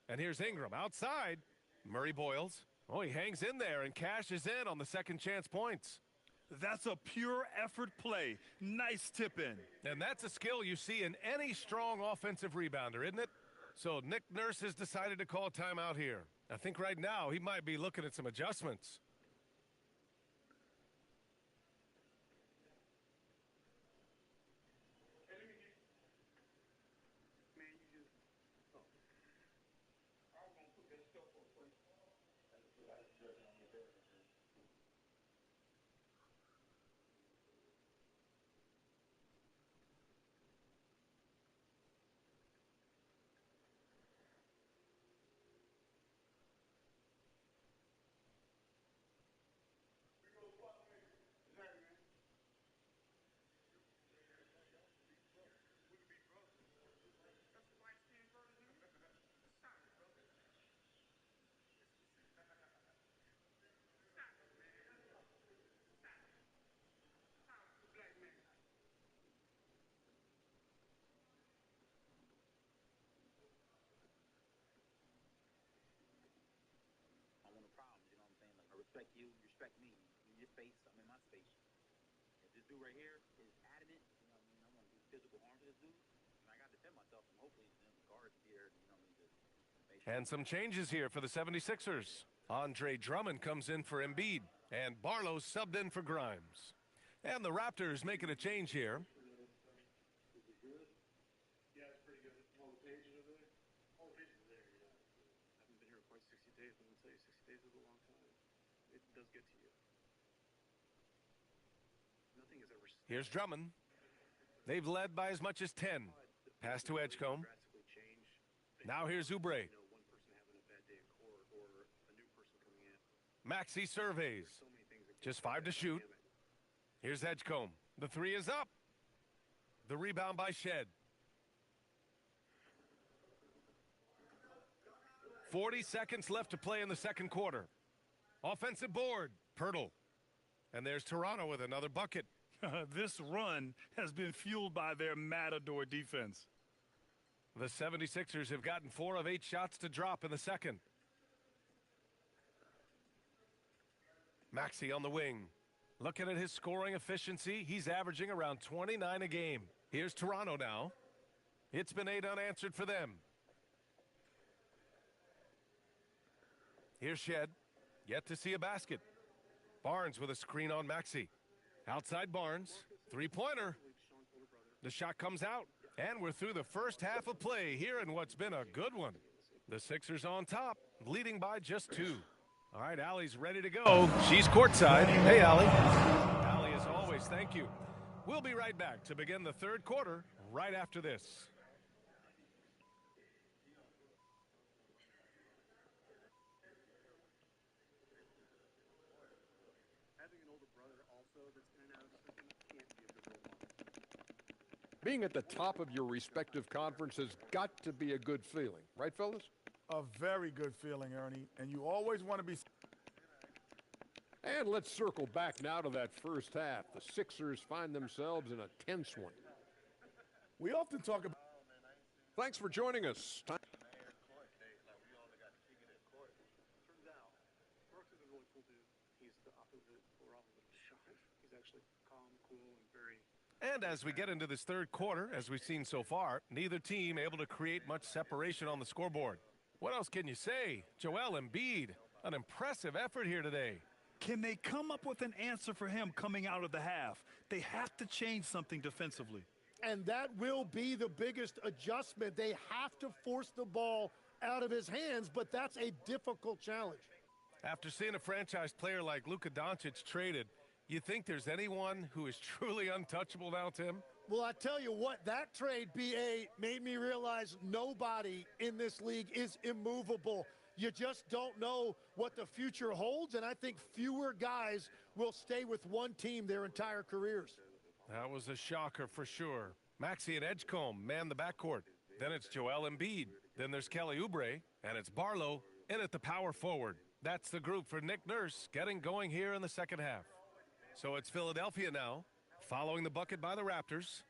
And here's Ingram outside. Murray Boyles. Oh, he hangs in there and cashes in on the second chance points. That's a pure effort play. Nice tip in. And that's a skill you see in any strong offensive rebounder, isn't it? So Nick Nurse has decided to call timeout here. I think right now he might be looking at some adjustments. Respect you, respect me. In your space, I'm in my space. If this dude right here is adamant, you know what I mean, I want to do physical harm to this dude, and I got to defend myself, and hopefully the guards here, you know what I mean, to make sure. And some changes here for the 76ers. Andre Drummond comes in for Embiid, and Barlow subbed in for Grimes. And the Raptors making a change here. Yeah, it's pretty good. All the pages are there. All the pages are there, yeah. I haven't been here quite 60 days, but I'm going to tell you 60 days is a long time. It does get to you. Nothing is ever... Here's Drummond. They've led by as much as 10. Pass to Edgecombe. Now here's Oubre. Maxey surveys. Just 5 to shoot. Here's Edgecombe. The 3 is up. The rebound by Shed. 40 seconds left to play in the second quarter. Offensive board, Pirtle. And there's Toronto with another bucket. This run has been fueled by their Matador defense. The 76ers have gotten 4 of 8 shots to drop in the second. Maxey on the wing. Looking at his scoring efficiency, he's averaging around 29 a game. Here's Toronto now. It's been 8 unanswered for them. Here's Shed. Yet to see a basket. Barnes with a screen on Maxey. Outside Barnes. 3-pointer. The shot comes out. And we're through the first half of play here in what's been a good one. The Sixers on top, leading by just 2. All right, Allie's ready to go. She's courtside. Hey, Allie. Allie, as always, thank you. We'll be right back to begin the third quarter right after this. Having an older brother also that's in and out of the system can't be a good role model. Being at the top of your respective conference has got to be a good feeling. Right, fellas? A very good feeling, Ernie. And you always want to be... And let's circle back now to that first half. The Sixers find themselves in a tense one. We often talk about... Thanks for joining us. Turns out, Brooks is a really cool dude. He's the opposite, or opposite of shy. He's actually calm, cool, and very And as we get into this third quarter, as we've seen so far, neither team able to create much separation on the scoreboard. What else can you say? Joel Embiid, an impressive effort here today. Can they come up with an answer for him coming out of the half? They have to change something defensively. And that will be the biggest adjustment. They have to force the ball out of his hands, but that's a difficult challenge. After seeing a franchise player like Luka Doncic traded, you think there's anyone who is truly untouchable now, Tim? Well, I tell you what, that trade, B.A., made me realize nobody in this league is immovable. You just don't know what the future holds, and I think fewer guys will stay with one team their entire careers. That was a shocker for sure. Maxey and Edgecombe man the backcourt. Then it's Joel Embiid. Then there's Kelly Oubre, and it's Barlow in at the power forward. That's the group for Nick Nurse getting going here in the second half. So it's Philadelphia now, following the bucket by the Raptors.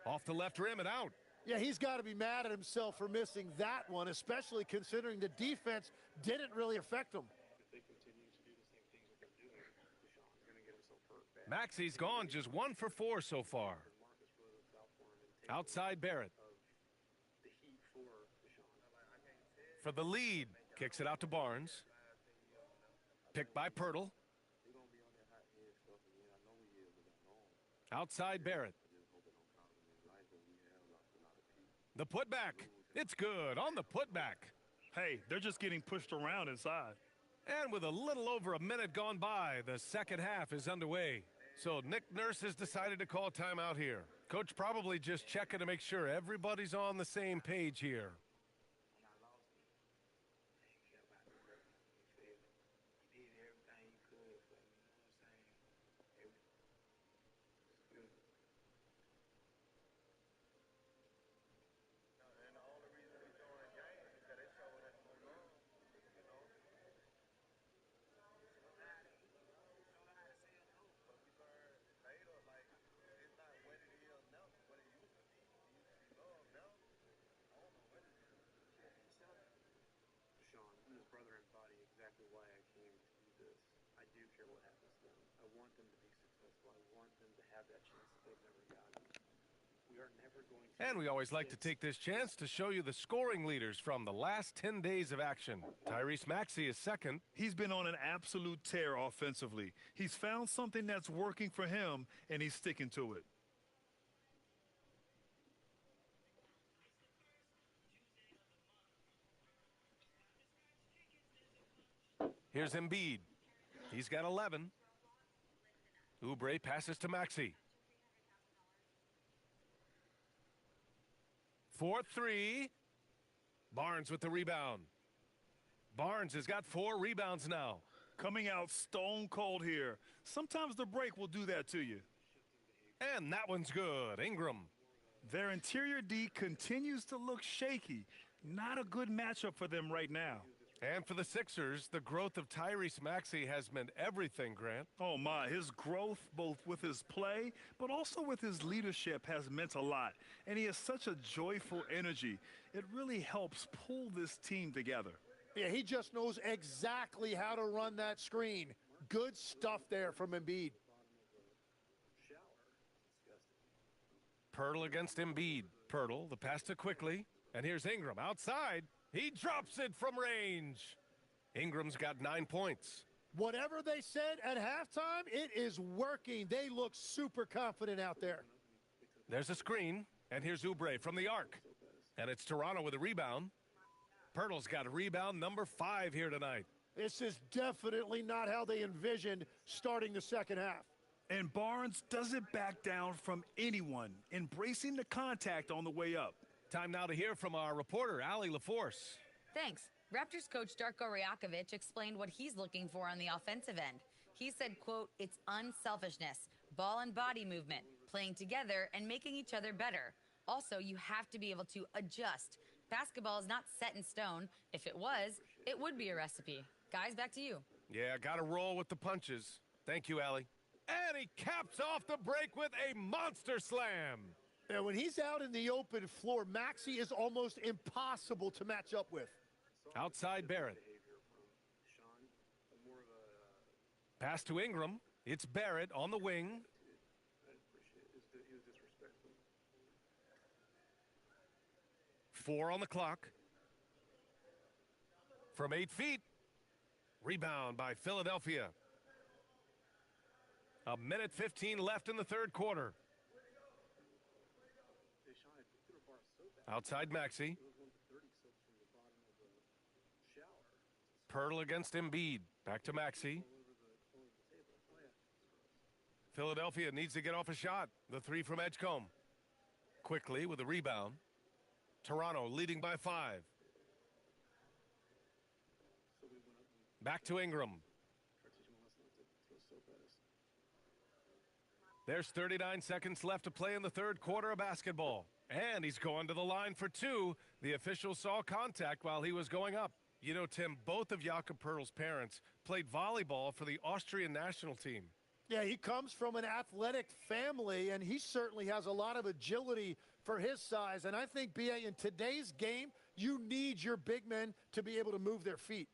Off the left rim and out. Yeah, he's got to be mad at himself for missing that one, especially considering the defense didn't really affect him. Maxey's gone just 1 for 4 so far. Outside Barrett. For the lead. Kicks it out to Barnes. Picked by Pirtle. Outside Barrett. The putback. It's good on the putback. Hey, they're just getting pushed around inside. And with a little over a minute gone by, the second half is underway. So Nick Nurse has decided to call timeout here. Coach probably just checking to make sure everybody's on the same page here. Why I came to do this. I do care what happens to them. I want them to be successful. I want them to have that chance that they've never gotten. We are never going to... And we always like to take this chance to show you the scoring leaders from the last 10 days of action. Tyrese Maxey is second. He's been on an absolute tear offensively. He's found something that's working for him, and he's sticking to it. Here's Embiid. He's got 11. Oubre passes to Maxey. 4-3. Barnes with the rebound. Barnes has got 4 rebounds now. Coming out stone cold here. Sometimes the break will do that to you. And that one's good. Ingram. Their interior D continues to look shaky. Not a good matchup for them right now. And for the Sixers, the growth of Tyrese Maxey has meant everything, Grant. Oh, my. His growth, both with his play, but also with his leadership, has meant a lot. And he has such a joyful energy. It really helps pull this team together. Yeah, he just knows exactly how to run that screen. Good stuff there from Embiid. Pirtle against Embiid. Pirtle, the pass to Quickly. And here's Ingram outside. He drops it from range. Ingram's got 9 points. Whatever they said at halftime, it is working. They look super confident out there. There's a screen, and here's Oubre from the arc. And it's Toronto with a rebound. Pirtle's got a rebound number 5 here tonight. This is definitely not how they envisioned starting the second half. And Barnes doesn't back down from anyone, embracing the contact on the way up. Time now to hear from our reporter, Allie LaForce. Thanks. Raptors coach Darko Rajakovic explained what he's looking for on the offensive end. He said, quote, it's unselfishness, ball and body movement, playing together and making each other better. Also, you have to be able to adjust. Basketball is not set in stone. If it was, it would be a recipe. Guys, back to you. Yeah, got to roll with the punches. Thank you, Allie. And he caps off the break with a monster slam. And when he's out in the open floor, Maxey is almost impossible to match up with. Outside Barrett. Pass to Ingram. It's Barrett on the wing. 4 on the clock. From 8 feet. Rebound by Philadelphia. 1:15 left in the third quarter. Outside Maxey. Pirtle against Embiid. Back to Maxey. Philadelphia needs to get off a shot. The 3 from Edgecombe. Quickly with a rebound. Toronto leading by 5. Back to Ingram. There's 39 seconds left to play in the third quarter of basketball. And he's going to the line for 2. The official saw contact while he was going up. You know, Tim, both of Jakob Pertl's parents played volleyball for the Austrian national team. Yeah, he comes from an athletic family, and he certainly has a lot of agility for his size. And I think, B.A., in today's game, you need your big men to be able to move their feet.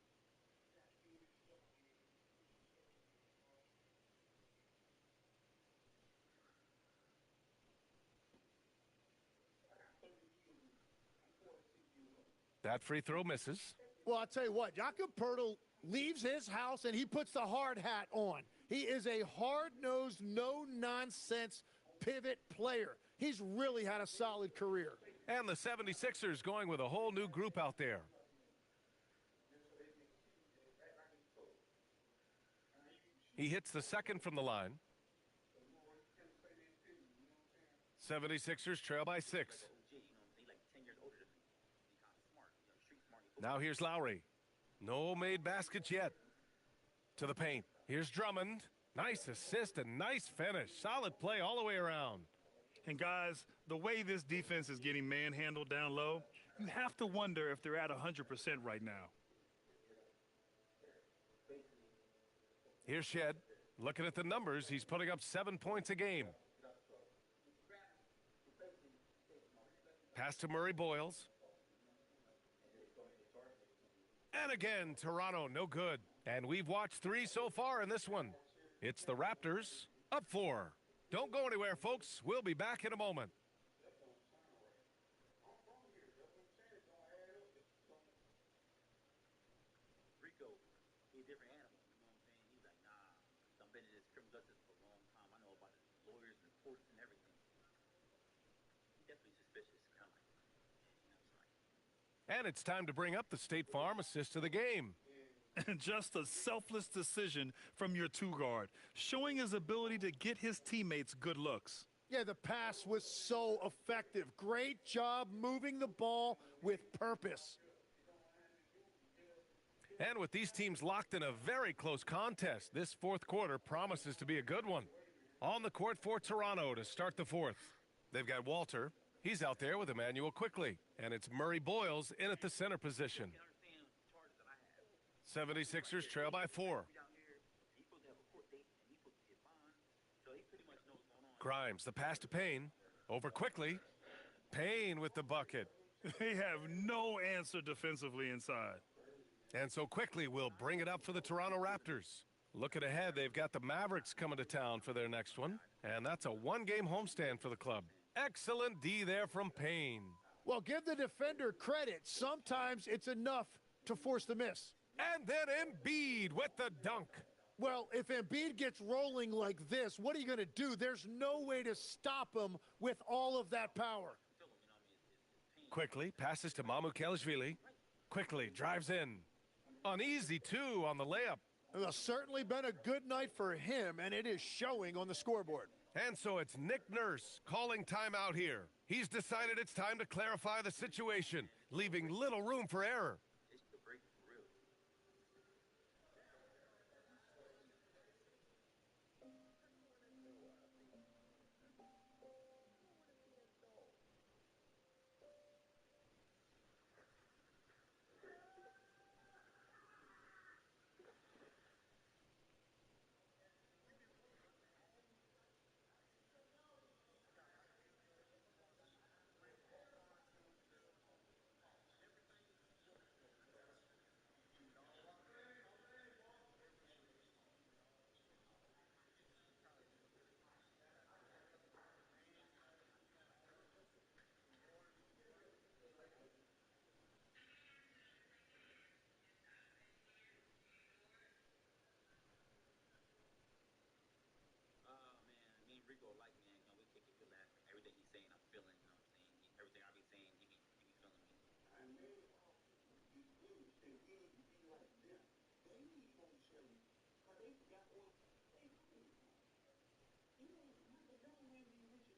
That free throw misses. Well, I'll tell you what, Jakob Pertl leaves his house and he puts the hard hat on. He is a hard-nosed, no-nonsense pivot player. He's really had a solid career. And the 76ers going with a whole new group out there. He hits the second from the line. 76ers trail by 6. Now here's Lowry. No made baskets yet. To the paint. Here's Drummond. Nice assist and nice finish. Solid play all the way around. And guys, the way this defense is getting manhandled down low, you have to wonder if they're at 100% right now. Here's Shed. Looking at the numbers, he's putting up 7 points a game. Pass to Murray Boyles. And again, Toronto, no good. And we've watched 3 so far in this one. It's the Raptors up 4. Don't go anywhere, folks. We'll be back in a moment. Rico, he's a different animal. You know what I'm saying? He's like, nah, I've been in this criminal justice for a long time. I know about the lawyers and the courts and everything. He's definitely suspicious. Kind of like, And it's time to bring up the State Farm assist of the game. And just a selfless decision from your 2-guard, showing his ability to get his teammates good looks. Yeah, the pass was so effective. Great job moving the ball with purpose. And with these teams locked in a very close contest, this fourth quarter promises to be a good one. On the court for Toronto to start the fourth. They've got Walter. He's out there with Emmanuel Quickly. And it's Murray Boyles in at the center position. 76ers trail by 4. Grimes, the pass to Payne. Over Quickly. Payne with the bucket. They have no answer defensively inside. And so Quickly will bring it up for the Toronto Raptors. Looking ahead, they've got the Mavericks coming to town for their next one. And that's a 1-game homestand for the club. Excellent D there from Payne. Well, give the defender credit. Sometimes it's enough to force the miss. And then Embiid with the dunk. Well, if Embiid gets rolling like this, what are you going to do? There's no way to stop him with all of that power. Quickly passes to Mamukelashvili. Quickly drives in. An easy 2 on the layup. It's certainly been a good night for him, and it is showing on the scoreboard. And so it's Nick Nurse calling timeout here. He's decided it's time to clarify the situation, leaving little room for error.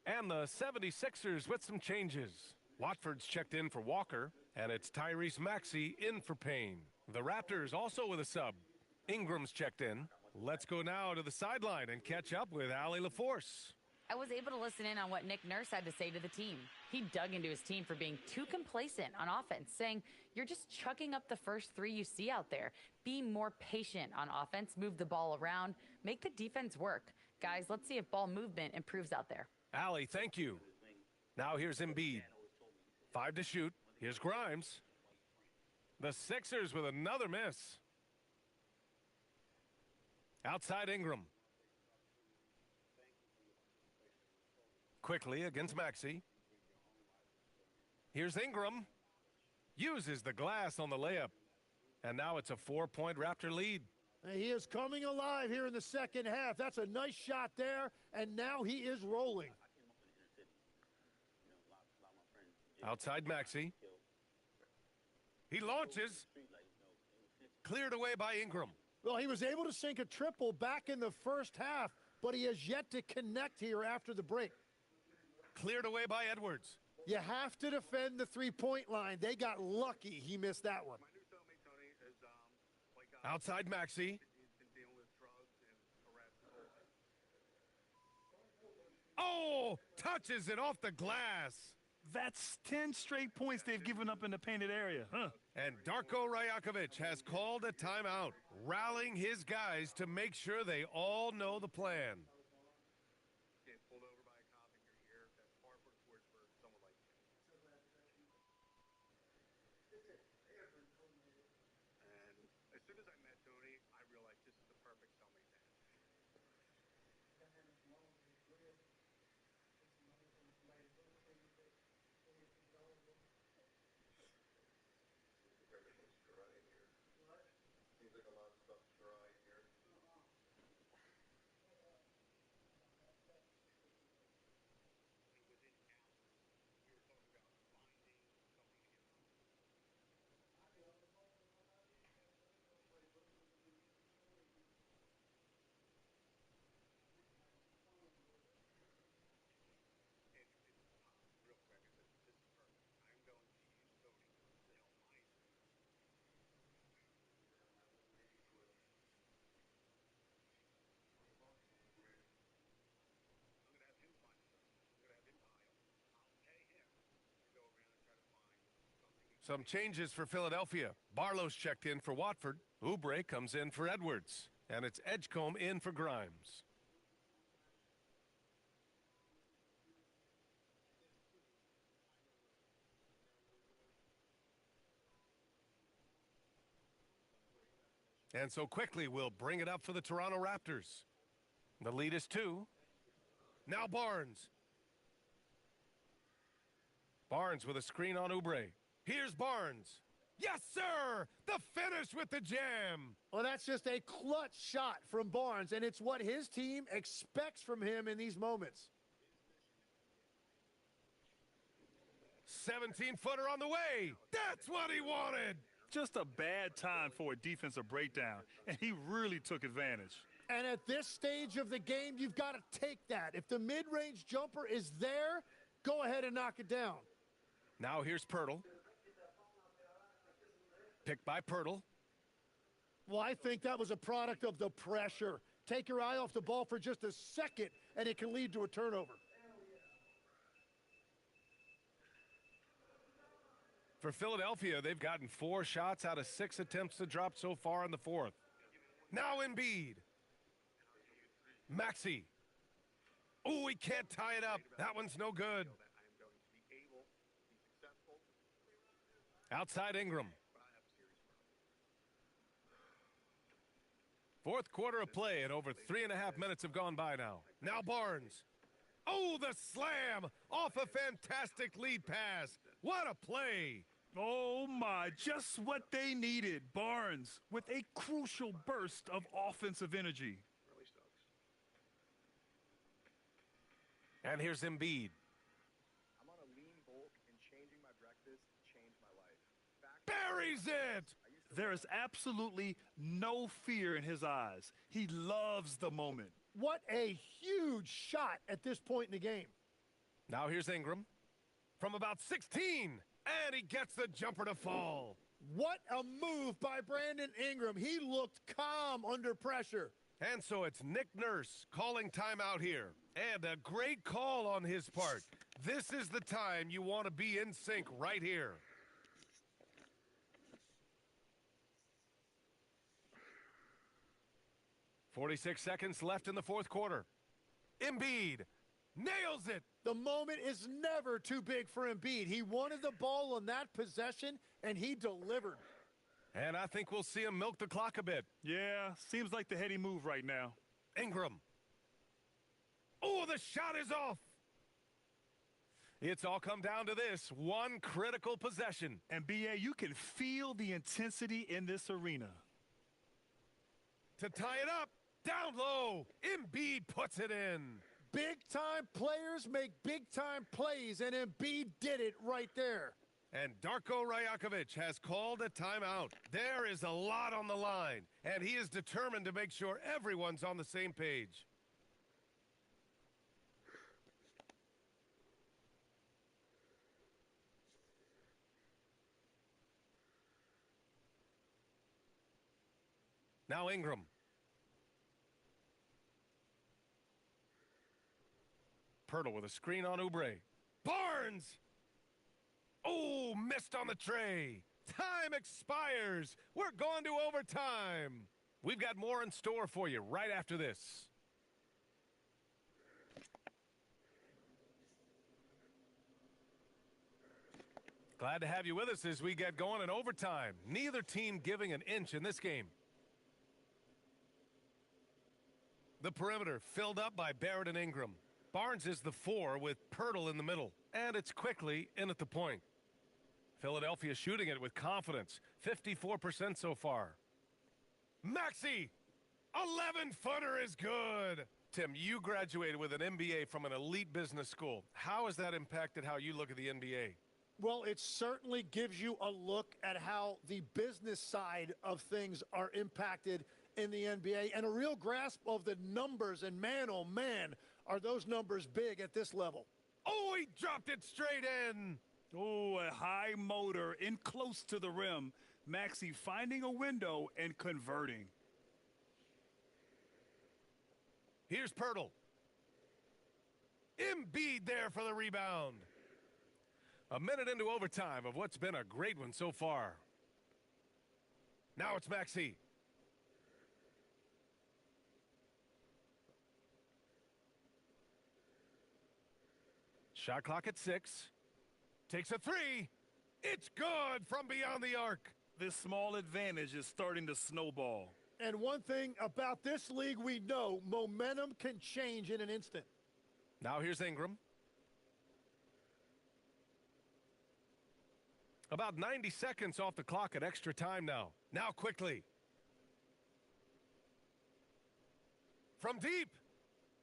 And the 76ers with some changes. Watford's checked in for Walker, and it's Tyrese Maxey in for Payne. The Raptors also with a sub. Ingram's checked in. Let's go now to the sideline and catch up with Allie LaForce. I was able to listen in on what Nick Nurse had to say to the team. He dug into his team for being too complacent on offense, saying, you're just chucking up the first three you see out there. Be more patient on offense, move the ball around, make the defense work. Guys, let's see if ball movement improves out there. Allie, thank you. Now here's Embiid. 5 to shoot. Here's Grimes. The Sixers with another miss. Outside Ingram. Quickly against Maxey. Here's Ingram. Uses the glass on the layup. And now it's a 4-point Raptor lead. He is coming alive here in the second half. That's a nice shot there, and now he is rolling. Outside Maxey. He launches. Cleared away by Ingram. Well, he was able to sink a triple back in the first half, but he has yet to connect here after the break. Cleared away by Edwards. You have to defend the three-point line. They got lucky he missed that one. Outside Maxey. Oh, touches it off the glass. That's 10 straight points they've given up in the painted area, huh? And Darko Rajakovic has called a timeout, rallying his guys to make sure they all know the plan. Some changes for Philadelphia. Barlow's checked in for Watford. Oubre comes in for Edwards. And it's Edgecombe in for Grimes. And so quickly we'll bring it up for the Toronto Raptors. The lead is 2. Now Barnes. Barnes with a screen on Oubre. Here's Barnes. Yes, sir! The finish with the jam! Well, that's just a clutch shot from Barnes, and it's what his team expects from him in these moments. 17-footer on the way. That's what he wanted! Just a bad time for a defensive breakdown, and he really took advantage. And at this stage of the game, you've got to take that. If the mid-range jumper is there, go ahead and knock it down. Now here's Pirtle. Picked by Pirtle. Well, I think that was a product of the pressure. Take your eye off the ball for just a second, and it can lead to a turnover. For Philadelphia, they've gotten 4 shots out of 6 attempts to drop so far in the fourth. Now Embiid. Maxey. Oh, he can't tie it up. That one's no good. Outside Ingram. Fourth quarter of play, and over 3.5 minutes have gone by now. Now Barnes. Oh, the slam off a fantastic lead pass. What a play. Oh, my, just what they needed. Barnes with a crucial burst of offensive energy. And here's Embiid. I'm on a lean bulk, and changing my breakfast changed my life. Buries it! There is absolutely no fear in his eyes. He loves the moment. What a huge shot at this point in the game. Now here's Ingram from about 16, and he gets the jumper to fall. What a move by Brandon Ingram. He looked calm under pressure. And so it's Nick Nurse calling timeout here. And a great call on his part. This is the time you want to be in sync right here. .46 seconds left in the fourth quarter. Embiid nails it. The moment is never too big for Embiid. He wanted the ball on that possession, and he delivered. And I think we'll see him milk the clock a bit. Yeah, seems like the heady move right now. Ingram. Oh, the shot is off. It's all come down to this one critical possession. And, B.A., you can feel the intensity in this arena. To tie it up, down low, Embiid puts it in. Big-time players make big-time plays, and Embiid did it right there. And Darko Rajakovic has called a timeout. There is a lot on the line, and he is determined to make sure everyone's on the same page. Now Ingram. Pirtle with a screen on Oubre. Barnes! Oh, missed on the tray. Time expires. We're going to overtime. We've got more in store for you right after this. Glad to have you with us as we get going in overtime. Neither team giving an inch in this game. The perimeter filled up by Barrett and Ingram. Barnes is the 4 with Pirtle in the middle. And it's quickly in at the point. Philadelphia shooting it with confidence. 54% so far. Maxey! 11-footer is good! Tim, you graduated with an MBA from an elite business school. How has that impacted how you look at the NBA? Well, it certainly gives you a look at how the business side of things are impacted in the NBA and a real grasp of the numbers. And man, oh man, are those numbers big at this level. Oh, he dropped it straight in. Oh, a high motor in close to the rim. Maxey finding a window and converting. Here's Pirtle. Embiid there for the rebound. A minute into overtime of what's been a great one so far. Now it's Maxey. Shot clock at 6. Takes a 3. It's good from beyond the arc. This small advantage is starting to snowball. And one thing about this league we know, momentum can change in an instant. Now here's Ingram. About 90 seconds off the clock at extra time now. Now quickly. From deep.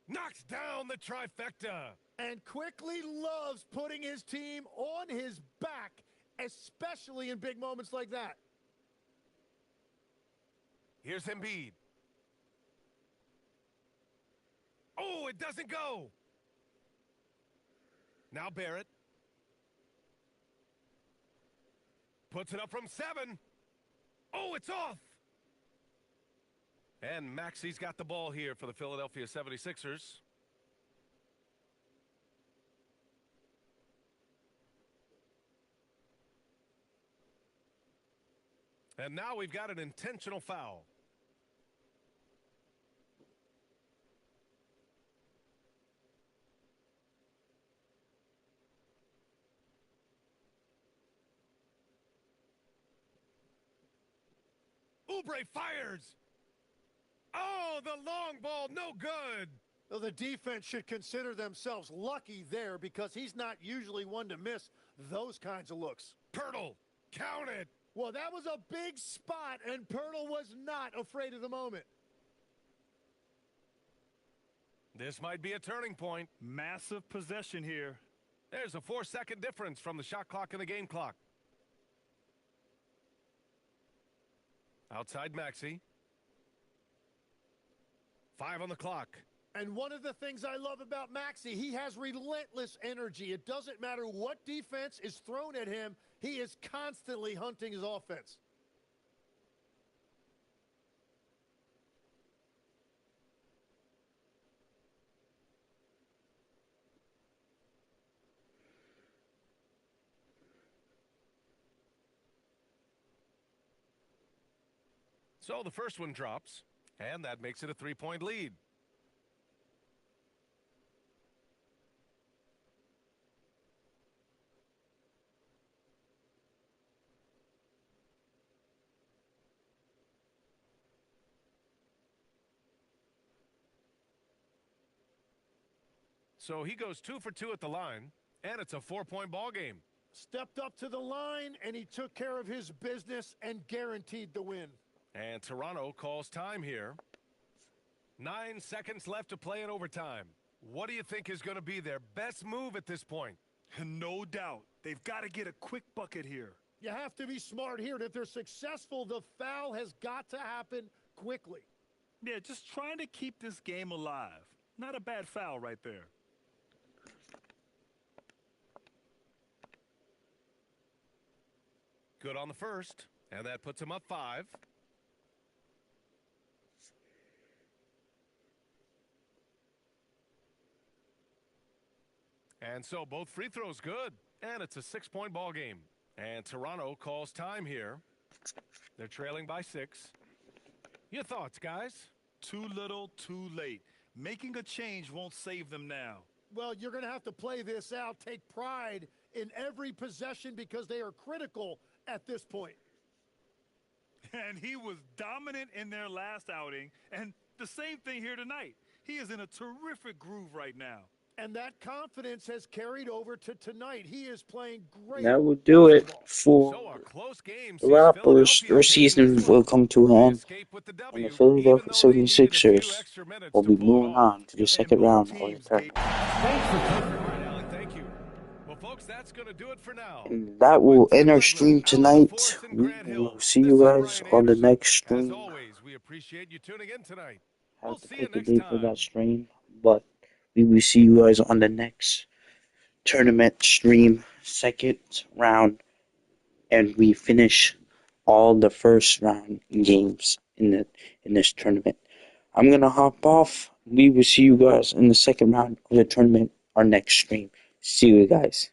Knocks down the trifecta. And quickly loves putting his team on his back, especially in big moments like that. Here's Embiid. Oh, it doesn't go. Now Barrett. Puts it up from 7. Oh, it's off. And Maxey's got the ball here for the Philadelphia 76ers. And now we've got an intentional foul. Oubre fires. Oh, the long ball, no good. Well, the defense should consider themselves lucky there because he's not usually one to miss those kinds of looks. Pirtle, count it. Well, that was a big spot, and Pirtle was not afraid of the moment. This might be a turning point. Massive possession here. There's a 4-second difference from the shot clock and the game clock. Outside Maxey. 5 on the clock. And one of the things I love about Maxey, he has relentless energy. It doesn't matter what defense is thrown at him, he is constantly hunting his offense. So the first one drops, and that makes it a 3-point lead. So he goes 2 for 2 at the line, and it's a 4-point ball game. Stepped up to the line, and he took care of his business and guaranteed the win. And Toronto calls time here. 9 seconds left to play in overtime. What do you think is going to be their best move at this point? No doubt. They've got to get a quick bucket here. You have to be smart here. And if they're successful, the foul has got to happen quickly. Yeah, just trying to keep this game alive. Not a bad foul right there. Good on the first, and that puts him up 5. And so both free throws good, and it's a 6-point ball game. And Toronto calls time here. They're trailing by 6. Your thoughts, guys? Too little, too late. Making a change won't save them now. Well, you're going to have to play this out, take pride in every possession because they are critical at this point. And he was dominant in their last outing, and the same thing here tonight. He is in a terrific groove right now. And that confidence has carried over to tonight. He is playing great. That will do it for the Raptors. Their season will come to an end. And the Philadelphia 76ers will be moving on to the second round of the tournament. Thank you. Well, folks, that's going to do it for now. And that will end our stream tonight. We will see you guys on the next stream. We appreciate you tuning in tonight. I have to pick a date for that stream, but we will see you guys on the next tournament stream, second round, and we finish all the first round games in this tournament. I'm gonna hop off. We will see you guys in the second round of the tournament, our next stream. See you guys.